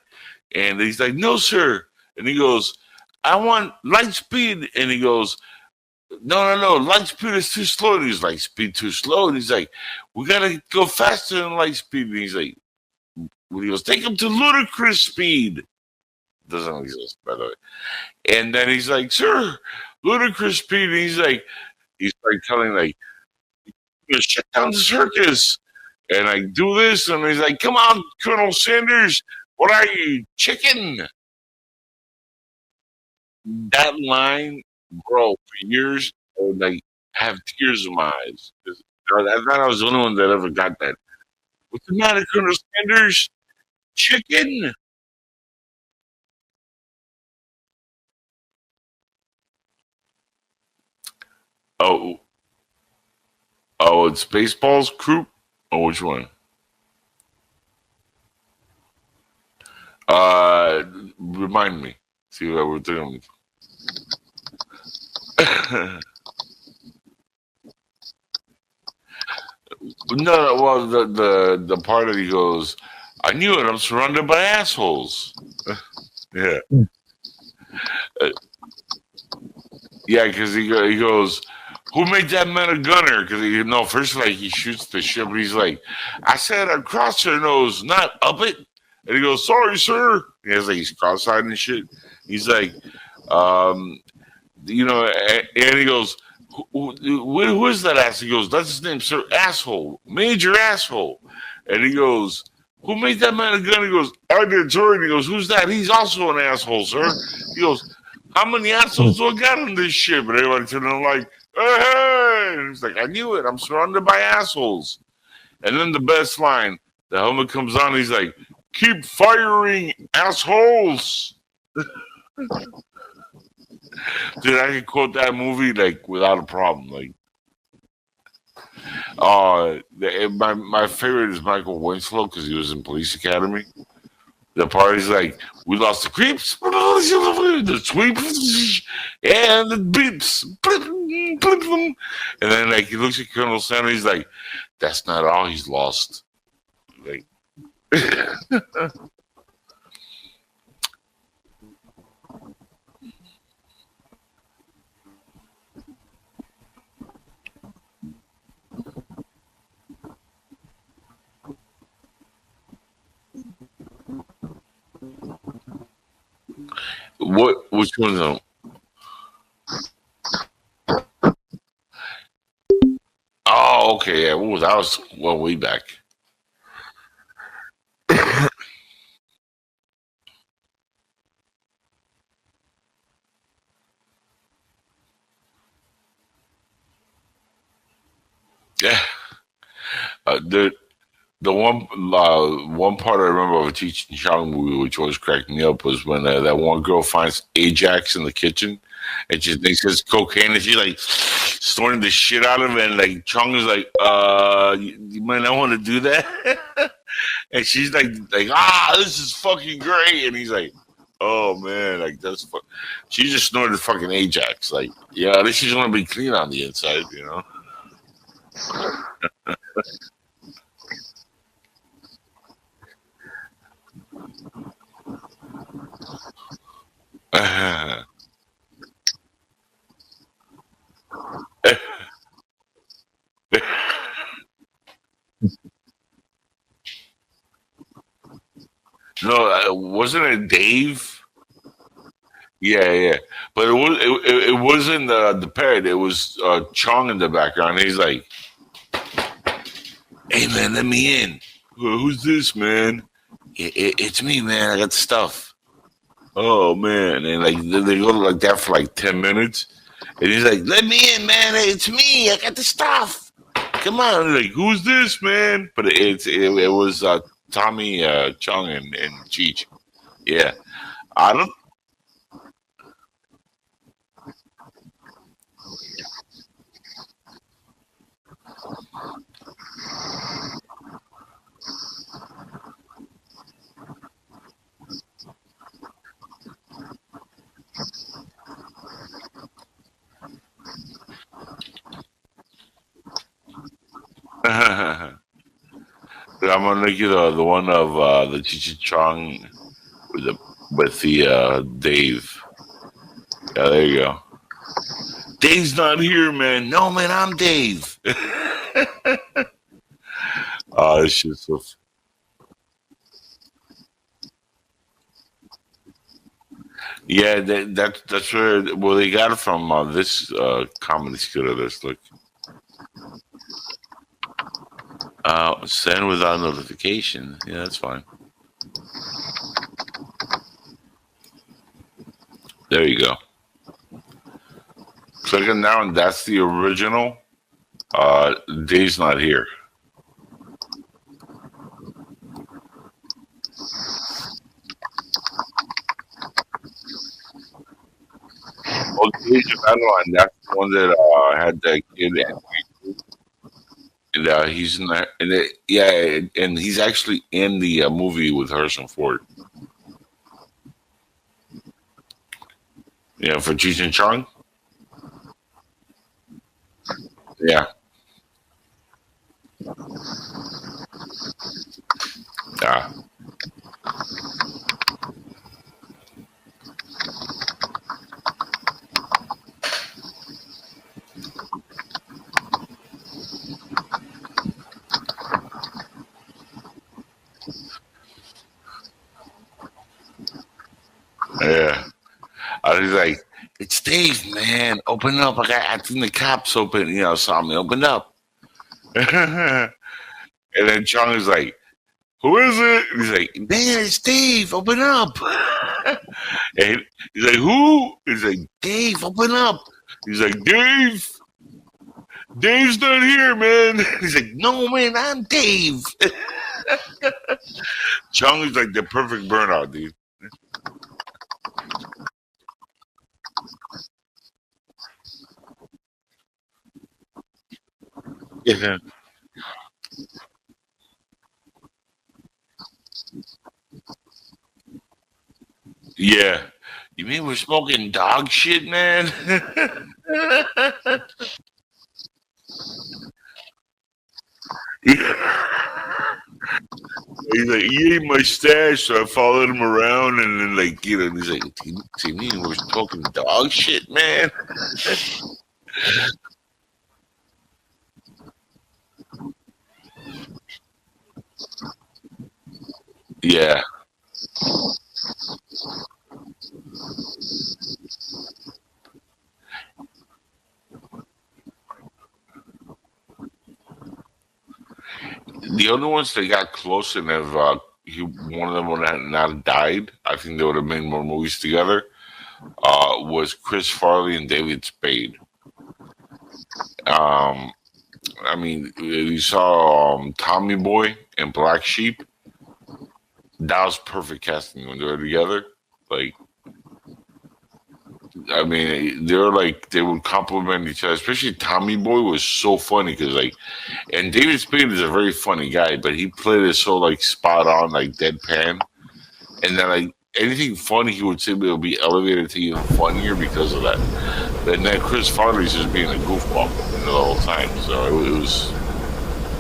And he's like, no, sir. And he goes, I want light speed. And he goes, no, light speed is too slow. And he's like, speed too slow. And he's like, we gotta go faster than light speed. And he's like, he goes, take him to ludicrous speed. Doesn't exist, by the way. And then he's like, sir, ludicrous speed. And he's like telling like, shut down the circus. And I do this, and he's like, come on, Colonel Sanders, what are you, chicken? That line, bro, for years, I would like have tears in my eyes. I thought I was the only one that ever got that. What's the matter, Colonel Sanders? Chicken. Oh, it's Spaceballs, Croup? Oh, which one? Remind me. See what we're doing. No, well, the part that he goes, I knew it. I'm surrounded by assholes. Yeah, yeah, because he goes, who made that man a gunner? Because first like he shoots the ship, but he's like, I said across her nose, not up it. And he goes, sorry, sir. He has like he's cross-eyed and shit. He's like, and he goes, who is that ass? He goes, that's his name, sir. Asshole, major asshole. And he goes, who made that man a gun? He goes, I did, sir. And he goes, who's that? He's also an asshole, sir. He goes, how many assholes do I got on this ship? And everybody turned on like, hey! And he's like, I knew it. I'm surrounded by assholes. And then the best line, the helmet comes on. He's like, keep firing, assholes. Dude, I can quote that movie like without a problem. Like, my favorite is Michael Winslow because he was in Police Academy. The party's like, we lost the creeps, the sweeps, and the beeps. And then like he looks at Colonel Sanders, he's like, that's not all he's lost. Like which one's on? Oh, okay, yeah. What was that? Was well way back. Yeah. The one part I remember of a Cheech and Chong movie, which always cracked me up, was when that one girl finds Ajax in the kitchen, and she thinks it's cocaine, and she's like snorting the shit out of it, and like Chong is like, you might not want to do that, and she's like, this is fucking great, and he's like, oh man, like she just snorted fucking Ajax, like, yeah, at least she's gonna be clean on the inside, No, wasn't it Dave? Yeah, yeah. But it wasn't the parrot. It was Chong in the background. He's like, "Hey man, let me in. Who's this man? It's me, man. I got stuff." Oh man, and like they go like that for like 10 minutes, and he's like, "Let me in, man. Hey, it's me. I got the stuff. Come on." Like, who's this man? But it was Tommy Chong and Cheech. Yeah, I don't. I'm gonna make you the one of the Cheech and Chong with the Dave. Yeah, there you go. Dave's not here, man. No, man, I'm Dave. Oh, this shit's so. Yeah, that's where. Well, they got it from this comedy skit of this. Look, send without notification. Yeah, that's fine. There you go. Click it now, and that's the original. Dave's not here. Well, Dave's another one. That's the one that had that kid, and he's in there. And yeah, and he's actually in the movie with Harrison Ford. Yeah, for Cheech and Chong. Yeah, yeah, yeah. I was like, "It's Dave, man. Open up. I think the cops open. Saw me. Open up." And then Chong is like, "Who is it?" And he's like, "Man, it's Dave. Open up." And he's like, "Who?" He's like, "Dave. Open up." He's like, "Dave. Dave's not here, man." He's like, "No, man. I'm Dave." Chong is like the perfect burnout, dude. Yeah. Yeah. You mean we're smoking dog shit, man? He's like, he ate my stash, so I followed him around, and then he's like, "You mean we're smoking dog shit, man?" Yeah. The other ones that got close and have one of them would have not died, I think they would have made more movies together. Was Chris Farley and David Spade. Um, I mean, you saw Tommy Boy and Black Sheep. That was perfect casting when they were together. Like, I mean, they were like they would complement each other. Especially Tommy Boy was so funny because and David Spade is a very funny guy, but he played it so like spot on, like deadpan, and then like anything funny he would say will be elevated to even funnier because of that. And then Chris Farley's just being a goofball the whole time, so it was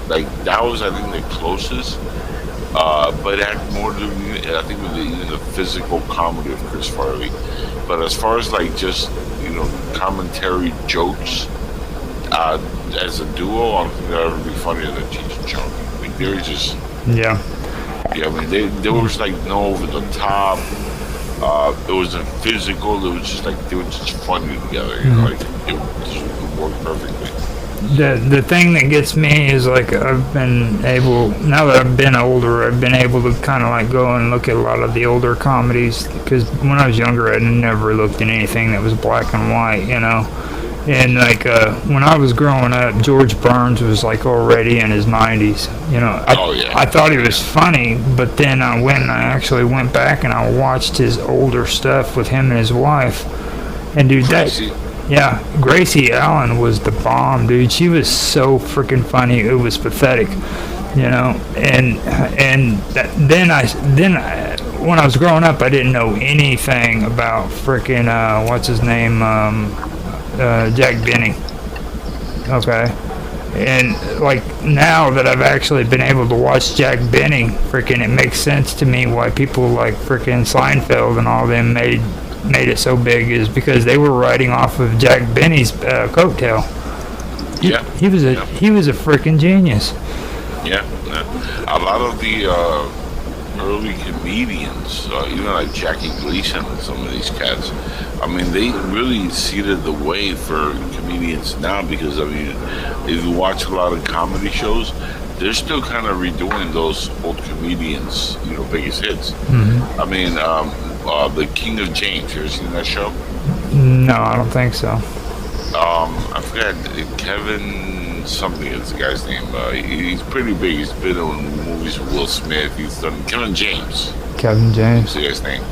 like that was I think the closest. But it had more to do, I think, with the physical comedy of Chris Farley. But as far as like just commentary jokes as a duo, I don't think they'll ever be funnier than Cheech and Chong. I mean, they're just Yeah. yeah. I mean, there was like no over the top. It wasn't physical. It was just like they were just funny together. Like it just worked perfectly. The thing that gets me is like I've been able, now that I've been older, I've been able to kind of like go and look at a lot of the older comedies, because when I was younger I never looked at anything that was black and white, and like when I was growing up, George Burns was like already in his 90s. I thought he was funny, but then I actually went back and I watched his older stuff with him and his wife, and dude, yeah, Gracie Allen was the bomb, dude. She was so freaking funny. It was pathetic, And then when I was growing up, I didn't know anything about freaking what's his name, Jack Benny. Okay, and like now that I've actually been able to watch Jack Benny, freaking, it makes sense to me why people like freaking Seinfeld and all them made it so big, is because they were riding off of Jack Benny's coattail. He was a freaking genius. Yeah, a lot of the early comedians, even like Jackie Gleason and some of these cats, I mean, they really seeded the way for comedians now, because I mean, if you watch a lot of comedy shows, they're still kind of redoing those old comedians, biggest hits. I mean, the King of James. You ever seen that show? No, I don't think so. I forgot, Kevin something is the guy's name. He's pretty big. He's been in movies with Will Smith. He's done Kevin James. Kevin James. That's the guy's name.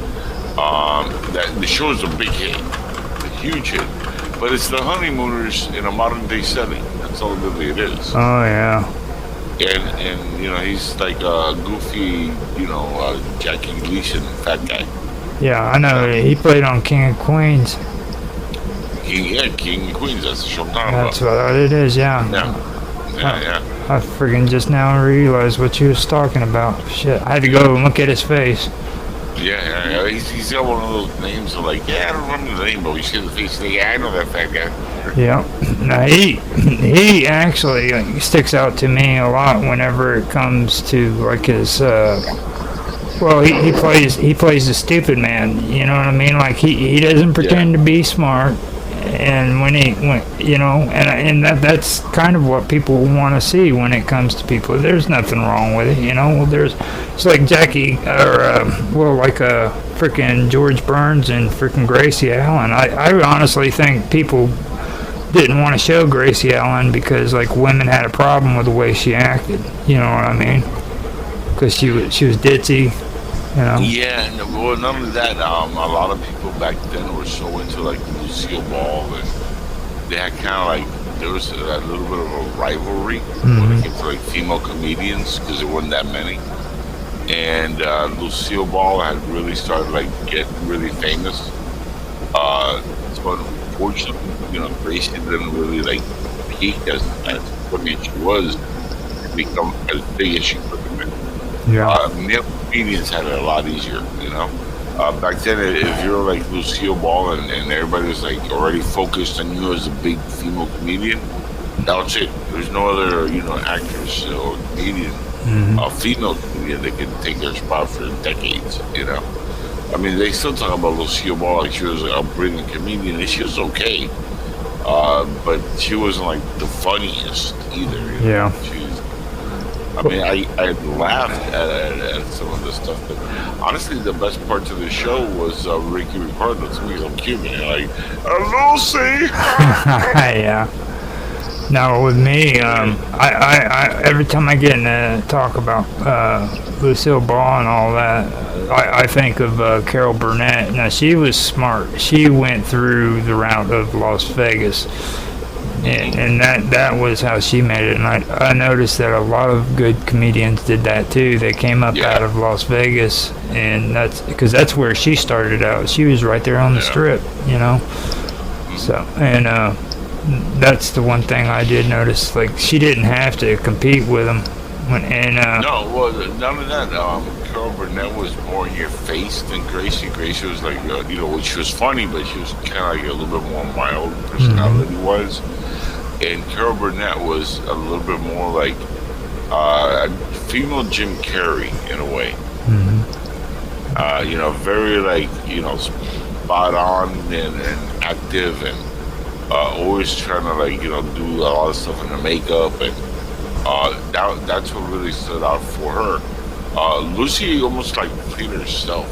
The show is a big hit, a huge hit. But it's the honeymooners in a modern day setting. That's all really it is. Oh yeah. And he's like a goofy, Jackie Gleason fat guy. Yeah, I know. He played on King of Queens. King of Queens. That's the show I'm talking That's about. what it is. Yeah. Yeah. I friggin' just now realized what you was talking about. Shit, I had to go and look at his face. Yeah. He's got one of those names of like, I don't remember the name, but you see the face, I know that fat guy. Yeah. Now he actually sticks out to me a lot whenever it comes to like his. Well, he plays the stupid man. You know what I mean? Like he doesn't pretend to be smart, and and that's kind of what people want to see when it comes to people. There's nothing wrong with it, it's like Jackie or freaking George Burns and freaking Gracie Allen. I honestly think people didn't want to show Gracie Allen because like women had a problem with the way she acted. You know what I mean? Because she was ditzy. Yeah, well, not only that, a lot of people back then were so into like Lucille Ball, and they had kind of like, there was a little bit of a rivalry when it came to like female comedians, because there weren't that many. And Lucille Ball had really started like getting really famous. So unfortunately, Gracie didn't really like peak as funny as she was, to become as big as she could have been. Yeah. Male comedians had it a lot easier, Back then, if you were like Lucille Ball and everybody was like already focused on you as a big female comedian, that was it. There's no other, actress or comedian, female comedian that could take their spot for decades, I mean, they still talk about Lucille Ball like she was a brilliant comedian, and she was okay, but she wasn't like the funniest either. Yeah. I mean, I laughed at some of the stuff, but honestly, the best parts of the show was Ricky Ricardo. To me, so cute, man. Like, Lucy. Yeah. Now with me, I every time I get in talk about Lucille Ball and all that, I think of Carol Burnett. Now she was smart. She went through the route of Las Vegas. And that was how she made it. And I noticed that a lot of good comedians did that too. They came up out of Las Vegas, and that's because that's where she started out. She was right there on the strip, So, and that's the one thing I did notice. Like, she didn't have to compete with them. No, well, none of that. Carol Burnett was more in your face than Gracie. Gracie was like, she was funny, but she was kind of like a little bit more mild personality was. And Carol Burnett was a little bit more like a female Jim Carrey in a way. Very like, spot on and active and always trying to like, do a lot of stuff in the makeup and that's what really stood out for her. Lucy almost like played herself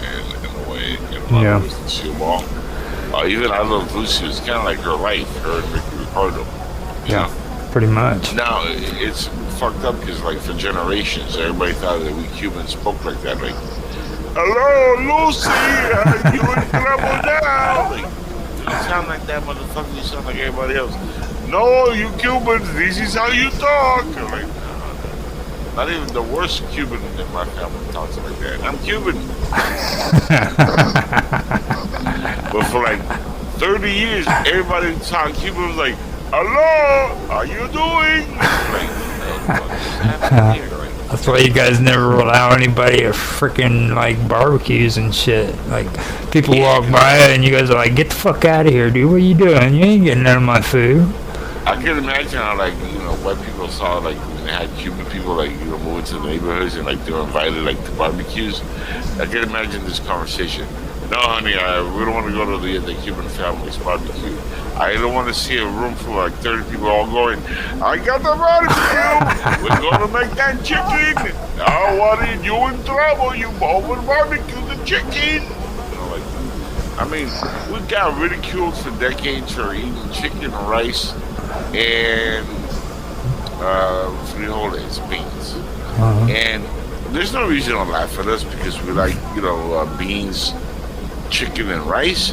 in a way. Yeah. Even I Love Lucy was kind of like her life, her and Ricky Ricardo. Yeah, pretty much. Now, it's fucked up because, like, for generations, everybody thought that we Cubans spoke like that. Like, hello, Lucy, you in trouble now? Like, you sound like that, motherfucker. You sound like everybody else. No, you Cubans, this is how you talk. I'm like, not even the worst Cuban in my family talks like that. I'm Cuban. But for like 30 years, everybody talking Cuban was like, hello, how you doing? That's why you guys never allow anybody at freaking like barbecues and shit. Like people walk by and you guys are like, get the fuck out of here, dude. What are you doing? You ain't getting none of my food. I can imagine how, like, white people saw, like, when they had Cuban people, like, moving to the neighborhoods and, like, they were invited, like, to barbecues. I can imagine this conversation. No, honey, we don't want to go to the Cuban family's barbecue. I don't want to see a room full of, like, 30 people all going, I got the barbecue! We're going to make that chicken! Oh, what are you in trouble? You over barbecue the chicken! We got ridiculed for decades for eating chicken and rice and frijoles, beans. And there's no reason to laugh at us because we like, beans, chicken, and rice.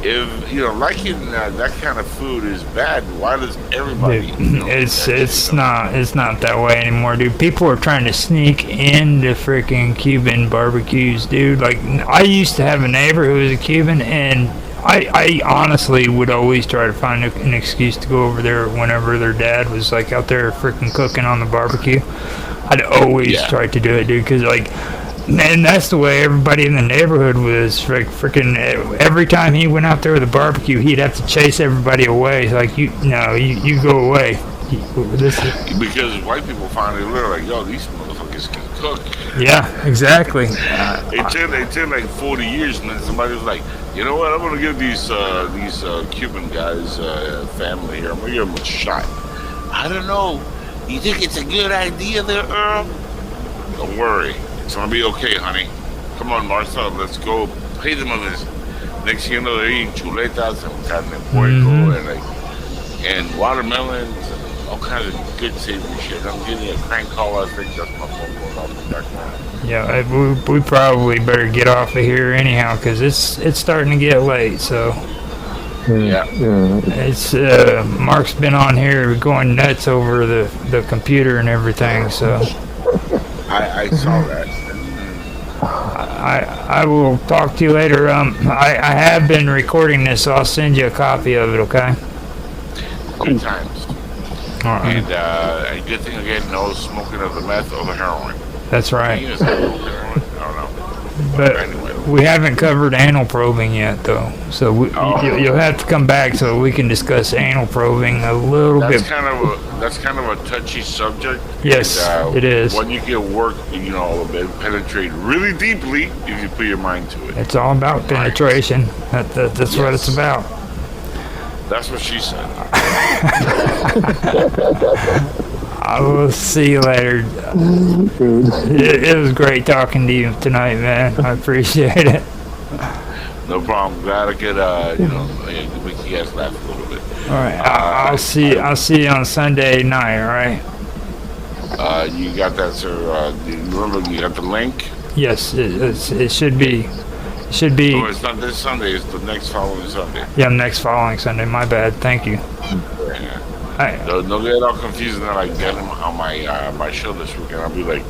If liking that kind of food is bad, why does everybody? It's not that way anymore, dude. People are trying to sneak into freaking Cuban barbecues, dude. Like I used to have a neighbor who was a Cuban, and I honestly would always try to find an excuse to go over there whenever their dad was like out there freaking cooking on the barbecue. I'd always try to do it, dude, because like. And that's the way everybody in the neighborhood was freaking. Every time he went out there with a barbecue, he'd have to chase everybody away. Like you go away. Because white people finally learn, like, yo, these motherfuckers can cook. Yeah, exactly. It took like 40 years, and then somebody was like, you know what? I'm gonna give these Cuban guys family here. I'm gonna give them a shot. I don't know. You think it's a good idea there, Earl? Don't worry. It's gonna be okay, honey. Come on, Martha, let's go pay them a visit. Next thing you know, they're eating chuletas and carne de puerco and watermelons and all kinds of good savory shit. I'm getting a crank call. I think that's my phone going off the back now. Yeah, we probably better get off of here anyhow because it's starting to get late. So it's Mark's been on here going nuts over the computer and everything. So. I saw that. I will talk to you later. I have been recording this, so I'll send you a copy of it, okay? Good times. All right. And good thing again, no smoking of the meth or the heroin. That's right. I don't know. But anyway. We haven't covered anal probing yet, though. So you'll have to come back so we can discuss anal probing a little bit. That's kind of a touchy subject. Yes, it is. When you get work, penetrate really deeply if you put your mind to it. It's all about penetration. That's what it's about. That's what she said. I will see you later. It was great talking to you tonight, man. I appreciate it. No problem. Glad I could, make you guys laugh a little bit. All right. I'll see you on Sunday night. All right. You got that, sir? Remember, you got the link? Yes, it should be. Should be. Oh, it's not this Sunday. It's the next following Sunday. Yeah, next following Sunday. My bad. Thank you. Yeah. Right. Don't get all confused and then I get him on my show this weekend. I'll be like,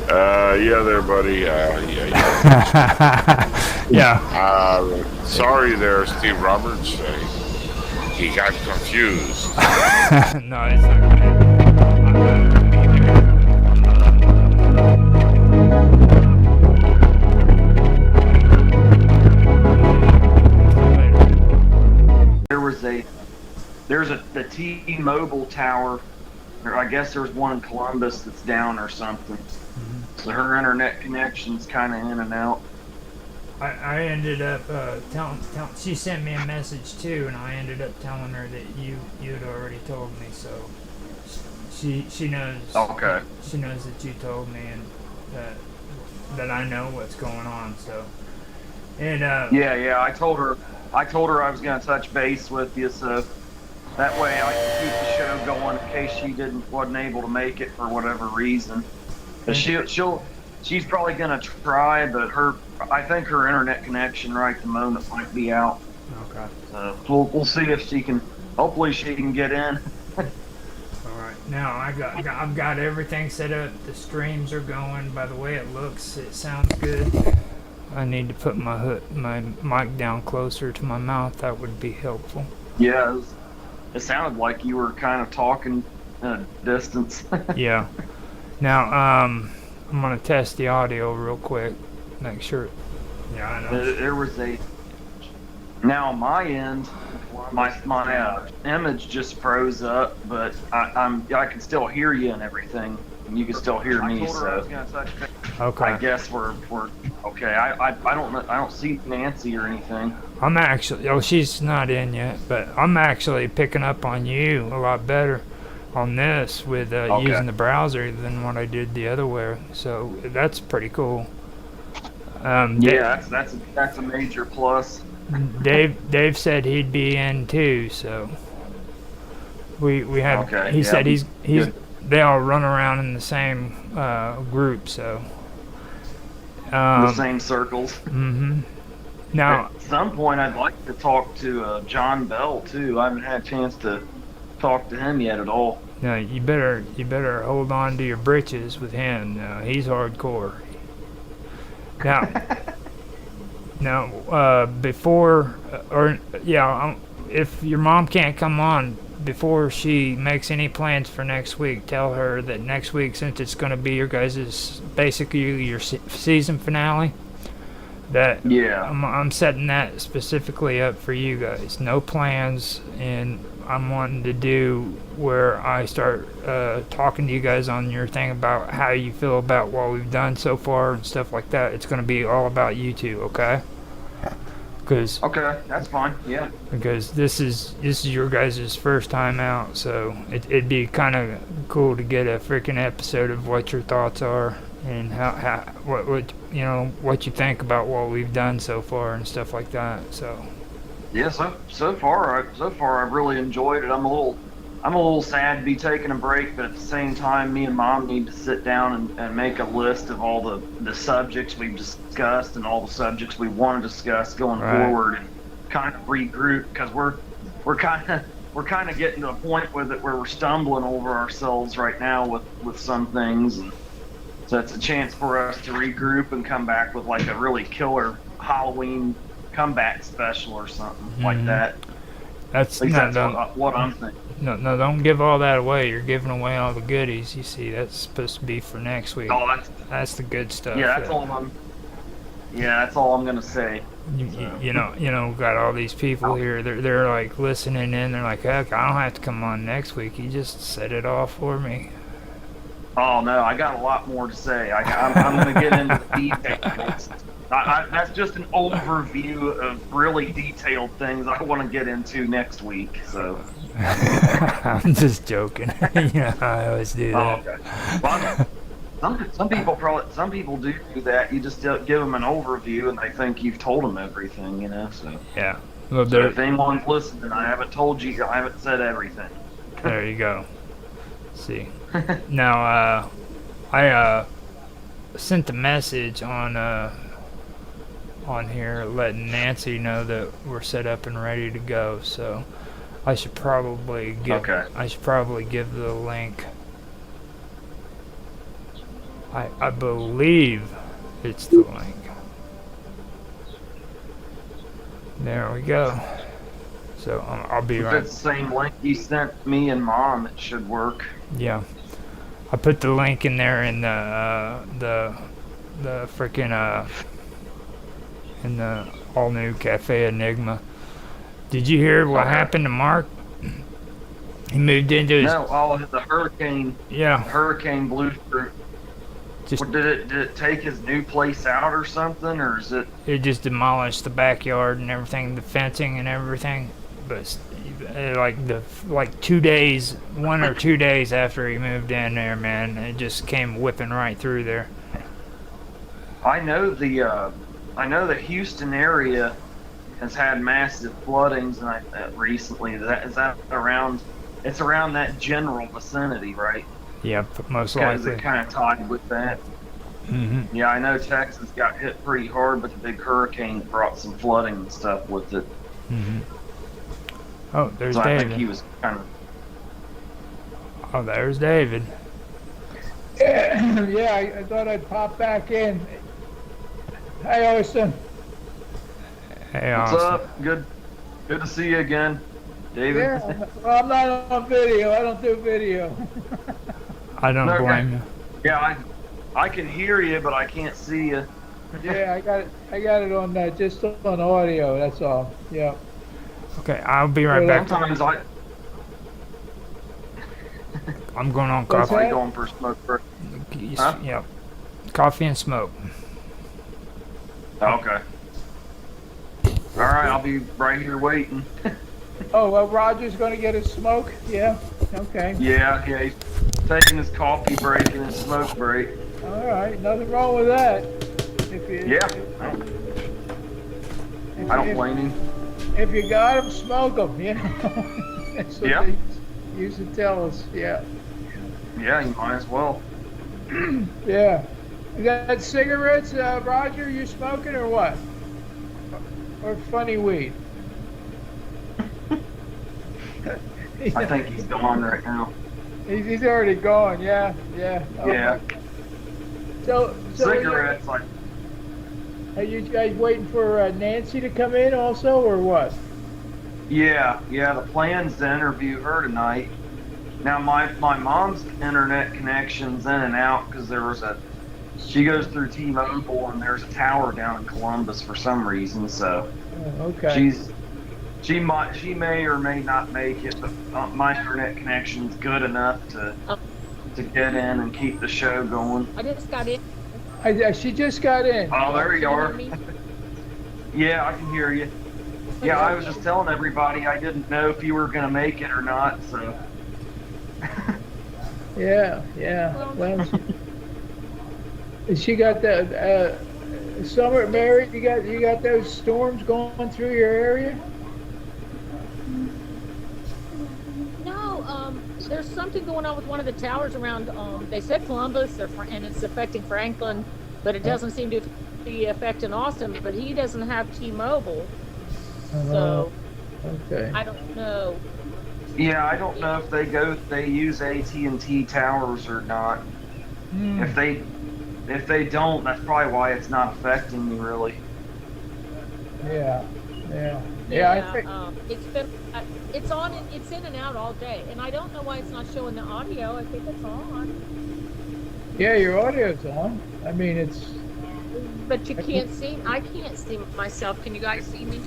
yeah there, buddy. Yeah. Sorry there, Steve Roberts. He got confused. No, it's not good. there's the T-Mobile tower. Or I guess there's one in Columbus that's down or something. So her internet connection's kind of in and out. I ended up she sent me a message too, and I ended up telling her that you had already told me, so she knows. Okay. She knows that you told me, and that I know what's going on. So, and yeah, I told her I was gonna touch base with you, so that way I can keep the show going in case she wasn't able to make it for whatever reason. But she's probably gonna try, but I think her internet connection right at the moment might be out. Okay. So we'll see if she can. Hopefully she can get in. All right. Now I've got everything set up. The streams are going. By the way it looks, it sounds good. I need to put my mic down closer to my mouth. That would be helpful. Yeah, it sounded like you were kind of talking at a distance. Yeah. Now I'm gonna test the audio real quick. Make sure. Yeah, I know. There was now on my end, my image just froze up, but I can still hear you and everything, and you can still hear me. So Okay. I guess we're okay. I don't see Nancy or anything. I'm actually she's not in yet, but I'm actually picking up on you a lot better on this with using the browser than what I did the other way. So that's pretty cool. Yeah, that's a major plus. Dave said he'd be in too, so we have. Okay, he said he's good. They all run around in the same group, so The same circles. Mm-hmm. Now, at some point, I'd like to talk to John Bell too. I haven't had a chance to talk to him yet at all. no, you better hold on to your britches with him. He's hardcore. Now, if your mom can't come on before she makes any plans for next week, tell her that next week, since it's going to be your guys' basically your season finale, that I'm setting that specifically up for you guys. No plans, and I'm wanting to do where I start talking to you guys on your thing about how you feel about what we've done so far and stuff like that. It's going to be all about you two, okay? Okay, that's fine. Yeah. Because this is your guys' first time out, so it'd be kind of cool to get a freaking episode of what your thoughts are and what you think about what we've done so far and stuff like that. So. Yeah. So far I've really enjoyed it. I'm a little sad to be taking a break, but at the same time, me and Mom need to sit down and make a list of all the subjects we've discussed and all the subjects we want to discuss going forward, and kind of regroup, because we're kind of getting to a point with it where we're stumbling over ourselves right now with some things, and so it's a chance for us to regroup and come back with like a really killer Halloween comeback special or something like that. That's what I'm thinking. No, don't give all that away. You're giving away all the goodies. You see, that's supposed to be for next week. Oh, that's the good stuff. Yeah, that's all I'm gonna say. You know, got all these people here. They're like listening in. They're like, heck, I don't have to come on next week. You just set it off for me. Oh no, I got a lot more to say. I'm gonna get into the details. That's just an overview of really detailed things I want to get into next week. So. I'm just joking. I always do that. Oh, okay. Well, some people do that. You just give them an overview and they think you've told them everything, So. Yeah. Well, so if anyone's listening, I haven't told you. I haven't said everything. There you go. See. Now, I sent a message on here letting Nancy know that we're set up and ready to go. So. I should probably give the link. I believe it's the link. There we go. So I'll be right. If it's the same link you sent me and Mom, it should work. Yeah, I put the link in there in the freaking in the all new Cafe Enigma. Did you hear what happened to Mark? He moved into his No, the hurricane. yeah. The hurricane blew through. Just What, did it take his new place out or something, or is it? it just demolished the backyard and everything, the fencing and everything. But like 2 days, 1 or 2 days after he moved in there, man, it just came whipping right through there. I know the Houston area has had massive floodings recently. Is that around? It's around that general vicinity, right? Yep, most Because likely. it kind of tied with that. Mm-hmm. Yeah, I know Texas got hit pretty hard, but the big hurricane brought some flooding and stuff with it. Mm-hmm. Oh, there's So I David. think he was kind of. Oh, there's David. Yeah, I thought I'd pop back in. Hey, Austin. Hey, What's Austin. up? Good to see you again, David. Yeah, well, I'm not on video. I don't do video. I don't Okay. blame you. Yeah, I can hear you, but I can't see you. Yeah, I got it on just on audio. That's all. Yeah. Okay, I'll be right back. Sometimes I'm going on What's coffee. that? going for a smoke break. Huh? Yep. Coffee and smoke. Okay. All right, I'll be right here waiting. Oh, well, Roger's going to get his smoke. Yeah. Okay. Yeah, he's taking his coffee break and his smoke break. All right. Nothing wrong with that. If you, Yeah, if, I don't if- blame him. If you got them, smoke them. You know. That's what Yeah. they used to tell us. Yeah. Yeah, you might as well. Yeah. You got cigarettes, Roger? You smoking or what? Or funny weed? I think he's gone right now. He's already gone. Yeah. Yeah. Yeah, So cigarettes. Like, Are you guys waiting for Nancy to come in also, or what? yeah. The plan's to interview her tonight. Now my mom's internet connection's in and out because she goes through T-Mobile and there's a tower down in Columbus for some reason. So Oh, okay. she may or may not make it, but my internet connection's good enough to get in and keep the show going. I just got in. She just got in. Oh, there you are. Me? Yeah, I can hear you. Yeah, I was just telling everybody I didn't know if you were gonna make it or not. So Yeah. Well, she got the summer. Mary, you got those storms going through your area? No, there's something going on with one of the towers around. They said Columbus, and it's affecting Franklin, but it doesn't seem to be affecting Austin. But he doesn't have T-Mobile, so Okay. I don't know. yeah, I don't know if they use AT&T towers or not. Hmm. If they don't, that's probably why it's not affecting me really. Yeah. I think. It's been it's on. It's in and out all day, and I don't know why it's not showing the audio. I think it's on, Yeah, your audio's on. I mean, it's. but you can't see. I can't see myself. Can you guys see me?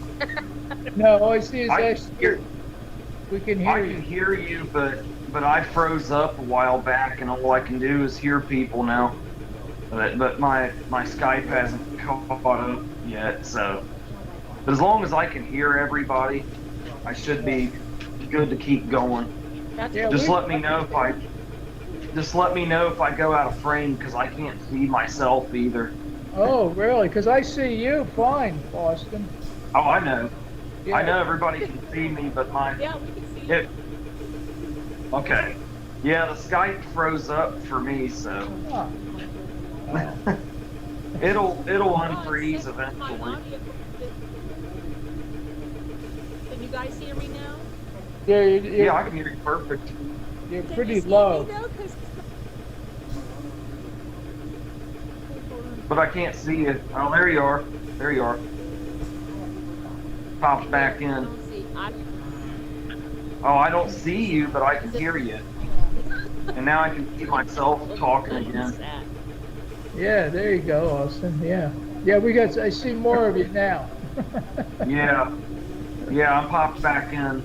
No, all I see is I that can hear, we can I hear can you. hear you, but I froze up a while back, and all I can do is hear people now. But my Skype hasn't caught up yet, so. But as long as I can hear everybody, I should be good to keep going. That's Yeah, Just let me know if I go out of frame because I can't see myself either. Oh, really? Because I see you fine, Austin. Oh, I know. Yeah. I know everybody can see me, but yeah, we can see. it. Okay. Yeah, the Skype froze up for me, so Ah. Oh. it'll Oh, unfreeze it's my eventually. audio. Can you guys hear me now? Yeah, Yeah, I can hear you perfect. you're Can pretty you see low. Me, though? 'Cause- But I can't see you. Oh, there you are. There you are. Pops back I in. don't see. Oh, I don't see you, but I can hear you. And now I can see myself talking again. Yeah, there you go, Austin. Yeah. Yeah, I see more of you now. Yeah. Yeah, I'm popped back in.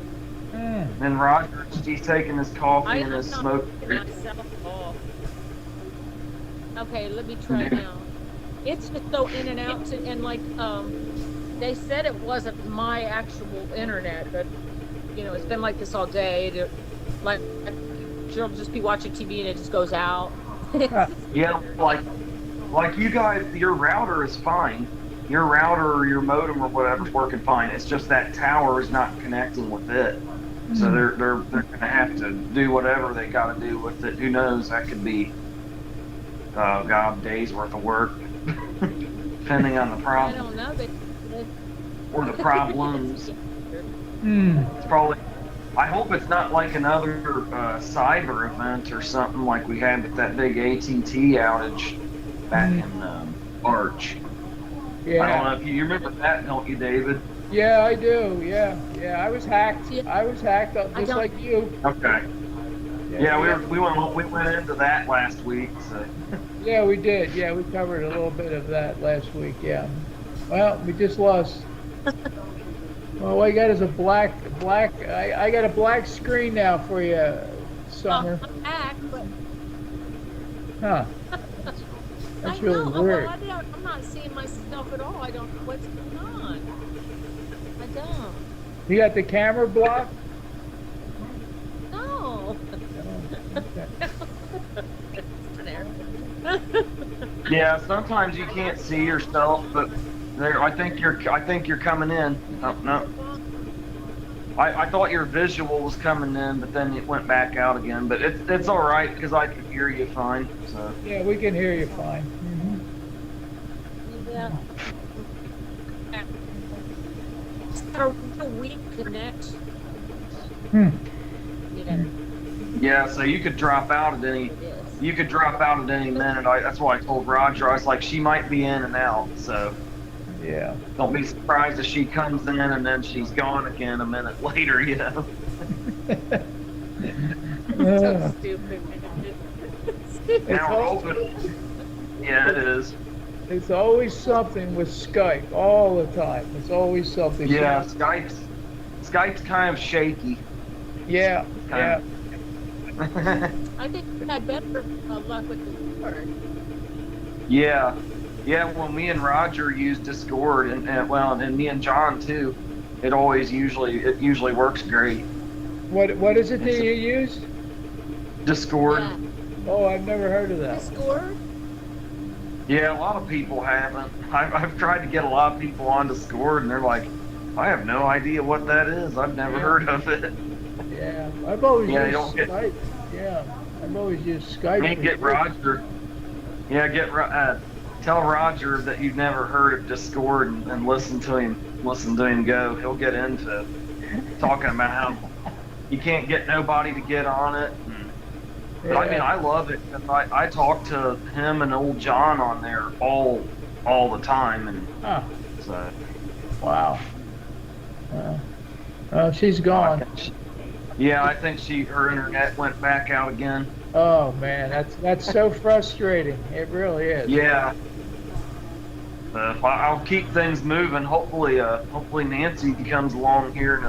And Roger, he's taking his coffee and his not smoke. taking myself off. Okay, let me try now. It's just so in and out, and like they said it wasn't my actual internet, but you know, it's been like this all day. Like she'll just be watching TV and it just goes out. Yeah, like you guys, your router is fine. Your router or your modem or whatever's working fine. It's just that tower is not connecting with it. So they're gonna have to do whatever they got to do with it. Who knows? That could be days worth of work, depending on the problem. I don't know. Or the problems. It's probably. I hope it's not like another cyber event or something like we had with that big AT&T outage back in March. Yeah. I don't know if you remember that, don't you, David? Yeah, I do. Yeah. I was hacked. I was hacked just like you. Okay. Yeah, we went into that last week. So. Yeah, we did. Yeah, we covered a little bit of that last week. Yeah. Well, we just lost. Well, what I got is a black. I got a black screen now for you, Summer. I'm back, but. Huh. That's I really know. weird. Well, I'm not seeing myself at all. I don't know what's going on. I don't. You got the camera blocked? No. Yeah, sometimes you can't see yourself, but there. I think you're coming in. Oh, no. I thought your visual was coming in, but then it went back out again. But it's all right because I can hear you fine. So. Yeah, we can hear you fine. Yeah. It's got a weak connection. Yeah, so you could drop out at any. You could drop out at any minute. That's why I told Roger. I was like, she might be in and out. So. Yeah. Don't be surprised if she comes in and then she's gone again a minute later, you know. So stupid. Now we're open. Yeah, it is. It's always something with Skype all the time. It's always something. Yeah, Skype's kind of shaky. Yeah, yeah. I think I had better luck with the word. Yeah. Yeah, well, me and Roger use Discord, and me and John too. It usually works great. What is it that you use? Discord. Yeah. Oh, I've never heard of that. Discord? Yeah, a lot of people haven't. I've tried to get a lot of people on Discord, and they're like, I have no idea what that is. I've never heard of it. Yeah, I've always used Skype. I've always used Skype. And get Roger. Yeah, tell Roger that you've never heard of Discord and listen to him go. He'll get into talking about how you can't get nobody to get on it. But I mean, I love it. I talk to him and old John on there all the time, and so. Wow. She's gone. Yeah, I think her internet went back out again. Oh man, that's so frustrating. It really is. Yeah. I'll keep things moving. Hopefully Nancy comes along here in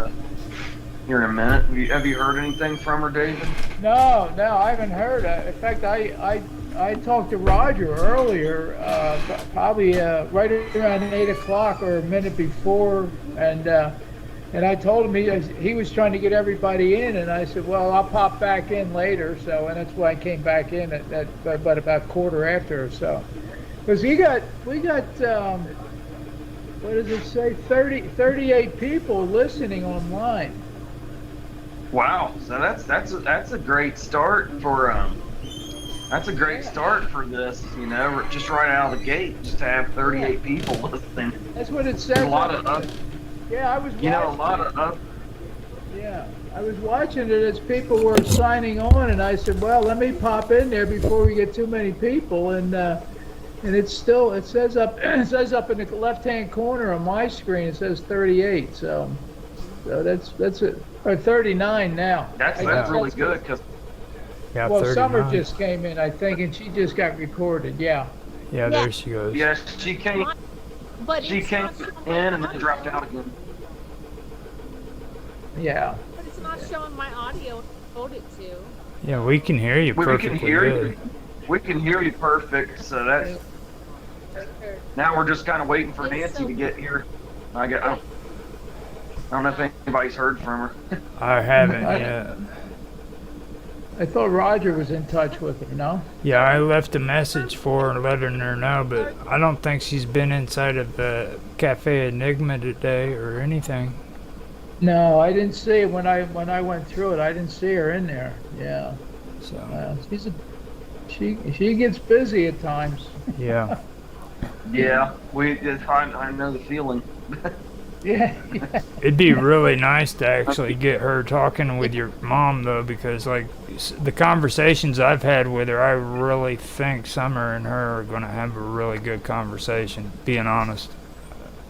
a minute. Have you heard anything from her, David? No, I haven't heard. In fact, I talked to Roger earlier, probably right around 8 o'clock or a minute before, and I told him he was trying to get everybody in, and I said, well, I'll pop back in later. So, and that's why I came back in at about quarter after or so. Because we got what does it say? 38 people listening online. Wow, so that's a great start for start for this, you know, just right out of the gate, just to have 38 people listening. That's what it says. A lot of yeah, I was watching. A lot of Yeah, I was watching it as people were signing on, and I said, well, let me pop in there before we get too many people, and it says up in the left-hand corner on my screen, it says 38. So that's it. Or 39 now. That's really good because. Yeah, well, 39. Summer just came in, I think, and she just got recorded. Yeah. Yeah, there she goes. Yes, she came. But she came in and then dropped out again. Yeah. It's not showing my audio. Told it to. Yeah, we can hear you We perfectly can hear good. you. We can hear you perfect. So that's now we're just kind of waiting for Nancy to get here. I don't know if anybody's heard from her. I haven't yet. I thought Roger was in touch with her, no? Yeah, I left a message for her letting her know, but I don't think she's been inside of the Cafe Enigma today or anything. No, I didn't see it when I went through it. I didn't see her in there. Yeah. So She gets busy at times. yeah. Yeah, I know the feeling. Yeah. It'd be really nice to actually get her talking with your mom though, because like the conversations I've had with her, I really think Summer and her are going to have a really good conversation, being honest.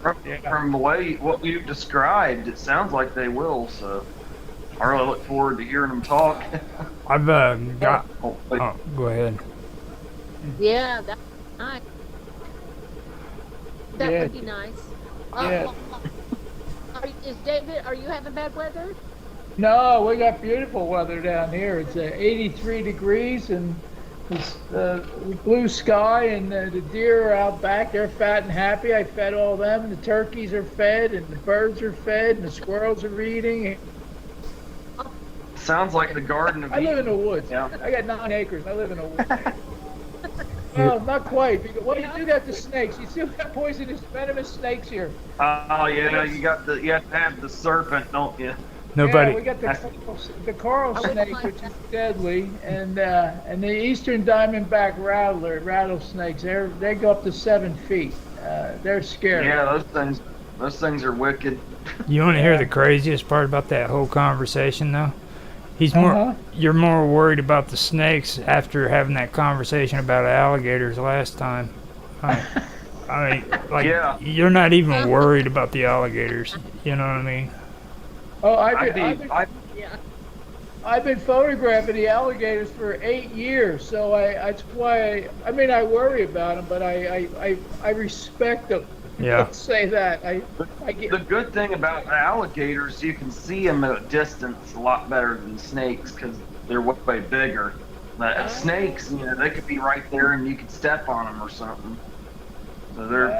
From the way what you've described, it sounds like they will. So I really look forward to hearing them talk. I've got. Oh, go ahead. Yeah, that's nice. That Yeah. would be nice. Yeah. Is David? Are you having bad weather? No, we got beautiful weather down here. It's 83 degrees and it's blue sky, and the deer are out back. They're fat and happy. I fed all them. The turkeys are fed, and the birds are fed, and the squirrels are eating. Sounds like the Garden of I live in Eden. the woods. Yeah. I got 9 acres. I live in the woods. Well, not quite. Because, well, you do got the snakes. You still got poisonous, venomous snakes here. Oh yeah, you have to have the serpent, don't you? Nobody. Yeah, we got the coral snake, which is deadly, and the eastern diamondback rattlesnakes. They go up to 7 feet. They're scary. Yeah, those things are wicked. You want to hear the craziest part about that whole conversation though? You're more worried about the snakes after having that conversation about alligators last time. I mean, like, you're not even worried about the alligators. You know what I mean? Oh, I've been photographing the alligators for 8 years, so that's why I mean I worry about them, but I respect them. Yeah. Let's say that. The good thing about alligators, you can see them at a distance a lot better than snakes because they're way bigger. But snakes, they could be right there and you could step on them or something. So they're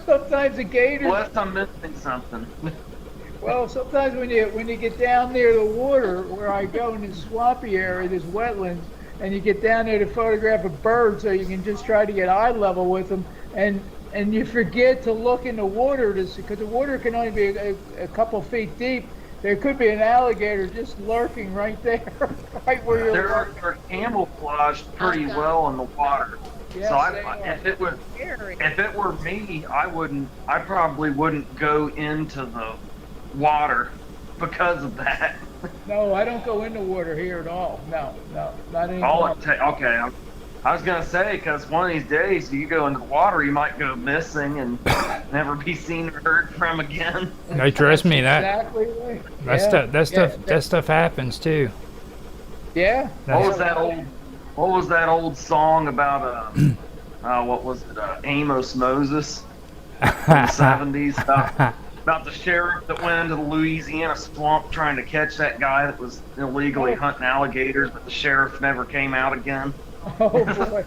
sometimes the gators. Unless I'm missing something. Well, sometimes when you get down near the water, where I go in this swampy area, this wetlands, and you get down there to photograph a bird so you can just try to get eye level with them, and you forget to look in the water because the water can only be a couple feet deep. There could be an alligator just lurking right there, right where you're looking. They're camouflaged pretty well in the water. Yes, So if it were me, I probably wouldn't go into the water because of that. No, I don't go in the water here at all. No, not anymore. Okay, I was gonna say because one of these days you go into the water, you might go missing and never be seen or heard from again. No, trust me, Exactly right. That stuff happens too. Yeah. What was that old song about? What was it? Amos Moses in the 70s. About the sheriff that went into the Louisiana swamp trying to catch that guy that was illegally hunting alligators, but the sheriff never came out again. Oh boy.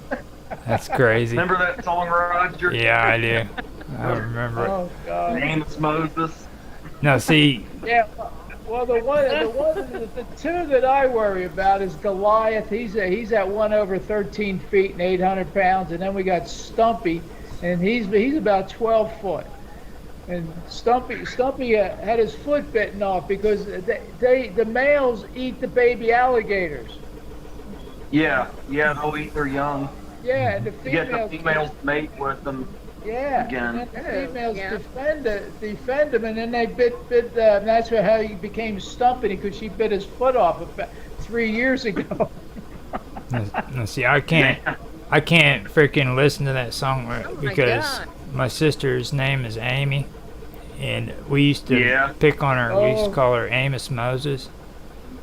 That's crazy. Remember that song, Roger? Yeah, I do. I remember it. Oh God. Amos Moses. No, see. Yeah. Well, the two that I worry about is Goliath. He's at 1 over 13 feet and 800 pounds, and then we got Stumpy, and he's about 12 foot. And Stumpy had his foot bitten off because the males eat the baby alligators. Yeah, they'll eat their young. Yeah, and the You get females. the females mate with them. Yeah, Again. and the females defend him, and then they bit. That's how he became Stumpy, because she bit his foot off about 3 years ago. No, see, I can't freaking listen to that song because my sister's name is Amy, and we used to pick on her. We used to call her Amos Moses.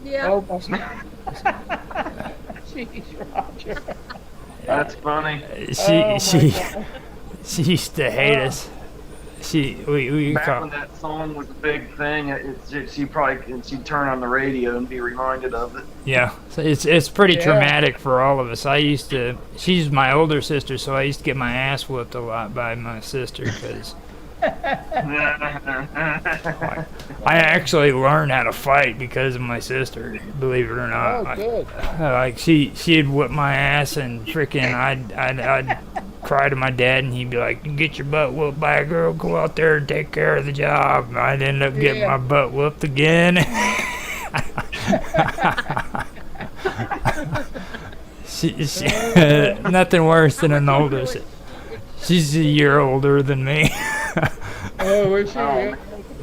Yeah. Oh, jeez, Roger. That's funny. She used to hate us. we Back call, when that song was a big thing, she'd turn on the radio and be reminded of it. yeah, so it's pretty Yeah. traumatic for all of us. She's my older sister, so I used to get my ass whooped a lot by my sister because I actually learned how to fight because of my sister. Believe it or not. Oh, good. Like she'd whip my ass and freaking I'd cry to my dad and he'd be like, "You get your butt whooped by a girl, go out there and take care of the job." And I'd end up getting my butt whooped again. she, nothing worse than an older. She's a year older than me. Oh, is she?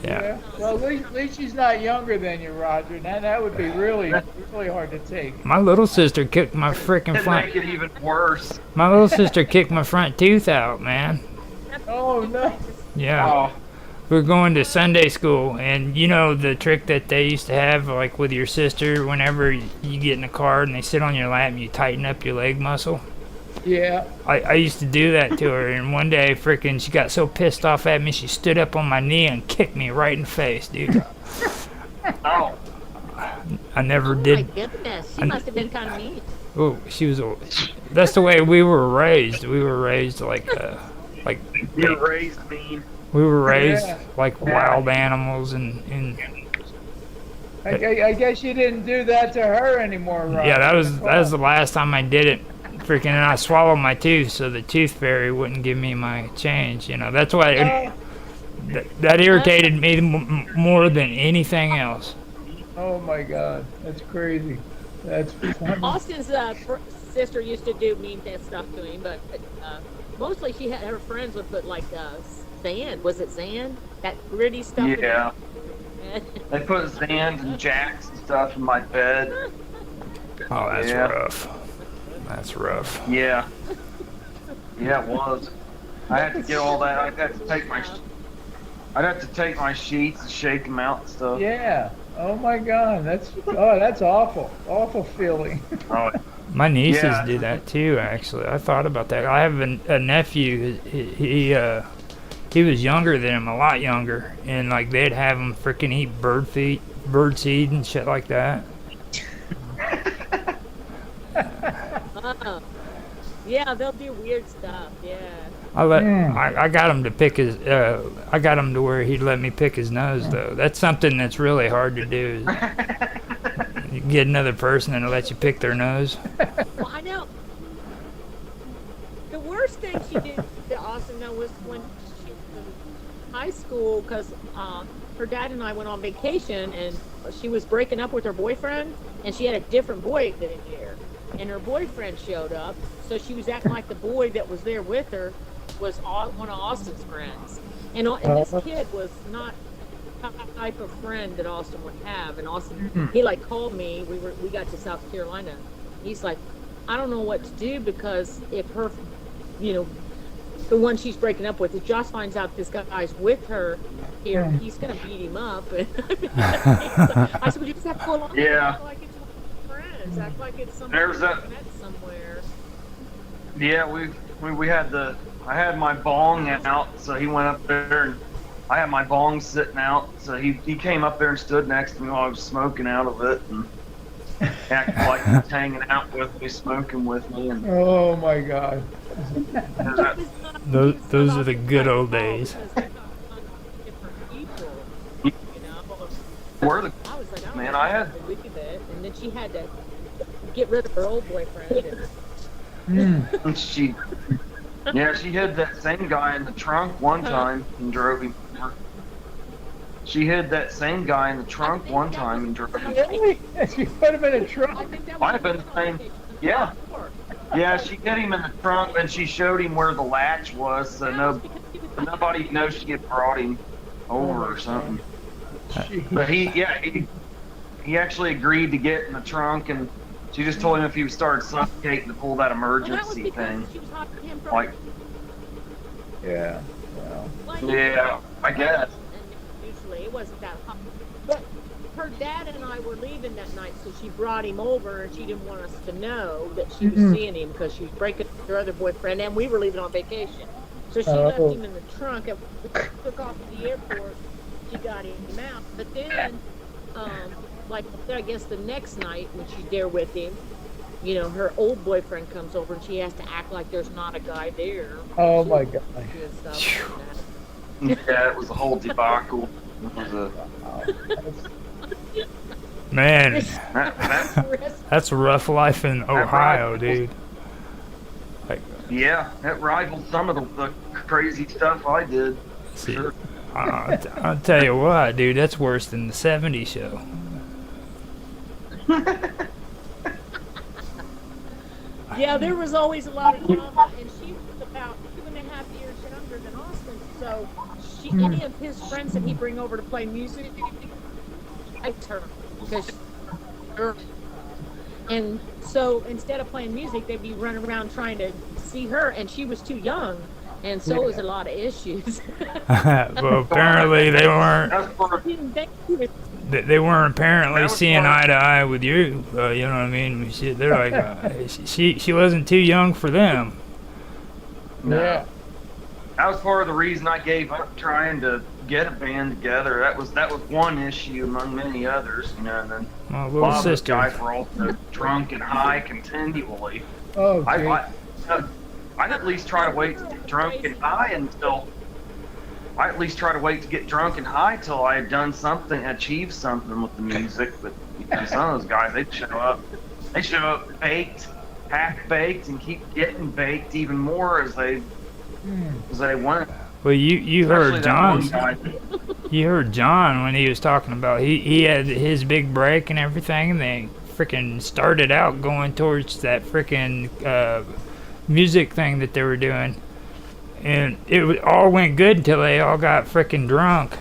Yeah. Well, at least she's not younger than you, Roger. Now that would be really hard to take. My little sister kicked my freaking It'd front. make it even worse. My little sister kicked my front tooth out, man. Oh no. Yeah. Oh, We were going to Sunday school, and you know the trick that they used to have, like with your sister, whenever you get in a car and they sit on your lap and you tighten up your leg muscle. Yeah. I used to do that to her, and one day, freaking, she got so pissed off at me, she stood up on my knee and kicked me right in the face, dude. oh. I never Oh my did. goodness, she must have been kind of mean. Oh, she was. That's the way we were raised. We were raised like You raised mean. we were raised Yeah. like wild animals, and I guess you didn't do that to her anymore, Roger. yeah, that was the last time I did it. Freaking, and I swallowed my tooth so the tooth fairy wouldn't give me my change. You know, that's why that irritated me more than anything else. Oh my God, that's crazy. That's funny. Austin's sister used to do mean stuff to him, but mostly her friends would put like sand. Was it sand? That gritty stuff. Yeah. They put sand and jacks and stuff in my bed. Oh, that's Yeah. rough. That's rough. Yeah. Yeah, it was. I had to get all that. I'd have to take my sheets and shake them out and stuff. Yeah. Oh my God, that's awful. Awful feeling. Oh, My nieces Yeah. do that too. Actually, I thought about that. I have a nephew. He was younger than him, a lot younger, and like they'd have him freaking eat bird seed and shit like that. Oh. Yeah, they'll do weird stuff. Yeah. I got him to pick his. I got him to where he'd let me pick his nose though. That's something that's really hard to do. You get another person and let you pick their nose. Well, I know. The worst thing she did to Austin though was when she was in high school, because her dad and I went on vacation, and she was breaking up with her boyfriend, and she had a different boy that year, and her boyfriend showed up, so she was acting like the boy that was there with her was one of Austin's friends, and this kid was not the type of friend that Austin would have. And Austin, he like called me. We got to South Carolina. He's like, I don't know what to do, because if her, the one she's breaking up with, if Josh finds out this guy's with her here, he's gonna beat him up. And I said, well, you just have to go along. Yeah. Act like it's one of your friends. Act like it's somebody There's that- you met somewhere. Yeah, I had my bong out, so he went up there, and I had my bong sitting out, so he came up there and stood next to me while I was smoking out of it, and acted like he was hanging out with me, smoking with me, and Oh my God. Those are the good old days. we're the I was like, I don't Man, know, I had- a week of it, and then she had to get rid of her old boyfriend. and she hid that same guy in the trunk one time and drove him over. She hid that same guy in the trunk one time and drove him. Really? She put him in a trunk. Might have been the same. Yeah. Yeah, she hid him in the trunk, and she showed him where the latch was, so nobody knows she had brought him over or something. But he actually agreed to get in the trunk, and she just told him if he started suffocating to pull that emergency thing. Like, Yeah. Well. yeah, I guess. And usually it wasn't that hot. But her dad and I were leaving that night, so she brought him over, and she didn't want us to know that she was seeing him, because she was breaking up with her other boyfriend, and we were leaving on vacation. So she Oh. left him in the trunk and took off to the airport. She got him out. But then, like I guess the next night when she's there with him, you know, her old boyfriend comes over and she has to act like there's not a guy there. Oh my God. Yeah, it was a whole debacle. It was a Man, that, that's a rough life in Ohio, dude. Like, yeah, it rivaled some of the crazy stuff I did. see, Sure. I'll tell you what, dude, that's worse than the '70s show. Yeah, there was always a lot of drama, and she was about 2.5 years younger than Austin. So, any of his friends that he'd bring over to play music, liked her because, and so instead of playing music, they'd be running around trying to see her, and she was too young, and so it was a lot of issues. Well, apparently they weren't. They weren't apparently seeing eye to eye with you. You know what I mean? They're like, she wasn't too young for them. No. Yeah. That was part of the reason I gave up trying to get a band together. That was one issue among many others, you know. And then My a little lot of those sister. guys were also drunk and high continually. Oh, I'd at least try to wait to get drunk and high until. I at least try to wait to get drunk and high till I had done something, achieved something with the music. But you know, some of those guys, they show up baked, half baked, and keep getting baked even more as they went. Well, you heard Especially that John's. one guy. You heard John when he was talking about he had his big break and everything, and they freaking started out going towards that freaking music thing that they were doing. And all went good until they all got freaking drunk.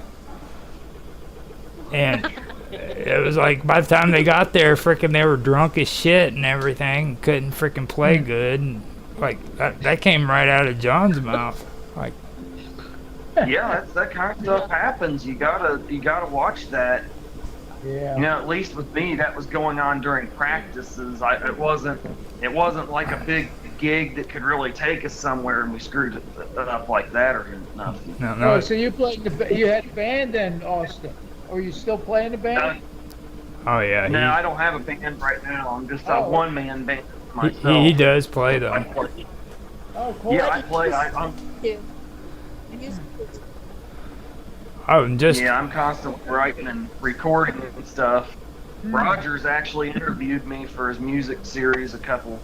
And it was like by the time they got there, freaking they were drunk as shit and everything. Couldn't freaking play good. And like that came right out of John's mouth. Like, Yeah, that kind of stuff happens. You gotta watch that. Yeah. You know, at least with me, that was going on during practices. It wasn't like a big gig that could really take us somewhere, and we screwed it up like that or nothing. no. Oh, so you had a band then, Austin? Or you still playing the band? Oh yeah. No, I don't have a band right now. I'm just a one-man band myself. He does play though. Oh, cool. Yeah, I play. I'm I'm constantly writing and recording and stuff. Roger's actually interviewed me for his music series a couple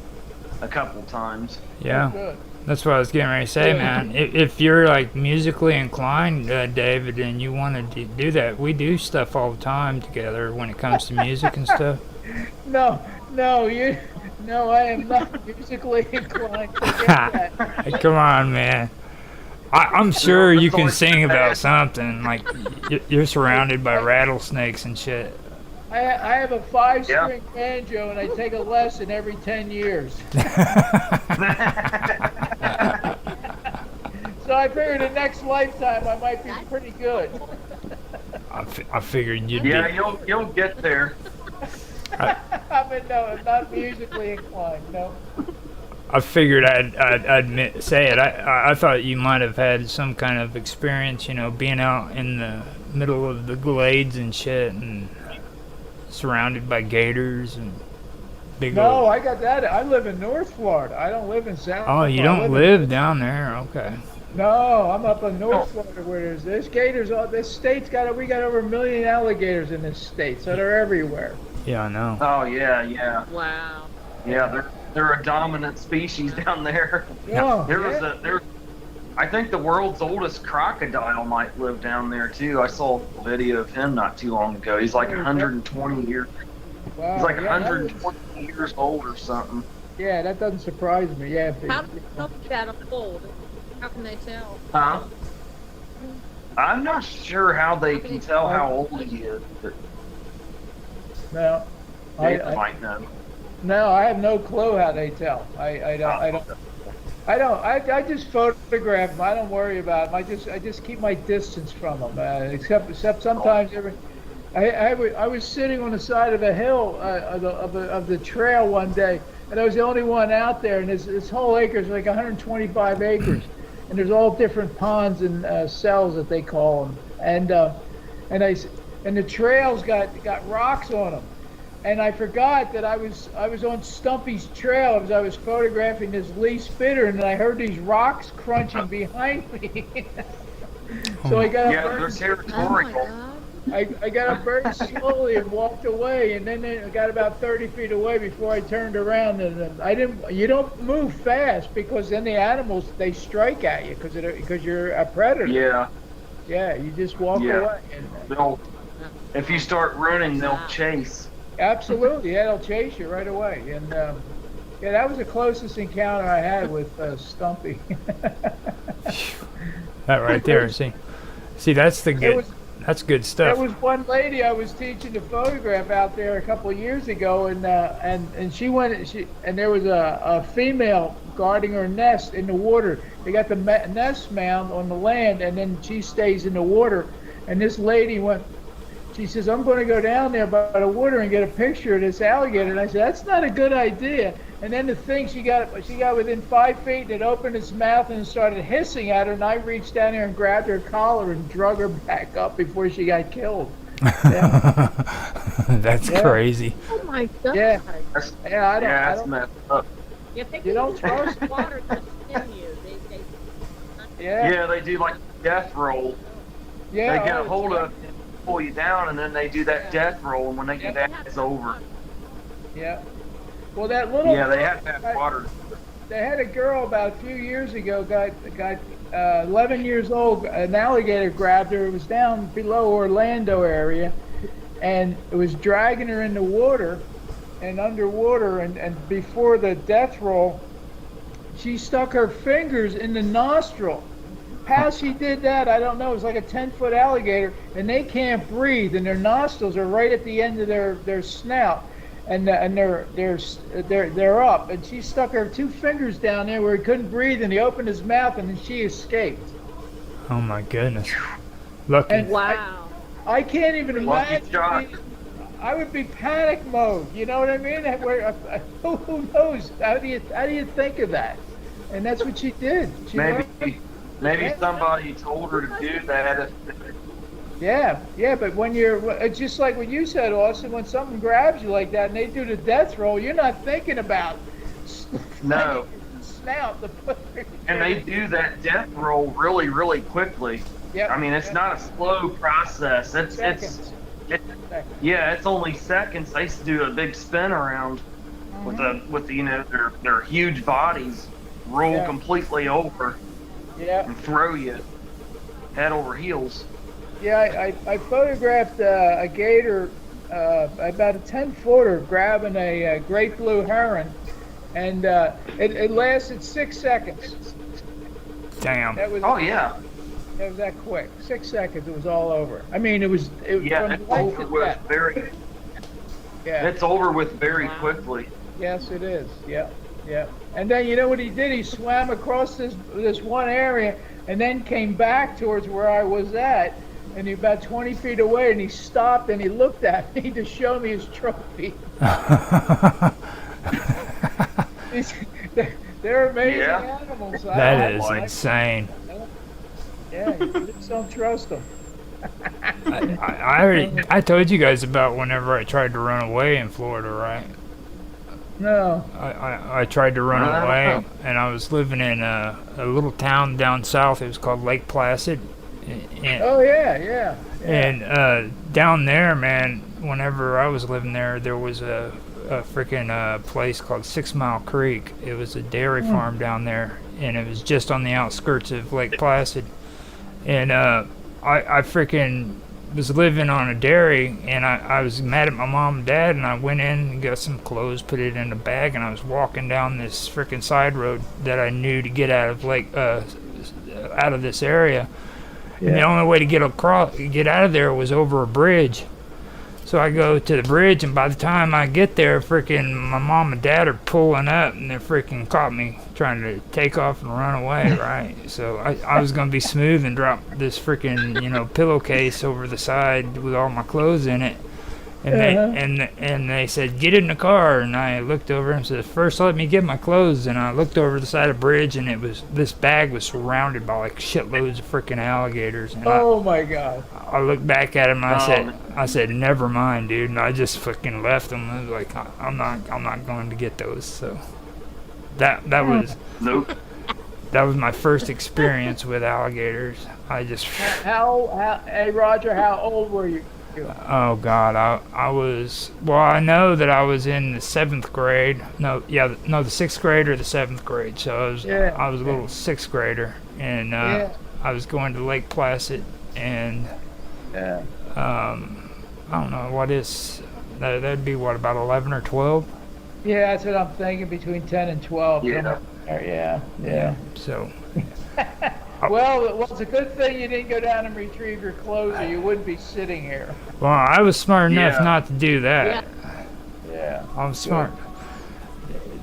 times. Yeah. Good. That's what I was getting ready to say, man. If you're like musically inclined, David, and you want to do that, we do stuff all the time together when it comes to music and stuff. No, I am not musically inclined to get that. Come on, man. I'm sure you can sing about something. Like you're surrounded by rattlesnakes and shit. I have a 5-string banjo, and I take a lesson every 10 years. So I figured the next lifetime I might be pretty good. I figured you'd Yeah, be. you'll get there. I'm not musically inclined. No. I figured I'd say it. I thought you might have had some kind of experience, you know, being out in the middle of the glades and shit, and surrounded by gators and big. No, I got that. I live in North Florida. I don't live in South. Oh, you don't live down there? Okay. No, I'm up in North Florida where there's gators. This state's we got over 1 million alligators in this state, so they're everywhere. Yeah, I know. Oh yeah. Wow. Yeah, they're a dominant species down there. Yeah. I think the world's oldest crocodile might live down there too. I saw a video of him not too long ago. He's like 120 years. Wow, He's like 120 years old or something. Yeah, that doesn't surprise me. Yeah. How do they know that old? How can they tell? Huh? I'm not sure how they can tell how old he is, but No. they might know. No, I have no clue how they tell. I don't. I just photograph them. I don't worry about them. I just keep my distance from them. Except sometimes I was sitting on the side of a hill of the trail one day, and I was the only one out there. And this whole acre is like 125 acres. and there's all different ponds and cells that they call them, and and the trails got rocks on them. And I forgot that I was on Stumpy's trail as I was photographing this Lee Spitter, and I heard these rocks crunching behind me. So I got up they're territorial. I got up very slowly and walked away, and then I got about 30 feet away before I turned around. And I didn't. You don't move fast because then the animals they strike at you because you're a predator. Yeah. Yeah, you just walk away. And, if you start running, they'll chase. Absolutely, yeah, they'll chase you right away. And yeah, that was the closest encounter I had with Stumpy. That right there, see, that's the good. That's good stuff. There was one lady I was teaching to photograph out there a couple of years ago, and she went. And there was a female guarding her nest in the water. They got the nest mound on the land, and then she stays in the water. And this lady went. She says, "I'm going to go down there by the water and get a picture of this alligator." And I said, "That's not a good idea." And then the thing, she got within 5 feet, and it opened its mouth and started hissing at her. And I reached down there and grabbed her collar and drug her back up before she got killed. Yeah. That's crazy. Oh my God. Yeah. I That's don't. messed up. You don't trust water to skin you. Yeah. They do like death roll. Yeah. They get a hold of you, pull you down, and then they do that death roll. And when they do that, it's over. Yeah. Well, that little. Yeah, they have to have water. They had a girl about a few years ago, got 11 years old. An alligator grabbed her. It was down below Orlando area, and it was dragging her in the water and underwater. And before the death roll, she stuck her fingers in the nostril. How she did that, I don't know. It was like a 10-foot alligator, and they can't breathe, and their nostrils are right at the end of their snout. And they're up, and she stuck her 2 fingers down there where he couldn't breathe, and he opened his mouth, and then she escaped. Oh my goodness! Lucky. And wow! I can't even Lucky shot. imagine. I would be panic mode. You know what I mean? Who knows? How do you think of that? And that's what she did. Maybe somebody told her to do that. Yeah, but when it's just like what you said, Austin, when something grabs you like that and they do the death roll, you're not thinking about No. Snout. And they do that death roll really, really quickly. Yep. I mean, it's not a slow process. It's only seconds. They used to do a big spin around with their huge bodies roll completely over and throw you head over heels. Yeah, I photographed a gator, about a 10-footer, grabbing a great blue heron, and it lasted 6 seconds. Damn. That was, yeah. It was that quick. 6 seconds, it was all over. I mean, it was it's over with very. Yeah. It's over with very quickly. Yes, it is. Yeah. And then you know what he did? He swam across this one area, and then came back towards where I was at. And he about 20 feet away, and he stopped and he looked at me to show me his trophy. They're amazing animals. That is insane. Yeah, you just don't trust them. I told you guys about whenever I tried to run away in Florida, right? No. I tried to run away, and I was living in a little town down south. It was called Lake Placid. And, yeah. And down there, man, whenever I was living there, there was a freaking place called 6 Mile Creek. It was a dairy farm down there, and it was just on the outskirts of Lake Placid. And I freaking was living on a dairy, and I was mad at my mom and dad, and I went in and got some clothes, put it in a bag, and I was walking down this freaking side road that I knew to get out of this area. Yeah. And the only way to get out of there was over a bridge. So I go to the bridge, and by the time I get there, freaking my mom and dad are pulling up, and they freaking caught me trying to take off and run away, right? So I was going to be smooth and drop this freaking, pillowcase over the side with all my clothes in it. And and they said, get in the car. And I looked over and said, first let me get my clothes. And I looked over the side of the bridge, and this bag was surrounded by like shitloads of freaking alligators. And Oh my God. I looked back at him and I said, never mind, dude. And I just fucking left them. I was like, I'm not going to get those. So that was Nope. that was my first experience with alligators. I just Hey Roger, how old were you? oh God, I was, well, I know that I was in the 7th grade. The 6th grade or the 7th grade. So I was a little 6th grader, and I was going to Lake Placid, and I don't know what is that'd be what, about 11 or 12. Yeah, that's what I'm thinking, between 10 and 12. Yeah. So well, it's a good thing you didn't go down and retrieve your clothes, or you wouldn't be sitting here. well, I was smart enough not to do that. Yeah. I was smart.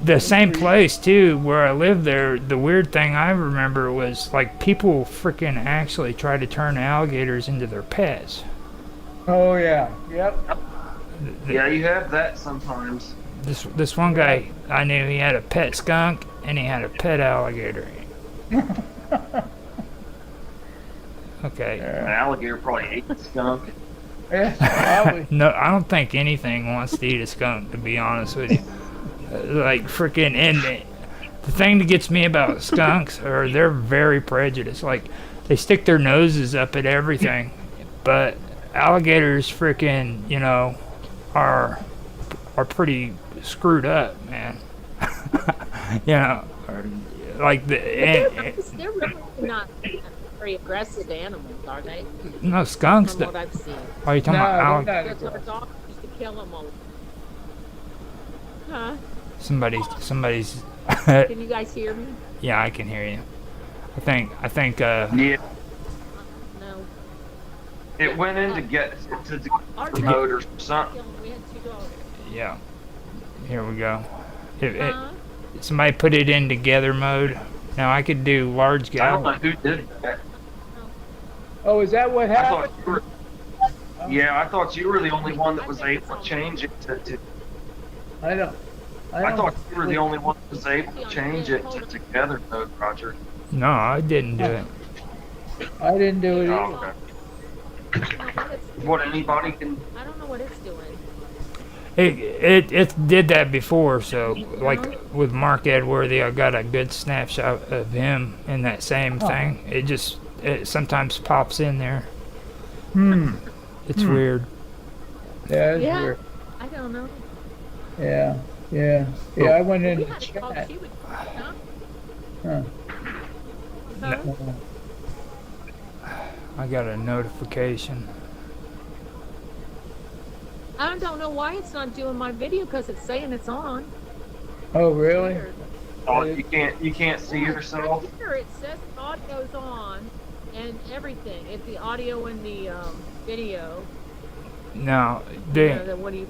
The same place too where I lived there, the weird thing I remember was like people freaking actually try to turn alligators into their pets. Oh yeah. Yep. Yeah, you have that sometimes. This one guy I knew, he had a pet skunk and he had a pet alligator. Okay. An alligator probably ate the skunk. Yeah, probably. No, I don't think anything wants to eat a skunk, to be honest with you. Like freaking, and the thing that gets me about skunks are they're very prejudiced. Like they stick their noses up at everything, but alligators freaking, are pretty screwed up, man. Like they're really not very aggressive animals, are they? No, skunks. From what I've seen. Are you talking about Because our dogs used to kill them all. Huh? Somebody's. Can you guys hear me? Yeah, I can hear you. I think. Yeah. No. It went in to get to the mode or something. We had 2 dogs. Yeah. Here we go. Somebody put it in together mode. Now I could do large I don't gal. know who did that. Oh, is that what I happened? thought I thought you were the only one that was able to change it to. I thought you were the only one that was able to change it to together mode, Roger. No, I didn't do it. I didn't do it either. Oh, okay. What, anybody can? I don't know what it's doing. It did that before, so like with Mark Edworthy, I got a good snapshot of him in that same thing. It sometimes pops in there. It's weird. Yeah, it's weird. I don't know. Yeah. I went in the chat. Huh. I got a notification. I don't know why it's not doing my video, because it's saying it's on. Oh, really? Oh, you can't see yourself. Right here it says audio's on and everything. It's the audio and the video. Now, What do you?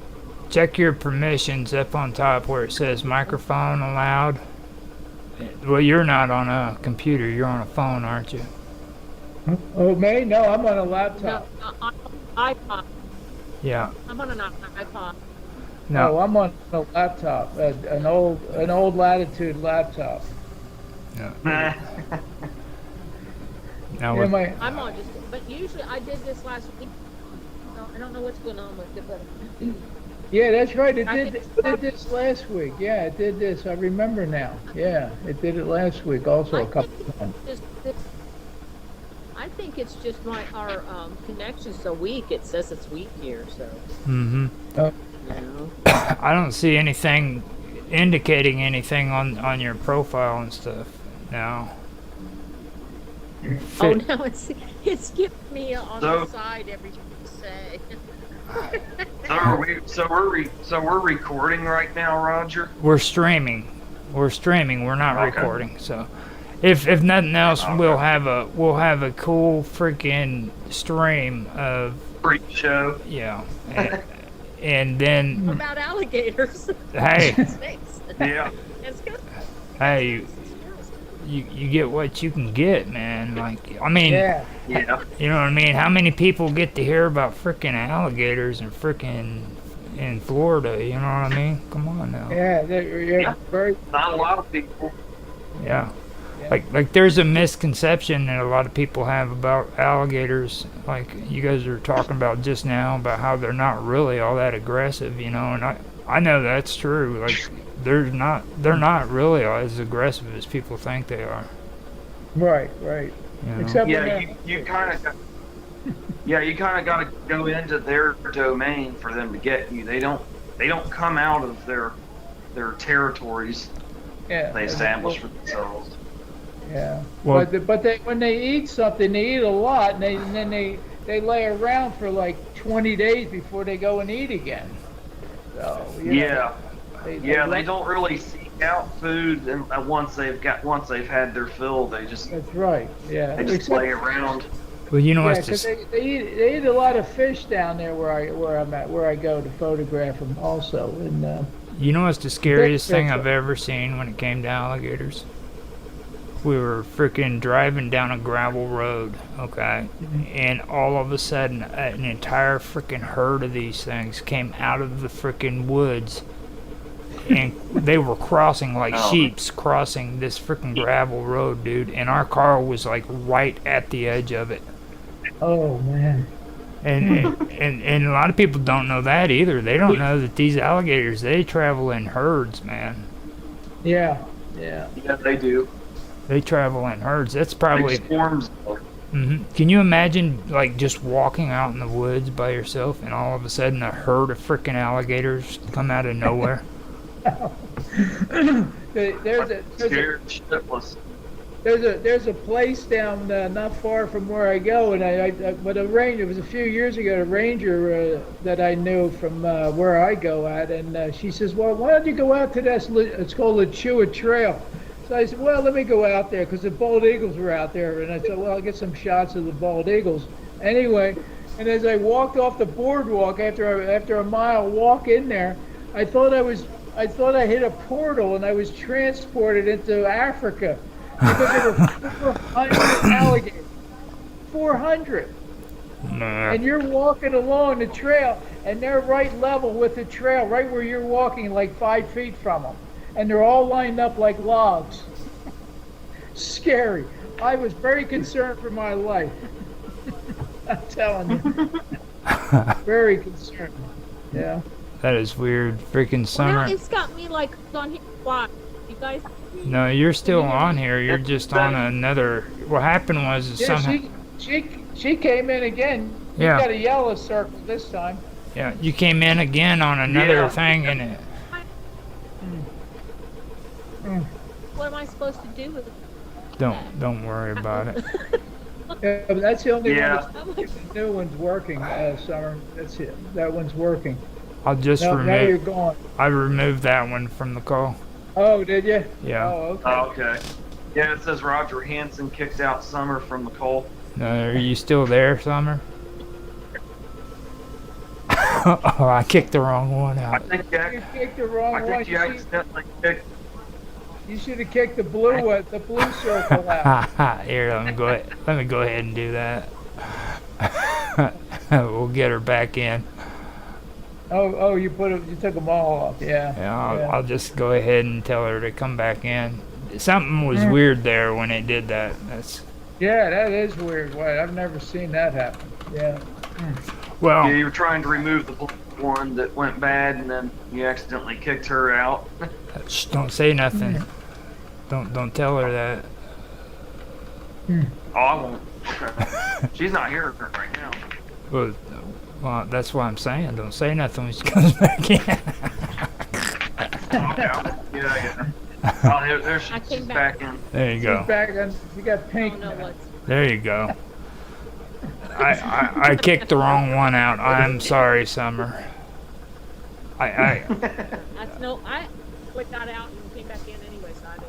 check your permissions up on top where it says microphone allowed. Well, you're not on a computer. You're on a phone, aren't you? Oh, me? No, I'm on a laptop. No, iPod. Yeah. I'm on an iPod. No. Oh, I'm on a laptop, an old Latitude laptop. No. Yeah, I'm on just, but usually I did this last week. So I don't know what's going on with it, but. Yeah, that's right. It did this last week. Yeah, it did this. I remember now. Yeah, it did it last week also a couple of times. I think it's just our connection's so weak. It says it's weak here, so. Mm-hmm. Oh. I don't see anything indicating anything on your profile and stuff now. Oh no, it's giving me on the side everything you say. So we're recording right now, Roger? We're streaming. We're not recording. So if nothing else, we'll have a cool freaking stream of freak show. Yeah. And then about alligators. Hey. Yeah. Hey, you get what you can get, man. Like, I mean, yeah. You know what I mean? How many people get to hear about freaking alligators and freaking in Florida. You know what I mean? Come on now. Yeah, yeah, very. Not a lot of people. Yeah. Yeah. Like there's a misconception that a lot of people have about alligators, like you guys are talking about just now, about how they're not really all that aggressive, and I know that's true. Like they're not really as aggressive as people think they are. Right. You know? Except Yeah, when you kind of got to go into their domain for them to get you. They don't come out of their territories they establish for themselves. Yeah. Well, but when they eat something, they eat a lot, and then they lay around for like 20 days before they go and eat again. So they don't really seek out food, and once they've had their fill, they just that's right. Yeah. they just lay around. well, you know Yeah, what's because just they eat a lot of fish down there where I'm at, where I go to photograph them also, and you know what's the scariest thing that's- I've ever seen when it came to alligators? We were freaking driving down a gravel road, okay? And all of a sudden, an entire freaking herd of these things came out of the freaking woods. And they were crossing like sheeps crossing this freaking gravel road, dude. And our car was like right at the edge of it. oh man. And a lot of people don't know that either. They don't know that these alligators, they travel in herds, man. Yeah. Yeah, they do. They travel in herds. That's probably... Big swarms. Can you imagine, like, just walking out in the woods by yourself and all of a sudden a herd of freaking alligators come out of nowhere? There's a place down not far from where I go, and but it was a few years ago. A ranger that I knew from where I go at, and she says, "Well, why don't you go out to this? It's called the Chua Trail." So I said, well, let me go out there because the bald eagles were out there. And I said, well, I'll get some shots of the bald eagles. Anyway, and as I walked off the boardwalk after a mile walk in there, I thought I hit a portal and I was transported into Africa because there were 400 alligators. 400. And you're walking along the trail and they're right level with the trail, right where you're walking, like 5 feet from them. And they're all lined up like logs. Scary. I was very concerned for my life. I'm telling you. Very concerned. Yeah. That is weird. Freaking summer. Well, now it's got me like on here. Why? You guys? No, you're still on here. You're just on another... What happened was Yeah, somehow... she came in again. Yeah. You got a yellow circle this time. Yeah, you came in again on another thing and it... What am I supposed to do with it? Don't worry about it. Yeah, but that's the only one. The new one's working, Summer. That's it. That one's working. I'll just remove... Now you're gone. I removed that one from the call. Oh, did you? Yeah. Oh, okay. Oh, okay. Yeah, it says Roger Hanson kicked out Summer from the call. Are you still there, Summer? Oh, I kicked the wrong one I out. think You kicked the wrong I one. think you accidentally kicked. You should have kicked the blue one, the blue circle out. Here, let me go ahead and do that. We'll get her back in. Oh, you took them all off. Yeah. Yeah, I'll just go ahead and tell her to come back in. Something was weird there when it did that. Yeah, that is weird. Wait, I've never seen that happen. Yeah. Well, Yeah, you were trying to remove the one that went bad, and then you accidentally kicked her out. shh, don't say nothing. Don't tell her that. Oh, I won't. Okay. She's not here right now. Well, that's what I'm saying. Don't say nothing when she comes back in. Yeah. Oh, there she's back in. There you go. She's back on. You got pink. There you go. I kicked the wrong one out. I'm sorry, Summer. I got out and came back in anyway, so I didn't.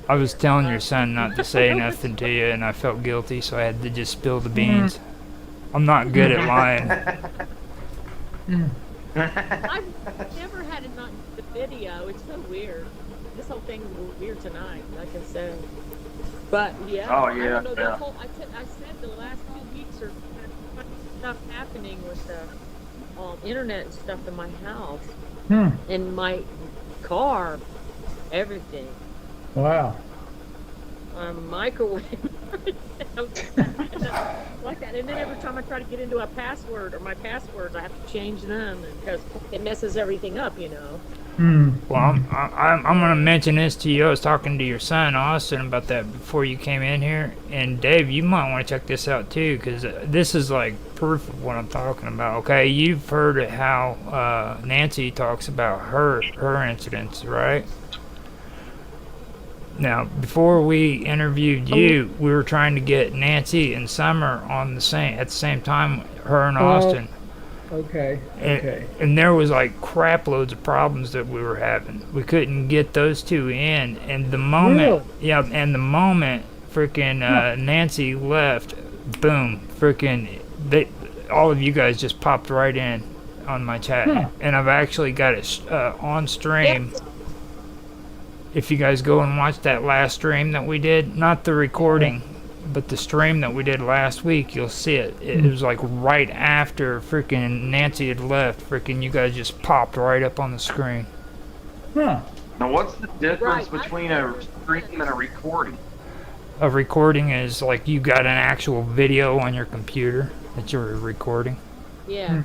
I was telling your son not to say nothing to you, and I felt guilty, so I had to just spill the beans. I'm not good at lying. I've never had it not the video. It's so weird. This whole thing is weird tonight, like I said. But yeah, Oh, I yeah, don't know. yeah. I said the last 2 weeks are stuff happening with internet and stuff in my house, Hmm. in my car, everything. Wow. Microwave. Like that. And then every time I try to get into a password or my passwords, I have to change them because it messes everything up, you know. Well, I'm gonna mention this to you. I was talking to your son Austin about that before you came in here, and Dave, you might want to check this out too, because this is like proof of what I'm talking about. Okay, you've heard of how Nancy talks about her incidents, right? Now, before we interviewed you, we were trying to get Nancy and Summer on at the same time, her and Austin. Okay. And there was like crap loads of problems that we were having. We couldn't get those two in, and the moment, and the moment freaking Nancy left, boom, freaking, all of you guys just popped right in on my chat, and I've actually got it on stream. If you guys go and watch that last stream that we did, not the recording, but the stream that we did last week, you'll see it. It was like right after freaking Nancy had left. Freaking, you guys just popped right up on the screen. Now, what's the difference between a stream and a recording? A recording is like you got an actual video on your computer that you're recording. Yeah.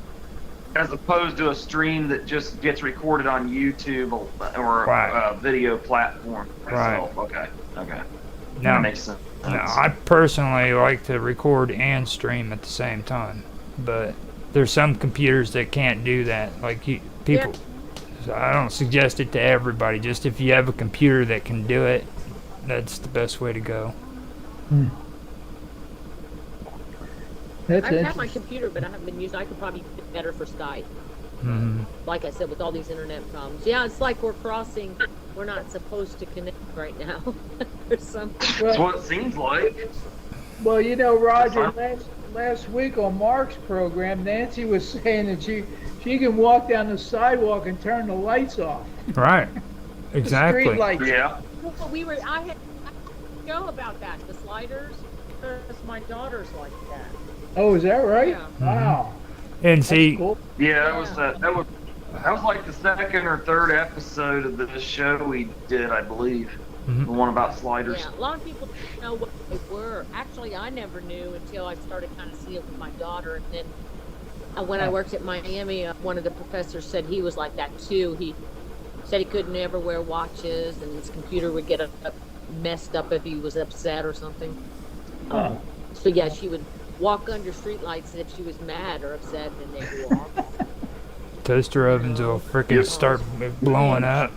As opposed to a stream that just gets recorded on YouTube or a video platform. Right. So, okay. Now, that makes sense. Now, I personally like to record and stream at the same time, but there's some computers that can't do that. Like people, so I don't suggest it to everybody. Just if you have a computer that can do it, that's the best way to go. I've had my computer, but I haven't been using. I could probably get better for Skype. Like I said, with all these internet problems. Yeah, it's like we're crossing. We're not supposed to connect right now. There's something. That's what it seems like. Well, you know, Roger, last week on Mark's program, Nancy was saying that she can walk down the sidewalk and turn the lights off. Right. Exactly. The street lights. Yeah. Well, I had to go about that. The sliders. Because my daughter's like that. Oh, is that right? Yeah. Wow. And see, cool. Yeah, that was like the second or third episode of this show we did, I believe. The one about sliders. Yeah, a lot of people didn't know what they were. Actually, I never knew until I started kind of seeing it with my daughter. And then when I worked at Miami, one of the professors said he was like that too. He said he could never wear watches, and his computer would get messed up if he was upset or something. So yeah, she would walk under streetlights if she was mad or upset, and they go off. Toaster ovens will freaking start blowing up.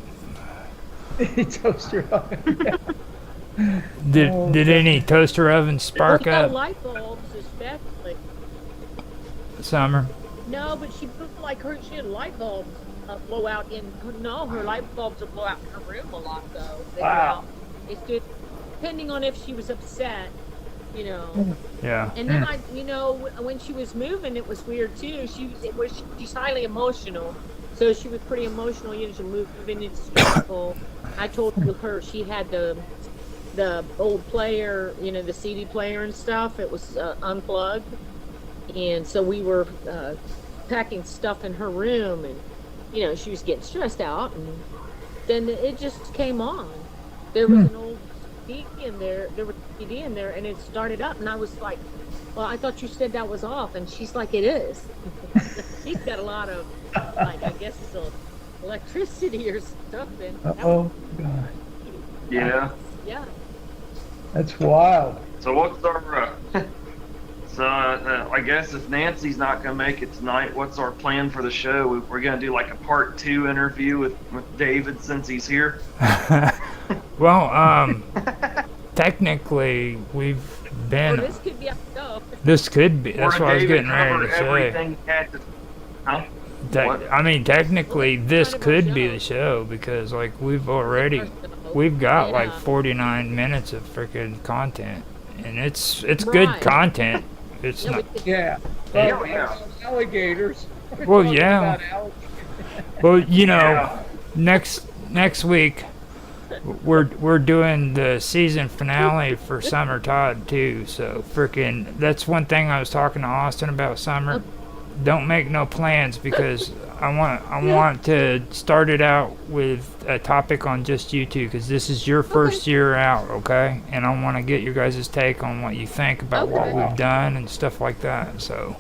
Toaster oven. Did any toaster ovens spark up? Light bulbs, especially. Summer. No, but she put like she had light bulbs blow out her light bulbs would blow out in her room a lot though. Wow. They stood, depending on if she was upset. You know. Yeah. And then when she was moving, it was weird too. She's highly emotional, so she was pretty emotional. You know, she moving into stressful. I told her she had the old player, you know, the CD player and stuff. It was unplugged, and so we were packing stuff in her room, and you know, she was getting stressed out, and then it just came on. There was an old CD in there. There was a CD in there, and it started up, and I was like, "Well, I thought you said that was off," and she's like, "It is." She's got a lot of, like, I guess it's electricity or something. Oh God. Yeah. Yeah. That's wild. So what's our? I guess if Nancy's not gonna make it tonight, what's our plan for the show? We're gonna do like a part 2 interview with David since he's here. Well, technically we've been. Well, this could be a show. This could be. That's what I was getting ready to say. Everything huh? I mean, technically this could be the show because like we've got like 49 minutes of freaking content, and it's good content. It's not. Yeah. Alligators. Well, yeah. Well, you know, next week we're doing the season finale for Summer Todd too. So freaking, that's one thing I was talking to Austin about Summer. don't make no plans because I want to start it out with a topic on just you two because this is your first year out, okay? And I want to get your guys' take on what you think about what we've done and stuff like that. So.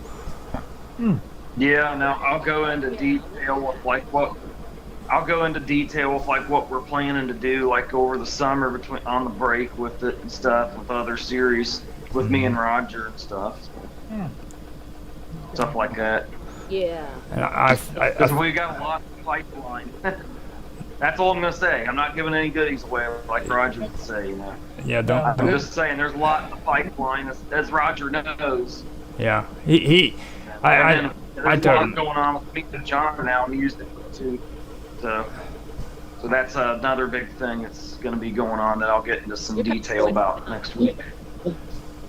Yeah, now I'll go into detail with what we're planning to do, like over the summer between on the break with it and stuff, with other series with me and Roger and stuff, stuff like that. Yeah. And Because we got a lot of pipeline. That's all I'm gonna say. I'm not giving any goodies away, like Roger would say. You know. Yeah, don't. I'm just saying, there's a lot in the pipeline, as Roger knows. Yeah, there's a told lot him. going on with me and John now, music too. So that's another big thing that's going to be going on that I'll get into some detail about next week.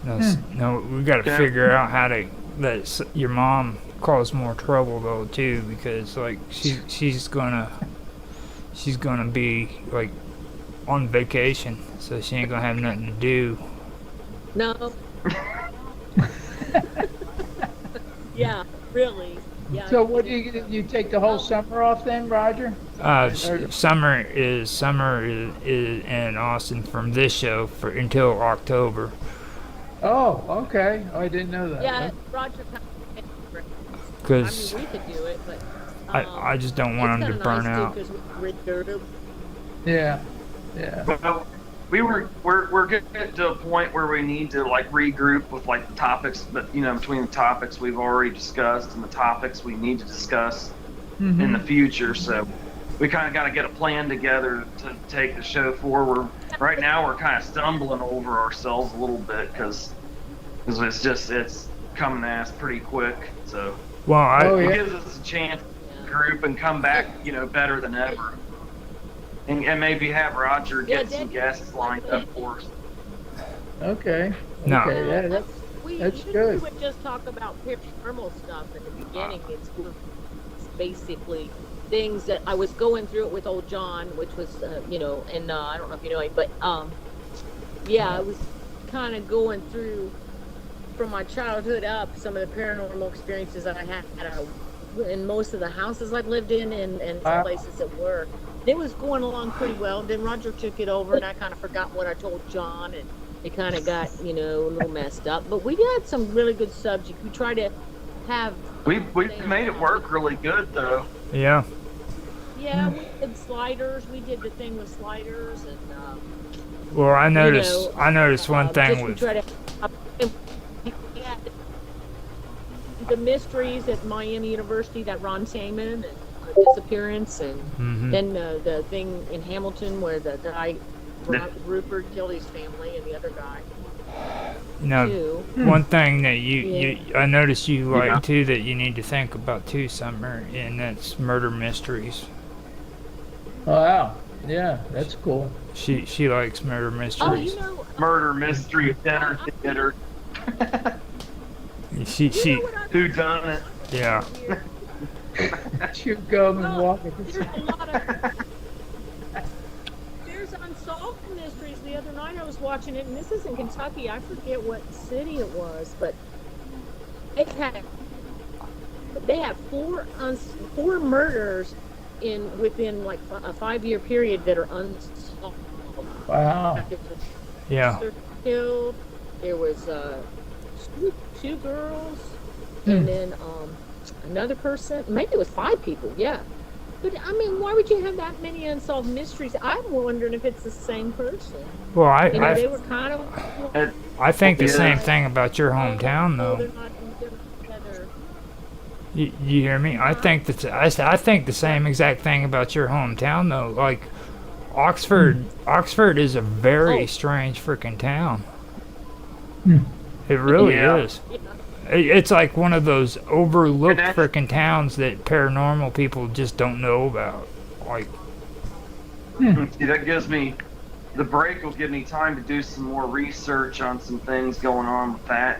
No, we got to figure out how to let your mom cause more trouble though too, because like she's gonna be like on vacation, so she ain't gonna have nothing to do. No. Yeah, really. Yeah. So what do you take the whole summer off then, Roger? Summer is in Austin from this show until October. Oh, okay. Oh, I didn't know that. Yeah, Roger. Because I mean, we could do it, but I just don't want them to burn out. Yeah, yeah. Well, we're getting to a point where we need to like regroup with like the topics, but between the topics we've already discussed and the topics we need to discuss in the future. So we kind of got to get a plan together to take the show forward. Right now we're kind of stumbling over ourselves a little bit because it's coming at us pretty quick. So it gives us a chance to group and come back, better than ever. And maybe have Roger get some guests lined up for us. Okay. No. Okay, yeah, that's good. We would just talk about paranormal stuff in the beginning. It's basically things that I was going through it with old John, which was, and I don't know if you know him, but I was kind of going through from my childhood up some of the paranormal experiences that I had in most of the houses I've lived in and some places that were. It was going along pretty well. Then Roger took it over, and I kind of forgot what I told John, and it kind of got, a little messed up. But we had some really good subjects. We tried to have. We made it work really good, though. Yeah. Yeah, we did sliders. We did the thing with sliders, and. Well, I noticed one thing with. The mysteries at Miami University that Ron Taman and disappearance, and then the thing in Hamilton where the guy Rupert killed his family and the other guy. One thing that I noticed you like too that you need to think about too, Summer, and that's murder mysteries. Oh, wow. Yeah, that's cool. She likes murder mysteries. Murder mystery dinner theater. She who done it? Yeah. You go and walk it. There's unsolved mysteries. The other night I was watching it, and this is in Kentucky. I forget what city it was, but they have four murders within like a 5-year period that are unsolved. Wow. Yeah. Killed. There was two girls, and then another person. Maybe it was 5 people. Yeah. But I mean, why would you have that many unsolved mysteries? I'm wondering if it's the same person. Well, they were kind of. I think the same thing about your hometown, though. They're not together. You hear me? I think I think the same exact thing about your hometown, though. Like Oxford is a very strange freaking town. It really is. It's like one of those overlooked freaking towns that paranormal people just don't know about. Like, see, that gives me the break will give me time to do some more research on some things going on with that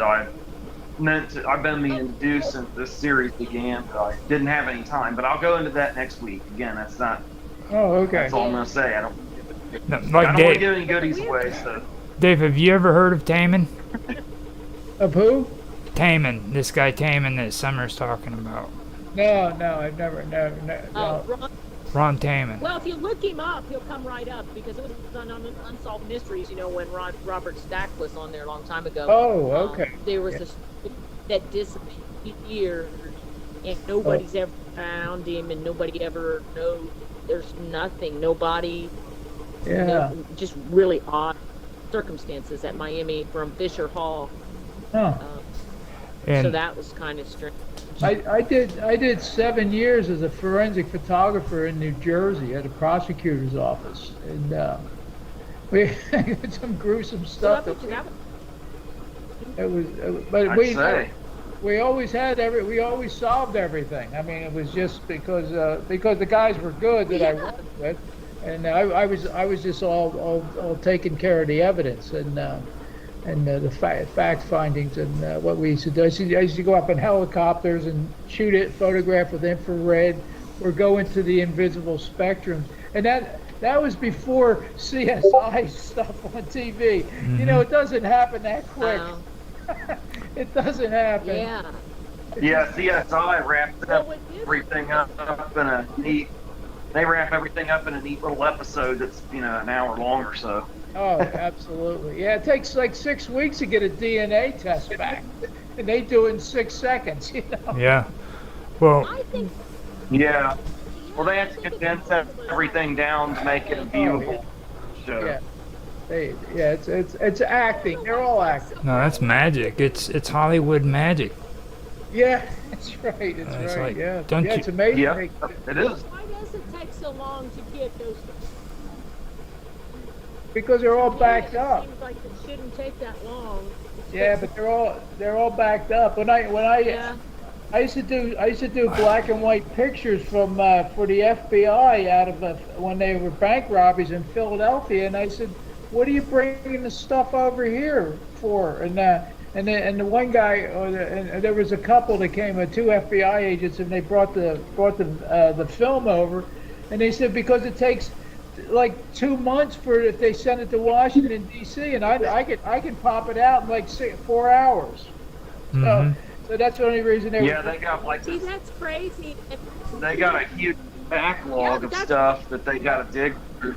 I've been meaning to do since this series began, but I didn't have any time. But I'll go into that next week. Again, that's not. Oh, okay. That's all I'm gonna say. I don't want to give any goodies away. So, Dave, have you ever heard of Taman? Of who? Taman, this guy Taman that Summer's talking about. No, I've never, no. Ron Taman. Well, if you look him up, he'll come right up because it was on Unsolved Mysteries. You know, when Robert Stack was on there a long time ago. Oh, okay. There was a that disappeared, and nobody's ever found him, and nobody ever knows. There's nothing, nobody. Yeah. Just really odd circumstances at Miami from Fisher Hall. Huh. So that was kind of strange. I did 7 years as a forensic photographer in New Jersey at a prosecutor's office, and we had some gruesome stuff. We always solved everything. I mean, it was just because the guys were good that I worked with, and I was just all taking care of the evidence and the fact findings and what we used to do. I used to go up in helicopters and shoot it, photograph with infrared, or go into the invisible spectrum. And that was before CSI stuff on TV. Mm-hmm. You know, it doesn't happen that quick. It doesn't happen. Yeah. Yeah, CSI wrapped everything up in a neat. They wrap everything up in a neat little episode that's an hour long or so. Oh, absolutely. Yeah, it takes like 6 weeks to get a DNA test back, and they do it in 6 seconds. You know. Yeah. Well. Yeah. Well, they have to condense everything down to make it viewable. So. Yeah. It's acting. They're all acting. No, that's magic. It's Hollywood magic. Yeah, that's right. It's right. Like, yeah. Don't it's amazing. Yeah, it is. Why does it take so long to get those? Because they're all backed up. Seems like it shouldn't take that long. Yeah, but they're all backed up. When I used to do black and white pictures for the FBI out of when they were bank robberies in Philadelphia, and I said, "What are you bringing the stuff over here for?" And the one guy, and there was a couple that came, 2 FBI agents, and they brought the film over, and they said because it takes like 2 months if they send it to Washington D.C. and I can pop it out in like 4 hours. Mm-hmm. So that's the only reason they. Yeah, they got like this. See, that's crazy. They got a huge backlog of stuff that they got to dig through.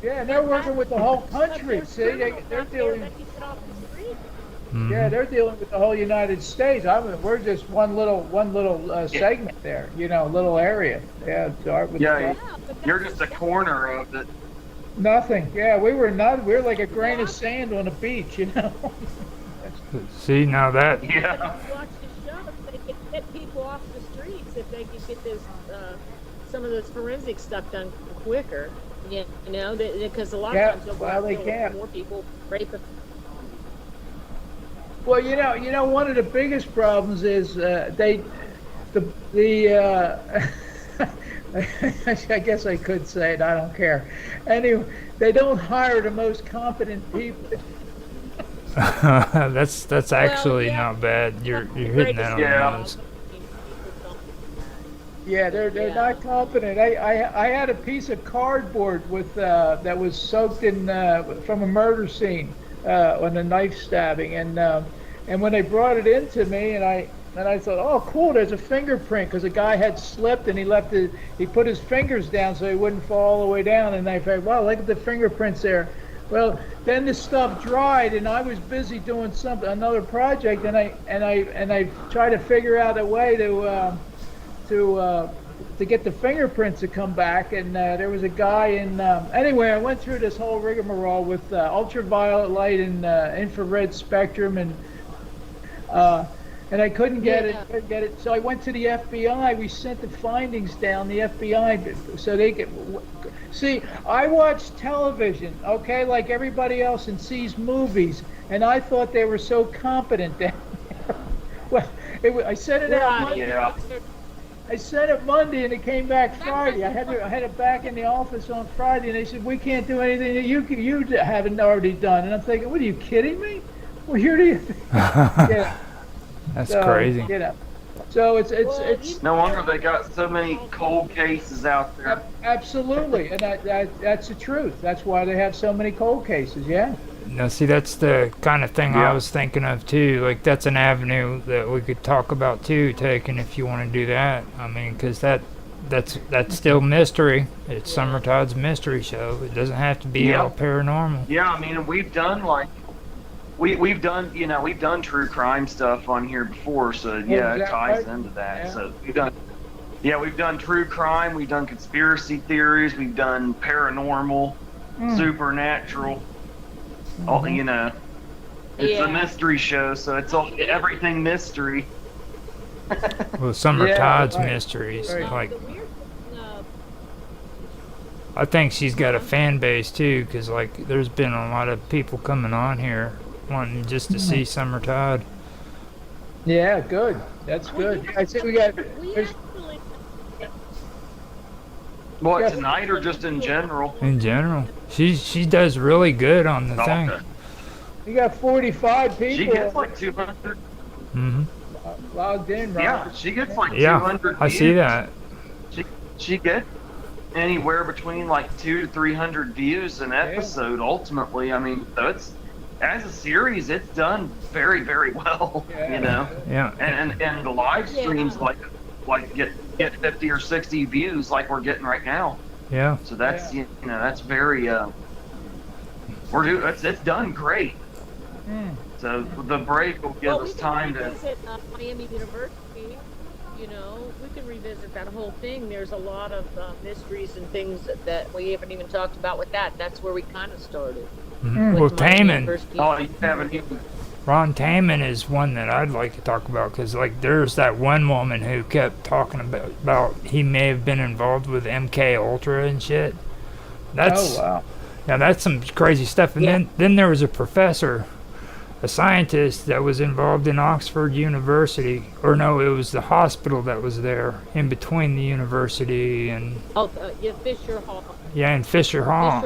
Yeah, and they're working with the whole country. See, they're dealing. Mm-hmm. Yeah, they're dealing with the whole United States. We're just one little segment there, little area. Yeah, you're just a corner of it. Nothing. Yeah, we're like a grain of sand on a beach, See, now that. Yeah. Watch the show, they could get people off the streets if they could get this some of this forensic stuff done quicker. Yeah, because a lot of times they can't. More people rape. Well, one of the biggest problems is I guess I could say it. I don't care. Anyway, they don't hire the most competent people. that's actually not bad. You're hitting that on the nose. Yeah, they're not competent. I had a piece of cardboard with that was soaked in from a murder scene on a knife stabbing, and when they brought it into me, and I thought, oh cool, there's a fingerprint because the guy had slipped and he put his fingers down so he wouldn't fall all the way down, and I thought, wow, look at the fingerprints there. Well, then the stuff dried, and I was busy doing another project, and I tried to figure out a way to get the fingerprints to come back, and there was a guy in. Anyway, I went through this whole rigmarole with ultraviolet light and infrared spectrum, and I couldn't get it. So I went to the FBI. We sent the findings down. The FBI, so they could see. I watch television, okay, like everybody else, and sees movies, and I thought they were so competent down there. Well, I sent it out Monday. Yeah. I sent it Monday, and it came back Friday. I had it back in the office on Friday, and they said, we can't do anything that you haven't already done. And I'm thinking, what, are you kidding me? Well, here do you yeah. That's crazy. So it's no wonder they got so many cold cases out there. Absolutely, and that's the truth. That's why they have so many cold cases. Yeah. Now, see, that's the kind of thing I was thinking of too. Like, that's an avenue that we could talk about too, taking if you want to do that. I mean, because that's still mystery. It's Summer Todd's mystery show. It doesn't have to be all paranormal. Yeah, I mean, we've done like we've done true crime stuff on here before, so yeah, it ties into that. Yeah. So we've done true crime, we've done conspiracy theories, we've done paranormal, supernatural. All it's a mystery show, so it's all everything mystery. Well, Summer Todd's mysteries, like. I think she's got a fan base too, because like there's been a lot of people coming on here wanting just to see Summer Todd. Yeah, good. That's good. I think we got. What, tonight or just in general? In general, she does really good on the thing. Okay. You got 45 people. She gets like 200. Logged in, right? Yeah, she gets like 200. Yeah, I see that. She gets anywhere between like 200 to 300 views an episode. Ultimately, I mean, so it's as a series, it's done very, very well. You know. Yeah. And the live streams like get 50 or 60 views like we're getting right now. Yeah. So that's that's very it's done great. So the break will give us time to visit Miami University. You know, we can revisit that whole thing. There's a lot of mysteries and things that we haven't even talked about with that. That's where we kind of started. Well, Taman. Oh, you haven't even. Ron Taman is one that I'd like to talk about, because like there's that one woman who kept talking about he may have been involved with MK Ultra and shit. That's wow. Now that's some crazy stuff. And then there was a professor, a scientist that was involved in Oxford University, or no, it was the hospital that was there in between the university and. Fisher Hall. Yeah, in Fisher Hall.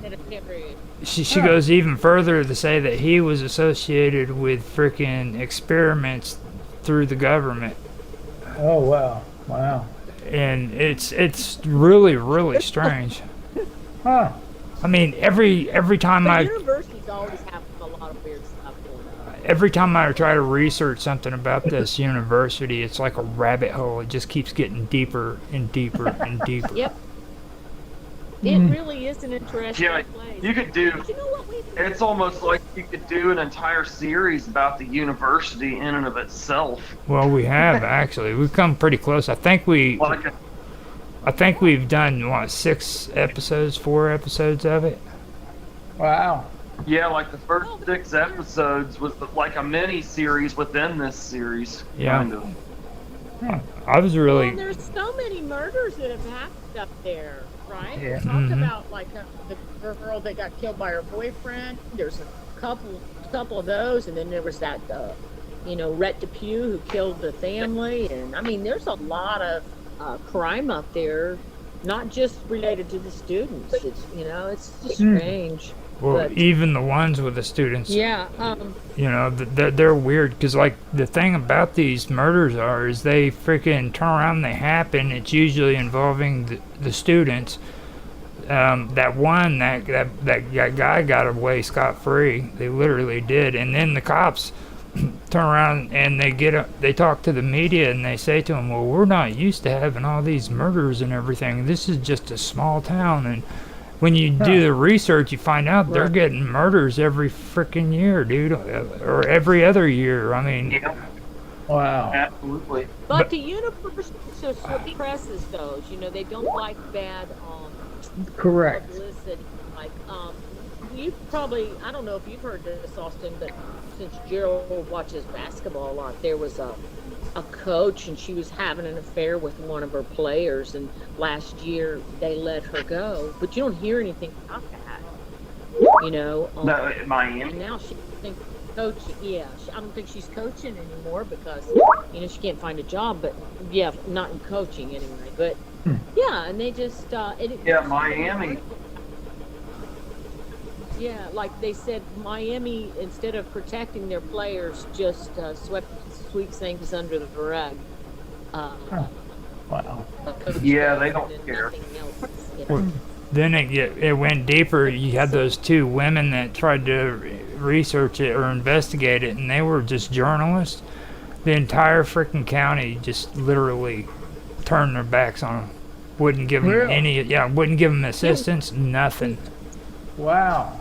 Sanitarium. She goes even further to say that he was associated with freaking experiments through the government. Oh wow! Wow. And it's really, really strange. Huh. I mean, every time universities always have a lot of weird stuff going on. Every time I try to research something about this university, it's like a rabbit hole. It just keeps getting deeper and deeper and deeper. Yep. It really is an interesting place. You could do. But you know what it's almost like you could do an entire series about the university in and of itself. Well, we have actually. We've come pretty close. I think we've done 4 episodes of it. Wow. Yeah, like the first 6 episodes was like a mini series within this series. Yeah. Kind of. I was really. Well, there's so many murders that have happened up there, right? Yeah. We talked about like the girl that got killed by her boyfriend. There's a couple of those, and then there was that Rhett Depew who killed the family, and I mean, there's a lot of crime up there, not just related to the students. It's it's just strange. Well, but even the ones with the students. Yeah. They're weird, because like the thing about these murders is they freaking turn around and they happen. It's usually involving the students. That guy got away scot-free. They literally did. And then the cops turn around and they talk to the media and they say to them, well, we're not used to having all these murders and everything. This is just a small town. And when you do the research, you find out they're getting murders every freaking year, dude, or every other year. I mean, wow, absolutely. But the university suppresses those. They don't like bad correct publicity. Like you probably, I don't know if you've heard this, Austin, but since Gerald watches basketball a lot, there was a coach, and she was having an affair with one of her players, and last year they let her go. But you don't hear anything about that. No, Miami. And now she thinks coaching. Yeah, I don't think she's coaching anymore because she can't find a job. But yeah, not in coaching anyway. But yeah, and they just Miami. Yeah, like they said, Miami, instead of protecting their players, just sweeps things under the rug. Wow. Yeah, they don't care. then it went deeper. You had those two women that tried to research it or investigate it, and they were just journalists. The entire freaking county just literally turned their backs on them. Wouldn't give them wouldn't give them assistance, nothing. Wow.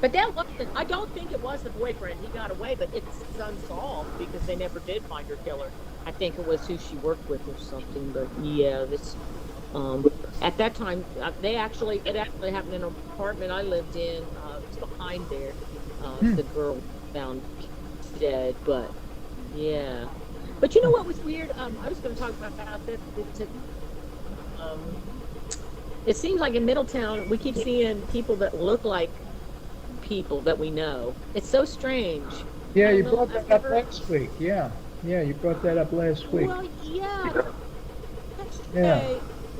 But that wasn't, I don't think it was the boyfriend. He got away, but it's unsolved because they never did find her killer. I think it was who she worked with or something. But yeah, this at that time it actually happened in an apartment I lived in. It was behind there. The girl found dead, but yeah. But you know what was weird? I was going to talk about that. It seems like in Middletown we keep seeing people that look like people that we know. It's so strange. Yeah, you brought that up last week. Yeah, you brought that up last week. Well, yeah.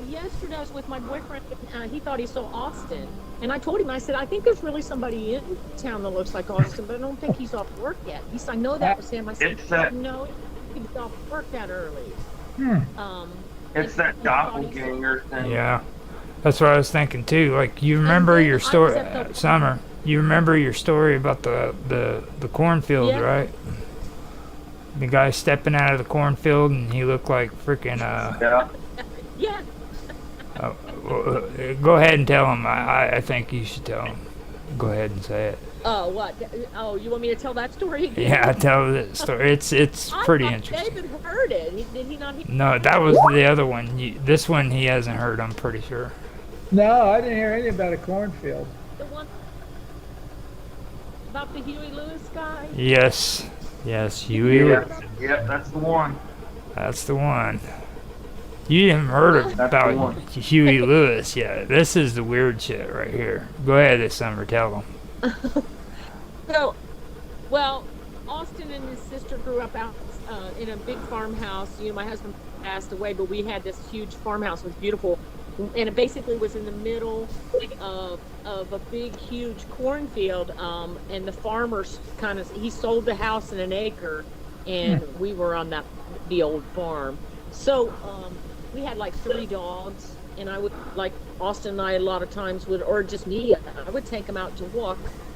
Yesterday I was with my boyfriend. He thought he saw Austin, and I told him, I said, I think there's really somebody in town that looks like Austin, but I don't think he's off work yet. He said, I know that was him. I said, no, he's off work that early. It's that doppelganger thing. Yeah, that's what I was thinking too. Like, you remember your story, Summer. You remember your story about the cornfield, right? The guy stepping out of the cornfield and he looked like freaking Yeah. Go ahead and tell him. I think you should tell him. Go ahead and say it. Oh, what? Oh, you want me to tell that story again? Yeah, tell the story. It's pretty interesting. David heard it. Did he not? No, that was the other one. This one he hasn't heard, I'm pretty sure. No, I didn't hear anything about a cornfield. The one about the Huey Lewis guy? Yes, Huey. Yep, that's the one. That's the one. You haven't heard about Huey Lewis yet. This is the weird shit right here. Go ahead this summer, tell them. So, well, Austin and his sister grew up out in a big farmhouse. You know, my husband passed away, but we had this huge farmhouse. It was beautiful. And it basically was in the middle of a big, huge cornfield. And the farmers he sold the house in an acre, and we were on the old farm. So, we had like 3 dogs, and I would, like, Austin and I a lot of times would, or just me, I would take them out to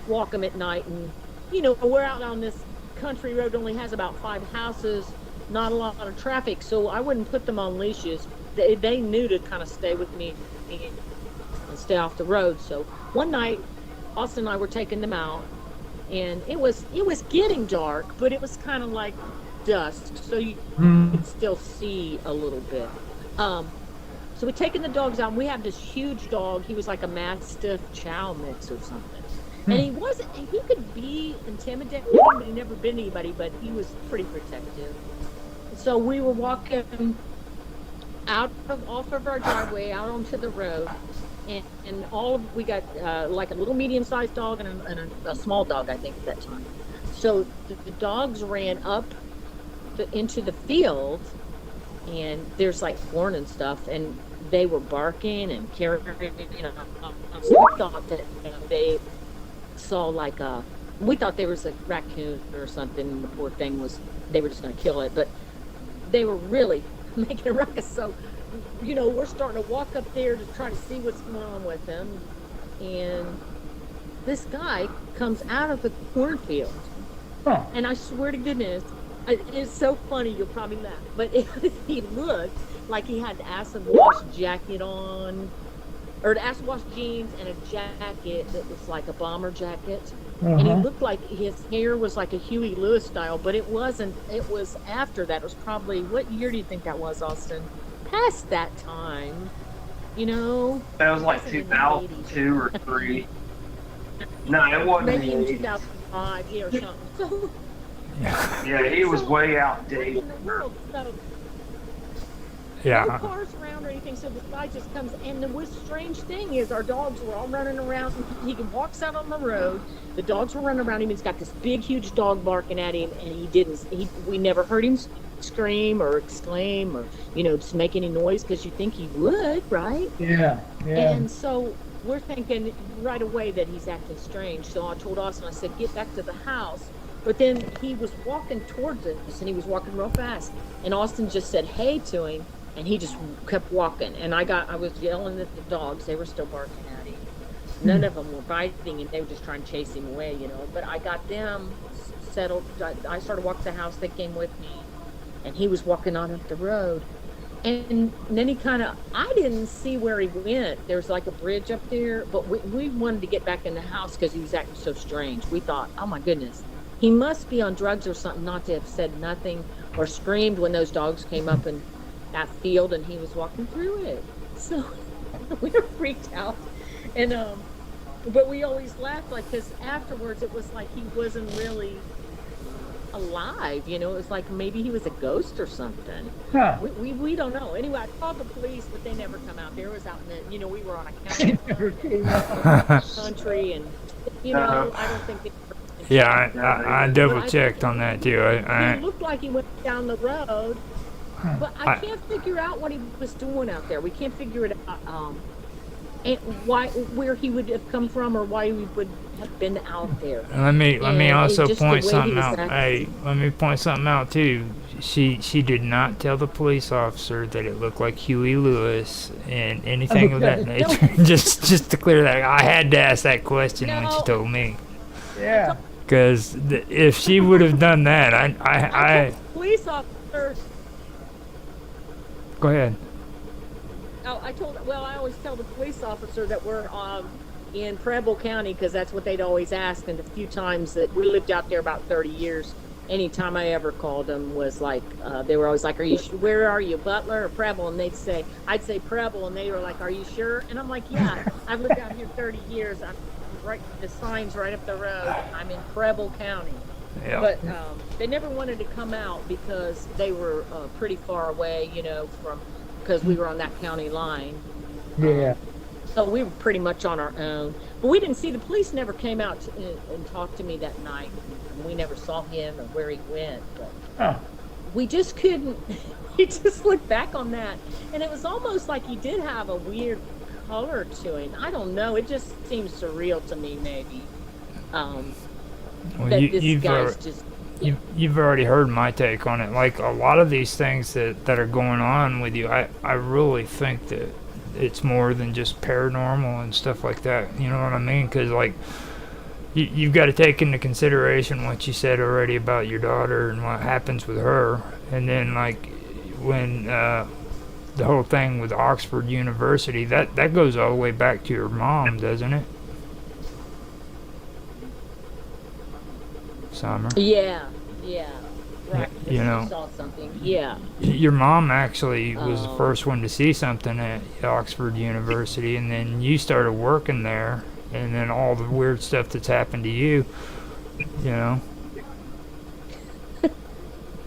walk them at night. And, you know, we're out on this country road, only has about 5 houses, not a lot of traffic, so I wouldn't put them on leashes. They knew to kind of stay with me and stay off the road. So one night, Austin and I were taking them out, and it was getting dark, but it was kind of like dusk, so you could still see a little bit. So we're taking the dogs out, and we have this huge dog. He was like a Mastiff Chow mix or something. And he could be intimidating, but he never bit anybody, but he was pretty protective. So we were walking off of our driveway out onto the road, and we got like a little medium-sized dog and a small dog, I think, at that time. So the dogs ran up into the field, and there's like corn and stuff, and they were barking and carrying, you know. So we thought that they saw we thought there was a raccoon or something, and the poor thing they were just going to kill it, but they were really making a ruckus. So, you know, we're starting to walk up there to try to see what's going on with them, and this guy comes out of the cornfield, and I swear to goodness, it's so funny, you'll probably laugh, but he looked like he had the acid wash jacket on, or the acid wash jeans and a jacket that was like a bomber jacket. And he looked like his hair was like a Huey Lewis style, but it wasn't. It was after that. It was probably, what year do you think that was, Austin? Past that time, you know? That was like 2002 or 3. No, it wasn't. Maybe in 2005, or something. So, yeah, he was way outdated. In the world, so yeah. No cars around or anything, so the guy just comes. And the strange thing is, our dogs were all running around. He walks out on the road. The dogs were running around him. He's got this big, huge dog barking at him, and we never heard him scream or exclaim or, you know, just make any noise, because you think he would, right? Yeah. And so we're thinking right away that he's acting strange. So I told Austin, I said, get back to the house. But then he was walking towards us, and he was walking real fast. And Austin just said, hey, to him. and he just kept walking. And I was yelling at the dogs; they were still barking at him. None of them were biting, and they were just trying to chase him away, But I got them settled. I started walking the house. They came with me, and he was walking on up the road. And then I didn't see where he went. There's like a bridge up there, but we wanted to get back in the house because he was acting so strange. We thought, oh my goodness, he must be on drugs or something not to have said nothing or screamed when those dogs came up in that field and he was walking through it. So we were freaked out. And, but we always laughed, because afterwards it was like he wasn't really alive, it was like maybe he was a ghost or something. Huh. We don't know. Anyway, I called the police, but they never come out. They was out in the, we were on a county country, and I don't think they. Yeah, I double checked on that too. It looked like he went down the road, but I can't figure out what he was doing out there. We can't figure it out. And where he would have come from, or why he would have been out there. Let me also point something out. Hey, let me point something out too. She did not tell the police officer that it looked like Huey Lewis and anything of that nature. just to clear that, I had to ask that question when she told me. Yeah. Because if she would have done that, I police officer. Go ahead. Oh, I always tell the police officer that we're in Preble County, because that's what they'd always ask. And the few times that we lived out there, about 30 years, anytime I ever called them was like, they were always like, where are you, Butler or Preble? And I'd say Preble, and they were like, are you sure? And I'm like, yeah, I've lived out here 30 years. I'm right, the sign's right up the road. I'm in Preble County. Yeah. But they never wanted to come out because they were pretty far away, because we were on that county line. Yeah. So we were pretty much on our own. But we didn't see, the police never came out and talked to me that night. And we never saw him or where he went. But we just couldn't, we just looked back on that. And it was almost like he did have a weird color to him. I don't know. It just seems surreal to me, maybe. Well, you've already heard my take on it. Like a lot of these things that are going on with you, I really think that it's more than just paranormal and stuff like that. You know what I mean? Because like you've got to take into consideration what you said already about your daughter and what happens with her, and then like when the whole thing with Oxford University, that goes all the way back to your mom, doesn't it? Summer. Yeah, right. You know, saw something. Yeah. Your mom actually was the first one to see something at Oxford University, and then you started working there, and then all the weird stuff that's happened to you.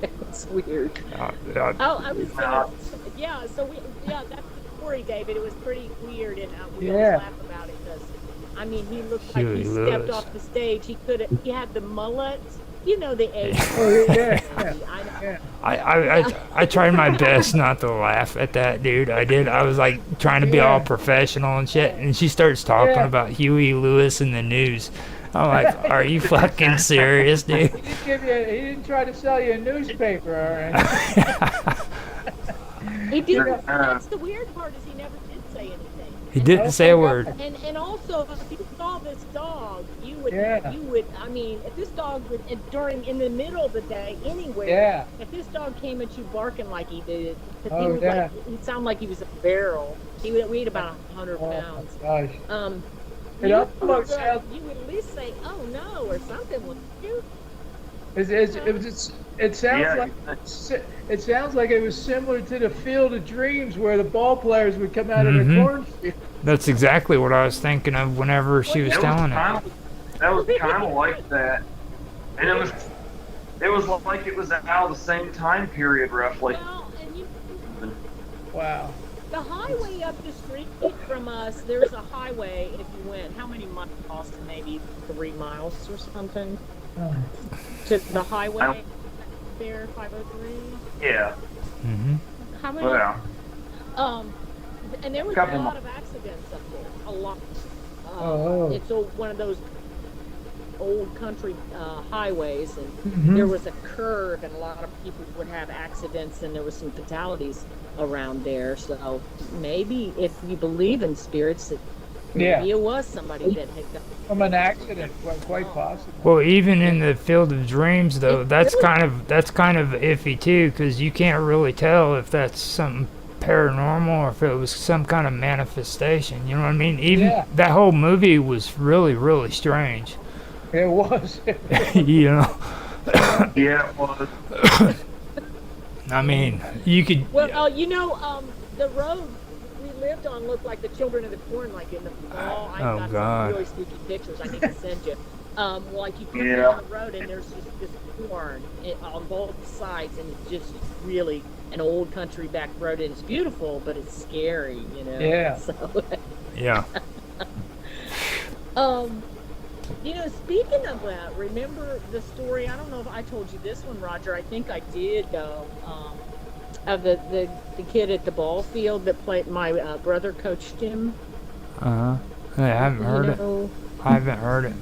That's weird. I was. So that's the story, David. It was pretty weird, and we always laugh about it because. I mean, he looked like he stepped off the stage. He had the mullet, the age. I tried my best not to laugh at that, dude. I did. I was like trying to be all professional and shit. And she starts talking about Huey Lewis in the news. I'm like, are you fucking serious, dude? He didn't try to sell you a newspaper, all right? He did. That's the weird part, is he never did say anything. He didn't say a word. And also, if you saw this dog, you would. I mean, if this dog would in the middle of the day anywhere. If this dog came at you barking like he did, he'd sound like he was a barrel. He would weigh about 100 pounds. Gosh. You would at least say, "Oh no" or something, wouldn't you? It sounds like it was similar to the Field of Dreams, where the ball players would come out of the cornfield. That's exactly what I was thinking of whenever she was telling it. That was kind of like that, and it was like it was out of the same time period, roughly. Wow. The highway up the street from us, there's a highway. If you went, how many miles? Austin? Maybe 3 miles or something. To the highway there, 503. Yeah. How many? Well. And there was a lot of accidents up there. A lot. It's one of those old country highways, and Mhm. there was a curve, and a lot of people would have accidents, and there was some fatalities around there. So maybe if you believe in spirits, that Yeah. maybe it was somebody that had got From an accident, quite possible. Well, even in the field of dreams, though, It that's really- kind of iffy too, because you can't really tell if that's something paranormal or if it was some kind of manifestation. You know what I mean? Even Yeah. that whole movie was really, really strange. It was. You know, Yeah, it was. I mean, you could. Well, the road we lived on looked like the Children of the Corn, like in the fall. I Oh, got God. some really spooky pictures I need to send you. Like you come Yeah. down the road and there's just this corn on both sides, and it's just really an old country back road, and it's beautiful, but it's scary, you know. Yeah. So, Yeah. speaking of that, remember the story? I don't know if I told you this one, Roger. I think I did, though. Of the kid at the ball field that played. My brother coached him. I haven't heard it. I haven't heard it.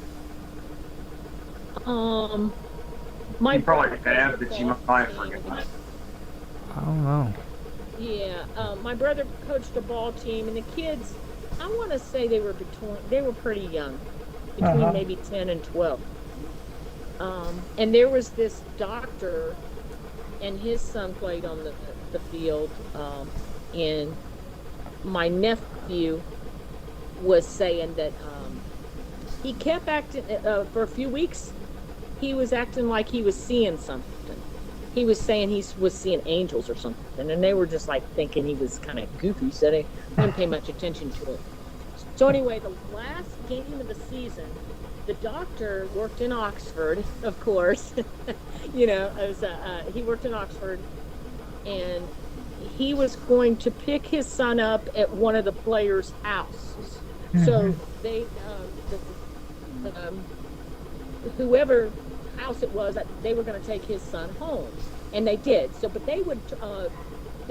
My You probably brother have, coached the but you ball might team. forget. I don't know. Yeah, my brother coached a ball team, and the kids, I want to say they were pretty young, between maybe 10 and 12. And there was this doctor, and his son played on the field, and my nephew was saying that he kept acting, for a few weeks, he was acting like he was seeing something. He was saying he was seeing angels or something, and they were just like thinking he was kind of goofy, so they didn't pay much attention to it. So anyway, the last game of the season, the doctor worked in Oxford, of course. He worked in Oxford, and he was going to pick his son up at one of the players' houses. So they, whoever house it was, they were going to take his son home, and they did. So, but they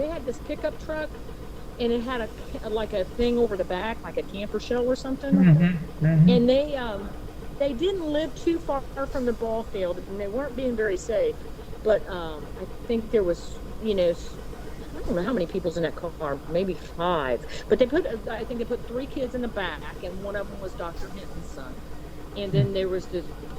had this pickup truck, and it had a thing over the back, like a camper shell or something. And they didn't live too far from the ball field, and they weren't being very safe. But I think there was, I don't know how many people's in that car, maybe 5. But I think they put 3 kids in the back, and one of them was Dr. Hinton's son. And then there was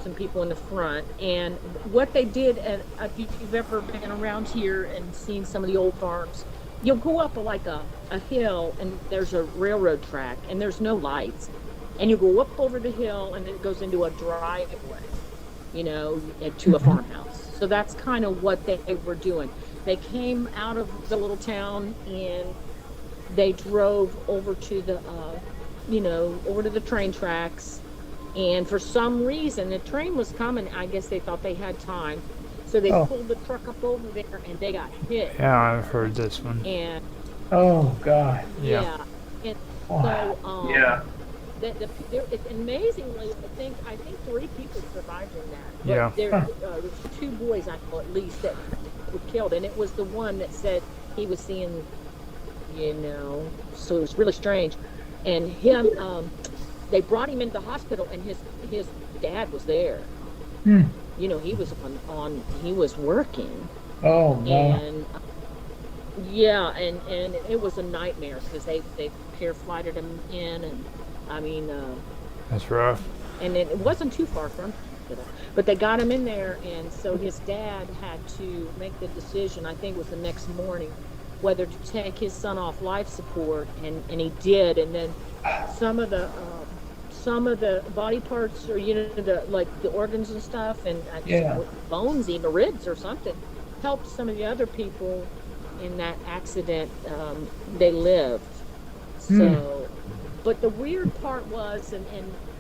some people in the front. And what they did, and if you've ever been around here and seen some of the old farms, you'll go up like a hill, and there's a railroad track, and there's no lights. And you go up over the hill, and it goes into a driveway, to a farmhouse. So that's kind of what they were doing. They came out of the little town, and they drove over to the, over to the train tracks. And for some reason, the train was coming. I guess they thought they had time. So they pulled the truck up over there, and they got hit. Yeah, I've heard this one. And oh, God. Yeah. And so, Yeah. Amazingly, I think 3 people survived in that. But Yeah. There was 2 boys, I know, at least, that were killed. And it was the one that said he was seeing, so it was really strange. And him, they brought him into the hospital, and his dad was there. He was he was working. Oh, no. And and it was a nightmare, because they flighted him in, and I mean, That's rough. and it wasn't too far from it, but they got him in there, and so his dad had to make the decision, I think it was the next morning, whether to take his son off life support, and he did. And then some of the body parts, or the organs and stuff, and bones, even ribs or something, helped some of the other people in that accident. They lived. So, but the weird part was, and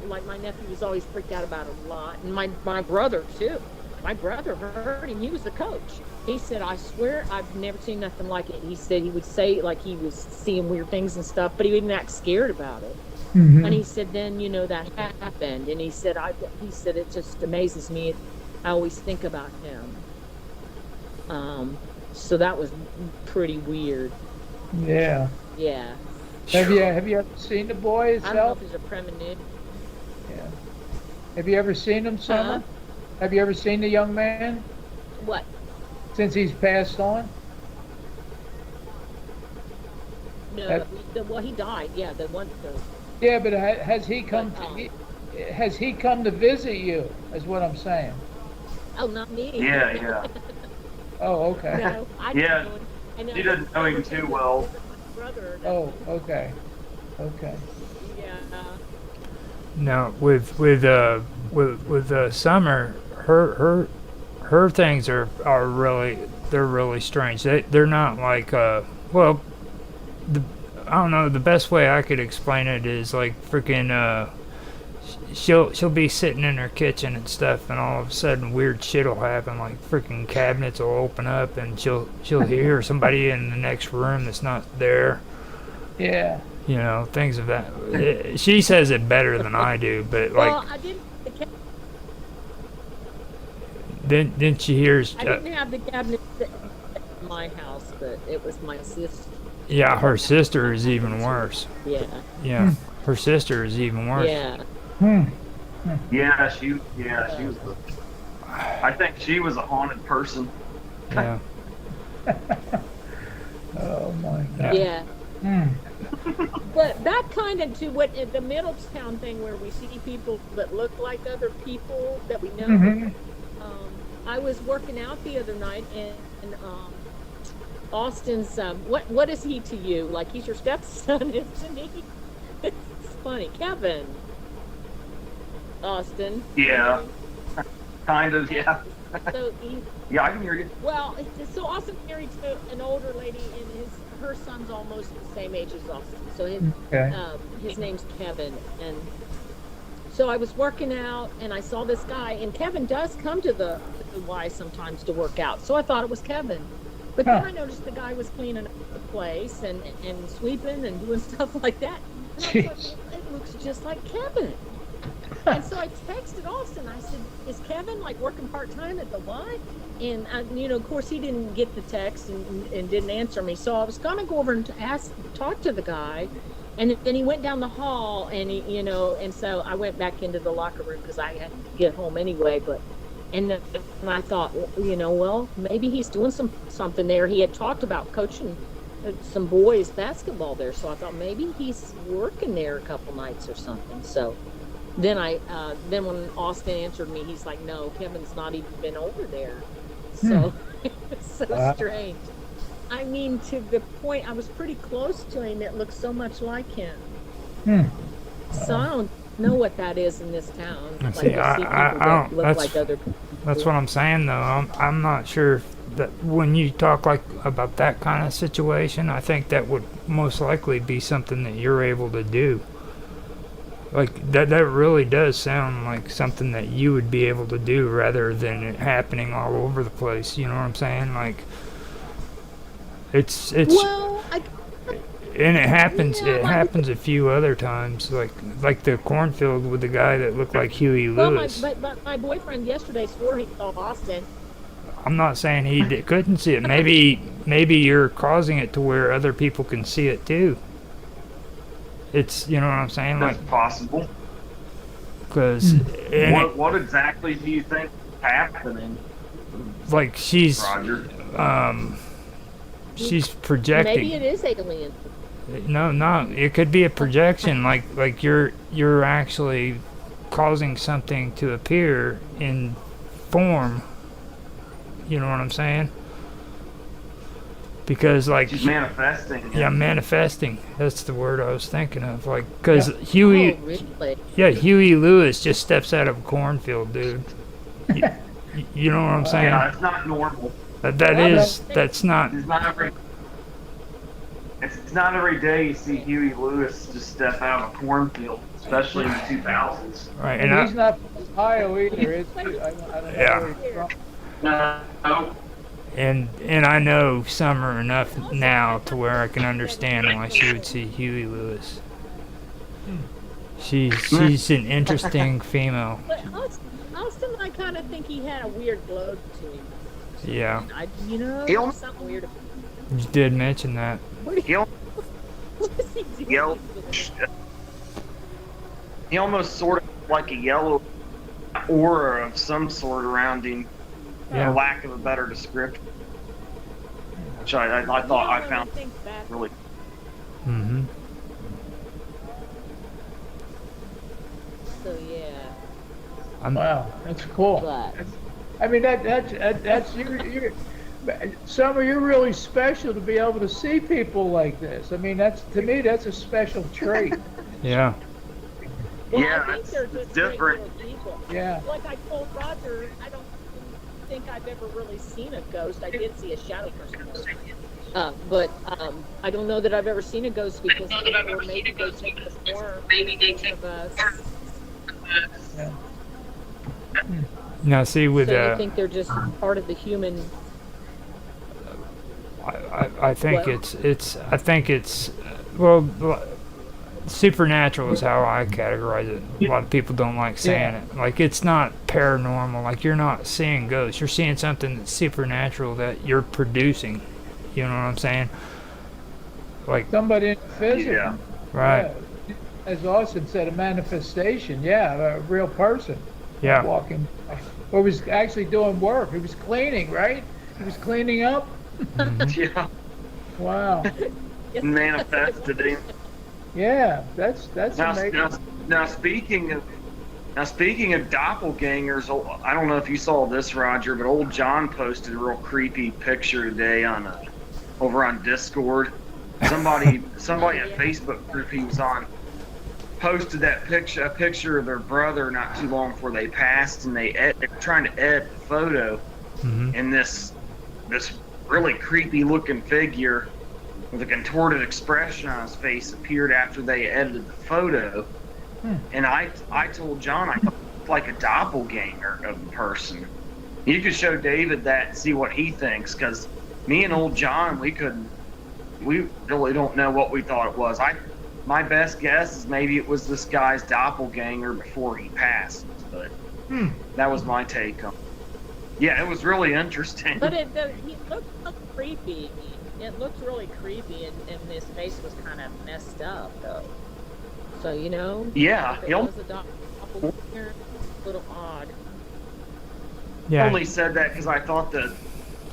like my nephew was always freaked out about it a lot, and my brother too. My brother heard him. He was the coach. He said, "I swear I've never seen nothing like it." He said he would say like he was seeing weird things and stuff, but he wouldn't act scared about it. And he said, then that happened, and he said, it just amazes me. I always think about him. So that was pretty weird. Yeah. Yeah. Have you ever seen the boy I don't know itself? if it's a premonition. Yeah. Have you ever seen him, Summer? Have you ever seen the young man What? since he's passed on? No, well, he died. Yeah, the one. Yeah, but has he come to visit you? Is what I'm saying. Oh, not me. Yeah. Oh, okay. No, I Yeah. don't know him. I know She doesn't know him too well. Brother. Oh, okay. Okay. Yeah. No, with Summer, her things are really, they're really strange. They're not like well, I don't know, the best way I could explain it is like freaking she'll be sitting in her kitchen and stuff, and all of a sudden weird shit'll happen, like freaking cabinets will open up and she'll hear somebody in the next room that's not there. Yeah. You know, things of that. She says it better than I do, but like. Well, I didn't. Then she hears. I didn't have the cabinet at my house, but it was my sister. Yeah, her sister is even worse. Yeah. Yeah, her sister is even worse. Yeah. Yeah, she was. I think she was a haunted person. Yeah. Oh my God. Yeah. But that kind of to what the Middletown thing where we see people that look like other people that we know. Mm-hmm. I was working out the other night and Austin's what is he to you? Like he's your stepson, isn't he? It's funny, Kevin. Austin. Yeah. Kind of. Yeah. So Yeah, I can hear you. well, so Austin's married to an older lady, and her son's almost the same age as Austin. So his name's Kevin, and so I was working out, and I saw this guy, and Kevin does come to the Y sometimes to work out. So I thought it was Kevin, but then I noticed the guy was cleaning up the place and sweeping and doing stuff like that. And I thought, it looks just like Kevin. And so I texted Austin. I said, "Is Kevin like working part time at the Y?" And of course, he didn't get the text and didn't answer me. So I was gonna go over and talk to the guy, and then he went down the hall, and and so I went back into the locker room because I had to get home anyway. And I thought, well, maybe he's doing something there. He had talked about coaching some boys basketball there, so I thought maybe he's working there a couple nights or something. So. Then when Austin answered me, he's like, "No, Kevin's not even been over there." So it's so strange. I mean, to the point, I was pretty close to him. It looks so much like him. So I don't know what that is in this town. See, I don't. Look like other people. That's what I'm saying, though. I'm not sure that when you talk like about that kind of situation, I think that would most likely be something that you're able to do. Like that really does sound like something that you would be able to do rather than it happening all over the place. You know what I'm saying? Like it's well, and it happens. Yeah, it happens a few other times, like the cornfield with the guy that looked like Huey Lewis. But my boyfriend yesterday swore he saw Austin. I'm not saying he couldn't see it. Maybe you're causing it to where other people can see it too. It's, you know what I'm saying? That's possible. Because what exactly do you think is happening? Like she's Roger. She's projecting. Maybe it is alien. No, it could be a projection. like you're actually causing something to appear in form. You know what I'm saying? Because like she's manifesting. Yeah, manifesting. That's the word I was thinking of. Like, because Huey, really? Yeah, Huey Lewis just steps out of a cornfield, dude. You know what I'm saying? Yeah, it's not normal. That's not. It's not every day you see Huey Lewis just step out of a cornfield, especially in the 2000s. Right, and he's not from Ohio either, is he? I don't know where he's from. No. And I know Summer enough now to where I can understand why she would see Huey Lewis. She's an interesting female. But Austin, I kind of think he had a weird glow to him. Yeah. Something weird. You did mention that. What is he doing? He almost sort of like a yellow aura of some sort around him, Yeah. for lack of a better description. Which I thought I found really. Mm-hmm. So yeah. Wow, that's cool. But I mean, that's you're Summer, you're really special to be able to see people like this. I mean, to me, that's a special trait. Yeah. well, Yeah, I think it's they're just different. regular people. Yeah. Like I told Roger, I don't think I've ever really seen a ghost. I did see a shadow person. But I don't know that I've ever seen a ghost because or maybe they take the form of us. Yeah. Now, see, with So you think they're just part of the human? I think What? it's well, supernatural is how I categorize it. A lot of people don't like saying Yeah. it. Like, it's not paranormal. Like, you're not seeing ghosts. You're seeing something that's supernatural that you're producing. You know what I'm saying? Like, Somebody in the physical. Yeah. right? Yeah. As Austin said, a manifestation. Yeah, a real person Yeah. walking. Or was actually doing work. He was cleaning, right? He was cleaning up. Yeah. Wow. Manifested him. Yeah, that's Now, amazing. now speaking of doppelgangers, I don't know if you saw this, Roger, but old John posted a real creepy picture today on over on Discord. Somebody at Facebook group he was on posted a picture of their brother not too long before they passed, and they were trying to edit the photo, and this really creepy looking figure with a contorted expression on his face appeared after they edited the photo. And I told John I thought it looked like a doppelganger of the person. You could show David that and see what he thinks, because me and old John, we really don't know what we thought it was. My best guess is maybe it was this guy's doppelganger before he passed, but that was my take on it. Yeah, it was really interesting. But he looked creepy. It looked really creepy, and his face was kind of messed up, though. So Yeah, if it was a doppelganger, a little odd. Yeah. I only said that because I thought that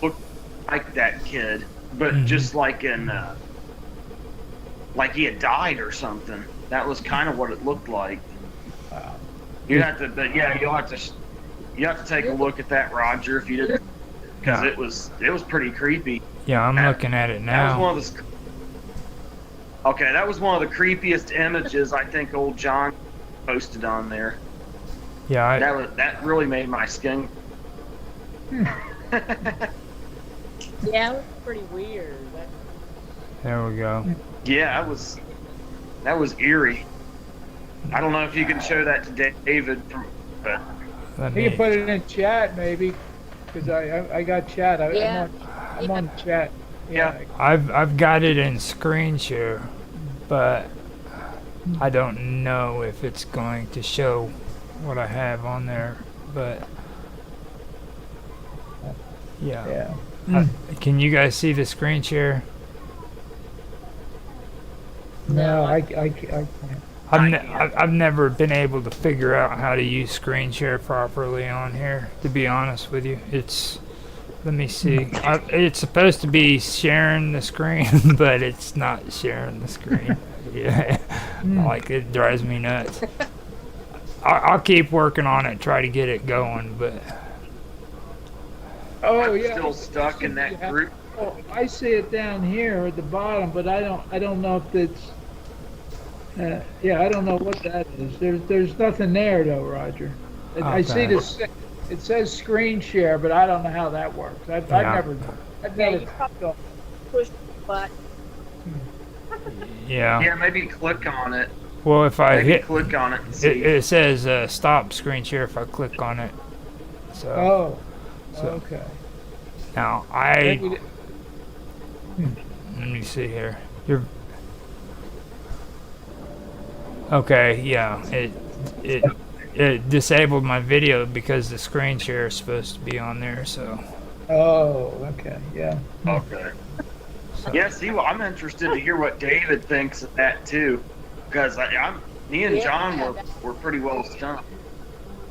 looked like that kid, but just like like he had died or something. That was kind of what it looked like. You have to, but yeah, you have to take a look at that, Roger, if you didn't, because Yeah. it was pretty creepy. Yeah, I'm looking at it That was now. one of the. Okay, that was one of the creepiest images I think old John posted on there. Yeah, That really made my skin. Yeah, it was pretty weird. there we go. Yeah, that was eerie. I don't know if you can show that to David, but Let You can me, put it in chat maybe, because I got chat. Yeah. I'm on chat. Yeah. I've got it in screen share, but I don't know if it's going to show what I have on there. But yeah. Yeah. Can you guys see the screen share? No, I can't. I've never been able to figure out how to use screen share properly on here, to be honest with you. Let me see. It's supposed to be sharing the screen, but it's not sharing the screen. Yeah, like, it drives me nuts. I'll keep working on it, try to get it going, but Oh I'm yeah. still stuck in that group. Oh, I see it down here at the bottom, but I don't know if it's. I don't know what that is. There's nothing there though, Roger. I see Okay. this. It says screen share, but I don't know how that works. I've never. You probably push the button. yeah. Yeah, maybe click on it. Well, if I Maybe hit, click on it and see. it says stop screen share if I click on it. So Oh. So- Okay. now Maybe let me see here. Okay, yeah. It disabled my video because the screen share is supposed to be on there. So Oh. Okay. Yeah. Okay. Yeah, see, well, I'm interested to hear what David thinks of that too, because me and Yeah, John that- were pretty well stumped.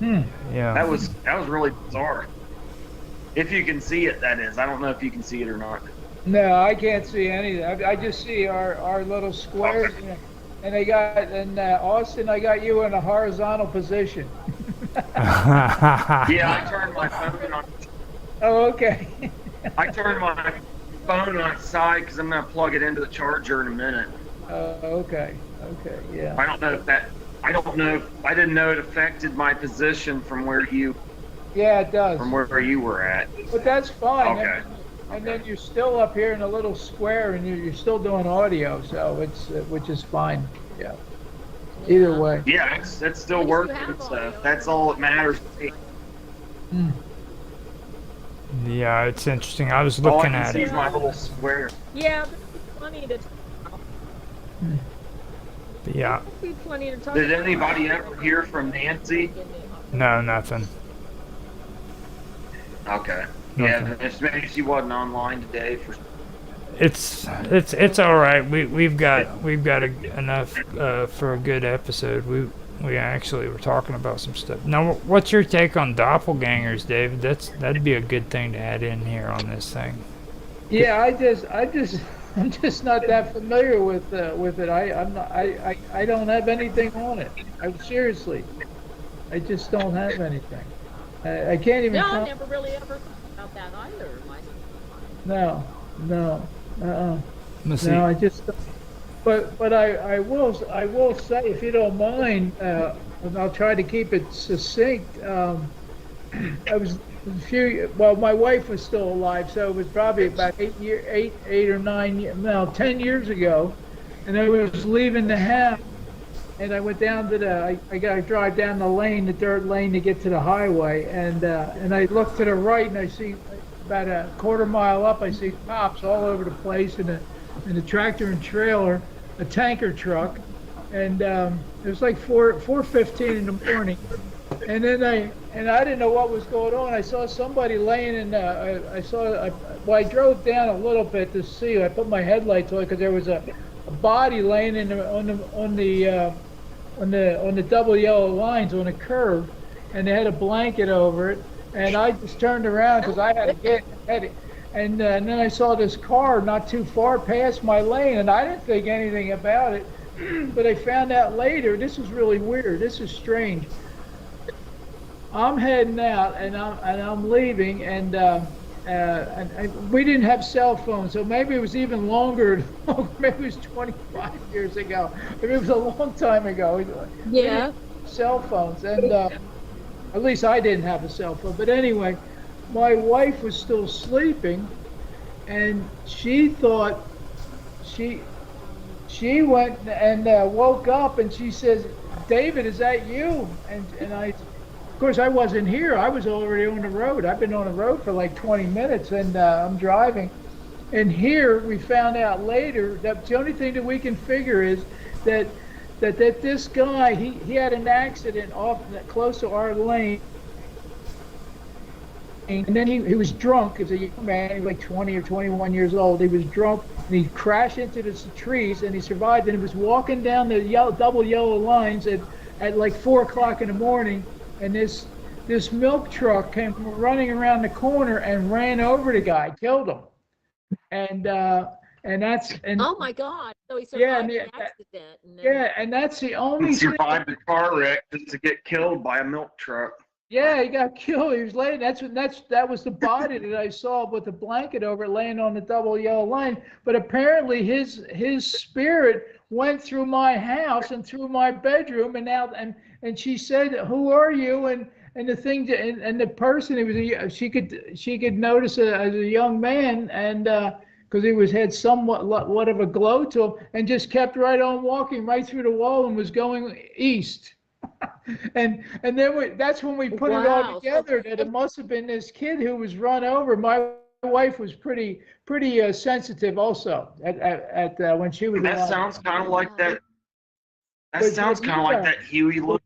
Yeah. That was really bizarre. If you can see it, that is. I don't know if you can see it or not. No, I can't see anything. I just see our little squares, and Austin, I got you in a horizontal position. Yeah, I turned my phone on. Oh, okay. I turned my phone on its side because I'm going to plug it into the charger in a minute. Okay. Okay. Yeah. I don't know if I didn't know it affected my position from where you. Yeah, it does. From where you were at. But that's fine. Okay. And then you're still up here in a little square, and you're still doing audio, so it's which is fine. Yeah. Either way. Yeah, it's still working. So that's all that matters to me. Yeah, it's interesting. I was All I looking can at see it. is my little square. Yeah, there'll be plenty to. Yeah. There'll be plenty to talk Did about. anybody ever hear from Nancy? No, nothing. Okay. Nothing. Yeah, maybe she wasn't online today for. It's all right. We've got enough for a good episode. We actually were talking about some stuff. Now, what's your take on doppelgangers, David? That'd be a good thing to add in here on this thing. Yeah, I'm just not that familiar with it. I don't have anything on it. Seriously, I just don't have anything. I can't even. No, I never really ever thought about that either. No. Let's see. No, I just. But I will say, if you don't mind, and I'll try to keep it succinct. I was my wife was still alive, so it was probably about 10 years ago, and I was leaving the house, and I went down to I got to drive down the dirt lane to get to the highway, and I look to the right, and I see about a quarter mile up, I see cops all over the place in a tractor and trailer, a tanker truck, and it was like 4:15 in the morning, and then I didn't know what was going on. I saw somebody laying in. I drove down a little bit to see. I put my headlights on because there was a body laying on the double yellow lines on a curve, and they had a blanket over it. And I just turned around because I had to get it. And then I saw this car not too far past my lane, and I didn't think anything about it. But I found out later, this is really weird. This is strange. I'm heading out, and I'm leaving, and we didn't have cell phones, so maybe it was even longer. Maybe it was 25 years ago. Maybe it was a long time ago. Yeah. Cell phones, and at least I didn't have a cell phone. But anyway, my wife was still sleeping, and she thought she went and woke up, and she says, "David, is that you?" And I. Of course, I wasn't here. I was already on the road. I've been on the road for like 20 minutes, and I'm driving. And here we found out later that the only thing that we can figure is that this guy, he had an accident close to our lane. And then he was drunk as a young man, he was like 20 or 21 years old. He was drunk, and he crashed into the trees, and he survived. And he was walking down the double yellow lines at like 4 o'clock in the morning. And this milk truck came running around the corner and ran over the guy, killed him. And oh my God! So he survived the accident. And that's the only. He survived the car wreck just to get killed by a milk truck. Yeah, he got killed. He was laying. That was the body that I saw with the blanket over it, laying on the double yellow line. But apparently his spirit went through my house and through my bedroom, and she said, "Who are you?" And the thing and the person, she could notice as a young man, and because he had somewhat of a glow to him, and just kept right on walking right through the wall and was going east. and then that's when we put it all together, that it must have been this kid who was run over. My wife was pretty sensitive also at when she was. That sounds kind of like that. That sounds kind of like that Huey look.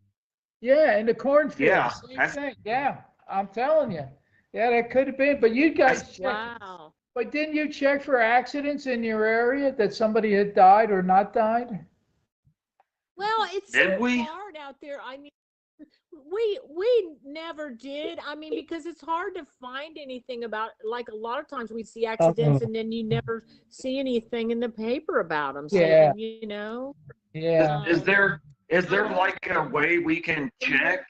Yeah, in the cornfield. Yeah, same thing. Yeah, I'm telling you. Yeah, that could have been. But you guys checked. Wow. But didn't you check for accidents in your area that somebody had died or not died? Well, it's so hard out there. I mean, We never did. I mean, because it's hard to find anything about, like, a lot of times we see accidents and then you never see anything in the paper about them. So, Yeah. you know. Yeah. Is there like a way we can check?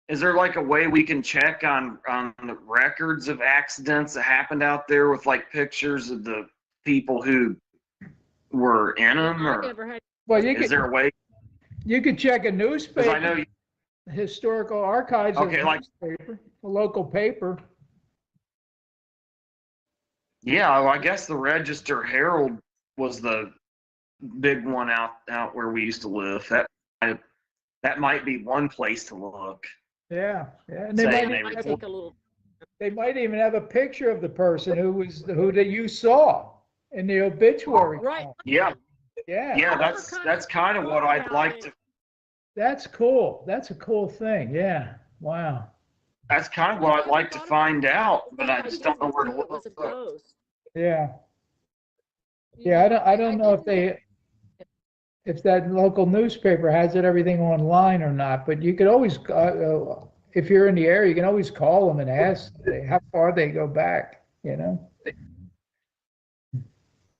Is there like a way we can check on the records of accidents that happened out there with like pictures of the people who were in them? I Or never had. Well, is there a way? you could check a Because newspaper, I know. historical archives of Okay, a like newspaper, a local paper. yeah, well, I guess the Register Herald was the big one out where we used to live. That might be one place to look. Yeah, yeah, and Saying It they might report. take a little. they might even have a picture of the person who that you saw in the obituary. Right. Yeah, Yeah. yeah, that's kind of what I'd like to. That's cool. That's a cool thing. Yeah. Wow. That's kind of what I'd like to find out, but I just don't know where to It was a look. ghost. Yeah. Yeah. I don't know if that local newspaper has everything online or not, but you could always, if you're in the area, you can always call them and ask how far they go back, you know?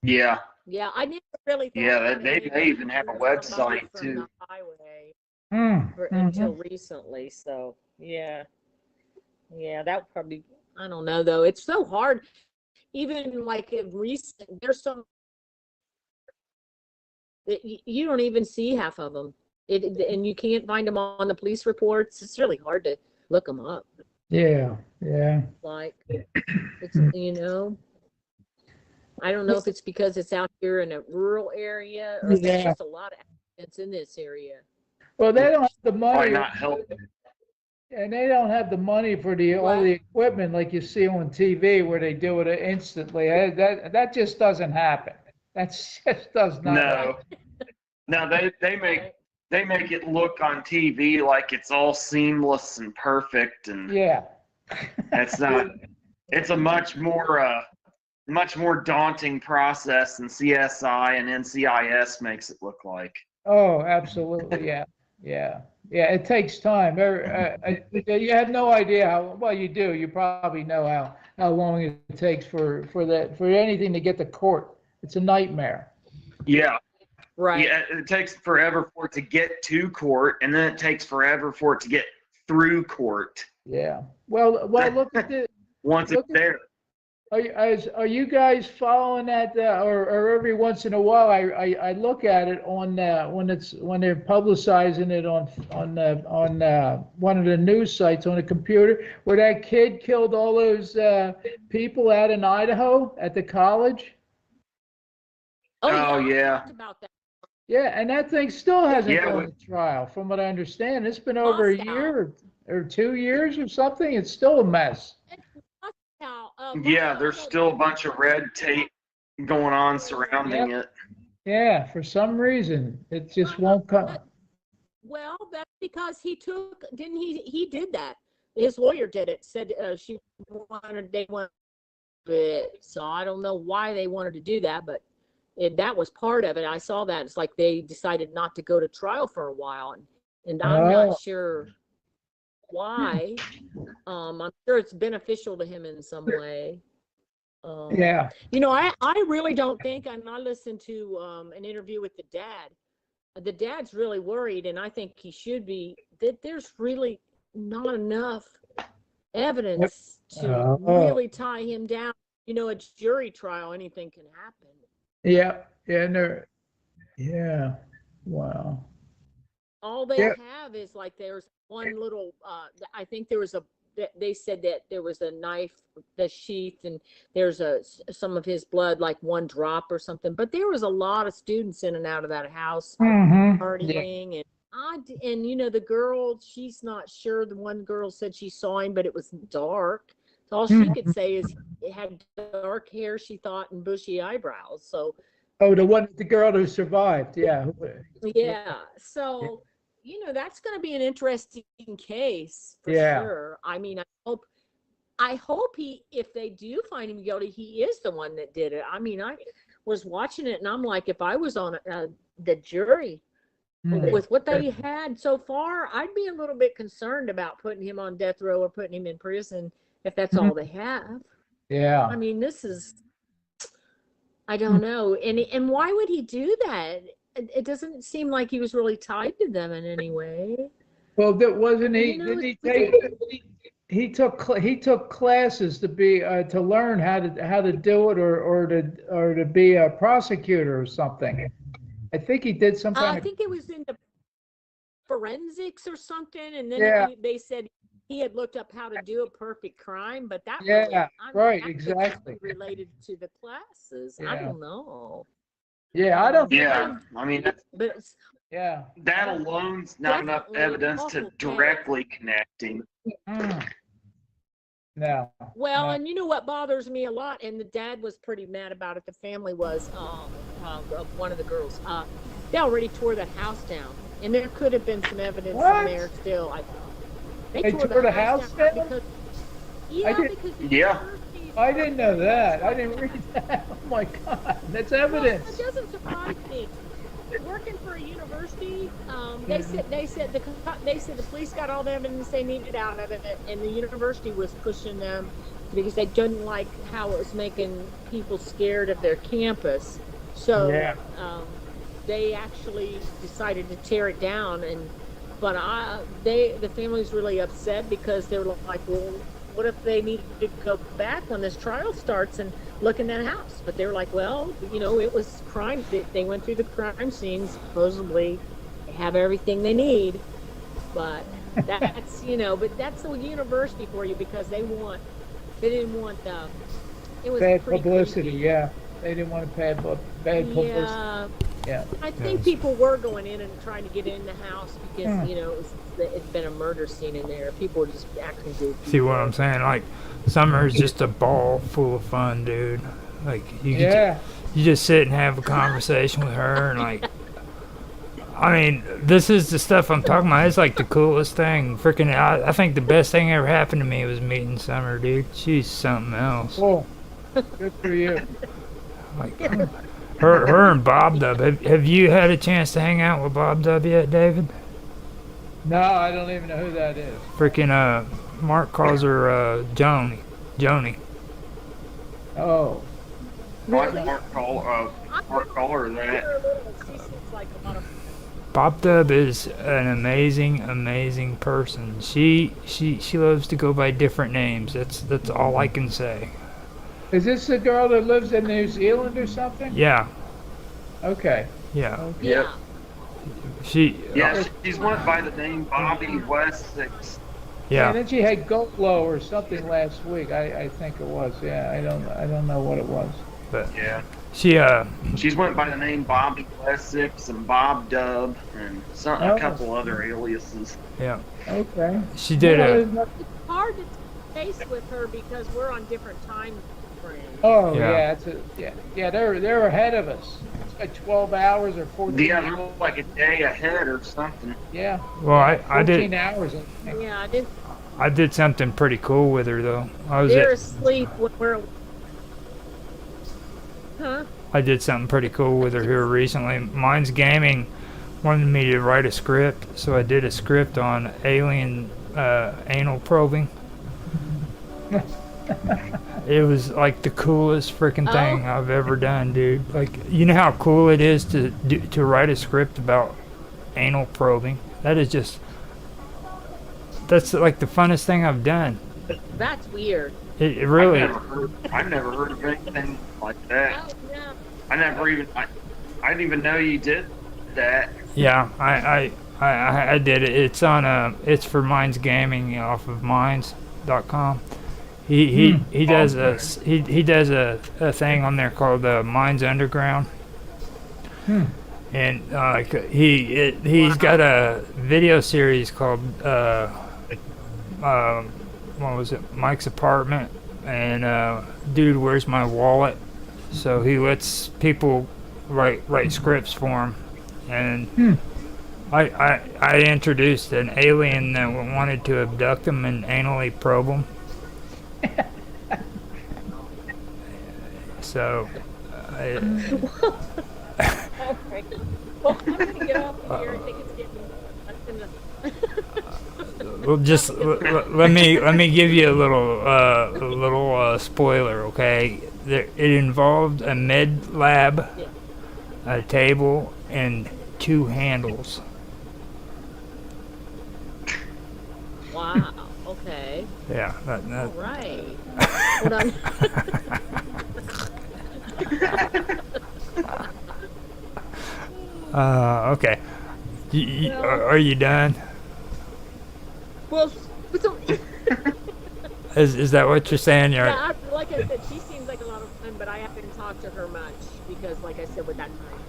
Yeah, Yeah, I never really thought yeah, about they it may even have a website from too. the highway Mm-hmm. until recently. So yeah, that would probably. I don't know though. It's so hard. Even like in recent, there's some that you don't even see half of them. And you can't find them on the police reports. It's really hard to look them up. Yeah. Yeah. Like it's I don't know if it's because it's out here in a rural area or if there's Yeah. just a lot of accidents in this area. Well, they don't have the Probably money, not helping. and they don't have the money for all the equipment like you see on TV where they do it instantly. That just doesn't happen. That just does not happen. No, they make it look on TV like it's all seamless and perfect, and Yeah. it's not. It's a much more daunting process than CSI and NCIS makes it look like. Oh, absolutely. Yeah. Yeah. Yeah. It takes time. You have no idea how, well, you do. You probably know how long it takes for anything to get to court. It's a nightmare. Yeah. Right. Yeah, it takes forever for it to get to court, and then it takes forever for it to get through court. Yeah. Well, look at this. Once it's there. Are you guys following that, or every once in a while I look at it on when they're publicizing it on one of the news sites on a computer where that kid killed all those people out in Idaho at the college? Oh yeah. Talked about that. Yeah, and that thing still hasn't Yeah, gone to trial, from what I understand. It's been over a year or 2 years or something. It's still a mess. Yeah, there's still a bunch of red tape going on surrounding it. Yeah, for some reason it just won't come. Well, that's because he did that. His lawyer did it. Said they wanted it. So I don't know why they wanted to do that, but that was part of it. I saw that. It's like they decided not to go to trial for a while, and I'm not sure why. I'm sure it's beneficial to him in some way. Yeah. I really don't think, and I listened to an interview with the dad. The dad's really worried, and I think he should be, that there's really not enough evidence to really tie him down. A jury trial, anything can happen. Yeah. Yeah. Wow. All they have is like there's one little, I think they said that there was a knife, the sheath, and there's some of his blood, like one drop or something. But there was a lot of students in and out of that house partying, and the girl, she's not sure. The one girl said she saw him, but it was dark. So all she could say is it had dark hair, she thought, and bushy eyebrows. So. Oh, the girl who survived. Yeah. Yeah. So. That's going to be an interesting case for sure. I mean, I hope if they do find him guilty, he is the one that did it. I mean, I was watching it and I'm like, if I was on the jury, with what they had so far, I'd be a little bit concerned about putting him on death row or putting him in prison if that's all they have. Yeah. I mean, this is, I don't know. And why would he do that? It doesn't seem like he was really tied to them in any way. Well, that wasn't he? You know, Didn't he take? He took classes to be to learn how to do it or to be a prosecutor or something. I think he did some kind I of. think it was in the forensics or something, and then Yeah. they said he had looked up how to do a perfect crime, but that Yeah, really, right, that could exactly. be related to the classes. I Yeah. don't know. Yeah, I don't. Yeah, I mean But it's Yeah. that alone's not enough definitely evidence to awful bad. directly connect him. No. Well, no. and you know what bothers me a lot, and the dad was pretty mad about it. The family was of one of the girls. They already tore that house down, and there could have been some evidence What? in there still. They tore the house down? because I did- because the Yeah. university- I didn't know that. I didn't read that. Oh my God, that's evidence. It doesn't surprise me. Working for a university, they said the police got all the evidence they needed out of it, and the university was pushing them because they didn't like how it was making people scared of their campus. So Yeah. they actually decided to tear it down, but the family's really upset because they're like, well, what if they needed to go back when this trial starts and look in that house? But they were like, well, it was crime. They went through the crime scene, supposedly they have everything they need. But that's, but that's the university for you because they didn't want it was Bad pretty publicity. creepy. Yeah, they didn't want bad publicity. Yeah. Yeah. I think people were going in and trying to get in the house because, it's been a murder scene in there. People were just acting goofy. See what I'm saying? Like, Summer is just a ball full of fun, dude. Like, you just sit and have a conversation with her, and like, I mean, this is the stuff I'm talking about. It's like the coolest thing. Freaking, I think the best thing ever happened to me was meeting Summer, dude. She's something else. Oh, good for you. Like, her and Bob Dub. Have you had a chance to hang out with Bob Dub yet, David? No, I don't even know who that is. Freaking, Mark calls her, Joni. Oh. Like Mark Caller that. She seems like a lot of Bob Dub is an amazing person. She loves to go by different names. That's all I can say. Is this the girl that lives in New Zealand or something? Yeah. Okay. Yeah. Okay. Yeah. Yeah, she's went by the name Bobby Wessex. Yeah. And then she had Golo or something last week. I think it was. Yeah. I don't know what it was. But yeah. She's went by the name Bobby Wessex and Bob Dub and a couple other aliases. Yeah. Okay. She did It's hard to face with her because we're on different time frames. Oh yeah, they're ahead of us. It's like 12 hours or 14. Yeah, they're like a day ahead or something. Yeah. Well, I did. 14 hours. Yeah, I did. I did something pretty cool with her though. They're asleep when we're. Huh? I did something pretty cool with her here recently. Mine's Gaming wanted me to write a script, so I did a script on alien anal probing. It was like the coolest freaking thing I've ever done, dude. Like, you know how cool it is to write a script about anal probing? That's like the funnest thing I've done. That's weird. It really. I've never heard of anything like that. Oh, no. I didn't even know you did that. Yeah, I did it. It's on it's for Minds Gaming off of Minds.com. He does a thing on there called Minds Underground. And he's got a video series called what was it, Mike's Apartment, and Dude, Where's My Wallet? So he lets people write scripts for him, and I introduced an alien that wanted to abduct him and anally probe him. So Well, I'm gonna get off of here. I think it's getting. Well, just let me give you a little spoiler, okay? It involved a med lab, a table, and 2 handles. Wow. Okay. Yeah. All right. Hold on. Okay. Are you done? Well, so, Is that what you're saying? yeah, like I said, she seems like a lot of fun, but I haven't talked to her much because, like I said, with that time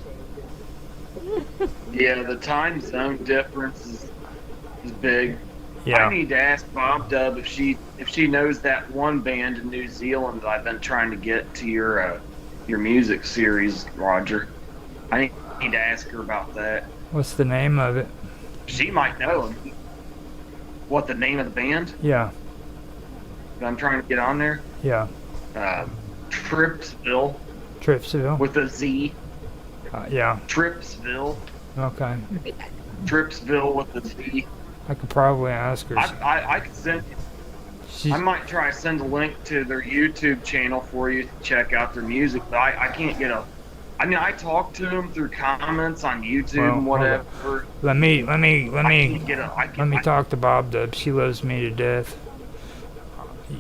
change. Yeah, the time zone difference is big. Yeah. I need to ask Bob Dub if she knows that one band in New Zealand that I've been trying to get to your music series, Roger. I need to ask her about that. What's the name of it? She might know him. What, the name of the band Yeah. that I'm trying to get on there? Yeah. Tripsville Tripsville. with a Z. Yeah. Tripsville. Okay. Tripsville with a Z. I could probably ask her. I could send. I might try to send a link to their YouTube channel for you to check out their music, but I can't get a. I mean, I talk to them through comments on YouTube and whatever. Let me I can't talk to Bob Dub. She loves me to death.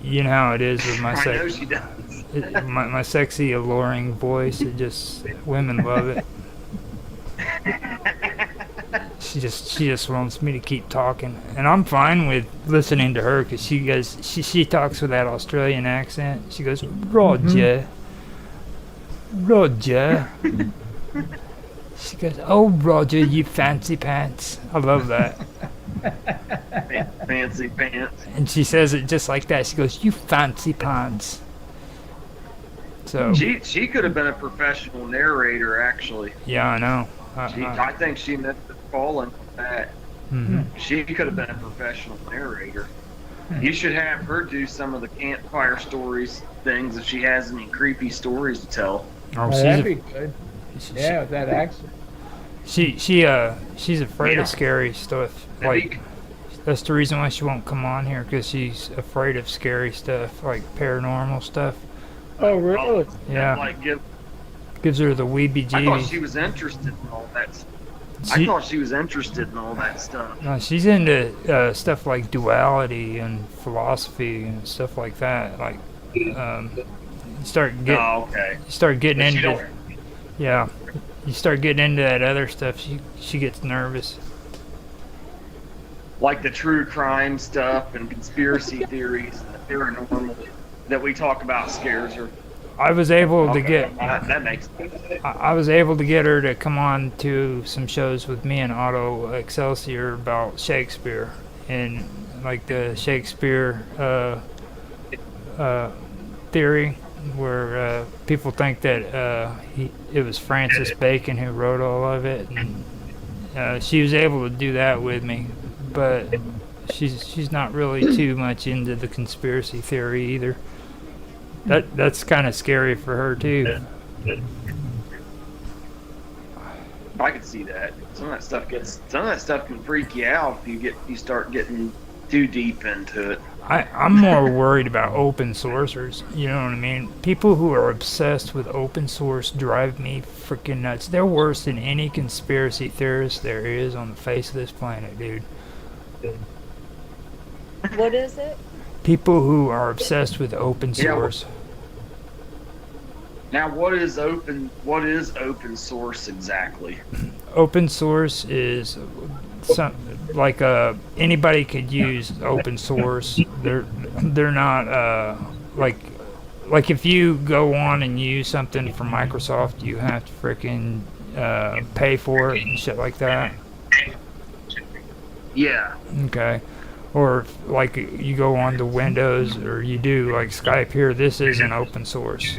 You know how it is with my I know she does. my sexy, alluring voice. It just women love it. She just wants me to keep talking, and I'm fine with listening to her because she talks with that Australian accent. She goes, Roger. Roger. She goes, oh, Roger, you fancy pants. I love that. Fancy pants. And she says it just like that. She goes, you fancy pants. So She could have been a professional narrator, actually. Yeah, I know. I think she missed the falling with that. Mm-hmm. She could have been a professional narrator. You should have her do some of the campfire stories things if she has any creepy stories to tell. Oh, that'd be good. Yeah, with that accent. She's afraid of scary stuff. Like that's the reason why she won't come on here, because she's afraid of scary stuff, like paranormal stuff. Oh, really? Yeah. Like gives her the weebie-jeebies. I thought she was interested in all that. I thought she was interested in all that stuff. No, she's into stuff like duality and philosophy and stuff like that. Like, you start getting into. Yeah, you start getting into that other stuff. She gets nervous. Like the true crime stuff and conspiracy theories, and the paranormal that we talk about scares her. I was able to get. That makes sense. I was able to get her to come on to some shows with me and Otto Excelsior about Shakespeare and like the Shakespeare theory, where people think that it was Francis Bacon who wrote all of it, and she was able to do that with me, but she's not really too much into the conspiracy theory either. That's kind of scary for her too. I could see that. Some of that stuff can freak you out if you start getting too deep into it. I'm more worried about open sourcers. You know what I mean? People who are obsessed with open source drive me freaking nuts. They're worse than any conspiracy theorist there is on the face of this planet, dude. What is it? People who are obsessed with open source. Now, what is open source exactly? Open source is like anybody could use open source. They're not like if you go on and use something from Microsoft, you have to freaking pay for it and shit like that. Yeah. Okay. Or like you go on to Windows, or you do like Skype here, this isn't open source.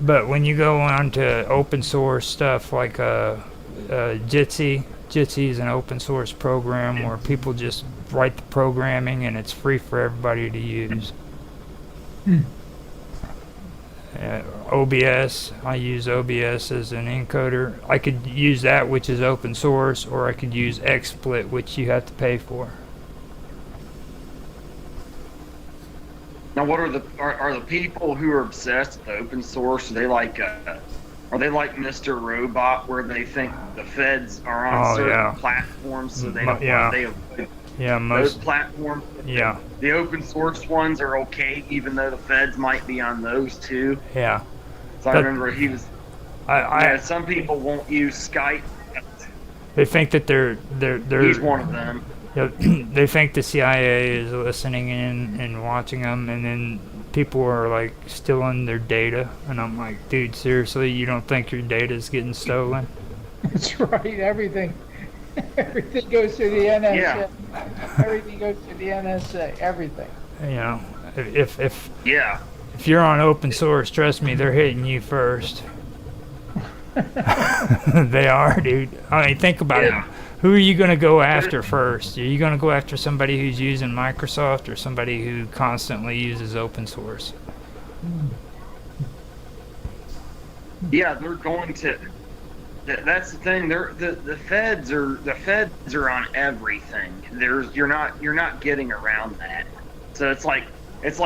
But when you go on to open source stuff like Jitsi is an open source program where people just write the programming and it's free for everybody to use. OBS. I use OBS as an encoder. I could use that, which is open source, or I could use XSplit, which you have to pay for. Now, what are the people who are obsessed with open source? Are they like Mr. Robot, where they think the feds are on certain platforms, so they don't they avoid those platforms? Yeah. The open source ones are okay, even though the feds might be on those too. Yeah. So I remember he was. Some people won't use Skype. They think that they're. He's one of them. They think the CIA is listening in and watching them, and then people are like stealing their data, and I'm like, dude, seriously, you don't think your data is getting stolen? That's right. Everything goes through the NSA. Yeah. Everything goes through the NSA. Everything. You know, if you're on open source, trust me, they're hitting you first. They are, dude. I mean, think about it. Who are you going to go after first? Are you going to go after somebody who's using Microsoft or somebody who constantly uses open source? Yeah, they're going to. That's the thing. The feds are on everything. You're not getting around that. So it's like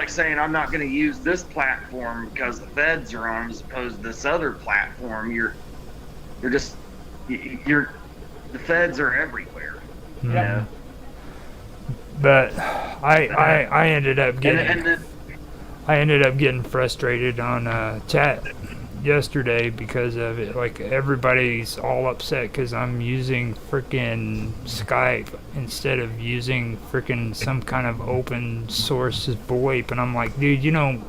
saying I'm not going to use this platform because the feds are on, as opposed to this other platform. The feds are everywhere. You know? But I ended up getting frustrated on chat yesterday because of it. Like, everybody's all upset because I'm using freaking Skype instead of using freaking some kind of open source VoIP, and I'm like, dude, you know,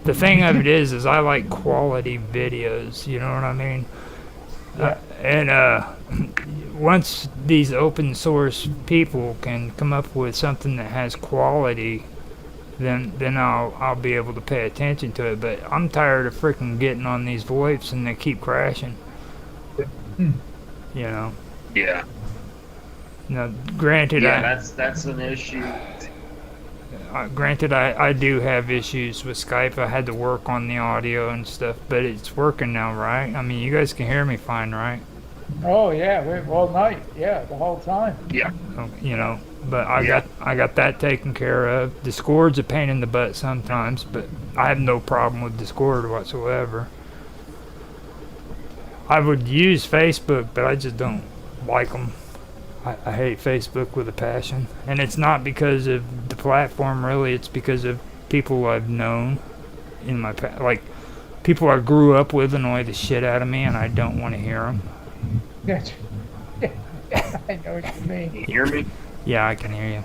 the thing of it is I like quality videos, you know what I mean? Once these open source people can come up with something that has quality, then I'll be able to pay attention to it. But I'm tired of freaking getting on these VoIPs and they keep crashing. You know. Yeah. Now, granted, that's an issue. Granted, I do have issues with Skype. I had to work on the audio and stuff, but it's working now, right? I mean, you guys can hear me fine, right? Oh yeah, all night. Yeah, the whole time. Yeah. You know, but I got that taken care of. Discord's a pain in the butt sometimes, but I have no problem with Discord whatsoever. I would use Facebook, but I just don't like them. I hate Facebook with a passion, and it's not because of the platform, really. It's because of people I've known in my past, like people I grew up with annoy the shit out of me, and I don't want to hear them. Gotcha. I know what you mean. Can you hear me? Yeah, I can hear you.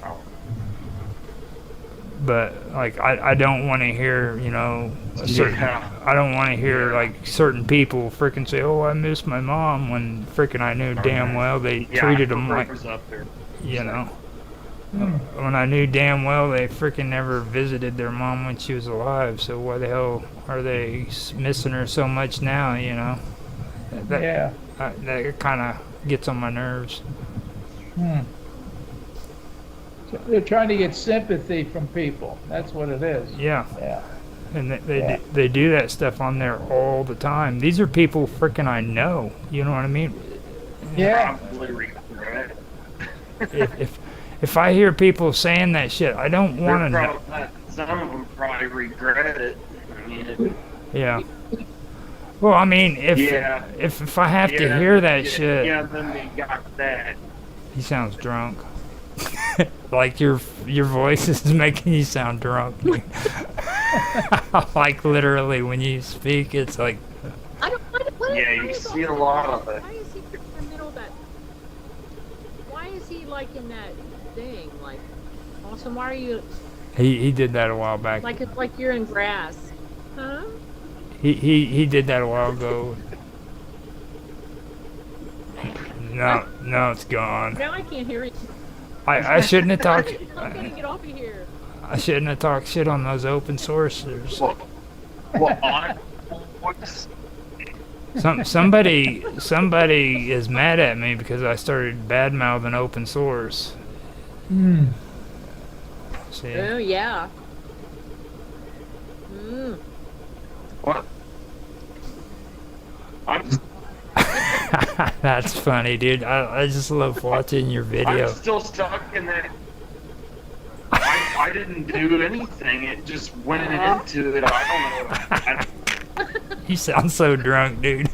But like, I don't want to hear, you know, I don't want to hear like certain people freaking say, "Oh, I miss my mom," when freaking I knew damn well they treated them like, you know, when I knew damn well they freaking never visited their mom when she was alive. So why the hell are they missing her so much now? You know, that kind of gets on my nerves. So they're trying to get sympathy from people. That's what it is. Yeah. And they do that stuff on there all the time. These are people freaking I know. You know what I mean? Yeah. If I hear people saying that shit, I don't want to know. Some of them probably regret it. I mean, yeah. Well, I mean, if I have to hear that shit. Yeah, then they got that. He sounds drunk. Like your voice is making you sound drunk. Like literally when you speak, it's like. You see a lot of it. Why is he in the middle of that? Why is he like in that thing? Like, awesome. Why are you? He did that a while back. Like it's like you're in grass, huh? He did that a while ago. No, it's gone. Now I can't hear you. I shouldn't have talked. I'm gonna get off of here. I shouldn't have talked shit on those open sourcers. Somebody is mad at me because I started bad mouthing open source. See? Oh yeah. What? That's funny, dude. I just love watching your video. I'm still stuck in that. I didn't do anything. It just went into it. I don't know. You sound so drunk, dude.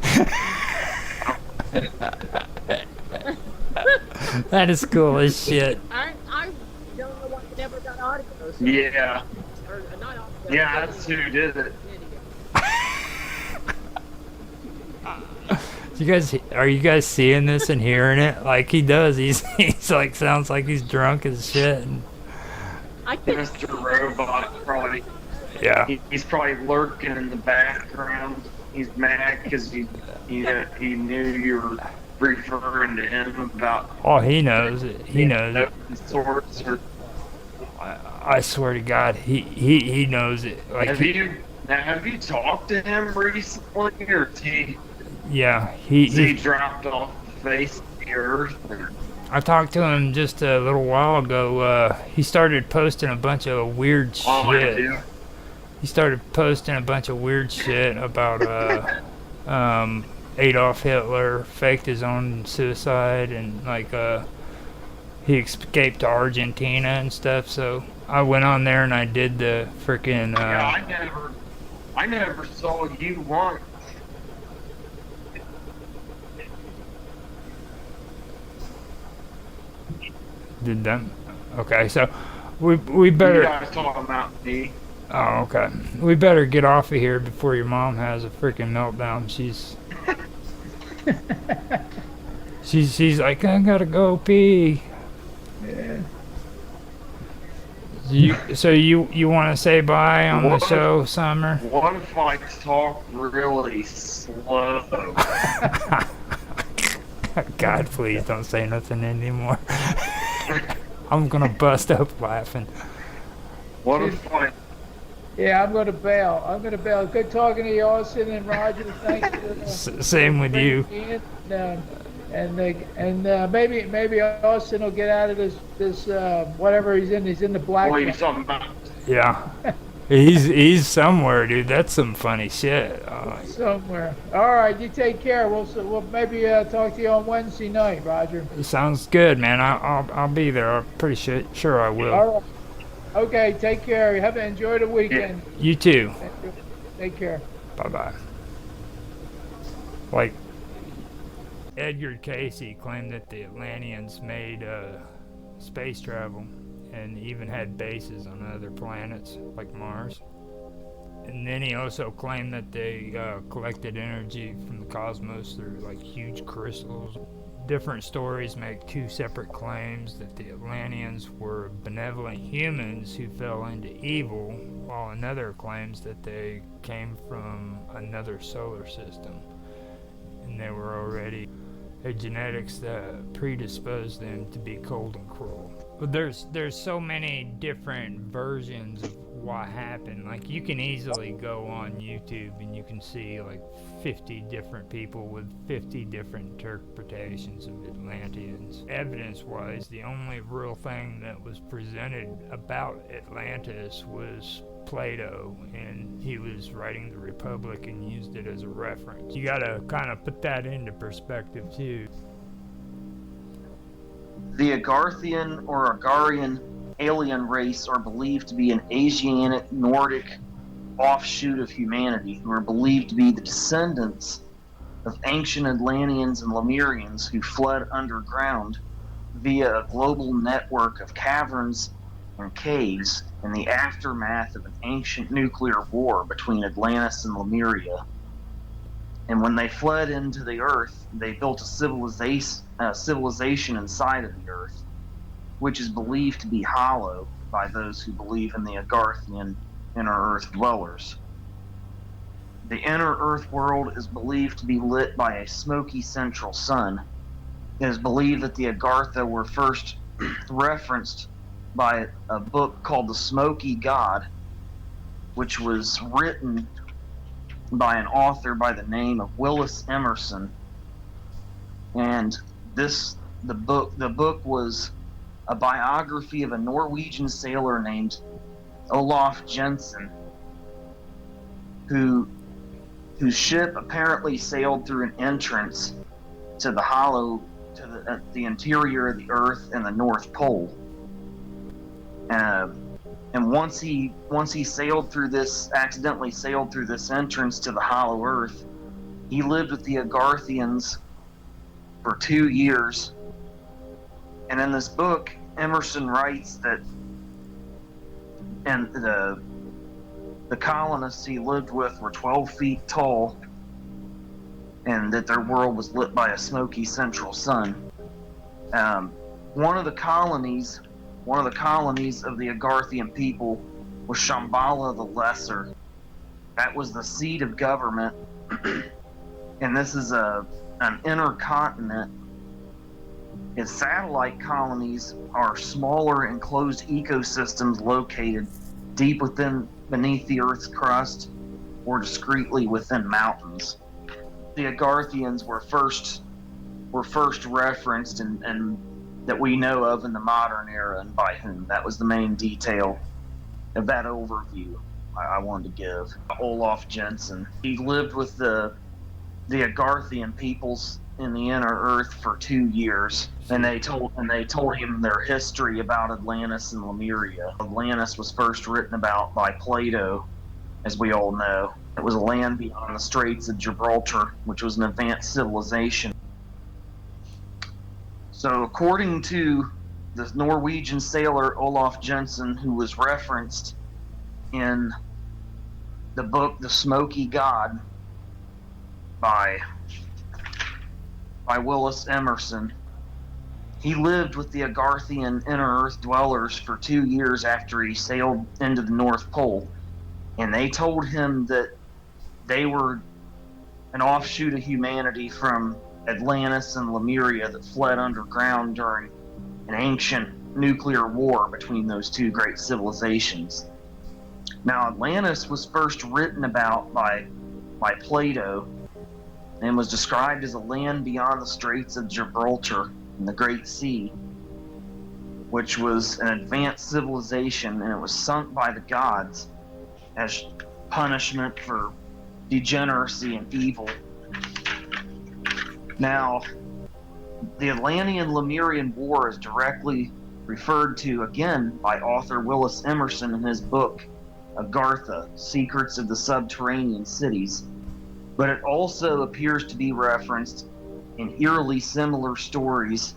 That is cool as shit. I don't know why you never got audio. So. Yeah. Or, not audio, Yeah, that's who did it. Are you guys seeing this and hearing it? Like he does. He's like sounds like he's drunk as shit. And Mr. Robot probably. Yeah. He's probably lurking in the background. He's mad because he knew you were referring to him about. Oh, he knows it. He knows it. Sorts or. I swear to God, he knows it. Like Have you talked to him recently, or is he? Yeah, he dropped off the face of the earth. I talked to him just a little while ago. He started posting a bunch of weird shit. Oh, he started posting a bunch of weird shit about Adolf Hitler faked his own suicide, and like he escaped to Argentina and stuff. So I went on there and I did the freaking. Yeah, I never saw you once. Did them? Okay, so we better. You guys talking about me? Oh, okay. We better get off of here before your mom has a freaking meltdown. She's like, I gotta go pee. Yeah. So you want to say bye on the show, Summer? What if I talk really slow? God, please don't say nothing anymore. I'm gonna bust up laughing. What if I? Yeah, I'm gonna bail. Good talking to you, Austin and Roger. Thanks for same with you. And maybe Austin will get out of this whatever he's in. He's in the black. What are you talking about? Yeah. He's somewhere, dude. That's some funny shit. Somewhere. All right, you take care. We'll maybe talk to you on Wednesday night, Roger. Sounds good, man. I'll be there. I'm pretty sure I will. All right. Okay, take care. Enjoy the weekend. You too. Take care. Bye. Like Edgar Casey claimed that the Atlanteans made space travel and even had bases on other planets like Mars. And then he also claimed that they collected energy from the cosmos through like huge crystals. Different stories make two separate claims that the Atlanteans were benevolent humans who fell into evil, while another claims that they came from another solar system and they were already had genetics that predisposed them to be cold and cruel. But there's so many different versions of what happened. Like you can easily go on YouTube and you can see like 50 different people with 50 different interpretations of Atlanteans. Evidence-wise, the only real thing that was presented about Atlantis was Plato, and he was writing the Republic and used it as a reference. You gotta kind of put that into perspective too. The Agarthian or Agarian alien race are believed to be an Asiatic Nordic offshoot of humanity who are believed to be the descendants of ancient Atlanteans and Lemurians who fled underground via a global network of caverns and caves in the aftermath of an ancient nuclear war between Atlantis and Lemuria. And when they fled into the Earth, they built a civilization inside of the Earth, which is believed to be hollow by those who believe in the Agarthian inner Earth dwellers. The inner Earth world is believed to be lit by a smoky central sun. It is believed that the Agartha were first referenced by a book called The Smoky God, which was written by an author by the name of Willis Emerson. And the book was a biography of a Norwegian sailor named Olaf Jensen, whose ship apparently sailed through an entrance to the hollow, to the interior of the Earth and the North Pole. And once he accidentally sailed through this entrance to the hollow Earth, he lived with the Agarthians for 2 years. And in this book, Emerson writes that and the colonists he lived with were 12 feet tall, and that their world was lit by a smoky central sun. One of the colonies of the Agarthian people was Shambhala the Lesser. That was the seat of government, and this is an inner continent. Its satellite colonies are smaller enclosed ecosystems located deep beneath the Earth's crust or discreetly within mountains. The Agarthians were first referenced and that we know of in the modern era, and by whom. That was the main detail of that overview I wanted to give. Olaf Jensen. He lived with the Agarthian peoples in the inner Earth for 2 years, and they told him their history about Atlantis and Lemuria. Atlantis was first written about by Plato, as we all know. It was a land beyond the Straits of Gibraltar, which was an advanced civilization. So, according to the Norwegian sailor Olaf Jensen, who was referenced in the book The Smoky God by Willis Emerson, he lived with the Agarthian inner Earth dwellers for 2 years after he sailed into the North Pole, and they told him that they were an offshoot of humanity from Atlantis and Lemuria that fled underground during an ancient nuclear war between those two great civilizations. Now, Atlantis was first written about by Plato and was described as a land beyond the Straits of Gibraltar and the Great Sea, which was an advanced civilization, and it was sunk by the gods as punishment for degeneracy and evil. Now, the Atlantean-Lemurian War is directly referred to again by author Willis Emerson in his book Agartha, Secrets of the Subterranean Cities, but it also appears to be referenced in eerily similar stories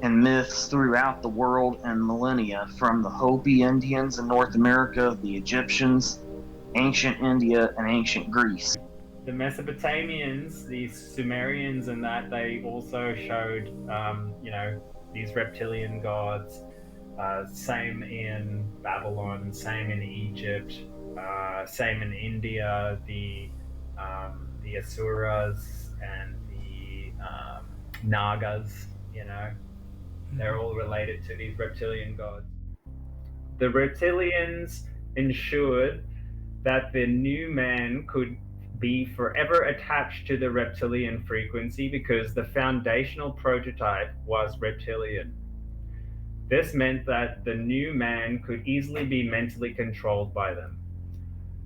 and myths throughout the world and millennia, from the Hopi Indians in North America, the Egyptians, ancient India, and ancient Greece. The Mesopotamians, the Sumerians, and that they also showed, these reptilian gods. Same in Babylon, same in Egypt, same in India. The Asuras and the Nagas, they're all related to these reptilian gods. The reptilians ensured that the new man could be forever attached to the reptilian frequency because the foundational prototype was reptilian. This meant that the new man could easily be mentally controlled by them.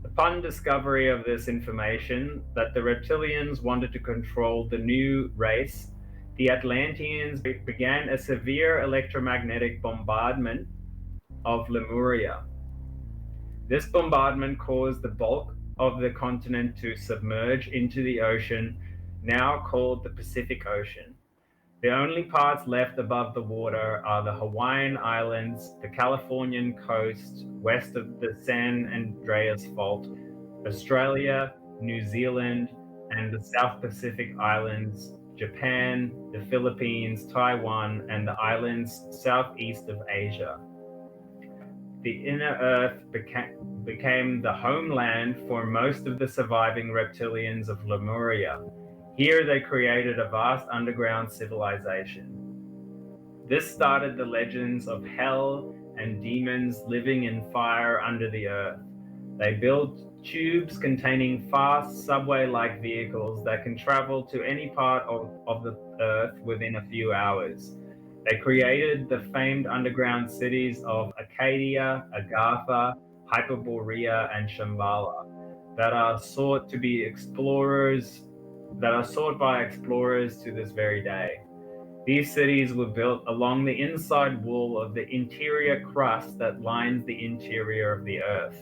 Upon discovery of this information, that the reptilians wanted to control the new race, the Atlanteans began a severe electromagnetic bombardment of Lemuria. This bombardment caused the bulk of the continent to submerge into the ocean, now called the Pacific Ocean. The only parts left above the water are the Hawaiian Islands, the Californian coast west of the San Andreas Fault, Australia, New Zealand, and the South Pacific Islands, Japan, the Philippines, Taiwan, and the islands southeast of Asia. The inner Earth became the homeland for most of the surviving reptilians of Lemuria. Here they created a vast underground civilization. This started the legends of hell and demons living in fire under the earth. They built tubes containing fast subway-like vehicles that can travel to any part of the earth within a few hours. They created the famed underground cities of Acadia, Agartha, Hyperborea, and Shambhala that are thought to be explorers that are sought by explorers to this very day. These cities were built along the inside wall of the interior crust that lines the interior of the Earth.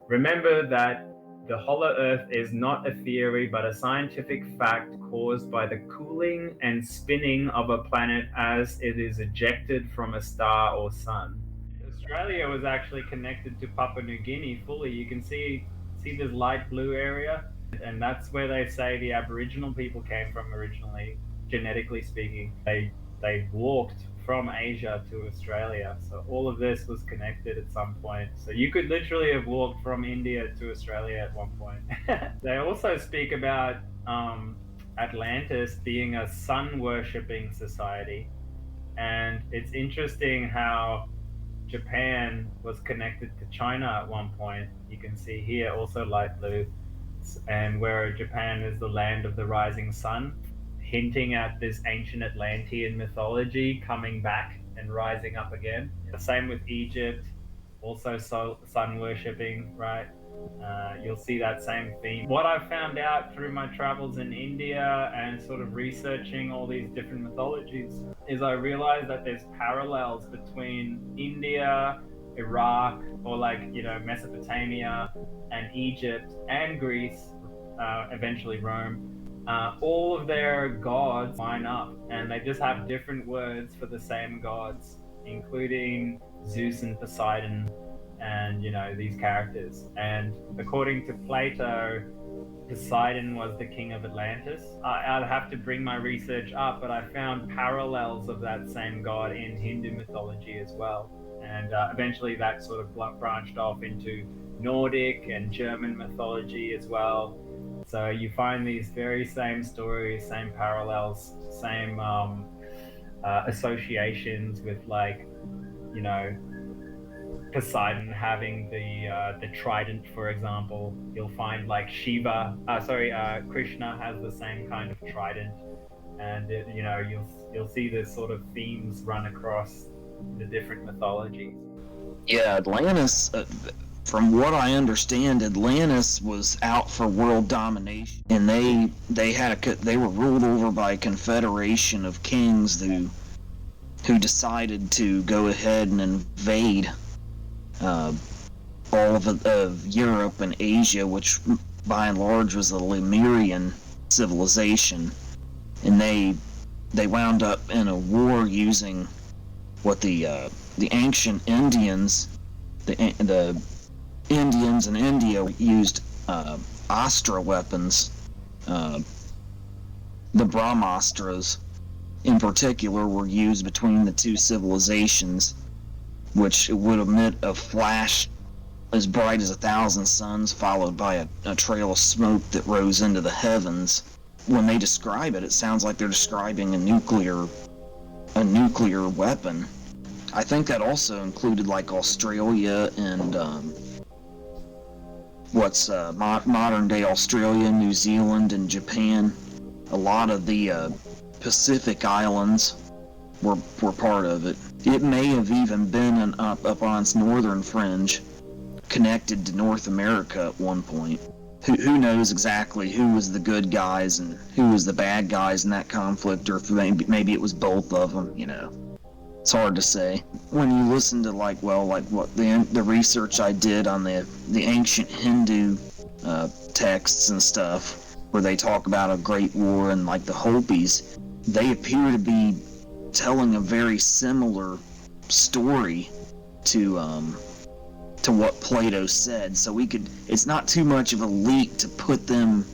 Remember that the hollow Earth is not a theory but a scientific fact caused by the cooling and spinning of a planet as it is ejected from a star or sun. Australia was actually connected to Papua New Guinea fully. You can see this light blue area, and that's where they say the Aboriginal people came from originally, genetically speaking. They walked from Asia to Australia, so all of this was connected at some point. So you could literally have walked from India to Australia at one point. They also speak about Atlantis being a sun-worshipping society, and it's interesting how Japan was connected to China at one point. You can see here also light blue, and where Japan is the land of the rising sun, hinting at this ancient Atlantean mythology coming back and rising up again. The same with Egypt, also sun worshipping, right? You'll see that same theme. What I've found out through my travels in India and sort of researching all these different mythologies is I realized that there's parallels between India, Iraq, or Mesopotamia and Egypt and Greece, eventually Rome. All of their gods line up, and they just have different words for the same gods, including Zeus and Poseidon, and these characters. And according to Plato, Poseidon was the king of Atlantis. I'd have to bring my research up, but I found parallels of that same god in Hindu mythology as well. And eventually that sort of branched off into Nordic and German mythology as well. So you find these very same stories, same parallels, same associations with Poseidon having the trident, for example. You'll find Krishna has the same kind of trident, and you'll see this sort of themes run across the different mythologies. Yeah, Atlantis. From what I understand, Atlantis was out for world domination, and they were ruled over by a confederation of kings who decided to go ahead and invade all of Europe and Asia, which by and large was the Lemurian civilization, and they wound up in a war using what the ancient Indians, the Indians in India used astra weapons, the Brahmastras in particular were used between the two civilizations, which would emit a flash as bright as 1,000 suns, followed by a trail of smoke that rose into the heavens. When they describe it, it sounds like they're describing a nuclear weapon. I think that also included Australia and modern day Australia, New Zealand, and Japan. A lot of the Pacific islands were part of it. It may have even been up on its northern fringe, connected to North America at one point. Who knows exactly who was the good guys and who was the bad guys in that conflict, or if maybe it was both of them, It's hard to say. When you listen to what the research I did on the ancient Hindu texts and stuff, where they talk about a great war and the Hopis, they appear to be telling a very similar story to what Plato said. So it's not too much of a leap to put them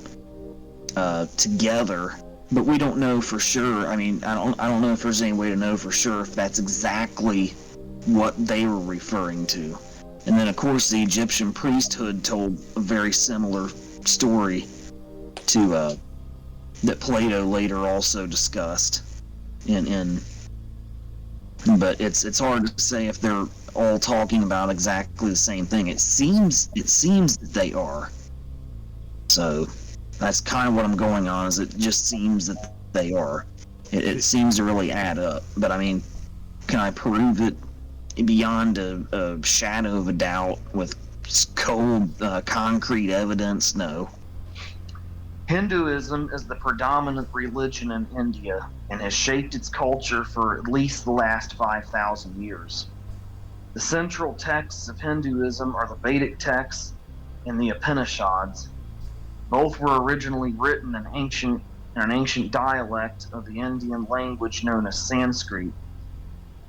together. But we don't know for sure. I mean, I don't know if there's any way to know for sure if that's exactly what they were referring to. And then, of course, the Egyptian priesthood told a very similar story to that Plato later also discussed. But it's hard to say if they're all talking about exactly the same thing. It seems that they are. So that's kind of what I'm going on, is it just seems that they are. It seems to really add up. But I mean, can I prove it beyond a shadow of a doubt with cold, concrete evidence? No. Hinduism is the predominant religion in India and has shaped its culture for at least the last 5,000 years. The central texts of Hinduism are the Vedic texts and the Upanishads. Both were originally written in an ancient dialect of the Indian language known as Sanskrit.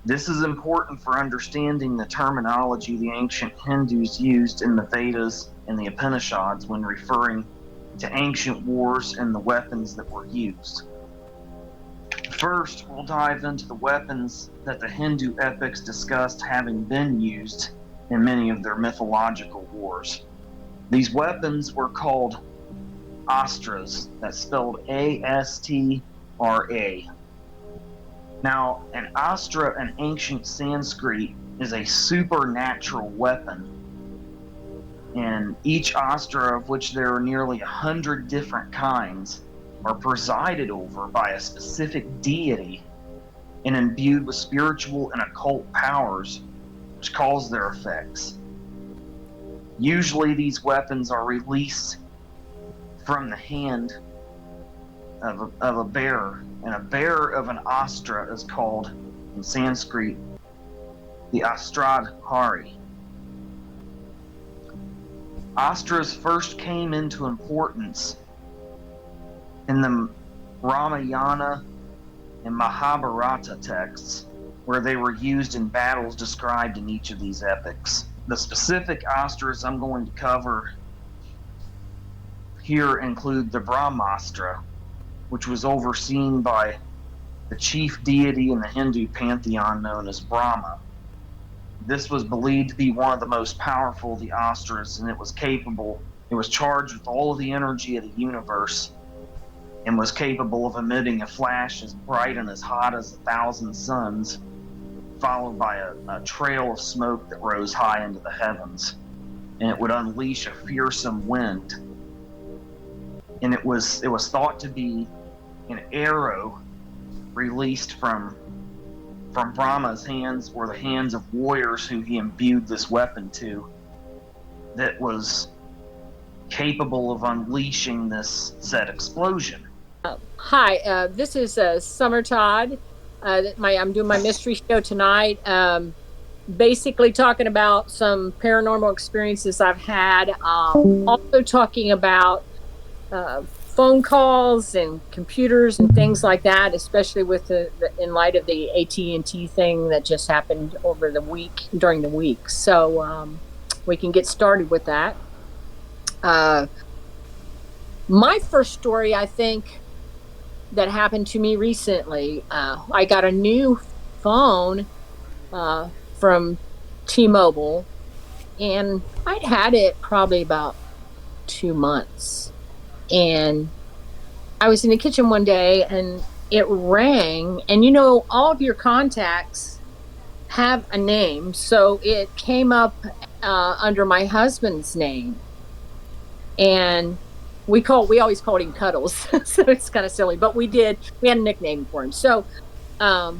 This is important for understanding the terminology the ancient Hindus used in the Vedas and the Upanishads when referring to ancient wars and the weapons that were used. First, we'll dive into the weapons that the Hindu epics discussed having been used in many of their mythological wars. These weapons were called astras, that's spelled A-S-T-R-A. Now, an astra in ancient Sanskrit is a supernatural weapon, and each astra, of which there are nearly 100 different kinds, are presided over by a specific deity and imbued with spiritual and occult powers which cause their effects. Usually these weapons are released from the hand of a bearer, and a bearer of an astra is called, in Sanskrit, the Astradhari. Astras first came into importance in the Ramayana and Mahabharata texts, where they were used in battles described in each of these epics. The specific astras I'm going to cover here include the Brahmastra, which was overseen by the chief deity in the Hindu pantheon known as Brahma. This was believed to be one of the most powerful of the astras, and it was charged with all of the energy of the universe, and was capable of emitting a flash as bright and as hot as 1,000 suns, followed by a trail of smoke that rose high into the heavens, and it would unleash a fearsome wind. And it was thought to be an arrow released from Brahma's hands, or the hands of warriors who he imbued this weapon to, that was capable of unleashing this said explosion. Hi, this is Summer Todd. I'm doing my mystery show tonight. Basically talking about some paranormal experiences I've had. Also talking about phone calls and computers and things like that, especially with in light of the AT&T thing that just happened during the week. So we can get started with that. My first story, I think, that happened to me recently. I got a new phone from T-Mobile, and I'd had it probably about 2 months. And I was in the kitchen one day and it rang, and all of your contacts have a name. So it came up under my husband's name, and we always called him Cuddles. So it's kind of silly, but we had a nickname for him. So I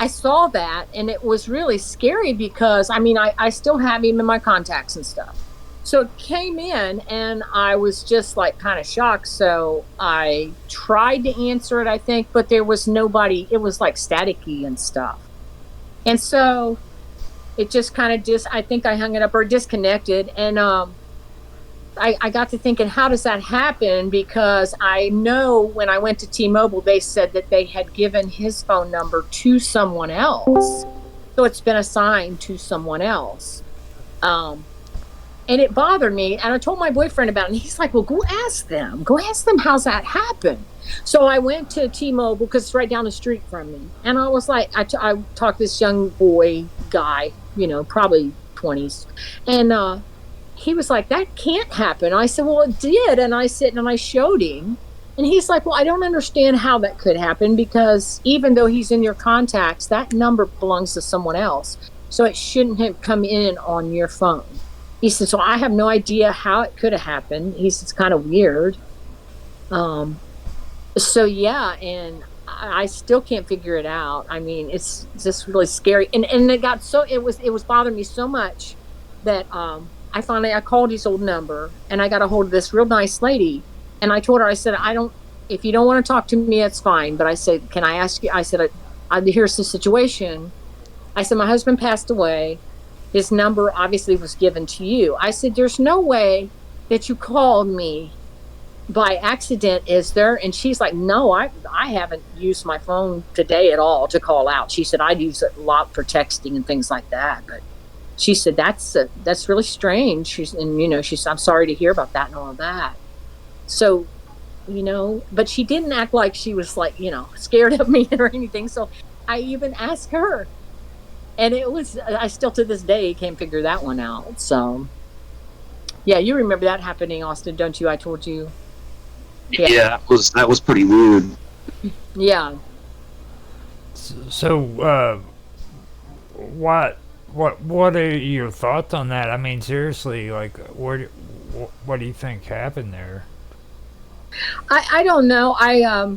saw that, and it was really scary because I still have him in my contacts and stuff. So it came in, and I was just like kind of shocked. So I tried to answer it, I think, but there was nobody. It was like staticky and stuff. And so it just kind of I think I hung it up or disconnected. And I got to thinking, how does that happen? Because I know when I went to T-Mobile, they said that they had given his phone number to someone else. So it's been assigned to someone else. And it bothered me, and I told my boyfriend about it, and he's like, well, go ask them how's that happen. So I went to T-Mobile, because it's right down the street from me, and I was like, I talked to this young guy, probably 20s, and he was like, that can't happen. I said, well, it did. And I said, and I showed him, and he's like, well, I don't understand how that could happen, because even though he's in your contacts, that number belongs to someone else, so it shouldn't have come in on your phone. He said, so I have no idea how it could have happened. He said, it's kind of weird. So yeah, and I still can't figure it out. It's just really scary. And it was bothering me so much that I called his old number, and I got a hold of this real nice lady, And I told her, I said, if you don't want to talk to me, it's fine. But I said, can I ask you? I said, here's the situation. I said, my husband passed away. His number obviously was given to you. I said, there's no way that you called me by accident, is there? And she's like, no, I haven't used my phone today at all to call out. She said, I'd use it a lot for texting and things like that. But she said, that's really strange. She's I'm sorry to hear about that and all of that. So, but she didn't act like she was like, scared of me or anything. So I even asked her, and I still to this day can't figure that one out. So yeah, you remember that happening, Austin, don't you? I told you. Yeah, that was pretty weird. Yeah. So, what are your thoughts on that? I mean, seriously, like, what do you think happened there? I don't know. I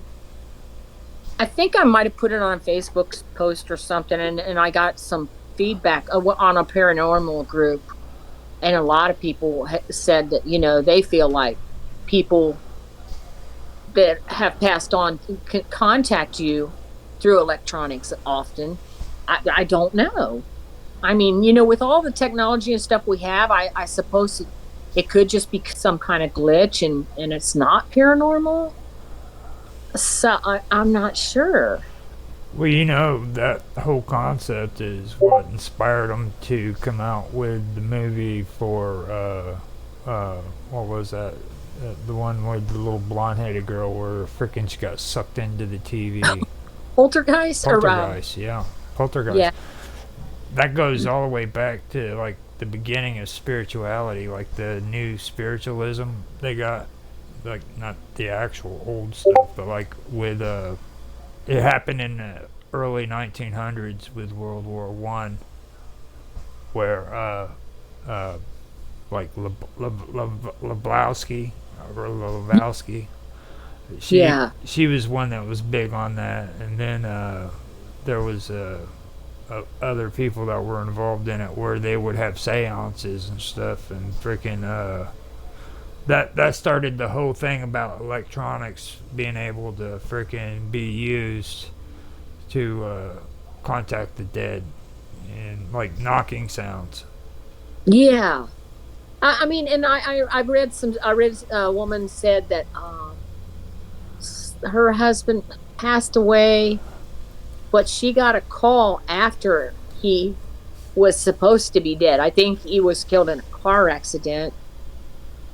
think I might have put it on a Facebook post or something, and I got some feedback on a paranormal group, and a lot of people said that they feel like people that have passed on contact you through electronics often. I don't know. I mean, with all the technology and stuff we have, I suppose it could just be some kind of glitch and it's not paranormal. So I'm not sure. Well, that whole concept is what inspired them to come out with the movie for, what was that? The one with the little blonde-headed girl where frickin' she got sucked into the TV. Poltergeist? Poltergeist, yeah. Poltergeist. Yeah. That goes all the way back to, like, the beginning of spirituality, like the new spiritualism they got. Like, not the actual old stuff, but, like, with, it happened in the early 1900s with World War I, where, like, Lebowski, she was one that was big on that, and then there was other people that were involved in it where they would have seances and stuff, and freaking that started the whole thing about electronics being able to freaking be used to contact the dead, and like knocking sounds. Yeah. I mean, and I read a woman said that her husband passed away, but she got a call after he was supposed to be dead. I think he was killed in a car accident,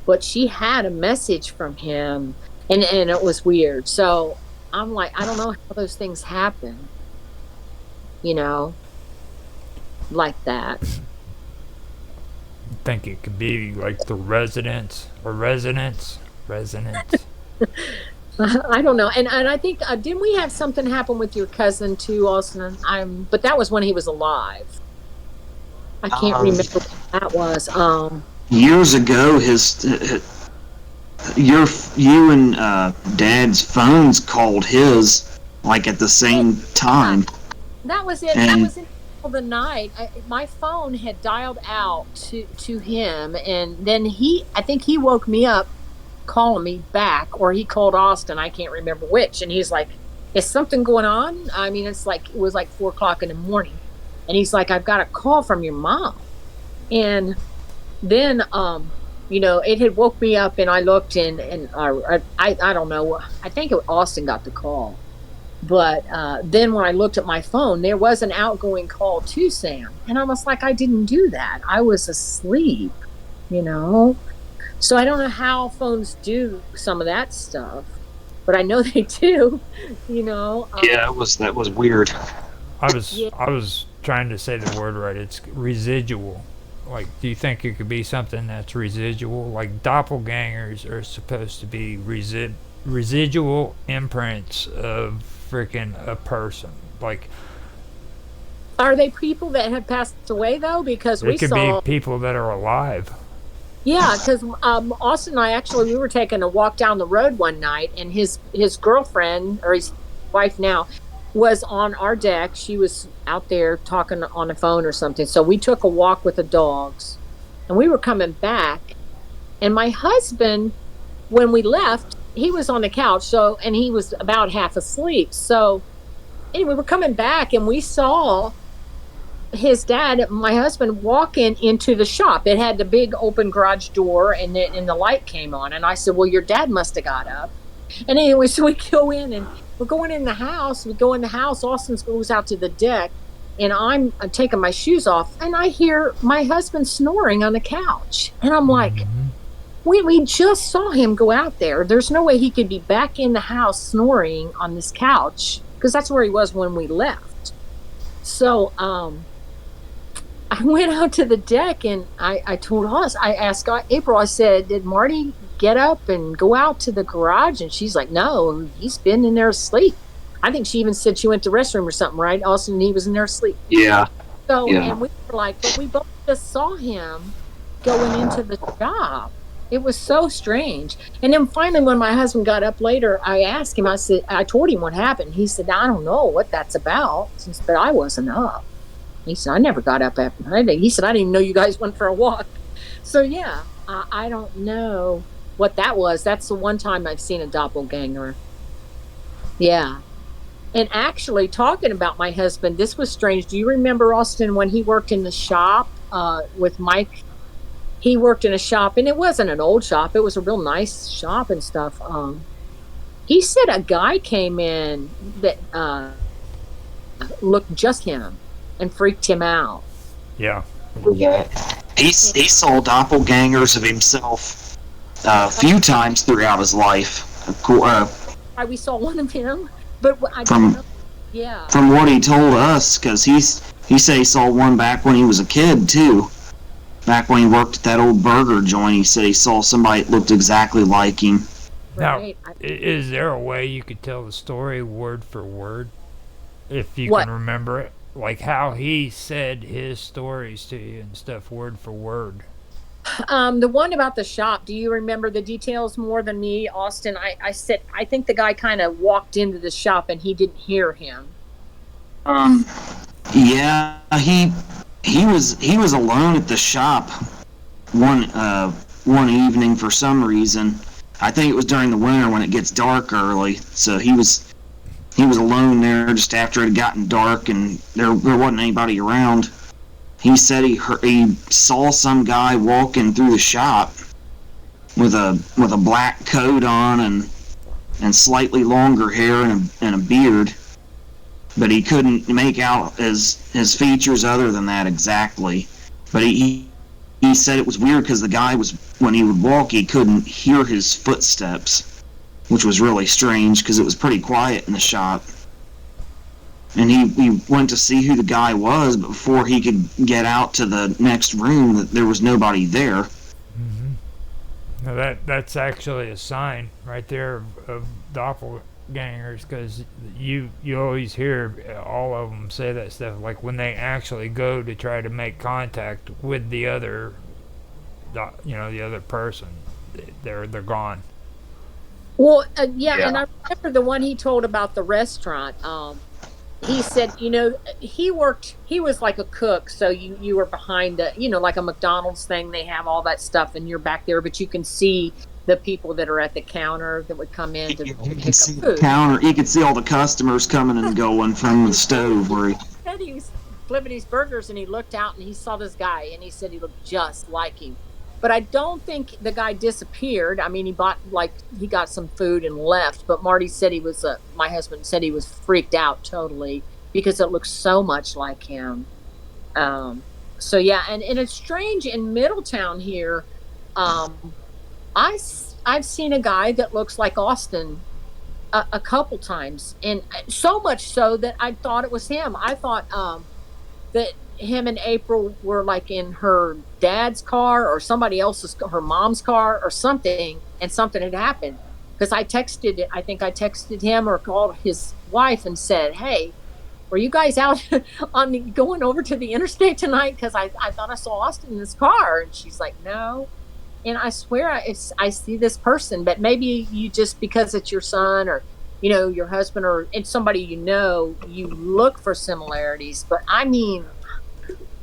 but she had a message from him, and it was weird. So I'm like, I don't know how those things happen, like that. Think it could be like the resonance. I don't know, and I think didn't we have something happen with your cousin too, Austin? But that was when he was alive. I can't remember what that was. Years ago, you and Dad's phones called his like at the same time. That was it. That was in the night. My phone had dialed out to him, and then I think he woke me up calling me back, or he called Austin, I can't remember which, and he's like, is something going on? I mean, it was like 4:00 in the morning, and he's like, I've got a call from your mom. And then it had woke me up, and I looked, and I don't know, I think Austin got the call. But then when I looked at my phone, there was an outgoing call to Sam. And I was like, I didn't do that. I was asleep, So I don't know how phones do some of that stuff. But I know they do, Yeah, that was weird. I was trying to say the word right. It's residual. Like, do you think it could be something that's residual? Like, doppelgangers are supposed to be residual imprints of freaking a person. Like, are they people that have passed away though? Because it could be people that are alive. Yeah, because Austin and I we were taking a walk down the road one night, and his girlfriend, or his wife now, was on our deck. She was out there talking on the phone or something. So we took a walk with the dogs, and we were coming back, and my husband, when we left, he was on the couch, so, and he was about half asleep. So anyway, we're coming back and we saw his dad, my husband, walking into the shop. It had the big open garage door, and the light came on. And I said, well, your dad must have got up. And anyway, so we go in and we're going in the house. We go in the house. Austin goes out to the deck, and I'm taking my shoes off, and I hear my husband snoring on the couch. And I'm like, we just saw him go out there. There's no way he could be back in the house snoring on this couch, because that's where he was when we left. So I went out to the deck, and I told us, I asked April, I said, did Marty get up and go out to the garage? And she's like, no, he's been in there asleep. I think she even said she went to the restroom or something, right? Austin, and he was in there asleep. Yeah. So, Yeah. and we were like, but we both just saw him going into the shop. It was so strange. And then finally, when my husband got up later, I asked him, I told him what happened. He said, I don't know what that's about, but I wasn't up. He said, I never got up after that. He said, I didn't even know you guys went for a walk. So yeah, I don't know what that was. That's the one time I've seen a doppelganger. Yeah. And actually, talking about my husband, this was strange. Do you remember, Austin, when he worked in the shop with Mike? He worked in a shop, and it wasn't an old shop. It was a real nice shop and stuff. He said a guy came in that looked just him and freaked him out. Yeah. Yeah. He saw doppelgangers of himself a few times throughout his life. We saw one of him, but I From- don't know. Yeah. From what he told us, because he said he saw one back when he was a kid too. Back when he worked at that old burger joint, he said he saw somebody that looked exactly like him. Now, is there a way you could tell the story word for word, if you What? can remember it? Like how he said his stories to you and stuff, word for word. The one about the shop, do you remember the details more than me, Austin? I said, I think the guy kind of walked into the shop and he didn't hear him. Yeah, he was alone at the shop one evening for some reason. I think it was during the winter when it gets dark early. So he was alone there just after it had gotten dark and there wasn't anybody around. He said he saw some guy walking through the shop with a black coat on and slightly longer hair and a beard, but he couldn't make out his features other than that exactly. But he said it was weird because the guy was, when he would walk, he couldn't hear his footsteps, which was really strange because it was pretty quiet in the shop. And he went to see who the guy was, but before he could get out to the next room, there was nobody there. Now that's actually a sign right there of doppelgangers, because you always hear all of them say that stuff, like when they actually go to try to make contact with the other, the other person, they're gone. Well, yeah, and I remember the one he told about the restaurant. He said, he was like a cook, so you were behind the, like a McDonald's thing, they have all that stuff and you're back there, but you can see the people that are at the counter that would come in to pick up food. Counter, you could see all the customers coming and going from the stove where He said he was flipping his burgers and he looked out and he saw this guy and he said he looked just like him. But I don't think the guy disappeared. I mean, he got some food and left. But Marty said my husband said he was freaked out totally because it looked so much like him. So yeah, and it's strange in Middletown here. I've seen a guy that looks like Austin a couple times, and so much so that I thought it was him. I thought that him and April were like in her dad's car or somebody else's, her mom's car or something, and something had happened. Because I think I texted him or called his wife and said, hey, were you guys out going over to the interstate tonight? Because I thought I saw Austin in his car. And she's like, no. And I swear I see this person, but maybe you just, because it's your son or, your husband or it's somebody you look for similarities. But I mean,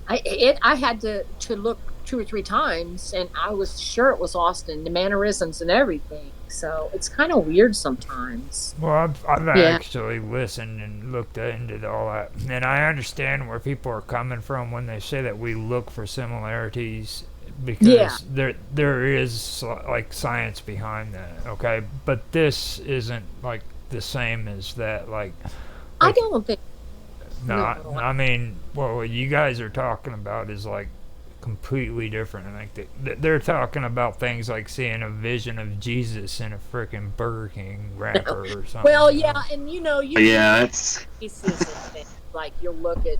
I had to look 2 or 3 times, and I was sure it was Austin, the mannerisms and everything. So it's kind of weird sometimes. Well, I've Yeah. actually listened and looked into all that, and I understand where people are coming from when they say that we look for similarities because Yeah. there is like science behind that. Okay, but this isn't like the same as that. I don't think. No, No. I mean, well, what you guys are talking about is like completely different. I think they're talking about things like seeing a vision of Jesus in a freaking Burger King wrapper or something. Well, you yeah, know? and you Yeah, it's faces and things. Like you'll look at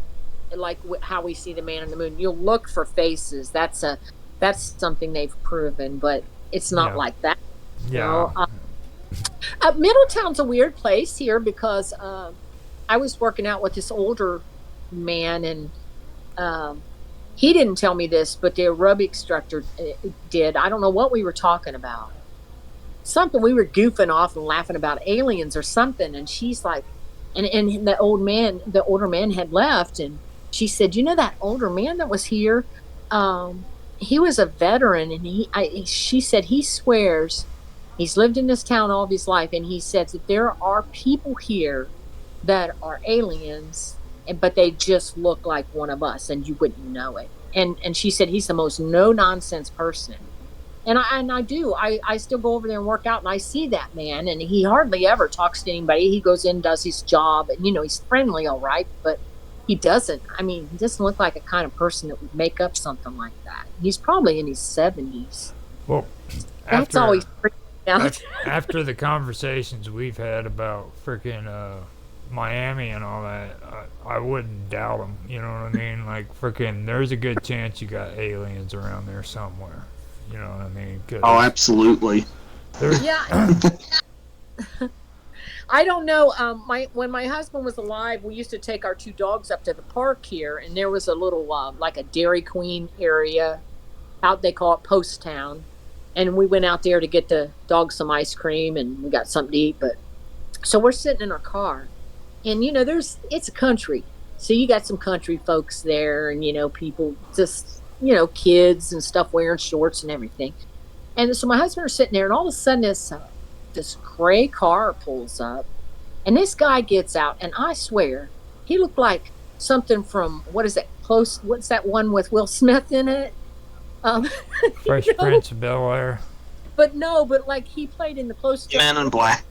like how we see the man on the moon. You'll look for faces. That's something they've proven, but it's not Yeah. like that. Yeah. Middletown's a weird place here because I was working out with this older man, and he didn't tell me this, but the aerobic instructor did. I don't know what we were talking about. Something we were goofing off and laughing about aliens or something, and she's like, and the older man had left, and she said, you know that older man that was here, he was a veteran, and she said he swears he's lived in this town all of his life, and he says that there are people here that are aliens, but they just look like one of us, and you wouldn't know it. And she said he's the most no nonsense person. And I still go over there and work out, and I see that man, and he hardly ever talks to anybody. He goes in, does his job, and he's friendly, all right, but he doesn't look like a kind of person that would make up something like that. He's probably in his 70s. Well, That's always freaking out. after the conversations we've had about freaking Miami and all that, I wouldn't doubt them. You know what I mean? Like freaking, there's a good chance you got aliens around there somewhere. You know what I mean? Oh, absolutely. Yeah. I don't know. When my husband was alive, we used to take our 2 dogs up to the park here, and there was a little like a Dairy Queen area out. They call it Post Town, and we went out there to get the dogs some ice cream, and we got something to eat. But so we're sitting in our car, and it's a country, so you got some country folks there, and people just kids and stuff wearing shorts and everything. And so my husband are sitting there, and all of a sudden this gray car pulls up, and this guy gets out, and I swear he looked like something from what's that one with Will Smith in it? Fresh Prince of Bel-Air. But like he played in the close. Man in Black.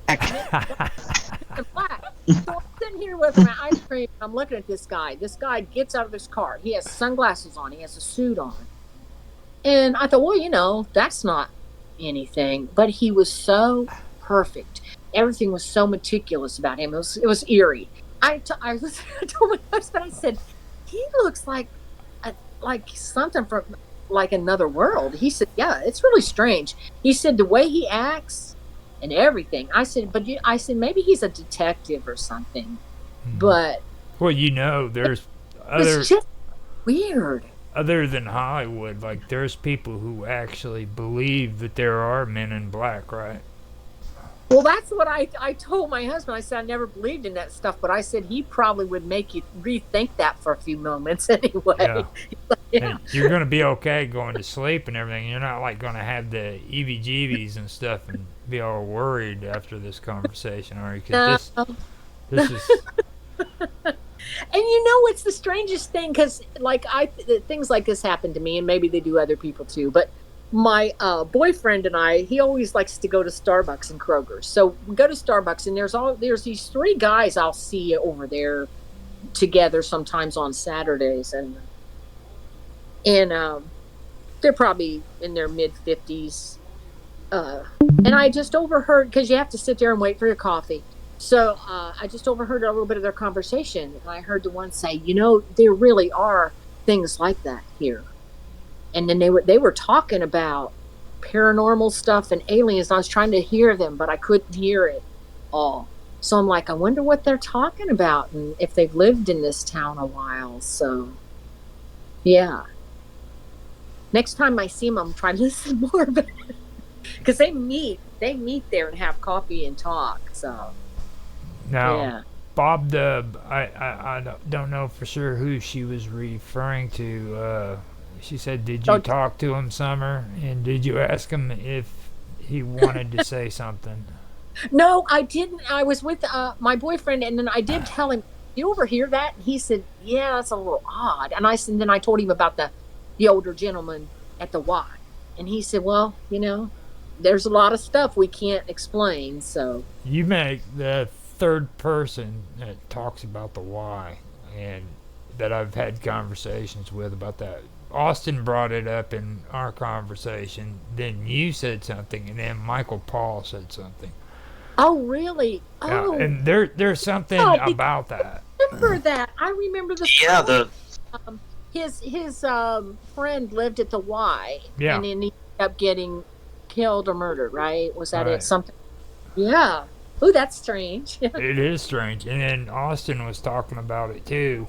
Black. So I'm sitting here with my ice cream. I'm looking at this guy. This guy gets out of his car. He has sunglasses on. He has a suit on. And I thought, well, that's not anything. But he was so perfect. Everything was so meticulous about him. It was eerie. I told my husband, I said, he looks like something from like another world. He said, yeah, it's really strange. He said the way he acts and everything. I said, maybe he's a detective or something. But well, there's it's just weird. Other than Hollywood, like there's people who actually believe that there are men in black, right? Well, that's what I told my husband. I said I never believed in that stuff, but I said he probably would make you rethink that for a few moments anyway. Yeah. Yeah. You're going to be okay going to sleep and everything. You're not like going to have the EBGBs and stuff and be all worried after this conversation, are you? Because this is... And what's the strangest thing? Because things like this happen to me, and maybe they do other people too. But my boyfriend and he always likes to go to Starbucks and Kroger's. So we go to Starbucks, and there's these 3 guys I'll see over there together sometimes on Saturdays, and they're probably in their mid-50s. And I just overheard, because you have to sit there and wait for your coffee. So I just overheard a little bit of their conversation, and I heard the one say, there really are things like that here. And then they were talking about paranormal stuff and aliens. I was trying to hear them, but I couldn't hear it all. So I'm like, I wonder what they're talking about and if they've lived in this town a while. So, yeah. Next time I see them, I'm trying to listen more. Because they meet there and have coffee and talk. So, now, yeah. Bob Dub, I don't know for sure who she was referring to. She said, did you talk to him, Summer? And did you ask him if he wanted to say something. No, I didn't. I was with my boyfriend, and then I did tell him, "You overhear that?" And he said, "Yeah, it's a little odd." And then I told him about the older gentleman at the Y, and he said, "Well, there's a lot of stuff we can't explain." So You make the third person that talks about the why, and that I've had conversations with about that. Austin brought it up in our conversation, then you said something, and then Michael Paul said something. oh, really? Yeah, Oh, and there's something oh, about that. remember that? I remember the Yeah, story. His friend lived at the Y, Yeah. and then he ended up getting killed or murdered. Right? Was that it? Right. Something? Yeah. Oh, that's strange. It is strange. And then Austin was talking about it too.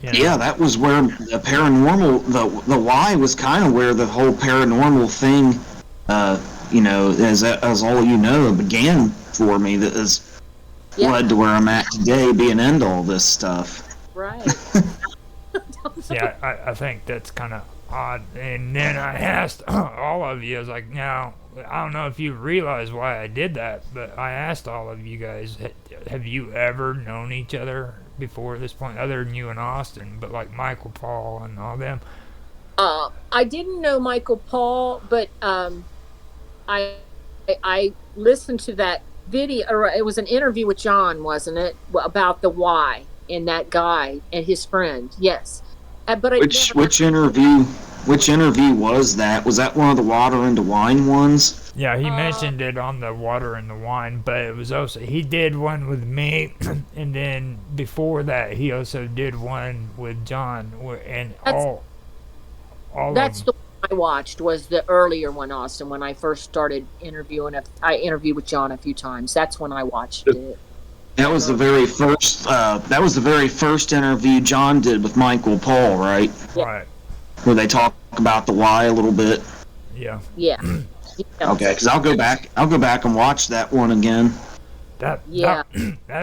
Yeah, that was where the paranormal, the Y was kind of where the whole paranormal thing, as all you know, began for me. That has led to where I'm at today, being into all this stuff. Right. Yeah, I think that's kind of odd. And then I asked all of you, I was like, now, I don't know if you realize why I did that, but I asked all of you guys, have you ever known each other before this point, other than you and Austin, but like Michael Paul and all them? I didn't know Michael Paul, but I listened to that video, or it was an interview with John, wasn't it, about the Y and that guy and his friend? Yes, but Which interview was that? Was that one of the water into wine ones? Yeah, he mentioned it on the water and the wine, but it was also, he did one with me, and then before that, he also did one with John, and all that's the one I watched, was the earlier one, Austin, when I first started interviewing. I interviewed with John a few times. That's when I watched it. That was the very first. That was the very first interview John did with Michael Paul, right? Right. Where they talk about the why a little bit. Yeah. Yeah. Okay, because I'll go back and watch that one again. That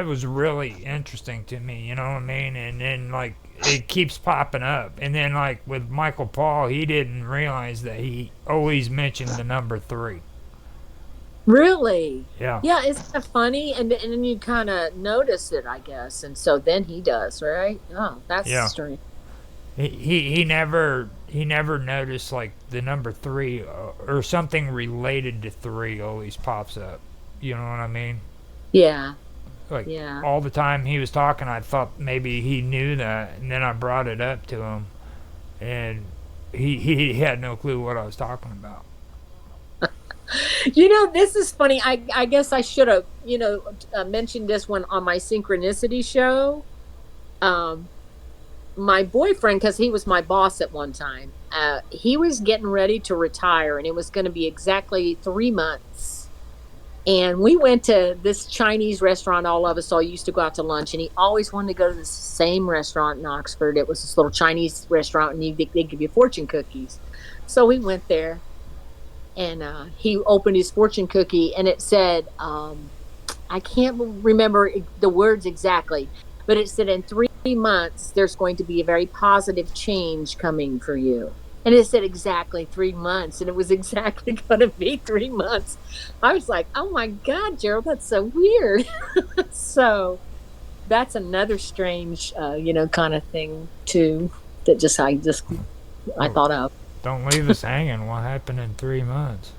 was really interesting to me, you know what I mean? And then like it keeps popping up, and then like with Michael Paul, he didn't realize that he always mentioned the number 3. Really? Yeah. Yeah, isn't that funny? And then you kind of notice it, I guess. And so then he does, right? Oh, that's strange. He never noticed like the number 3 or something related to 3 always pops up. You know what I mean? Yeah. Like all the time he was talking, I thought maybe he knew that, and then I brought it up to him, and he had no clue what I was talking about. This is funny. I guess I should have, mentioned this one on my synchronicity show. My boyfriend, because he was my boss at one time, he was getting ready to retire, and it was going to be exactly 3 months. And we went to this Chinese restaurant. All of us all used to go out to lunch, and he always wanted to go to the same restaurant in Oxford. It was this little Chinese restaurant, and they give you fortune cookies. So we went there. And he opened his fortune cookie, and it said, I can't remember the words exactly, but it said in 3 months, there's going to be a very positive change coming for you. And it said exactly 3 months, and it was exactly going to be 3 months. I was like, oh my God, Gerald, that's so weird. So that's another strange, kind of thing too, that I thought of. Don't leave us hanging. What happened in 3 months?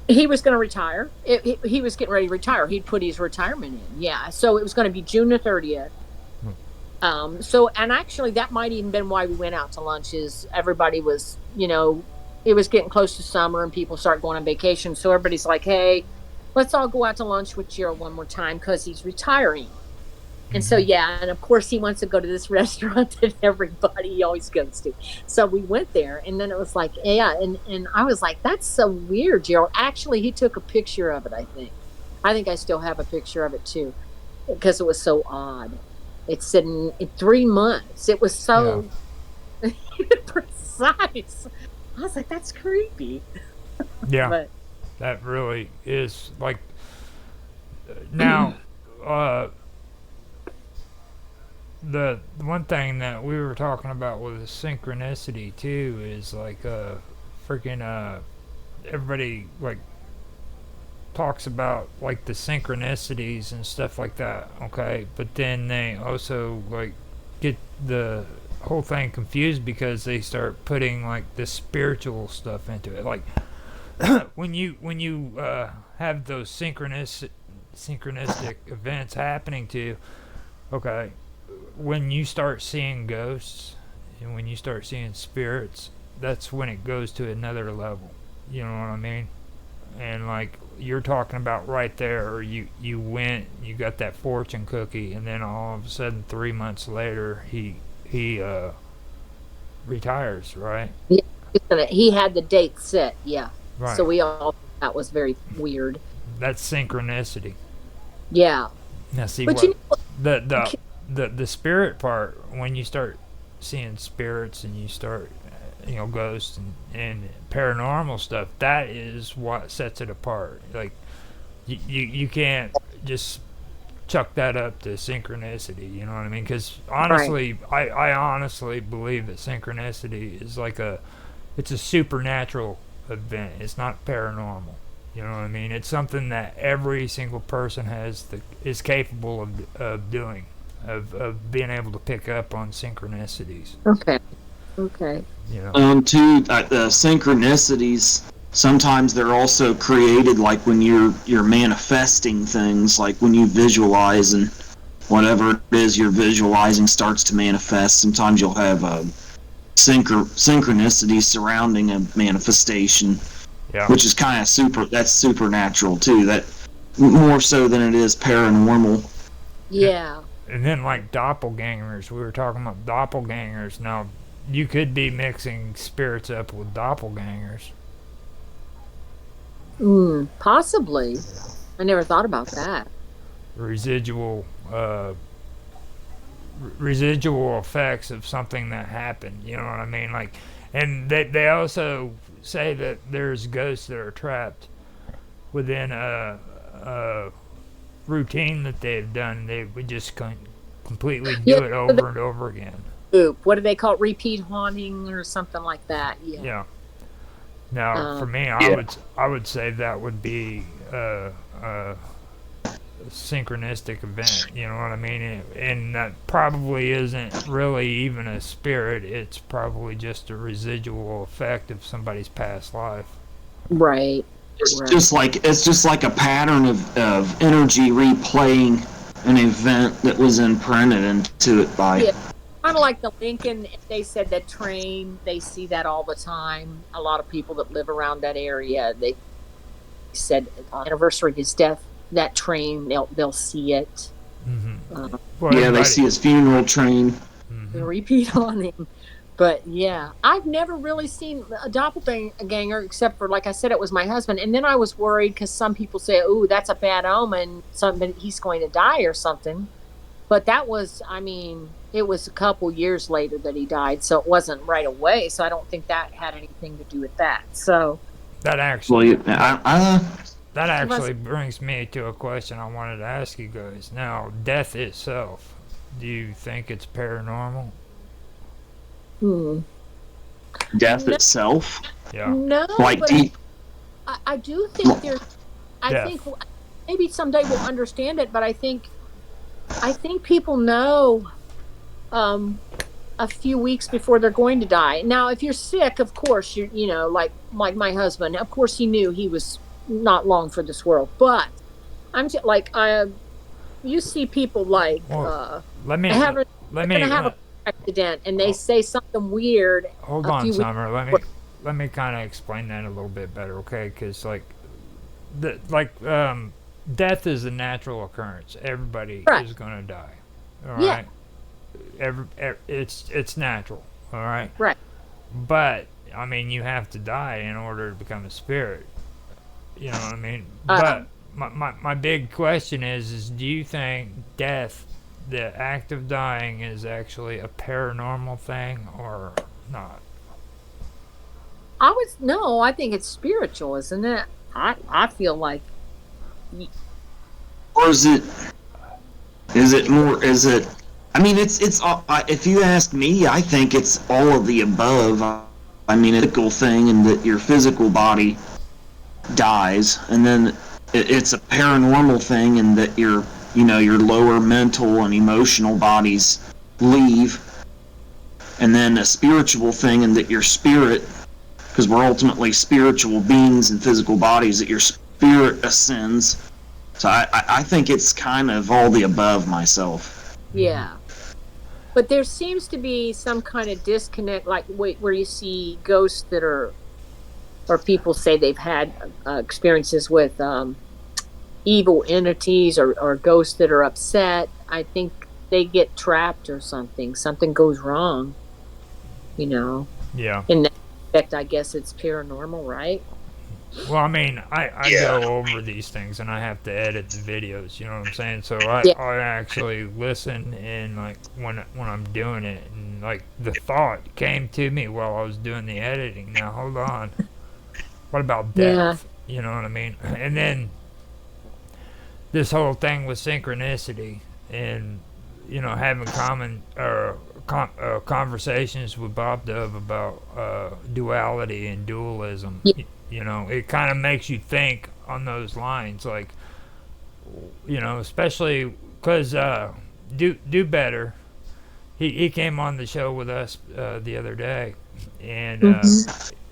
He was going to retire. He was getting ready to retire. He'd put his retirement in. Yeah. So it was going to be June the 30th. And actually that might even been why we went out to lunch, is everybody was, it was getting close to summer and people start going on vacation. So everybody's like, hey, let's all go out to lunch with Gerald one more time because he's retiring. And so, and of course he wants to go to this restaurant that everybody always goes to. So we went there, and then it was like, and I was like, that's so weird, Gerald. Actually, he took a picture of it, I think. I think I still have a picture of it too, because it was so odd. It said in 3 months. It was so precise. I was like, that's creepy. Yeah, but that really is. Like, now, the one thing that we were talking about with synchronicity too is like freaking everybody, like talks about like the synchronicities and stuff like that, okay? But then they also like get the whole thing confused because they start putting like the spiritual stuff into it. Like when you have those synchronistic events happening to you, okay, when you start seeing ghosts and when you start seeing spirits, that's when it goes to another level. You know what I mean? And like you're talking about right there, or you went, you got that fortune cookie, and then all of a sudden 3 months later he retires, right? Yeah, he had the date set. Yeah. Right. So we all that was very weird. That's synchronicity. Yeah. Now see but what you know, the spirit part, when you start seeing spirits and you start ghosts and paranormal stuff, that is what sets it apart. Like you can't just chuck that up to synchronicity, you know what I mean? Because honestly, right. I honestly believe that synchronicity is like it's a supernatural event. It's not paranormal. You know what I mean? It's something that every single person is capable of doing, of being able to pick up on synchronicities. Okay. You know? Too, the synchronicities, sometimes they're also created like when you're manifesting things, like when you visualize and whatever it is you're visualizing starts to manifest. Sometimes you'll have synchronicity surrounding a manifestation. Yeah. Which is kind of that's supernatural too. That more so than it is paranormal. Yeah. And then like doppelgangers, we were talking about doppelgangers. Now, you could be mixing spirits up with doppelgangers. Possibly. I never thought about that. Residual effects of something that happened. You know what I mean? Like, and they also say that there's ghosts that are trapped within a routine that they've done. They would just completely do it over and over again. What do they call it? Repeat haunting or something like that? Yeah. Now, for me, I would say that would be a synchronistic event. You know what I mean? And that probably isn't really even a spirit. It's probably just a residual effect of somebody's past life. Right. It's just like a pattern of energy replaying an event that was imprinted into it by. Yeah. Kind of like the Lincoln, they said that train, they see that all the time. A lot of people that live around that area, they said on the anniversary of his death, that train, they'll see it. Mm-hmm. They see his funeral train. Mm-hmm. Repeat on him. But yeah, I've never really seen a doppelganger except for, like I said, it was my husband. And then I was worried because some people say, "Ooh, that's a bad omen. He's going to die or something." But that was, it was a couple years later that he died, so it wasn't right away. So I don't think that had anything to do with that. So that actually, that actually brings me to a question I wanted to ask you guys. Now, death itself, do you think it's paranormal? Death itself? Yeah. No, like deep. I do think there's. I think maybe someday we'll understand it, but I think people know a few weeks before they're going to die. Now, if you're sick, of course, like my husband, of course he knew he was not long for this world. But I'm just, you see people like let me have a accident and they say something weird. Hold on, Summer. Let me kind of explain that a little bit better, okay? Because death is a natural occurrence. Everybody is going to die. All right. It's natural. All right. Right. But you have to die in order to become a spirit. You know what I mean? But my big question is do you think death, the act of dying, is actually a paranormal thing or not? I think it's spiritual, isn't it? I feel like. Or is it more, it's if you ask me, I think it's all of the above. A physical thing, and that your physical body dies, and then it's a paranormal thing, and that your lower mental and emotional bodies leave, and then a spiritual thing, and that your spirit, because we're ultimately spiritual beings in physical bodies, that your spirit ascends. So I think it's kind of all the above myself. Yeah. But there seems to be some kind of disconnect, like where you see ghosts that are, or people say they've had experiences with evil entities, or ghosts that are upset. I think they get trapped or something. Something goes wrong, Yeah. In that effect, I guess it's paranormal, right? Well, I mean, I Yeah. go over these things and I have to edit the videos. You know what I'm saying? So I Yeah. I actually listen, and like when I'm doing it, and like the thought came to me while I was doing the editing. Now hold on, what about Yeah. death? You know what I mean? And then this whole thing with synchronicity, and having conversations with Bob Dove about duality and dualism. Yeah. It kind of makes you think on those lines, like, especially because do better. He came on the show with us the other day, and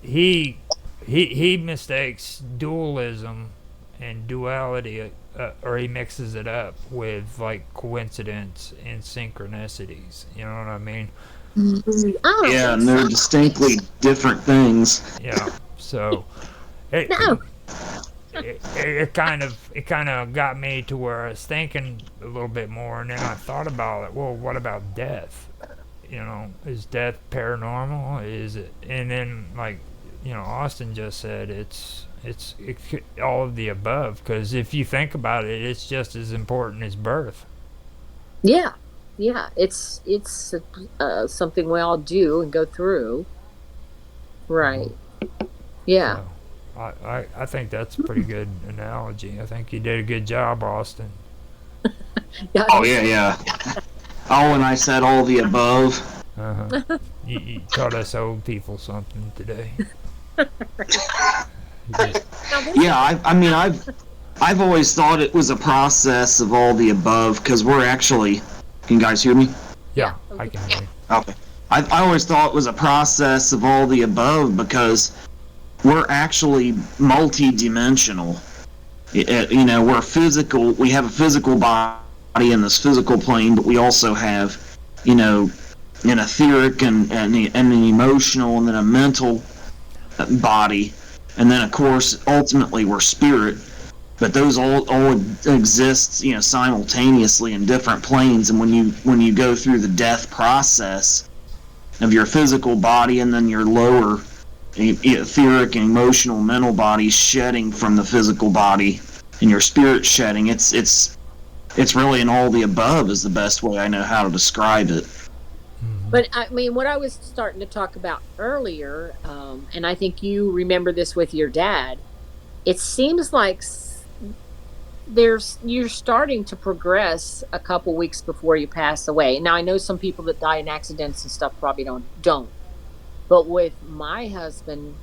he mistakes dualism and duality, or he mixes it up with like coincidence and synchronicities. You know what I mean? Yeah, and they're distinctly different things. Yeah. So it kind of got me to where I was thinking a little bit more, and then I thought about it. Well, what about death? Is death paranormal? Is it? And then, like, Austin just said, it's all of the above. Because if you think about it, it's just as important as birth. Yeah. Yeah. It's something we all do and go through. Right. Yeah. So, I think that's a pretty good analogy. I think you did a good job, Austin. Yeah. Oh yeah. Oh, and I said all the above. Uh-huh. You taught us old people something today. Yeah, I mean, I've always thought it was a process of all the above, because we're actually. Can you guys hear me? Yeah, I can hear you. Okay. I always thought it was a process of all the above, because we're actually multi-dimensional. We're physical. We have a physical body in this physical plane, but we also have, an etheric and an emotional, and then a mental body, and then of course ultimately we're spirit. But those all exist, simultaneously in different planes. And when you go through the death process of your physical body, and then your lower etheric and emotional mental body shedding from the physical body, and your spirit shedding, it's really an all the above is the best way I know how to describe it. But I mean, what I was starting to talk about earlier, and I think you remember this with your dad, it seems like you're starting to progress a couple weeks before you pass away. Now, I know some people that die in accidents and stuff probably don't. But with my husband,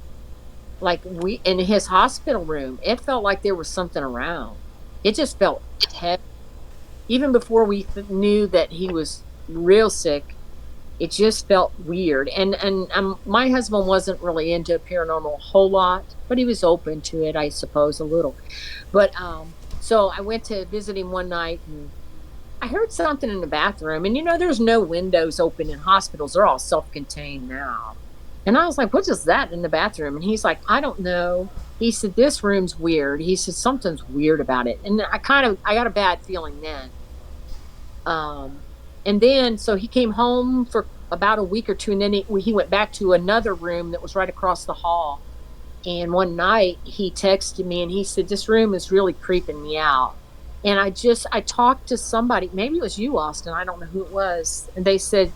like in his hospital room, it felt like there was something around. It just felt heavy. Even before we knew that he was real sick, it just felt weird. And my husband wasn't really into paranormal a whole lot, but he was open to it, I suppose, a little. But so I went to visit him one night, and I heard something in the bathroom. And there's no windows open in hospitals; they're all self-contained now. And I was like, "What is that in the bathroom?" And he's like, "I don't know." He said, "This room's weird." He said, "Something's weird about it." And I got a bad feeling then. And then, so he came home for about a week or two, and then he went back to another room that was right across the hall. And one night he texted me and he said, "This room is really creeping me out." And I talked to somebody, maybe it was you, Austin, I don't know who it was. And they said,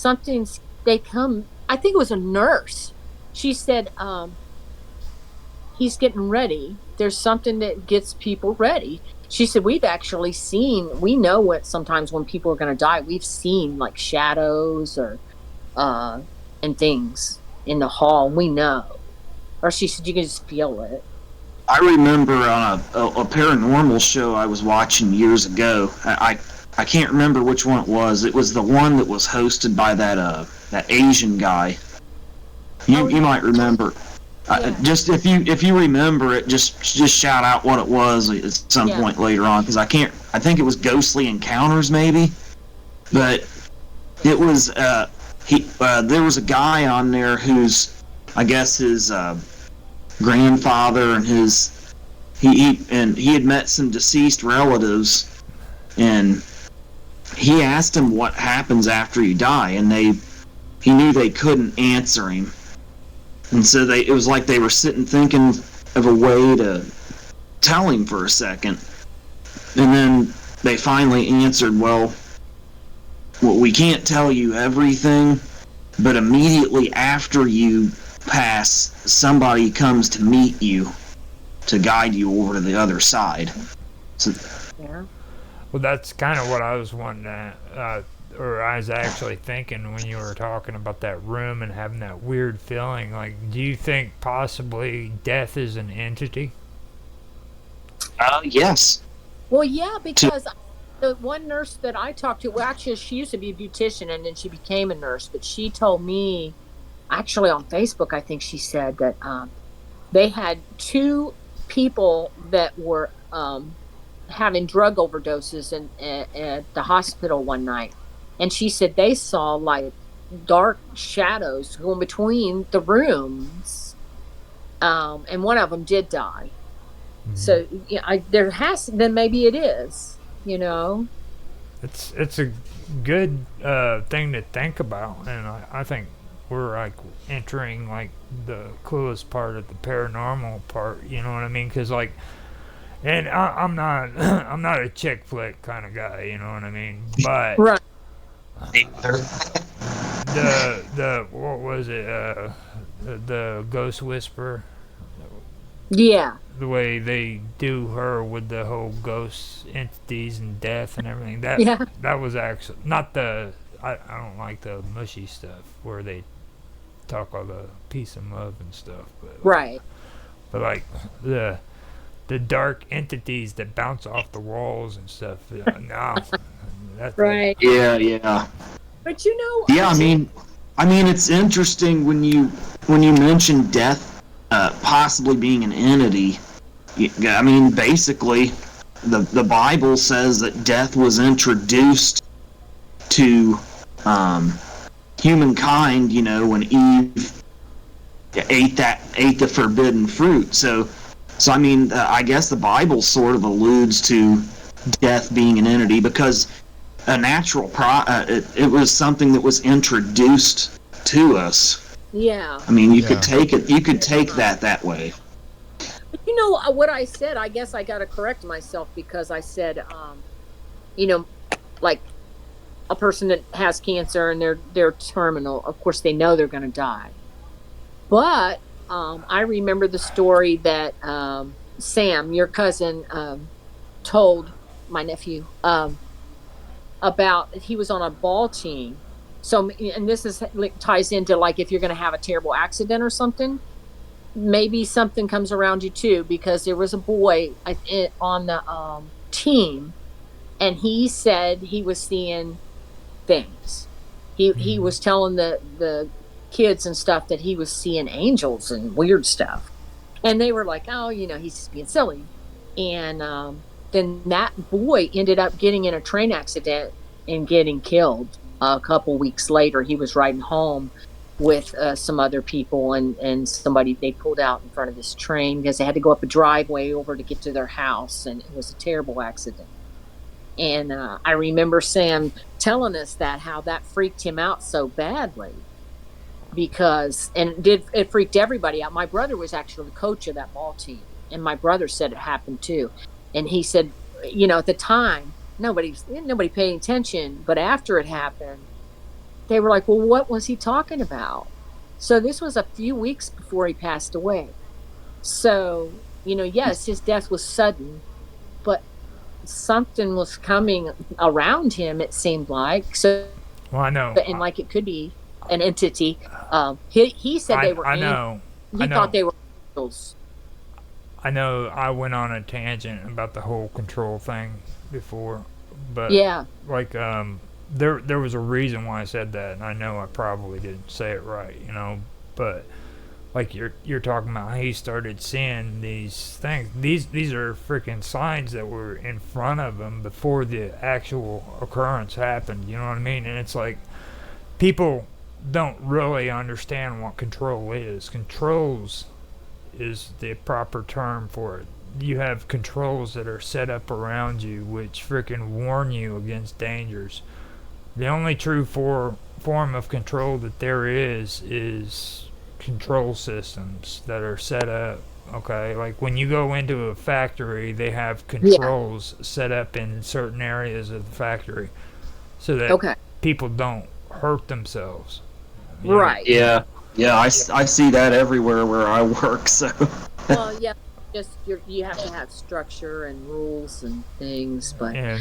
I think it was a nurse. She said, "He's getting ready. There's something that gets people ready." She said, we know what sometimes when people are going to die, we've seen like shadows or, and things in the hall. We know. Or she said, you can just feel it. I remember on a paranormal show I was watching years ago. I can't remember which one it was. It was the one that was hosted by that Asian guy. You might remember. Just if you remember it, just shout out what it was at some point later on, because I can't. I think it was Ghostly Encounters maybe, but it was there was a guy on there who's, I guess, his grandfather and he had met some deceased relatives, and he asked him what happens after you die, and he knew they couldn't answer him, and so it was like they were sitting thinking of a way to tell him for a second, and then they finally answered, well, we can't tell you everything, but immediately after you pass, somebody comes to meet you to guide you over to the other side. So, well, that's kind of what I was wanting to, or I was actually thinking when you were talking about that room and having that weird feeling. Like, do you think possibly death is an entity? Yes. Well, yeah, because the one nurse that I talked to, well, actually, she used to be a beautician and then she became a nurse, but she told me, actually on Facebook, I think she said that they had 2 people that were having drug overdoses at the hospital one night. And she said they saw like dark shadows going between the rooms. And one of them did die. Mm-hmm. So there has, then maybe it is, It's a good thing to think about, and I think we're like entering like the coolest part of the paranormal part. You know what I mean? Because like, and I'm not I'm not a chick flick kind of guy. You know what I mean? But right. the what was it? The Ghost Whisperer. Yeah. The way they do her with the whole ghost entities and death and everything. That was actually not the. I don't like the mushy stuff where they talk all the peace and love and stuff. But right. But like the dark entities that bounce off the walls and stuff. No. That's right. Yeah. But Yeah, I mean, it's interesting when you mention death. Possibly being an entity. I mean, basically, the Bible says that death was introduced to humankind, when Eve ate the forbidden fruit. So I mean, I guess the Bible sort of alludes to death being an entity because a natural it was something that was introduced to us. Yeah. I mean, you could take it. You could take that way. But what I said, I guess I got to correct myself because I said, like a person that has cancer and they're terminal. Of course, they know they're going to die. But I remember the story that Sam, your cousin, told my nephew about. He was on a ball team. So, and this ties into like if you're going to have a terrible accident or something, maybe something comes around you too, because there was a boy on the team, and he said he was seeing things. He was telling the kids and stuff that he was seeing angels and weird stuff, and they were like, "Oh, he's just being silly." And then that boy ended up getting in a train accident and getting killed. A couple weeks later, he was riding home with some other people and somebody. They pulled out in front of this train because they had to go up a driveway over to get to their house, and it was a terrible accident. And I remember Sam telling us how that freaked him out so badly because it freaked everybody out. My brother was actually the coach of that ball team, and my brother said it happened too. And he said, at the time, nobody paying attention, but after it happened, they were like, well, what was he talking about? So this was a few weeks before he passed away. So, yes, his death was sudden, but something was coming around him, it seemed like. So, well, I know. And like it could be an entity. He said they were. I know. He thought they were angels. I know I went on a tangent about the whole control thing before, but Yeah. like there was a reason why I said that, and I know I probably didn't say it right, you know, but like you're talking about how he started seeing these things. These are freaking signs that were in front of him before the actual occurrence happened. You know what I mean? And it's like people don't really understand what control is. Controls is the proper term for it. You have controls that are set up around you which freaking warn you against dangers. The only true form of control that there is control systems that are set up. Okay, like when you go into a factory, they have controls set up in certain areas of the factory so that people don't hurt themselves. Right. Yeah. Yeah, I see that everywhere where I work. So. Well, yeah, just you have to have structure and rules and things, but And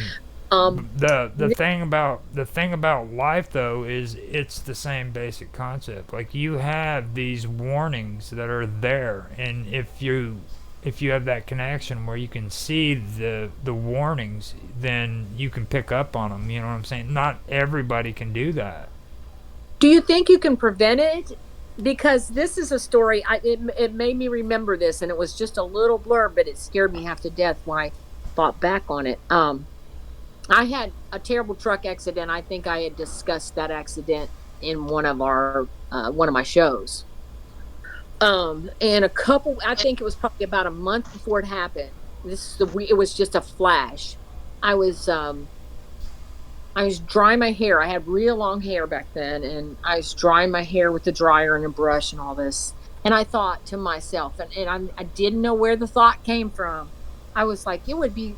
the thing about life though is it's the same basic concept. Like you have these warnings that are there, and if you have that connection where you can see the warnings, then you can pick up on them. You know what I'm saying? Not everybody can do that. do you think you can prevent it? Because this is a story. It made me remember this, and it was just a little blurb, but it scared me half to death when I thought back on it. I had a terrible truck accident. I think I had discussed that accident in one of my shows. And I think it was probably about a month before it happened. It was just a flash. I was drying my hair. I had real long hair back then, and I was drying my hair with the dryer and a brush and all this. And I thought to myself, and I didn't know where the thought came from. I was like, it would be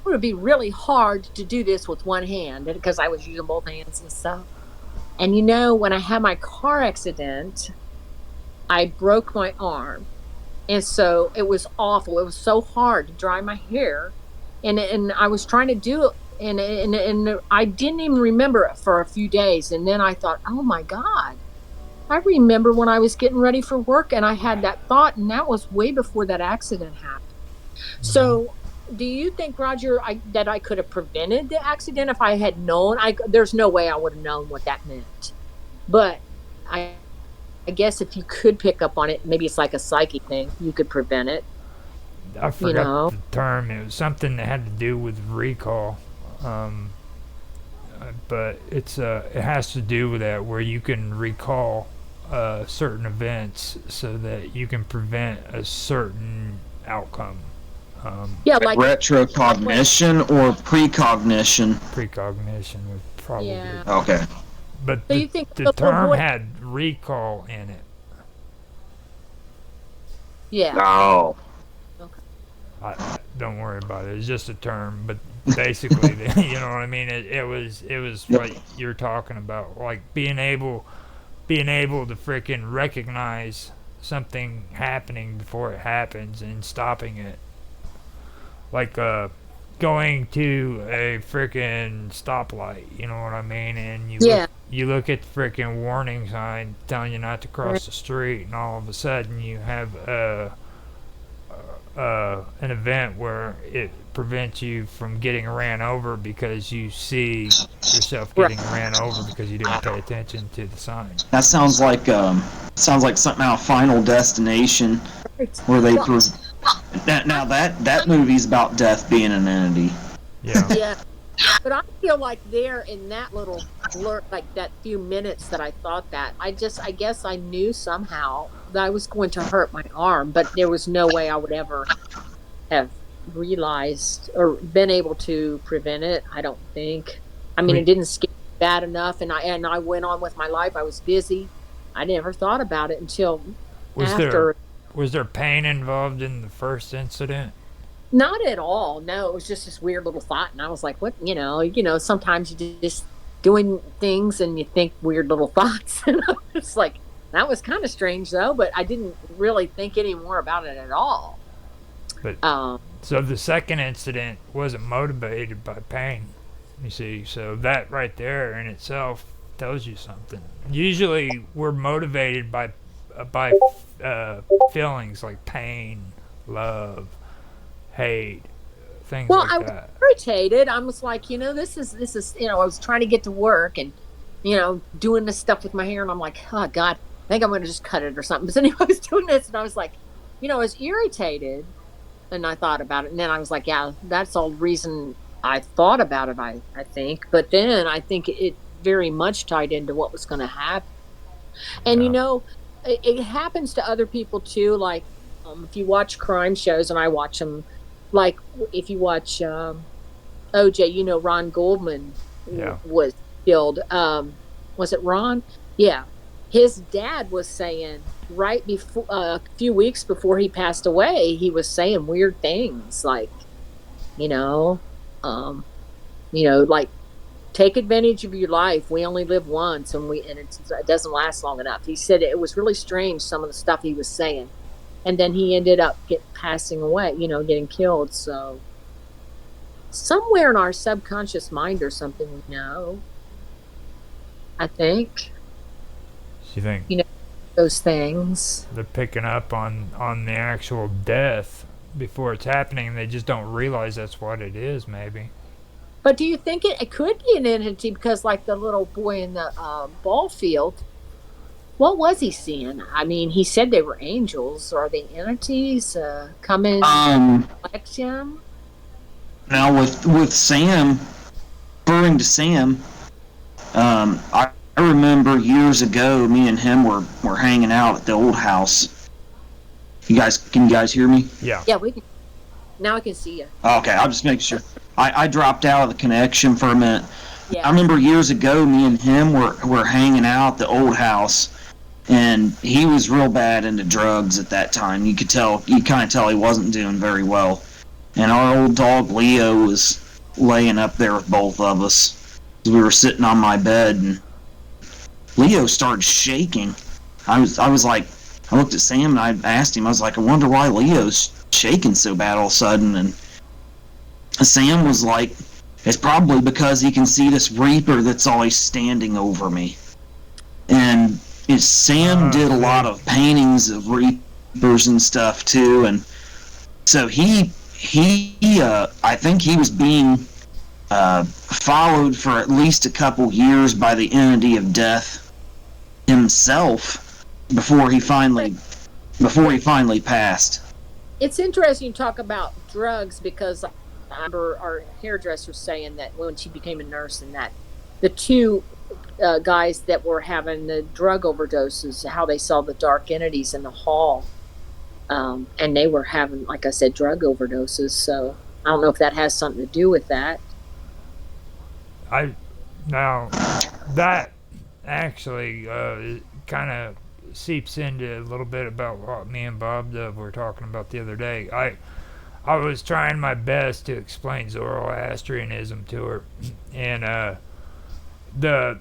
really hard to do this with one hand, because I was using both hands and stuff. And when I had my car accident, I broke my arm. And so it was awful. It was so hard to dry my hair. And I was trying to do it, and I didn't even remember it for a few days. And then I thought, oh my God, I remember when I was getting ready for work and I had that thought, and that was way before that accident happened. So do you think, Roger, that I could have prevented the accident if I had known? There's no way I would have known what that meant. But I guess if you could pick up on it, maybe it's like a psychic thing, you could prevent it. I forgot the term. It was something that had to do with recall. But it has to do with that, where you can recall certain events so that you can prevent a certain outcome. Like retrocognition or precognition? Precognition would probably be. Okay. But so you think the term had recall in it. Yeah. Oh. Okay. Don't worry about it. It's just a term, but basically, you know what I mean. It was what you're talking about, like being able to freaking recognize something happening before it happens and stopping it. Like going to a freaking stoplight, you know what I mean? And you look at the freaking warning sign telling you not to cross the street, and all of a sudden you have an event where it prevents you from getting ran over because you see yourself getting ran over because you didn't pay attention to the sign. That sounds like something out of Final Destination, where they now that movie's about death being an entity. Yeah. Yeah. But I feel like there in that little blur, like that few minutes that I thought that, I guess I knew somehow that I was going to hurt my arm, but there was no way I would ever have realized or been able to prevent it. I don't think. I mean, it didn't scare me bad enough, and I went on with my life. I was busy. I never thought about it until after. Was there pain involved in the first incident? Not at all. No, it was just this weird little thought, and I was like, "What?" Sometimes you just doing things and you think weird little thoughts, and it's like that was kind of strange, though. But I didn't really think any more about it at all. But so the second incident wasn't motivated by pain, you see. So that right there in itself tells you something. Usually, we're motivated by feelings like pain, love, hate, things Well, like I was that. irritated. I was like, this is, I was trying to get to work and, doing this stuff with my hair, and I'm like, oh God, I think I'm going to just cut it or something. But anyway, I was doing this, and I was like, I was irritated, and I thought about it, and then I was like, yeah, that's all the reason I thought about it. I think, but then I think it very much tied into what was going to happen, and Yeah. it happens to other people too. Like, if you watch crime shows, and I watch them, like if you watch OJ, Ron Goldman Yeah. was killed. Was it Ron? Yeah. His dad was saying right before a few weeks before he passed away, he was saying weird things like, you know, um, like take advantage of your life. We only live once, and it doesn't last long enough. He said it was really strange, some of the stuff he was saying, and then he ended up passing away. Getting killed. So somewhere in our subconscious mind or something, I think. You think Those things. they're picking up on the actual death before it's happening, and they just don't realize that's what it is, maybe. But do you think it could be an entity? Because like the little boy in the ball field, what was he seeing? I mean, he said they were angels. Are they entities coming to collect him? Now with Sam, referring to Sam, I remember years ago, me and him were hanging out at the old house. Can you guys hear me? Yeah. Yeah, we can. Now I can see you. Okay, I'll just make sure. I dropped out of the connection for a minute. Yeah. I remember years ago, me and him were hanging out at the old house, and he was real bad into drugs at that time. You kind of tell he wasn't doing very well. And our old dog Leo was laying up there with both of us. We were sitting on my bed, and Leo started shaking. I looked at Sam and I asked him, I was like, I wonder why Leo's shaking so bad all of a sudden. And Sam was like, it's probably because he can see this Reaper that's always standing over me. And Sam did a lot of paintings of Reapers and stuff too, and so he I think he was being followed for at least a couple years by the entity of death himself before he finally passed. It's interesting you talk about drugs, because I remember our hairdresser saying that when she became a nurse, and that the two guys that were having the drug overdoses, how they saw the dark entities in the hall, and they were having, like I said, drug overdoses. So I don't know if that has something to do with that. Now that actually kind of seeps into a little bit about what me and Bob Dove were talking about the other day. I was trying my best to explain Zoroastrianism to her, and the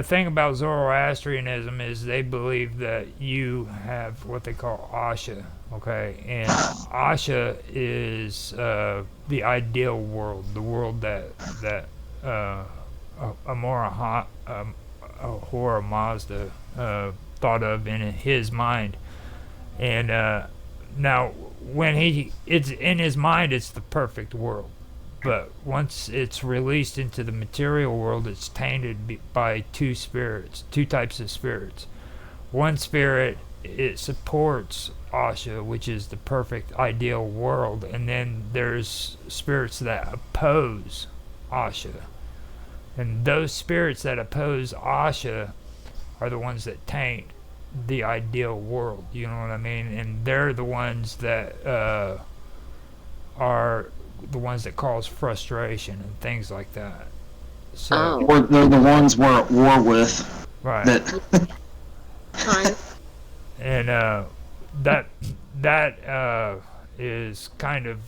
thing about Zoroastrianism is they believe that you have what they call Asha, okay? And Asha is the ideal world, the world that Ahura Mazda thought of in his mind. And now, when it's in his mind, it's the perfect world. But once it's released into the material world, it's tainted by two types of spirits. One spirit, it supports Asha, which is the perfect ideal world, and then there's spirits that oppose Asha. And those spirits that oppose Asha are the ones that taint the ideal world, you know what I mean? And they're the ones that are the ones that cause frustration and things like that. So, or they're the ones we're at war with. Right. Right. And that is kind of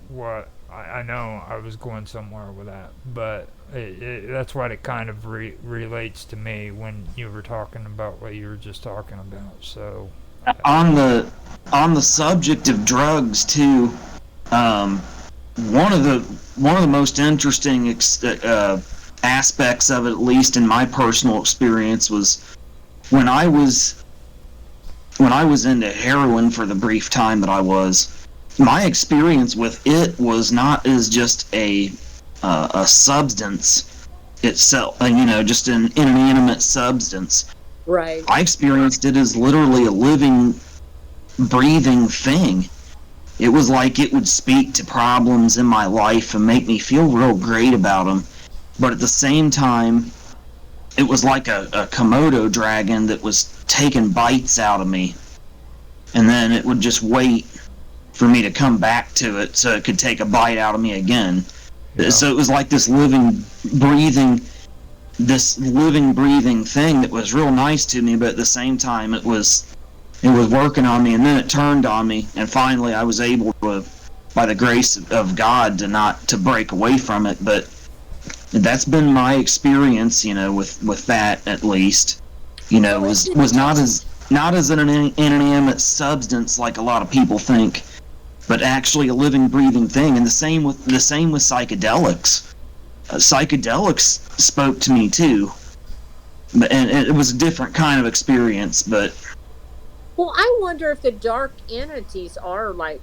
what I know. I was going somewhere with that, but that's what it kind of relates to me when you were talking about what you were just talking about. So on the subject of drugs too, one of the most interesting aspects of it, at least in my personal experience, was when I was into heroin for the brief time that I was. my experience with it was not as just a substance itself, just an inanimate substance. Right. I experienced it as literally a living, breathing thing. It was like it would speak to problems in my life and make me feel real great about them. But at the same time, it was like a Komodo dragon that was taking bites out of me. And then it would just wait for me to come back to it so it could take a bite out of me again. Yeah. So it was like this living, breathing thing that was real nice to me, but at the same time it was working on me, and then it turned on me, and finally I was able to, by the grace of God, to break away from it. But that's been my experience, with that, at least. Was not as an inanimate substance like a lot of people think, but actually a living, breathing thing. And the same with psychedelics. Psychedelics spoke to me too, and it was a different kind of experience. But well, I wonder if the dark entities are like,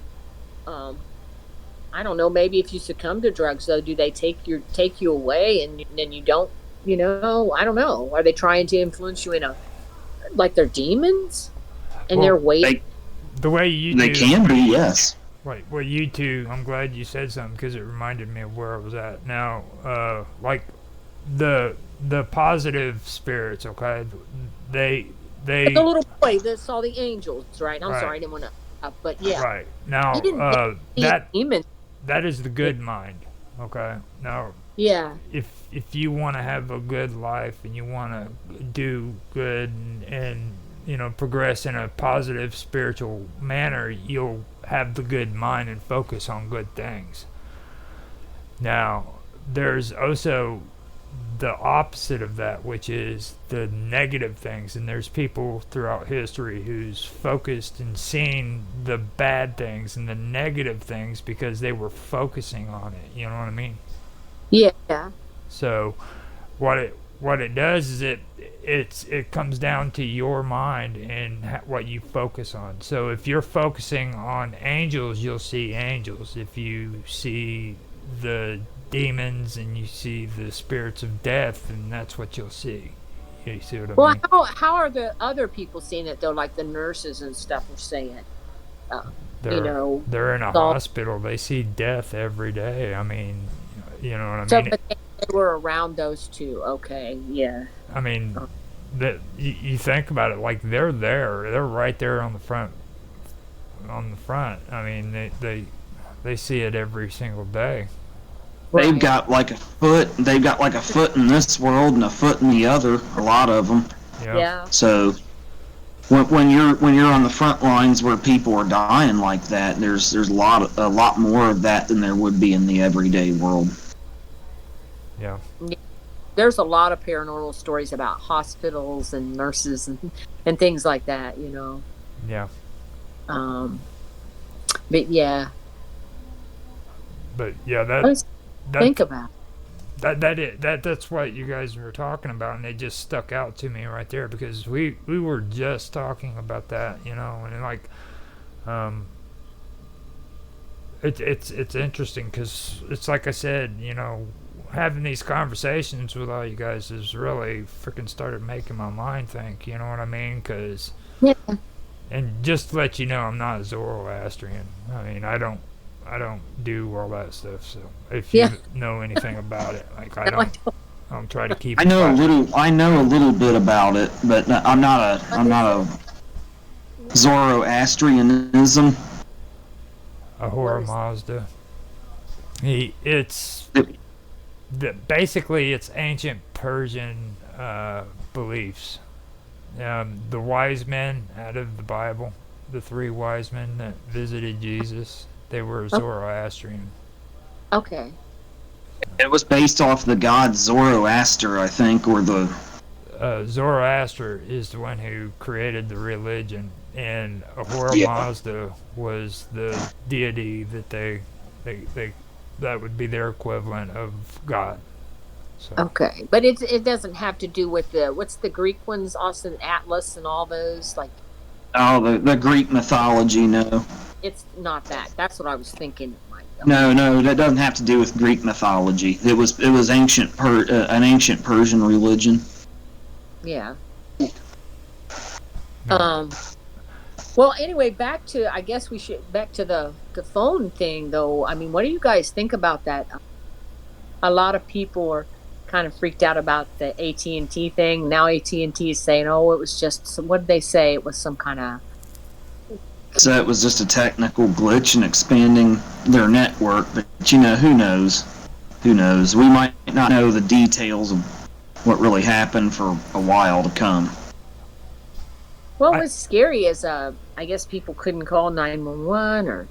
I don't know. Maybe if you succumb to drugs, though, do they take you away, and then you don't? I don't know. Are they trying to influence you like they're demons, and they're waiting? The way you they can be, yes. Right. Well, you two, I'm glad you said something because it reminded me of where I was at. Now, like the positive spirits, okay? They the little boy that saw the angels, right? I'm sorry, I didn't want to, but yeah. Right. Now, that is the good mind, okay? Now, yeah. If you want to have a good life and you want to do good and progress in a positive spiritual manner, you'll have the good mind and focus on good things. Now, there's also the opposite of that, which is the negative things, and there's people throughout history who's focused and seeing the bad things and the negative things because they were focusing on it. You know what I mean? Yeah. So what it does is it comes down to your mind and what you focus on. So if you're focusing on angels, you'll see angels. If you see the demons and you see the spirits of death, then that's what you'll see. You see what I mean? Well, how are the other people seeing it though? Like the nurses and stuff are saying, they're in a hospital. They see death every day. I mean, you know what I mean? But they were around those two. Okay, yeah. I mean, you think about it, like they're right there on the front. I mean, they see it every single day. They've got like a foot. They've got like a foot in this world and a foot in the other. A lot of them. Yeah. So when you're on the front lines where people are dying like that, there's a lot more of that than there would be in the everyday world. Yeah. There's a lot of paranormal stories about hospitals and nurses and things like that, Yeah. But yeah. But yeah, think about that's what you guys were talking about, and it just stuck out to me right there because we were just talking about that, and like it's interesting because it's like I said, having these conversations with all you guys has really freaking started making my mind think, you know what I mean? Because and just to let you know, I'm not a Zoroastrian. I mean, I don't do all that stuff. So if you know anything about it, like I don't try to keep. I know a little bit about it, but I'm not a Zoroastrianism. Ahura Mazda. Basically it's ancient Persian beliefs. The wise men out of the Bible, the 3 wise men that visited Jesus, they were Zoroastrian. Okay. It was based off the god Zoroaster, I think, or the... Zoroaster is the one who created the religion, and Ahura Mazda was the deity that they that would be their equivalent of God. So. Okay, but it doesn't have to do with what's the Greek ones, Austin Atlas and all those like. Oh, the Greek mythology, no. it's not that. That's what I was thinking it might be. No, that doesn't have to do with Greek mythology. It was an ancient Persian religion. Yeah. Well, anyway, back to the phone thing though. I mean, what do you guys think about that? A lot of people are kind of freaked out about the AT&T thing. Now AT&T is saying, "Oh, it was just what did they say? It was some kind of." So it was just a technical glitch in expanding their network, but who knows? Who knows? We might not know the details of what really happened for a while to come. Well, what's scary is I guess people couldn't call 911, or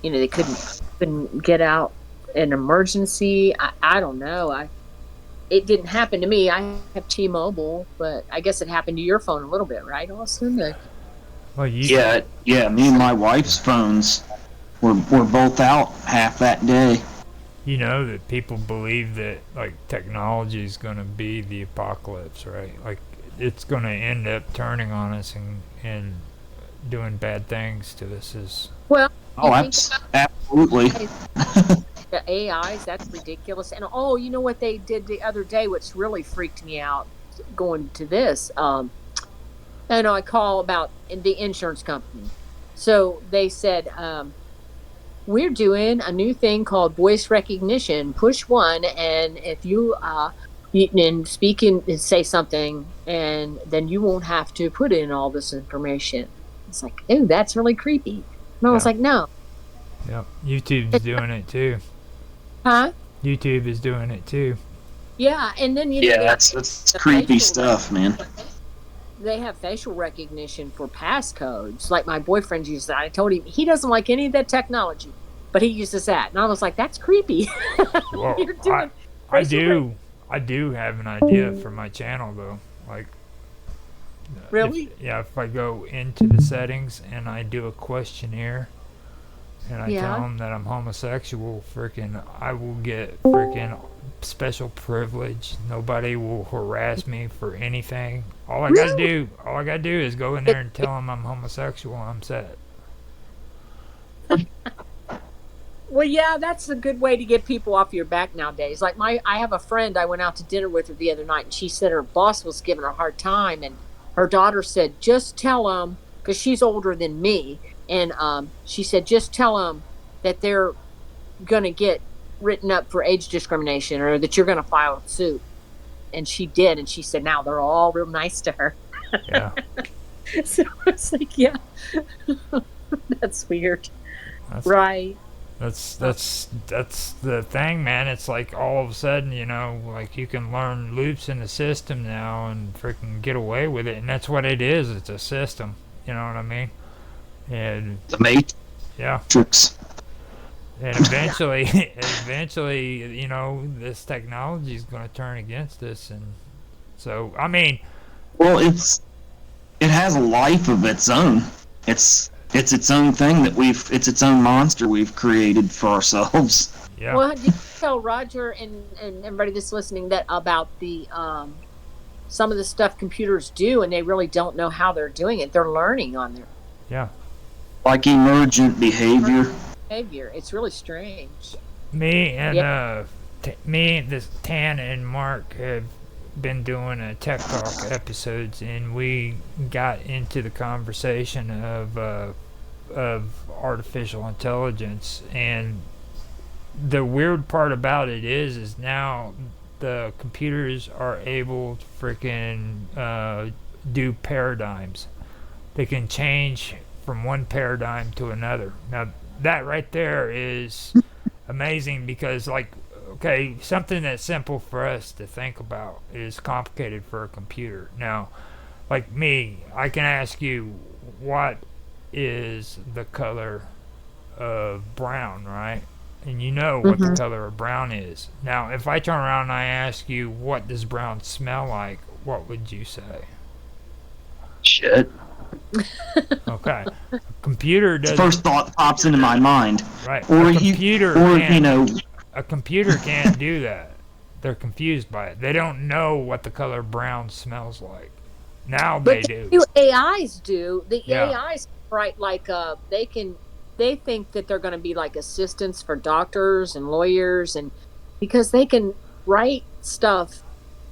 they couldn't get out an emergency. I don't know. It didn't happen to me. I have T-Mobile, but I guess it happened to your phone a little bit, right, Austin? Yeah. Me and my wife's phones were both out half that day. You know that people believe that like technology is going to be the apocalypse, right? Like it's going to end up turning on us and doing bad things to us. Well, absolutely. The AIs, that's ridiculous. And you know what they did the other day, which really freaked me out going to this. I call about the insurance company. So they said, we're doing a new thing called voice recognition. Push 1, and if you can speak and say something, and then you won't have to put in all this information. It's like, oh, that's really creepy. And I was like, no. Yep. YouTube's doing it too. Huh? YouTube is doing it too. Yeah, and then that's creepy stuff, man. They have facial recognition for passcodes. Like my boyfriend uses that. I told him he doesn't like any of that technology, but he uses that, and I was like, "That's creepy." Well, You're doing I do have an idea for my channel though. Like, really? If I go into the settings and I do a questionnaire, and I tell them that I'm homosexual, I will get special privilege. Nobody will harass me for anything. All I gotta do is go in there and tell them I'm homosexual, and I'm set. Well, yeah, that's a good way to get people off your back nowadays. Like I have a friend I went out to dinner with her the other night, and she said her boss was giving her a hard time, and her daughter said, "Just tell them," because she's older than me, and she said, "Just tell them that they're gonna get written up for age discrimination, or that you're gonna file a suit." And she did, and she said now they're all real nice to her. Yeah. So I was like, yeah, that's weird, right? That's the thing, man. It's like all of a sudden, like you can learn loops in the system now and get away with it, and that's what it is. It's a system. You know what I mean? And the Matrix. And eventually, this technology is going to turn against us, and so I mean, well, it has a life of its own. It's its own thing it's its own monster we've created for ourselves. Yeah. Well, did you tell Roger and everybody that's listening that about the some of the stuff computers do, and they really don't know how they're doing it? They're learning on there. Yeah. Like emergent behavior. It's really strange. Me and Tan and Mark have been doing a Tech Talk episodes, and we got into the conversation of artificial intelligence, and the weird part about it is now the computers are able to do paradigms. They can change from one paradigm to another. Now that right there is amazing, because something that's simple for us to think about is complicated for a computer. Now, like me, I can ask you, what is the color of brown, right? And you know what the color of brown is. Now, if I turn around and I ask you, what does brown smell like, what would you say? Shit. Okay. A computer does. First thought pops into my mind. Right. Or a computer can't do that. They're confused by it. They don't know what the color brown smells like. Now they do. AIs do. The AIs, right? Like they can they think that they're going to be like assistants for doctors and lawyers, and because they can write stuff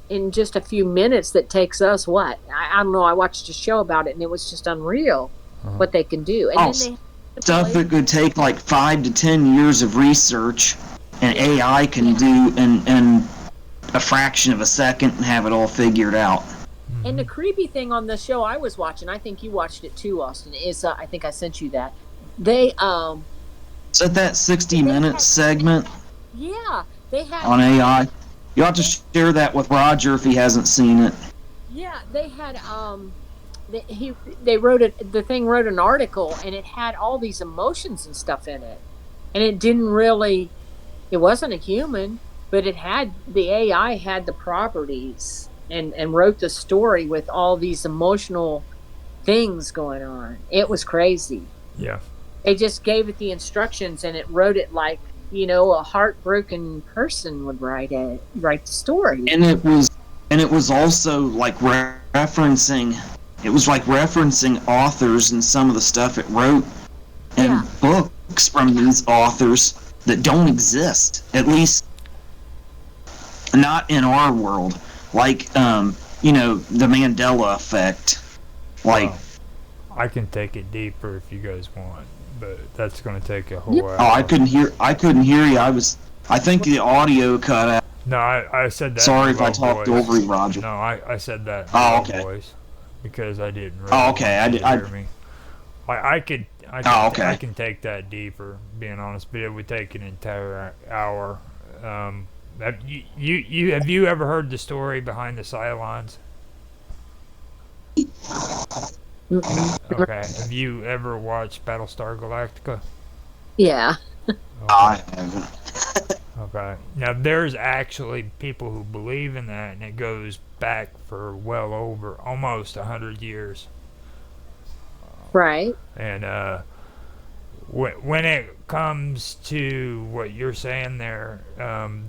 in just a few minutes that takes us what? I don't know. I watched a show about it, and it was just unreal what they can do. And then they stuff that could take like 5 to 10 years of research, and AI can do in a fraction of a second and have it all figured out. And the creepy thing on the show I was watching, I think you watched it too, Austin, is I think I sent you that. They Is that 60 minute segment? Yeah, they had on AI. You have to share that with Roger if he hasn't seen it. Yeah, they had they wrote it. The thing wrote an article, and it had all these emotions and stuff in it, and it didn't really. It wasn't a human, but it had the AI had the properties and wrote the story with all these emotional things going on. It was crazy. Yeah. They just gave it the instructions, and it wrote it like, a heartbroken person would write the story. And it was also like referencing authors and some of the stuff it wrote, and books from these authors that don't exist, at least not in our world. Like the Mandela effect. Like, I can take it deeper if you guys want, but that's going to take a whole hour. Oh, I couldn't hear you. I think the audio cut out. No, I said that. Sorry if I talked over you, Roger. No, I said that in low voice because I didn't really hear me. I can take that deeper, being honest, but it would take an entire hour. Have you ever heard the story behind the Cylons? Okay. Have you ever watched Battlestar Galactica? Yeah. Okay. I haven't. Okay. Now, there's actually people who believe in that, and it goes back for well over almost 100 years. Right. And when it comes to what you're saying there,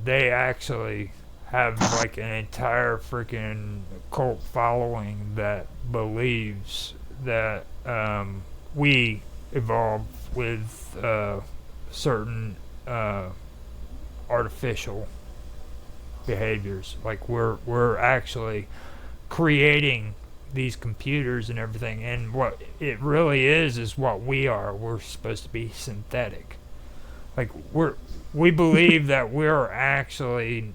they actually have like an entire freaking cult following that believes that we evolved with certain artificial behaviors. Like we're actually creating these computers and everything, and what it really is what we are. We're supposed to be synthetic. Like we believe that we're actually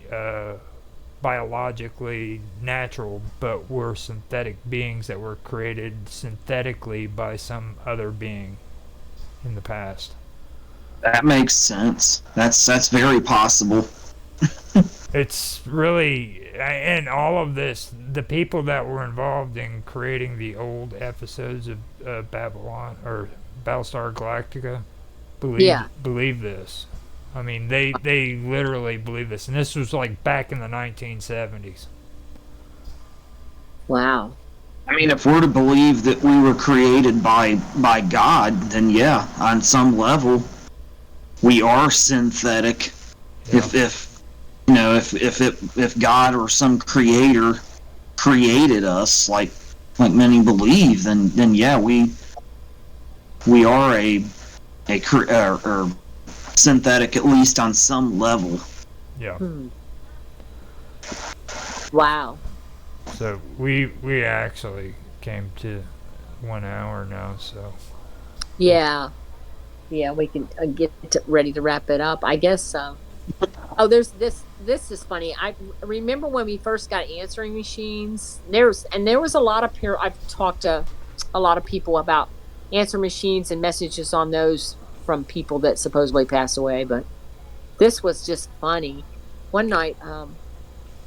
biologically natural, but we're synthetic beings that were created synthetically by some other being in the past. That makes sense. That's very possible. It's really, and all of this, the people that were involved in creating the old episodes of Babylon or Battlestar Galactica believe this. I mean, they literally believe this, and this was like back in the 1970s. Wow. I mean, if we're to believe that we were created by God, then yeah, on some level, we are synthetic. Yeah. If God or some creator created us, like many believe, then yeah, we are a synthetic, at least on some level. Yeah. Wow. So we actually came to 1 hour now, so. Yeah, we can get ready to wrap it up, I guess so. Oh, there's this is funny. I remember when we first got answering machines. There was a lot of I've talked to a lot of people about answer machines and messages on those from people that supposedly passed away, but this was just funny. One night,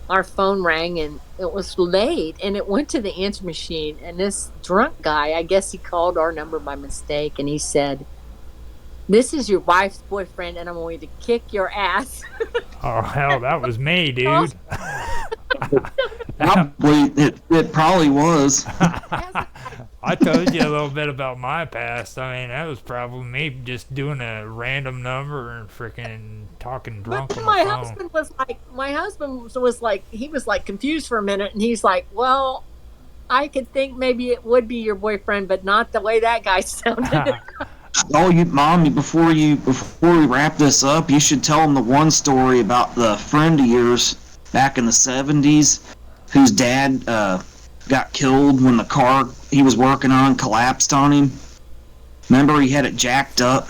our phone rang and it was late, and it went to the answer machine, and this drunk guy, I guess he called our number by mistake, and he said, "This is your wife's boyfriend, and I'm going to kick your ass." Oh, hell, that was me, dude. It probably was. I told you a little bit about my past. I mean, that was probably me just doing a random number and freaking talking drunk on the phone. My husband was like, he was like confused for a minute, and he's like, "Well, I could think maybe it would be your boyfriend, but not the way that guy sounded." Mom, before we wrap this up, you should tell them the one story about the friend of yours back in the 70s, whose dad got killed when the car he was working on collapsed on him. Remember, he had it jacked up.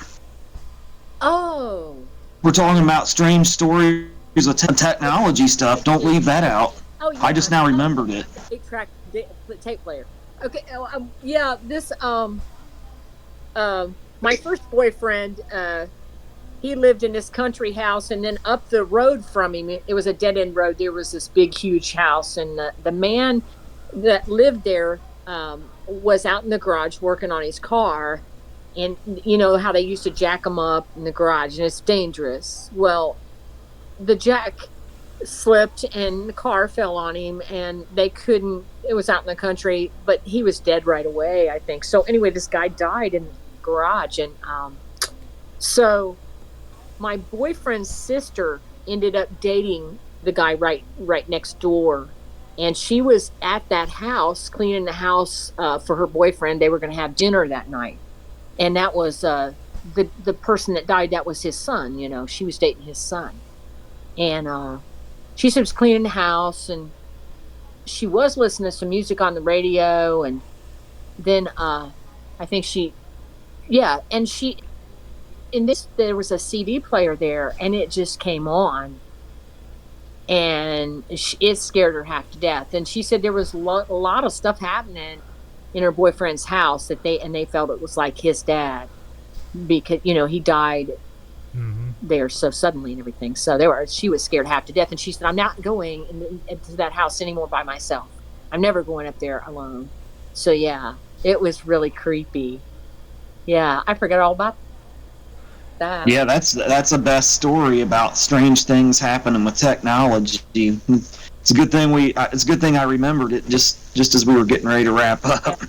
Oh. We're talking about strange stories with technology stuff. Don't leave that out. Oh, yeah. I just now remembered it. 8-track tape player. Okay. Yeah. This. My first boyfriend. He lived in this country house, and then up the road from him, it was a dead end road. There was this big, huge house, and the man that lived there was out in the garage working on his car. And you know how they used to jack them up in the garage, and it's dangerous. Well, the jack slipped and the car fell on him, and they couldn't. It was out in the country, but he was dead right away, I think. So anyway, this guy died in the garage, and so my boyfriend's sister ended up dating the guy right next door, and she was at that house cleaning the house for her boyfriend. They were going to have dinner that night, and that was the person that died. That was his son. You know, she was dating his son, and she was cleaning the house, and she was listening to some music on the radio, and then I think there was a CD player there, and it just came on, and it scared her half to death. And she said there was a lot of stuff happening in her boyfriend's house that they felt it was like his dad, because he died there so suddenly and everything. So she was scared half to death, and she said, "I'm not going into that house anymore by myself. I'm never going up there alone." So yeah, it was really creepy. Yeah, I forgot all about that. Yeah, that's the best story about strange things happening with technology. It's a good thing I remembered it just as we were getting ready to wrap up.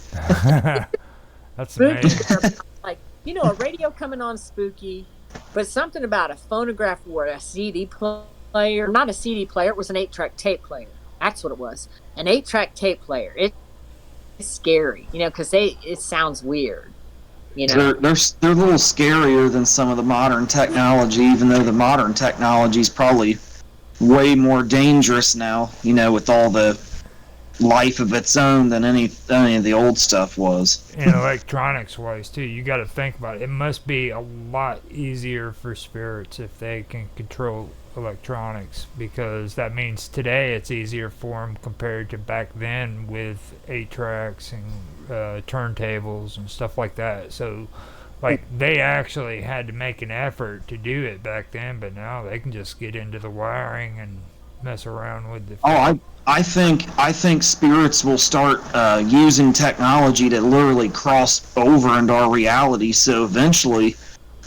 That's amazing. Like, a radio coming on spooky, but something about a phonograph or a CD player, not a CD player, it was an 8-track tape player. That's what it was. An 8-track tape player. It's scary, because it sounds weird. They're a little scarier than some of the modern technology, even though the modern technology is probably way more dangerous now, with all the life of its own than any of the old stuff was. And electronics wise too, you got to think about it. It must be a lot easier for spirits if they can control electronics, because that means today it's easier for them compared to back then with 8-tracks and turntables and stuff like that. So they actually had to make an effort to do it back then, but now they can just get into the wiring and mess around with the I think spirits will start using technology to literally cross over into our reality. So eventually,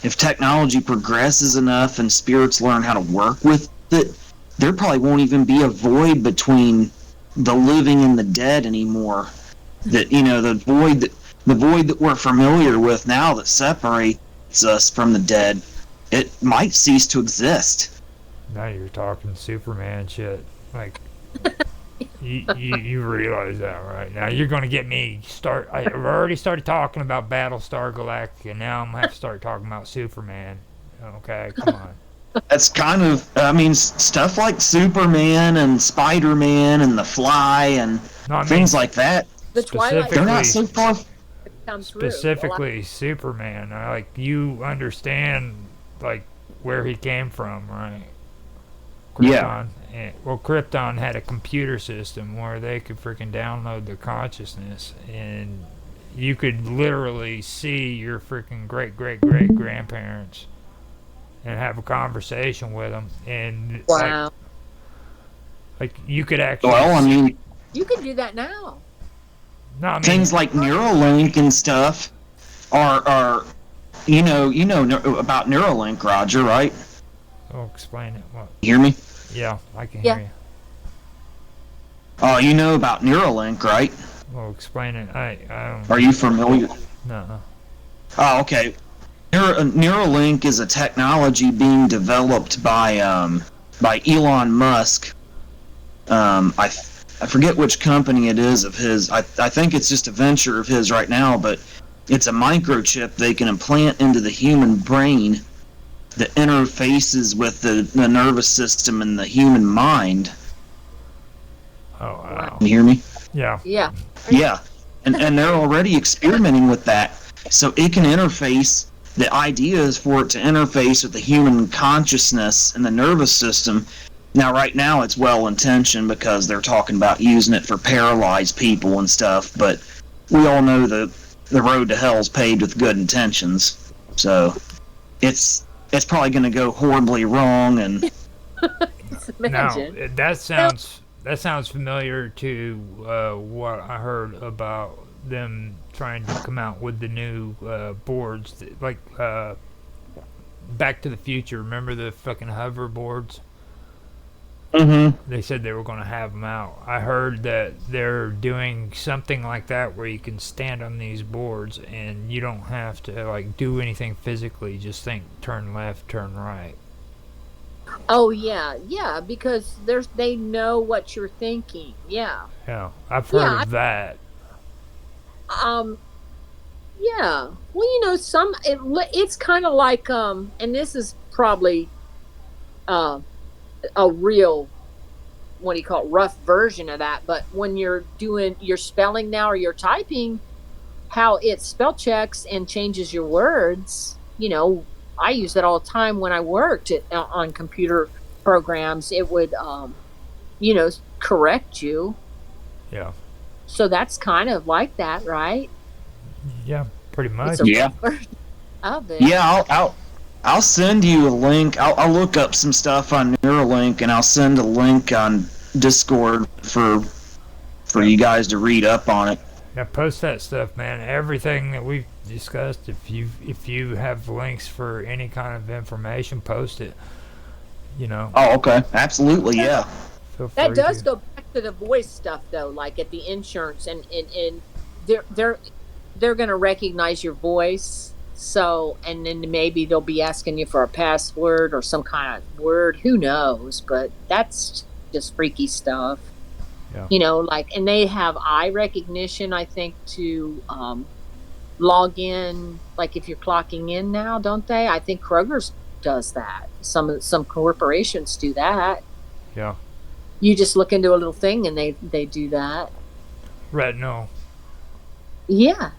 if technology progresses enough and spirits learn how to work with it, there probably won't even be a void between the living and the dead anymore. That the void that we're familiar with now that separates us from the dead, it might cease to exist. Now you're talking Superman shit. Like, you realize that, right? Now you're going to get me I've already started talking about Battlestar Galactica. Now I'm going to have to start talking about Superman. Okay, come on. That's kind of, stuff like Superman and Spider-Man and The Fly and things like that. The Twilight. They're not so far. Specifically Superman. You understand, where he came from, right? Krypton. Yeah. Well, Krypton had a computer system where they could freaking download their consciousness, and you could literally see your freaking great-great-great-grandparents and have a conversation with them. And wow. You could actually... Well, you can do that now. No, things like Neuralink and stuff are you know about Neuralink, Roger, right? Oh, explain it. What? You hear me? Yeah, I can hear you. Oh, you know about Neuralink, right? Well, explain it. I don't... Are you familiar? No. Oh, okay. Neuralink is a technology being developed by Elon Musk. I forget which company it is of his. I think it's just a venture of his right now, but It's a microchip they can implant into the human brain that interfaces with the nervous system and the human mind. Oh wow! Can you hear me? Yeah. Yeah. Yeah, and they're already experimenting with that, so it can interface. The idea is for it to interface with the human consciousness and the nervous system. Now, right now, it's well-intentioned because they're talking about using it for paralyzed people and stuff, but we all know the road to hell is paved with good intentions. So it's probably going to go horribly wrong, and Now that sounds familiar to what I heard about them trying to come out with the new boards, like Back to the Future. Remember the fucking hoverboards? They said they were going to have them out. I heard that they're doing something like that where you can stand on these boards and you don't have to like do anything physically. Just think, turn left, turn right. Oh yeah, yeah, because they know what you're thinking. Yeah. Yeah, I've heard of that. Yeah. Well, it's kind of like and this is probably a real, what do you call it, rough version of that, but when you're doing your spelling now or you're typing, how it spell checks and changes your words, I use that all the time when I worked on computer programs. It would correct you. Yeah. So that's kind of like that, right? Yeah, pretty much. Yeah. Of it. Yeah, I'll send you a link. I'll look up some stuff on Neuralink, and I'll send a link on Discord for you guys to read up on it. Yeah, post that stuff, man. Everything that we've discussed. If you have links for any kind of information, post it. Oh, okay. Absolutely, yeah. That does go back to the voice stuff, though. Like at the insurance, and they're going to recognize your voice. So, and then maybe they'll be asking you for a password or some kind of word. Who knows? But that's just freaky stuff. Yeah. And they have eye recognition, I think, to log in. Like if you're clocking in now, don't they? I think Kroger's does that. Some corporations do that. Yeah. You just look into a little thing and they do that. Retinal. Yeah.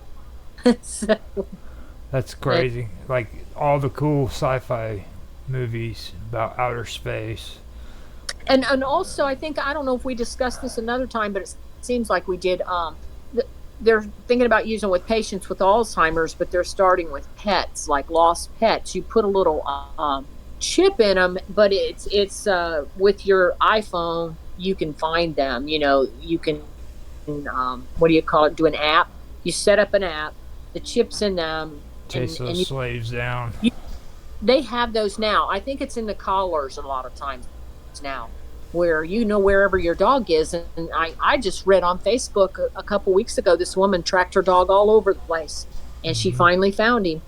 So, that's crazy. Like all the cool sci-fi movies about outer space. And also, I don't know if we discussed this another time, but it seems like we did. They're thinking about using it with patients with Alzheimer's, but they're starting with pets, like lost pets. You put a little chip in them, but it's with your iPhone, you can find them. You can, what do you call it? Do an app. You set up an app. The chip's in them. Chase those slaves down. They have those now. I think it's in the collars a lot of times now, where wherever your dog is. And I just read on Facebook a couple weeks ago, this woman tracked her dog all over the place, and she finally found him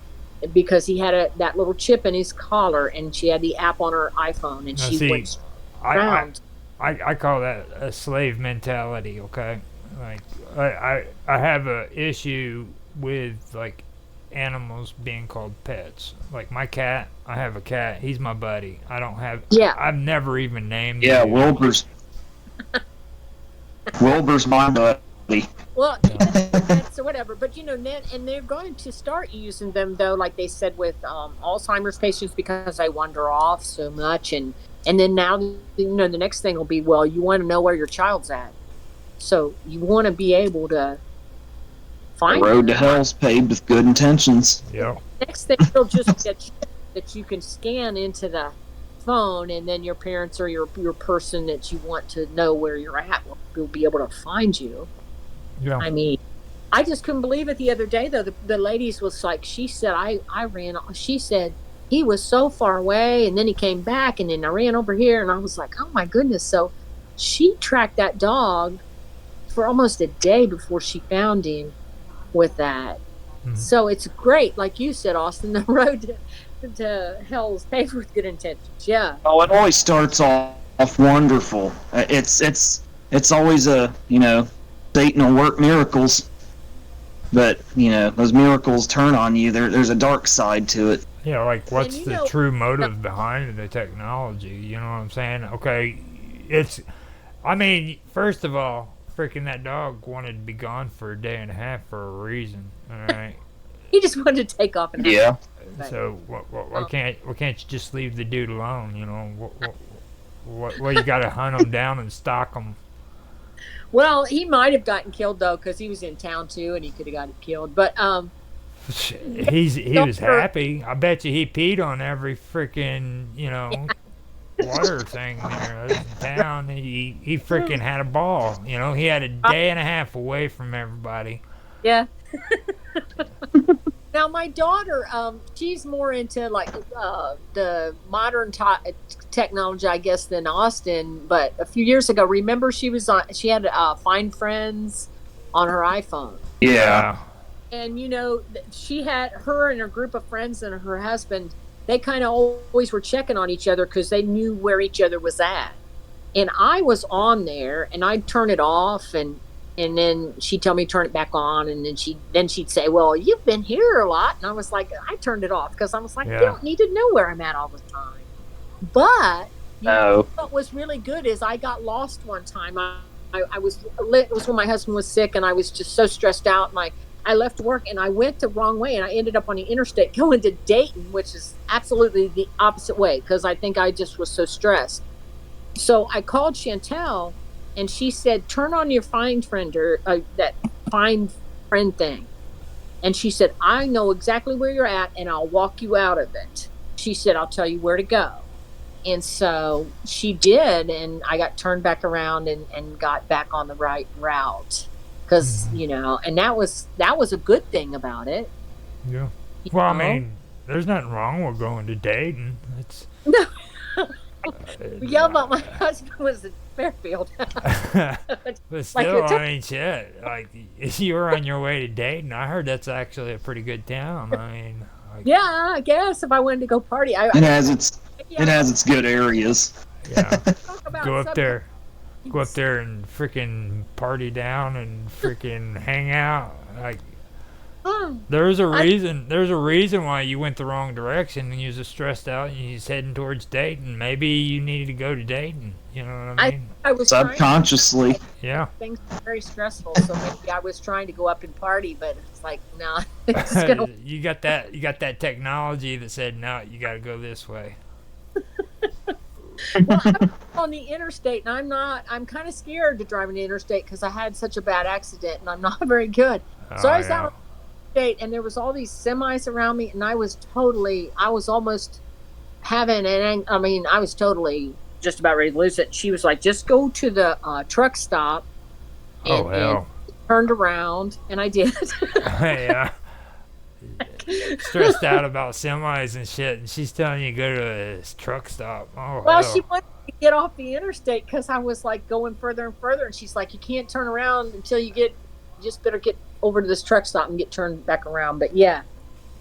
because he had that little chip in his collar, and she had the app on her iPhone, and she went around. I call that a slave mentality. Okay, like I have a issue with like animals being called pets. Like my cat, I have a cat. He's my buddy. I don't have. Yeah. I've never even named. Yeah, Wilbur's my buddy. Well, so whatever. But and they're going to start using them though, like they said with Alzheimer's patients, because they wander off so much, and then now the next thing will be, well, you want to know where your child's at, so you want to be able to. The road to hell's paved with good intentions. Yeah. Next thing, they'll just get that you can scan into the phone, and then your parents or your person that you want to know where you're at will be able to find you. Yeah. I mean, I just couldn't believe it the other day, though. The ladies was like, she said, I ran. She said he was so far away, and then he came back, and then I ran over here, and I was like, oh my goodness. So she tracked that dog for almost a day before she found him. With that, so it's great, like you said, Austin. The road to hell is paved with good intentions. Yeah. Oh, it always starts off wonderful. It's always Satan will work miracles. But those miracles turn on you. There's a dark side to it. Yeah, like what's you the know- true motive behind the technology? You know what I'm saying? Okay, I mean, first of all, freaking that dog wanted to be gone for a day and a half for a reason. All right. He just wanted to take off and Yeah. So why can't you just leave the dude alone? You know what you got to hunt him down and stalk him. Well, he might have gotten killed though, because he was in town too, and he could have gotten killed. But He was happy. I bet you he peed on every freaking water thing there in town. He freaking had a ball. He had a day and a half away from everybody. yeah. Now my daughter, she's more into like the modern technology, I guess, than Austin. But a few years ago, remember she had Find Friends on her iPhone. Yeah. And she had her and her group of friends and her husband. They kind of always were checking on each other because they knew where each other was at. And I was on there, and I'd turn it off, and then she'd tell me to turn it back on, and then she'd say, "Well, you've been here a lot," and I was like, I turned it off because I was like, Yeah. You don't need to know where I'm at all the time. But No. what was really good is I got lost one time. It was when my husband was sick, and I was just so stressed out, and I left work and I went the wrong way, and I ended up on the interstate going to Dayton, which is absolutely the opposite way because I think I just was so stressed. So I called Chantel, and she said, "Turn on your Find Friend that Find Friend thing." And she said, "I know exactly where you're at, and I'll walk you out of it." She said, "I'll tell you where to go." And so she did, and I got turned back around and got back on the right route. Because and that was a good thing about it. Yeah. Well, I mean, there's nothing wrong with going to Dayton. It's no. Yeah, but my husband was in Fairfield. But still, I mean, shit. Like, if you were on your way to Dayton, I heard that's actually a pretty good town. I mean, yeah, I guess if I wanted to go party, it has its good areas. Yeah. Go up there and freaking party down and freaking hang out. Like, there's a reason why you went the wrong direction and you was stressed out and you was heading towards Dayton. Maybe you needed to go to Dayton. You know what I mean? I was subconsciously. Yeah. Things were very stressful, so maybe I was trying to go up and party, but it's like, nah. You got that technology that said, no, you got to go this way. Well, I'm on the interstate, and I'm kind of scared to drive on the interstate because I had such a bad accident, and I'm not very good. So I was out on the interstate, and there was all these semis around me, and I was almost having I was totally just about ready to lose it. She was like, "Just go to the truck stop," and turned around, and I did. Yeah. Stressed out about semis and shit, and she's telling you to go to a truck stop. Oh, well, hell. she wanted to get off the interstate because I was like going further and further, and she's like, "You can't turn around until you just better get over to this truck stop and get turned back around." But yeah,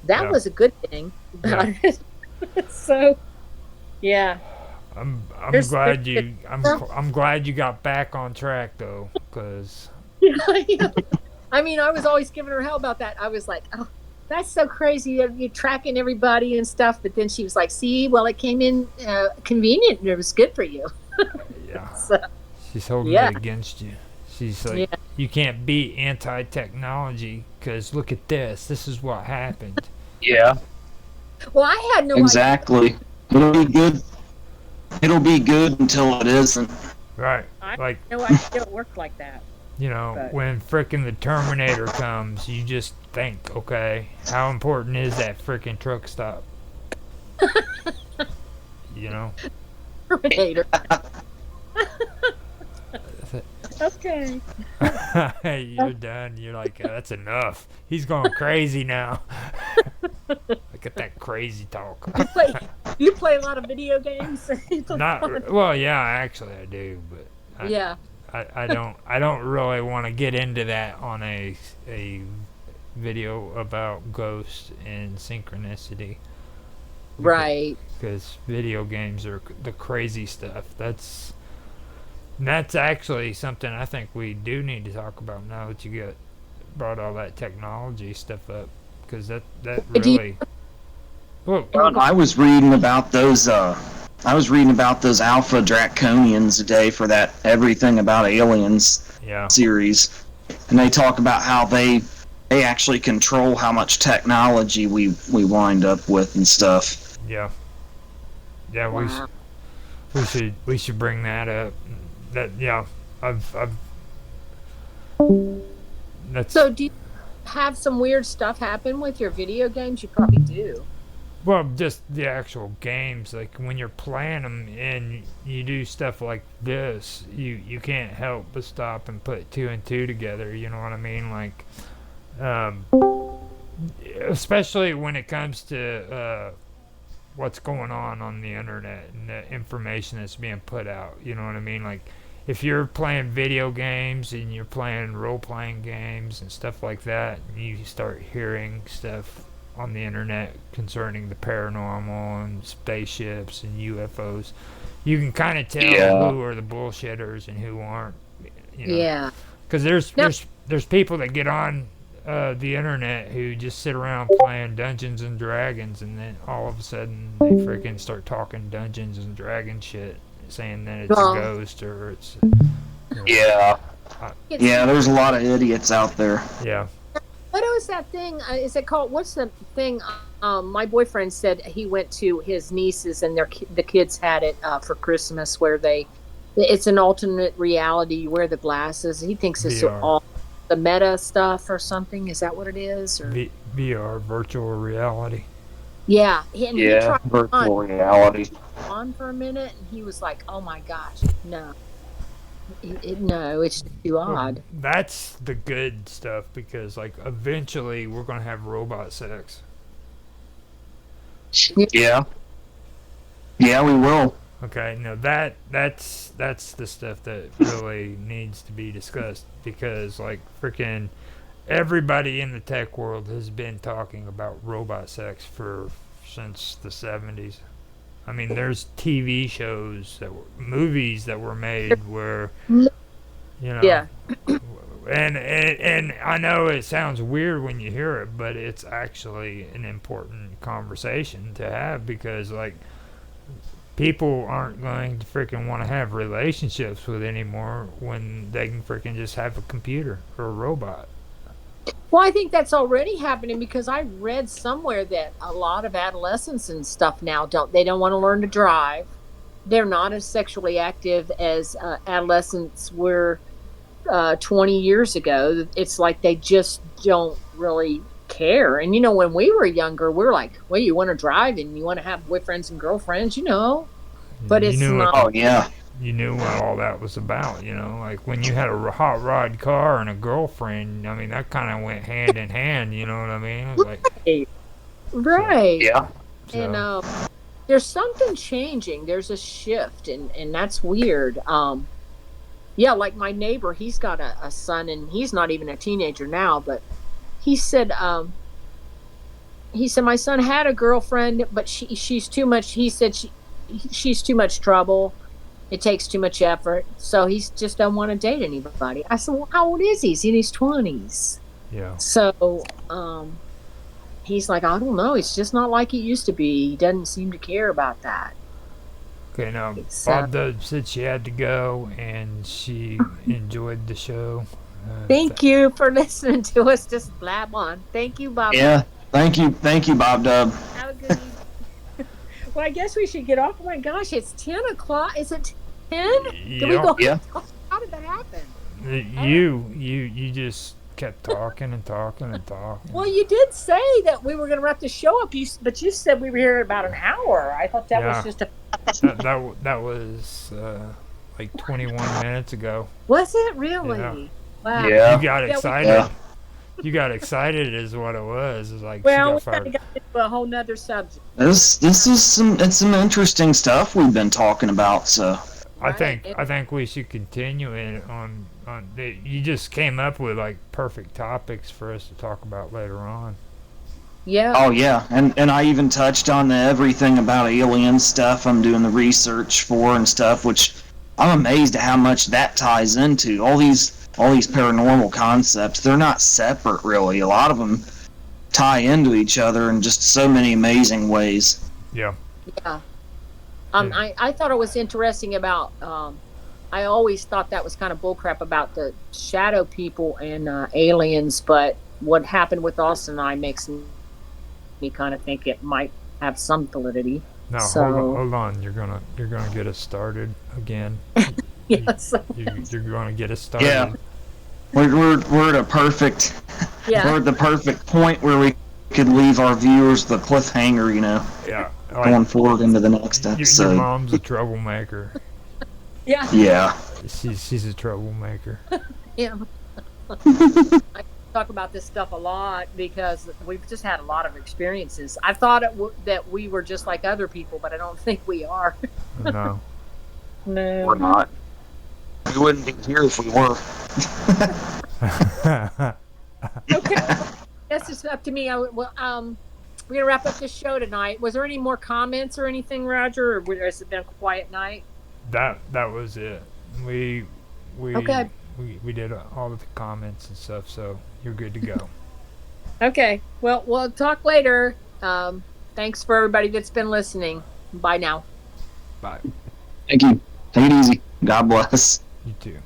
that was a good thing about it. So, yeah. I'm glad you got back on track though, because. Yeah. I mean, I was always giving her hell about that. I was like, "Oh, that's so crazy. You're tracking everybody and stuff." But then she was like, "See, well, it came in convenient and it was good for you." Yeah. So, she's holding it against you. She's like, you can't be anti-technology because look at this. This is what happened. Yeah. Well, I had no idea. It'll be good. It'll be good until it isn't. Right. I like had no idea it worked like that. When frickin' the Terminator comes, you just think, okay, how important is that frickin' truck stop? Terminator. Okay. You're done. You're like, that's enough. He's going crazy now. Look at that crazy talk. You play a lot of video games? Well, yeah, actually I do, but yeah. I don't really want to get into that on a video about ghosts and synchronicity. Right. Because video games are the crazy stuff. That's actually something I think we do need to talk about now that you got brought all that technology stuff up, because that Do you- really. Well, I was reading about those. I was reading about those Alpha Draconians today for that Everything About Aliens yeah. series, and they talk about how they actually control how much technology we wind up with and stuff. Yeah. Yeah, Wow. we should bring that up. That yeah, I've that's So do you have some weird stuff happen with your video games? You probably do. well, just the actual games. Like when you're playing them and you do stuff like this, you can't help but stop and put two and two together. You know what I mean? Like, um, especially when it comes to what's going on the internet and the information that's being put out. You know what I mean? Like, if you're playing video games and you're playing role-playing games and stuff like that, and you start hearing stuff on the internet concerning the paranormal and spaceships and UFOs, you can kind of tell who are the bullshitters and who aren't. You know? Yeah. Because there's people that get on the internet who just sit around playing Dungeons and Dragons, and then all of a sudden they freaking start talking Dungeons and Dragons shit, saying that it's a ghost or it's. Yeah. Yeah, there's a lot of idiots out there. Yeah. What was that thing? Is it called? What's the thing? My boyfriend said he went to his nieces and the kids had it for Christmas, where it's an alternate reality. You wear the glasses. He thinks it's VR. all the meta stuff or something. Is that what it is? Or? VR, virtual reality. Yeah. And he tried virtual reality. on for a minute, and he was like, "Oh my gosh, no." No, it's too odd. That's the good stuff, because like eventually we're gonna have robot sex. Yeah. Yeah, we will. Okay, now that's the stuff that really needs to be discussed, because like freaking everybody in the tech world has been talking about robot sex since the 70s. I mean, there's TV shows movies that were made where, you know, Yeah. and I know it sounds weird when you hear it, but it's actually an important conversation to have, because like people aren't going to freaking want to have relationships with anymore when they can freaking just have a computer or a robot. Well, I think that's already happening, because I read somewhere that a lot of adolescents and stuff now don't want to learn to drive. They're not as sexually active as adolescents were 20 years ago. It's like they just don't really care. And, you know, when we were younger, we were like, well, you want to drive and you want to have boyfriends and girlfriends, you know. But it's not. Oh, yeah. You knew what all that was about, you know, like when you had a hot rod car and a girlfriend. I mean, that kind of went hand in hand, you know what I mean? It was like, right. Yeah. so, And there's something changing. There's a shift, and that's weird. Yeah, like my neighbor, he's got a son, and he's not even a teenager now, but he said my son had a girlfriend, but she's too much. He said she's too much trouble. It takes too much effort, so he just don't want to date anybody. I said, well, how old is he? He's in his 20s. yeah. So he's like, I don't know. It's just not like it used to be. He doesn't seem to care about that. Okay, now, It's, Bob Dub said she had to go, and she enjoyed the show. Thank you for listening to us just blab on. Thank you, Bob. Yeah. Thank you, Bob Dub. Have a good evening. Well, I guess we should get off. Oh my gosh, it's 10 o'clock. Is it 10? Did we go? Yeah. How did that happen? You just kept talking and talking and talking. Well, you did say that we were going to wrap the show up, but you said we were here about an hour. I thought that was just a... that was like 21 minutes ago. Was it really? Yeah. Wow. Yeah. You got excited. Yeah. You got excited is what it was. It's like Well, we she got kind fired. of got into a whole nother subject. This is some interesting stuff we've been talking about. So I think we should continue it on you just came up with like perfect topics for us to talk about later on. Yeah. Oh yeah, and I even touched on the everything about alien stuff I'm doing the research for and stuff, which I'm amazed at how much that ties into all these all these paranormal concepts, they're not separate really. A lot of them tie into each other in just so many amazing ways. Yeah. Yeah. I thought it was interesting about. I always thought that was kind of bullcrap about the shadow people and aliens, but what happened with Austin and I makes me kind of think it might have some validity. Now So, hold on. You're gonna get us started again. yes. You're gonna get us started. Yeah. We're at a perfect. Yeah. We're at the perfect point where we could leave our viewers the cliffhanger, you know. Yeah. Going forward into the next episode. Your mom's a troublemaker. Yeah. Yeah. She's a troublemaker. Yeah. I talk about this stuff a lot because we've just had a lot of experiences. I thought that we were just like other people, but I don't think we are. No. No. We're not. We wouldn't be here if we were. Okay. That's just up to me. We're gonna wrap up this show tonight. Was there any more comments or anything, Roger, or has it been a quiet night? That was it. We Okay. we did all of the comments and stuff, so you're good to go. Okay. Well, we'll talk later. Thanks for everybody that's been listening. Bye now. Bye. Thank you. Take it easy. God bless. You too.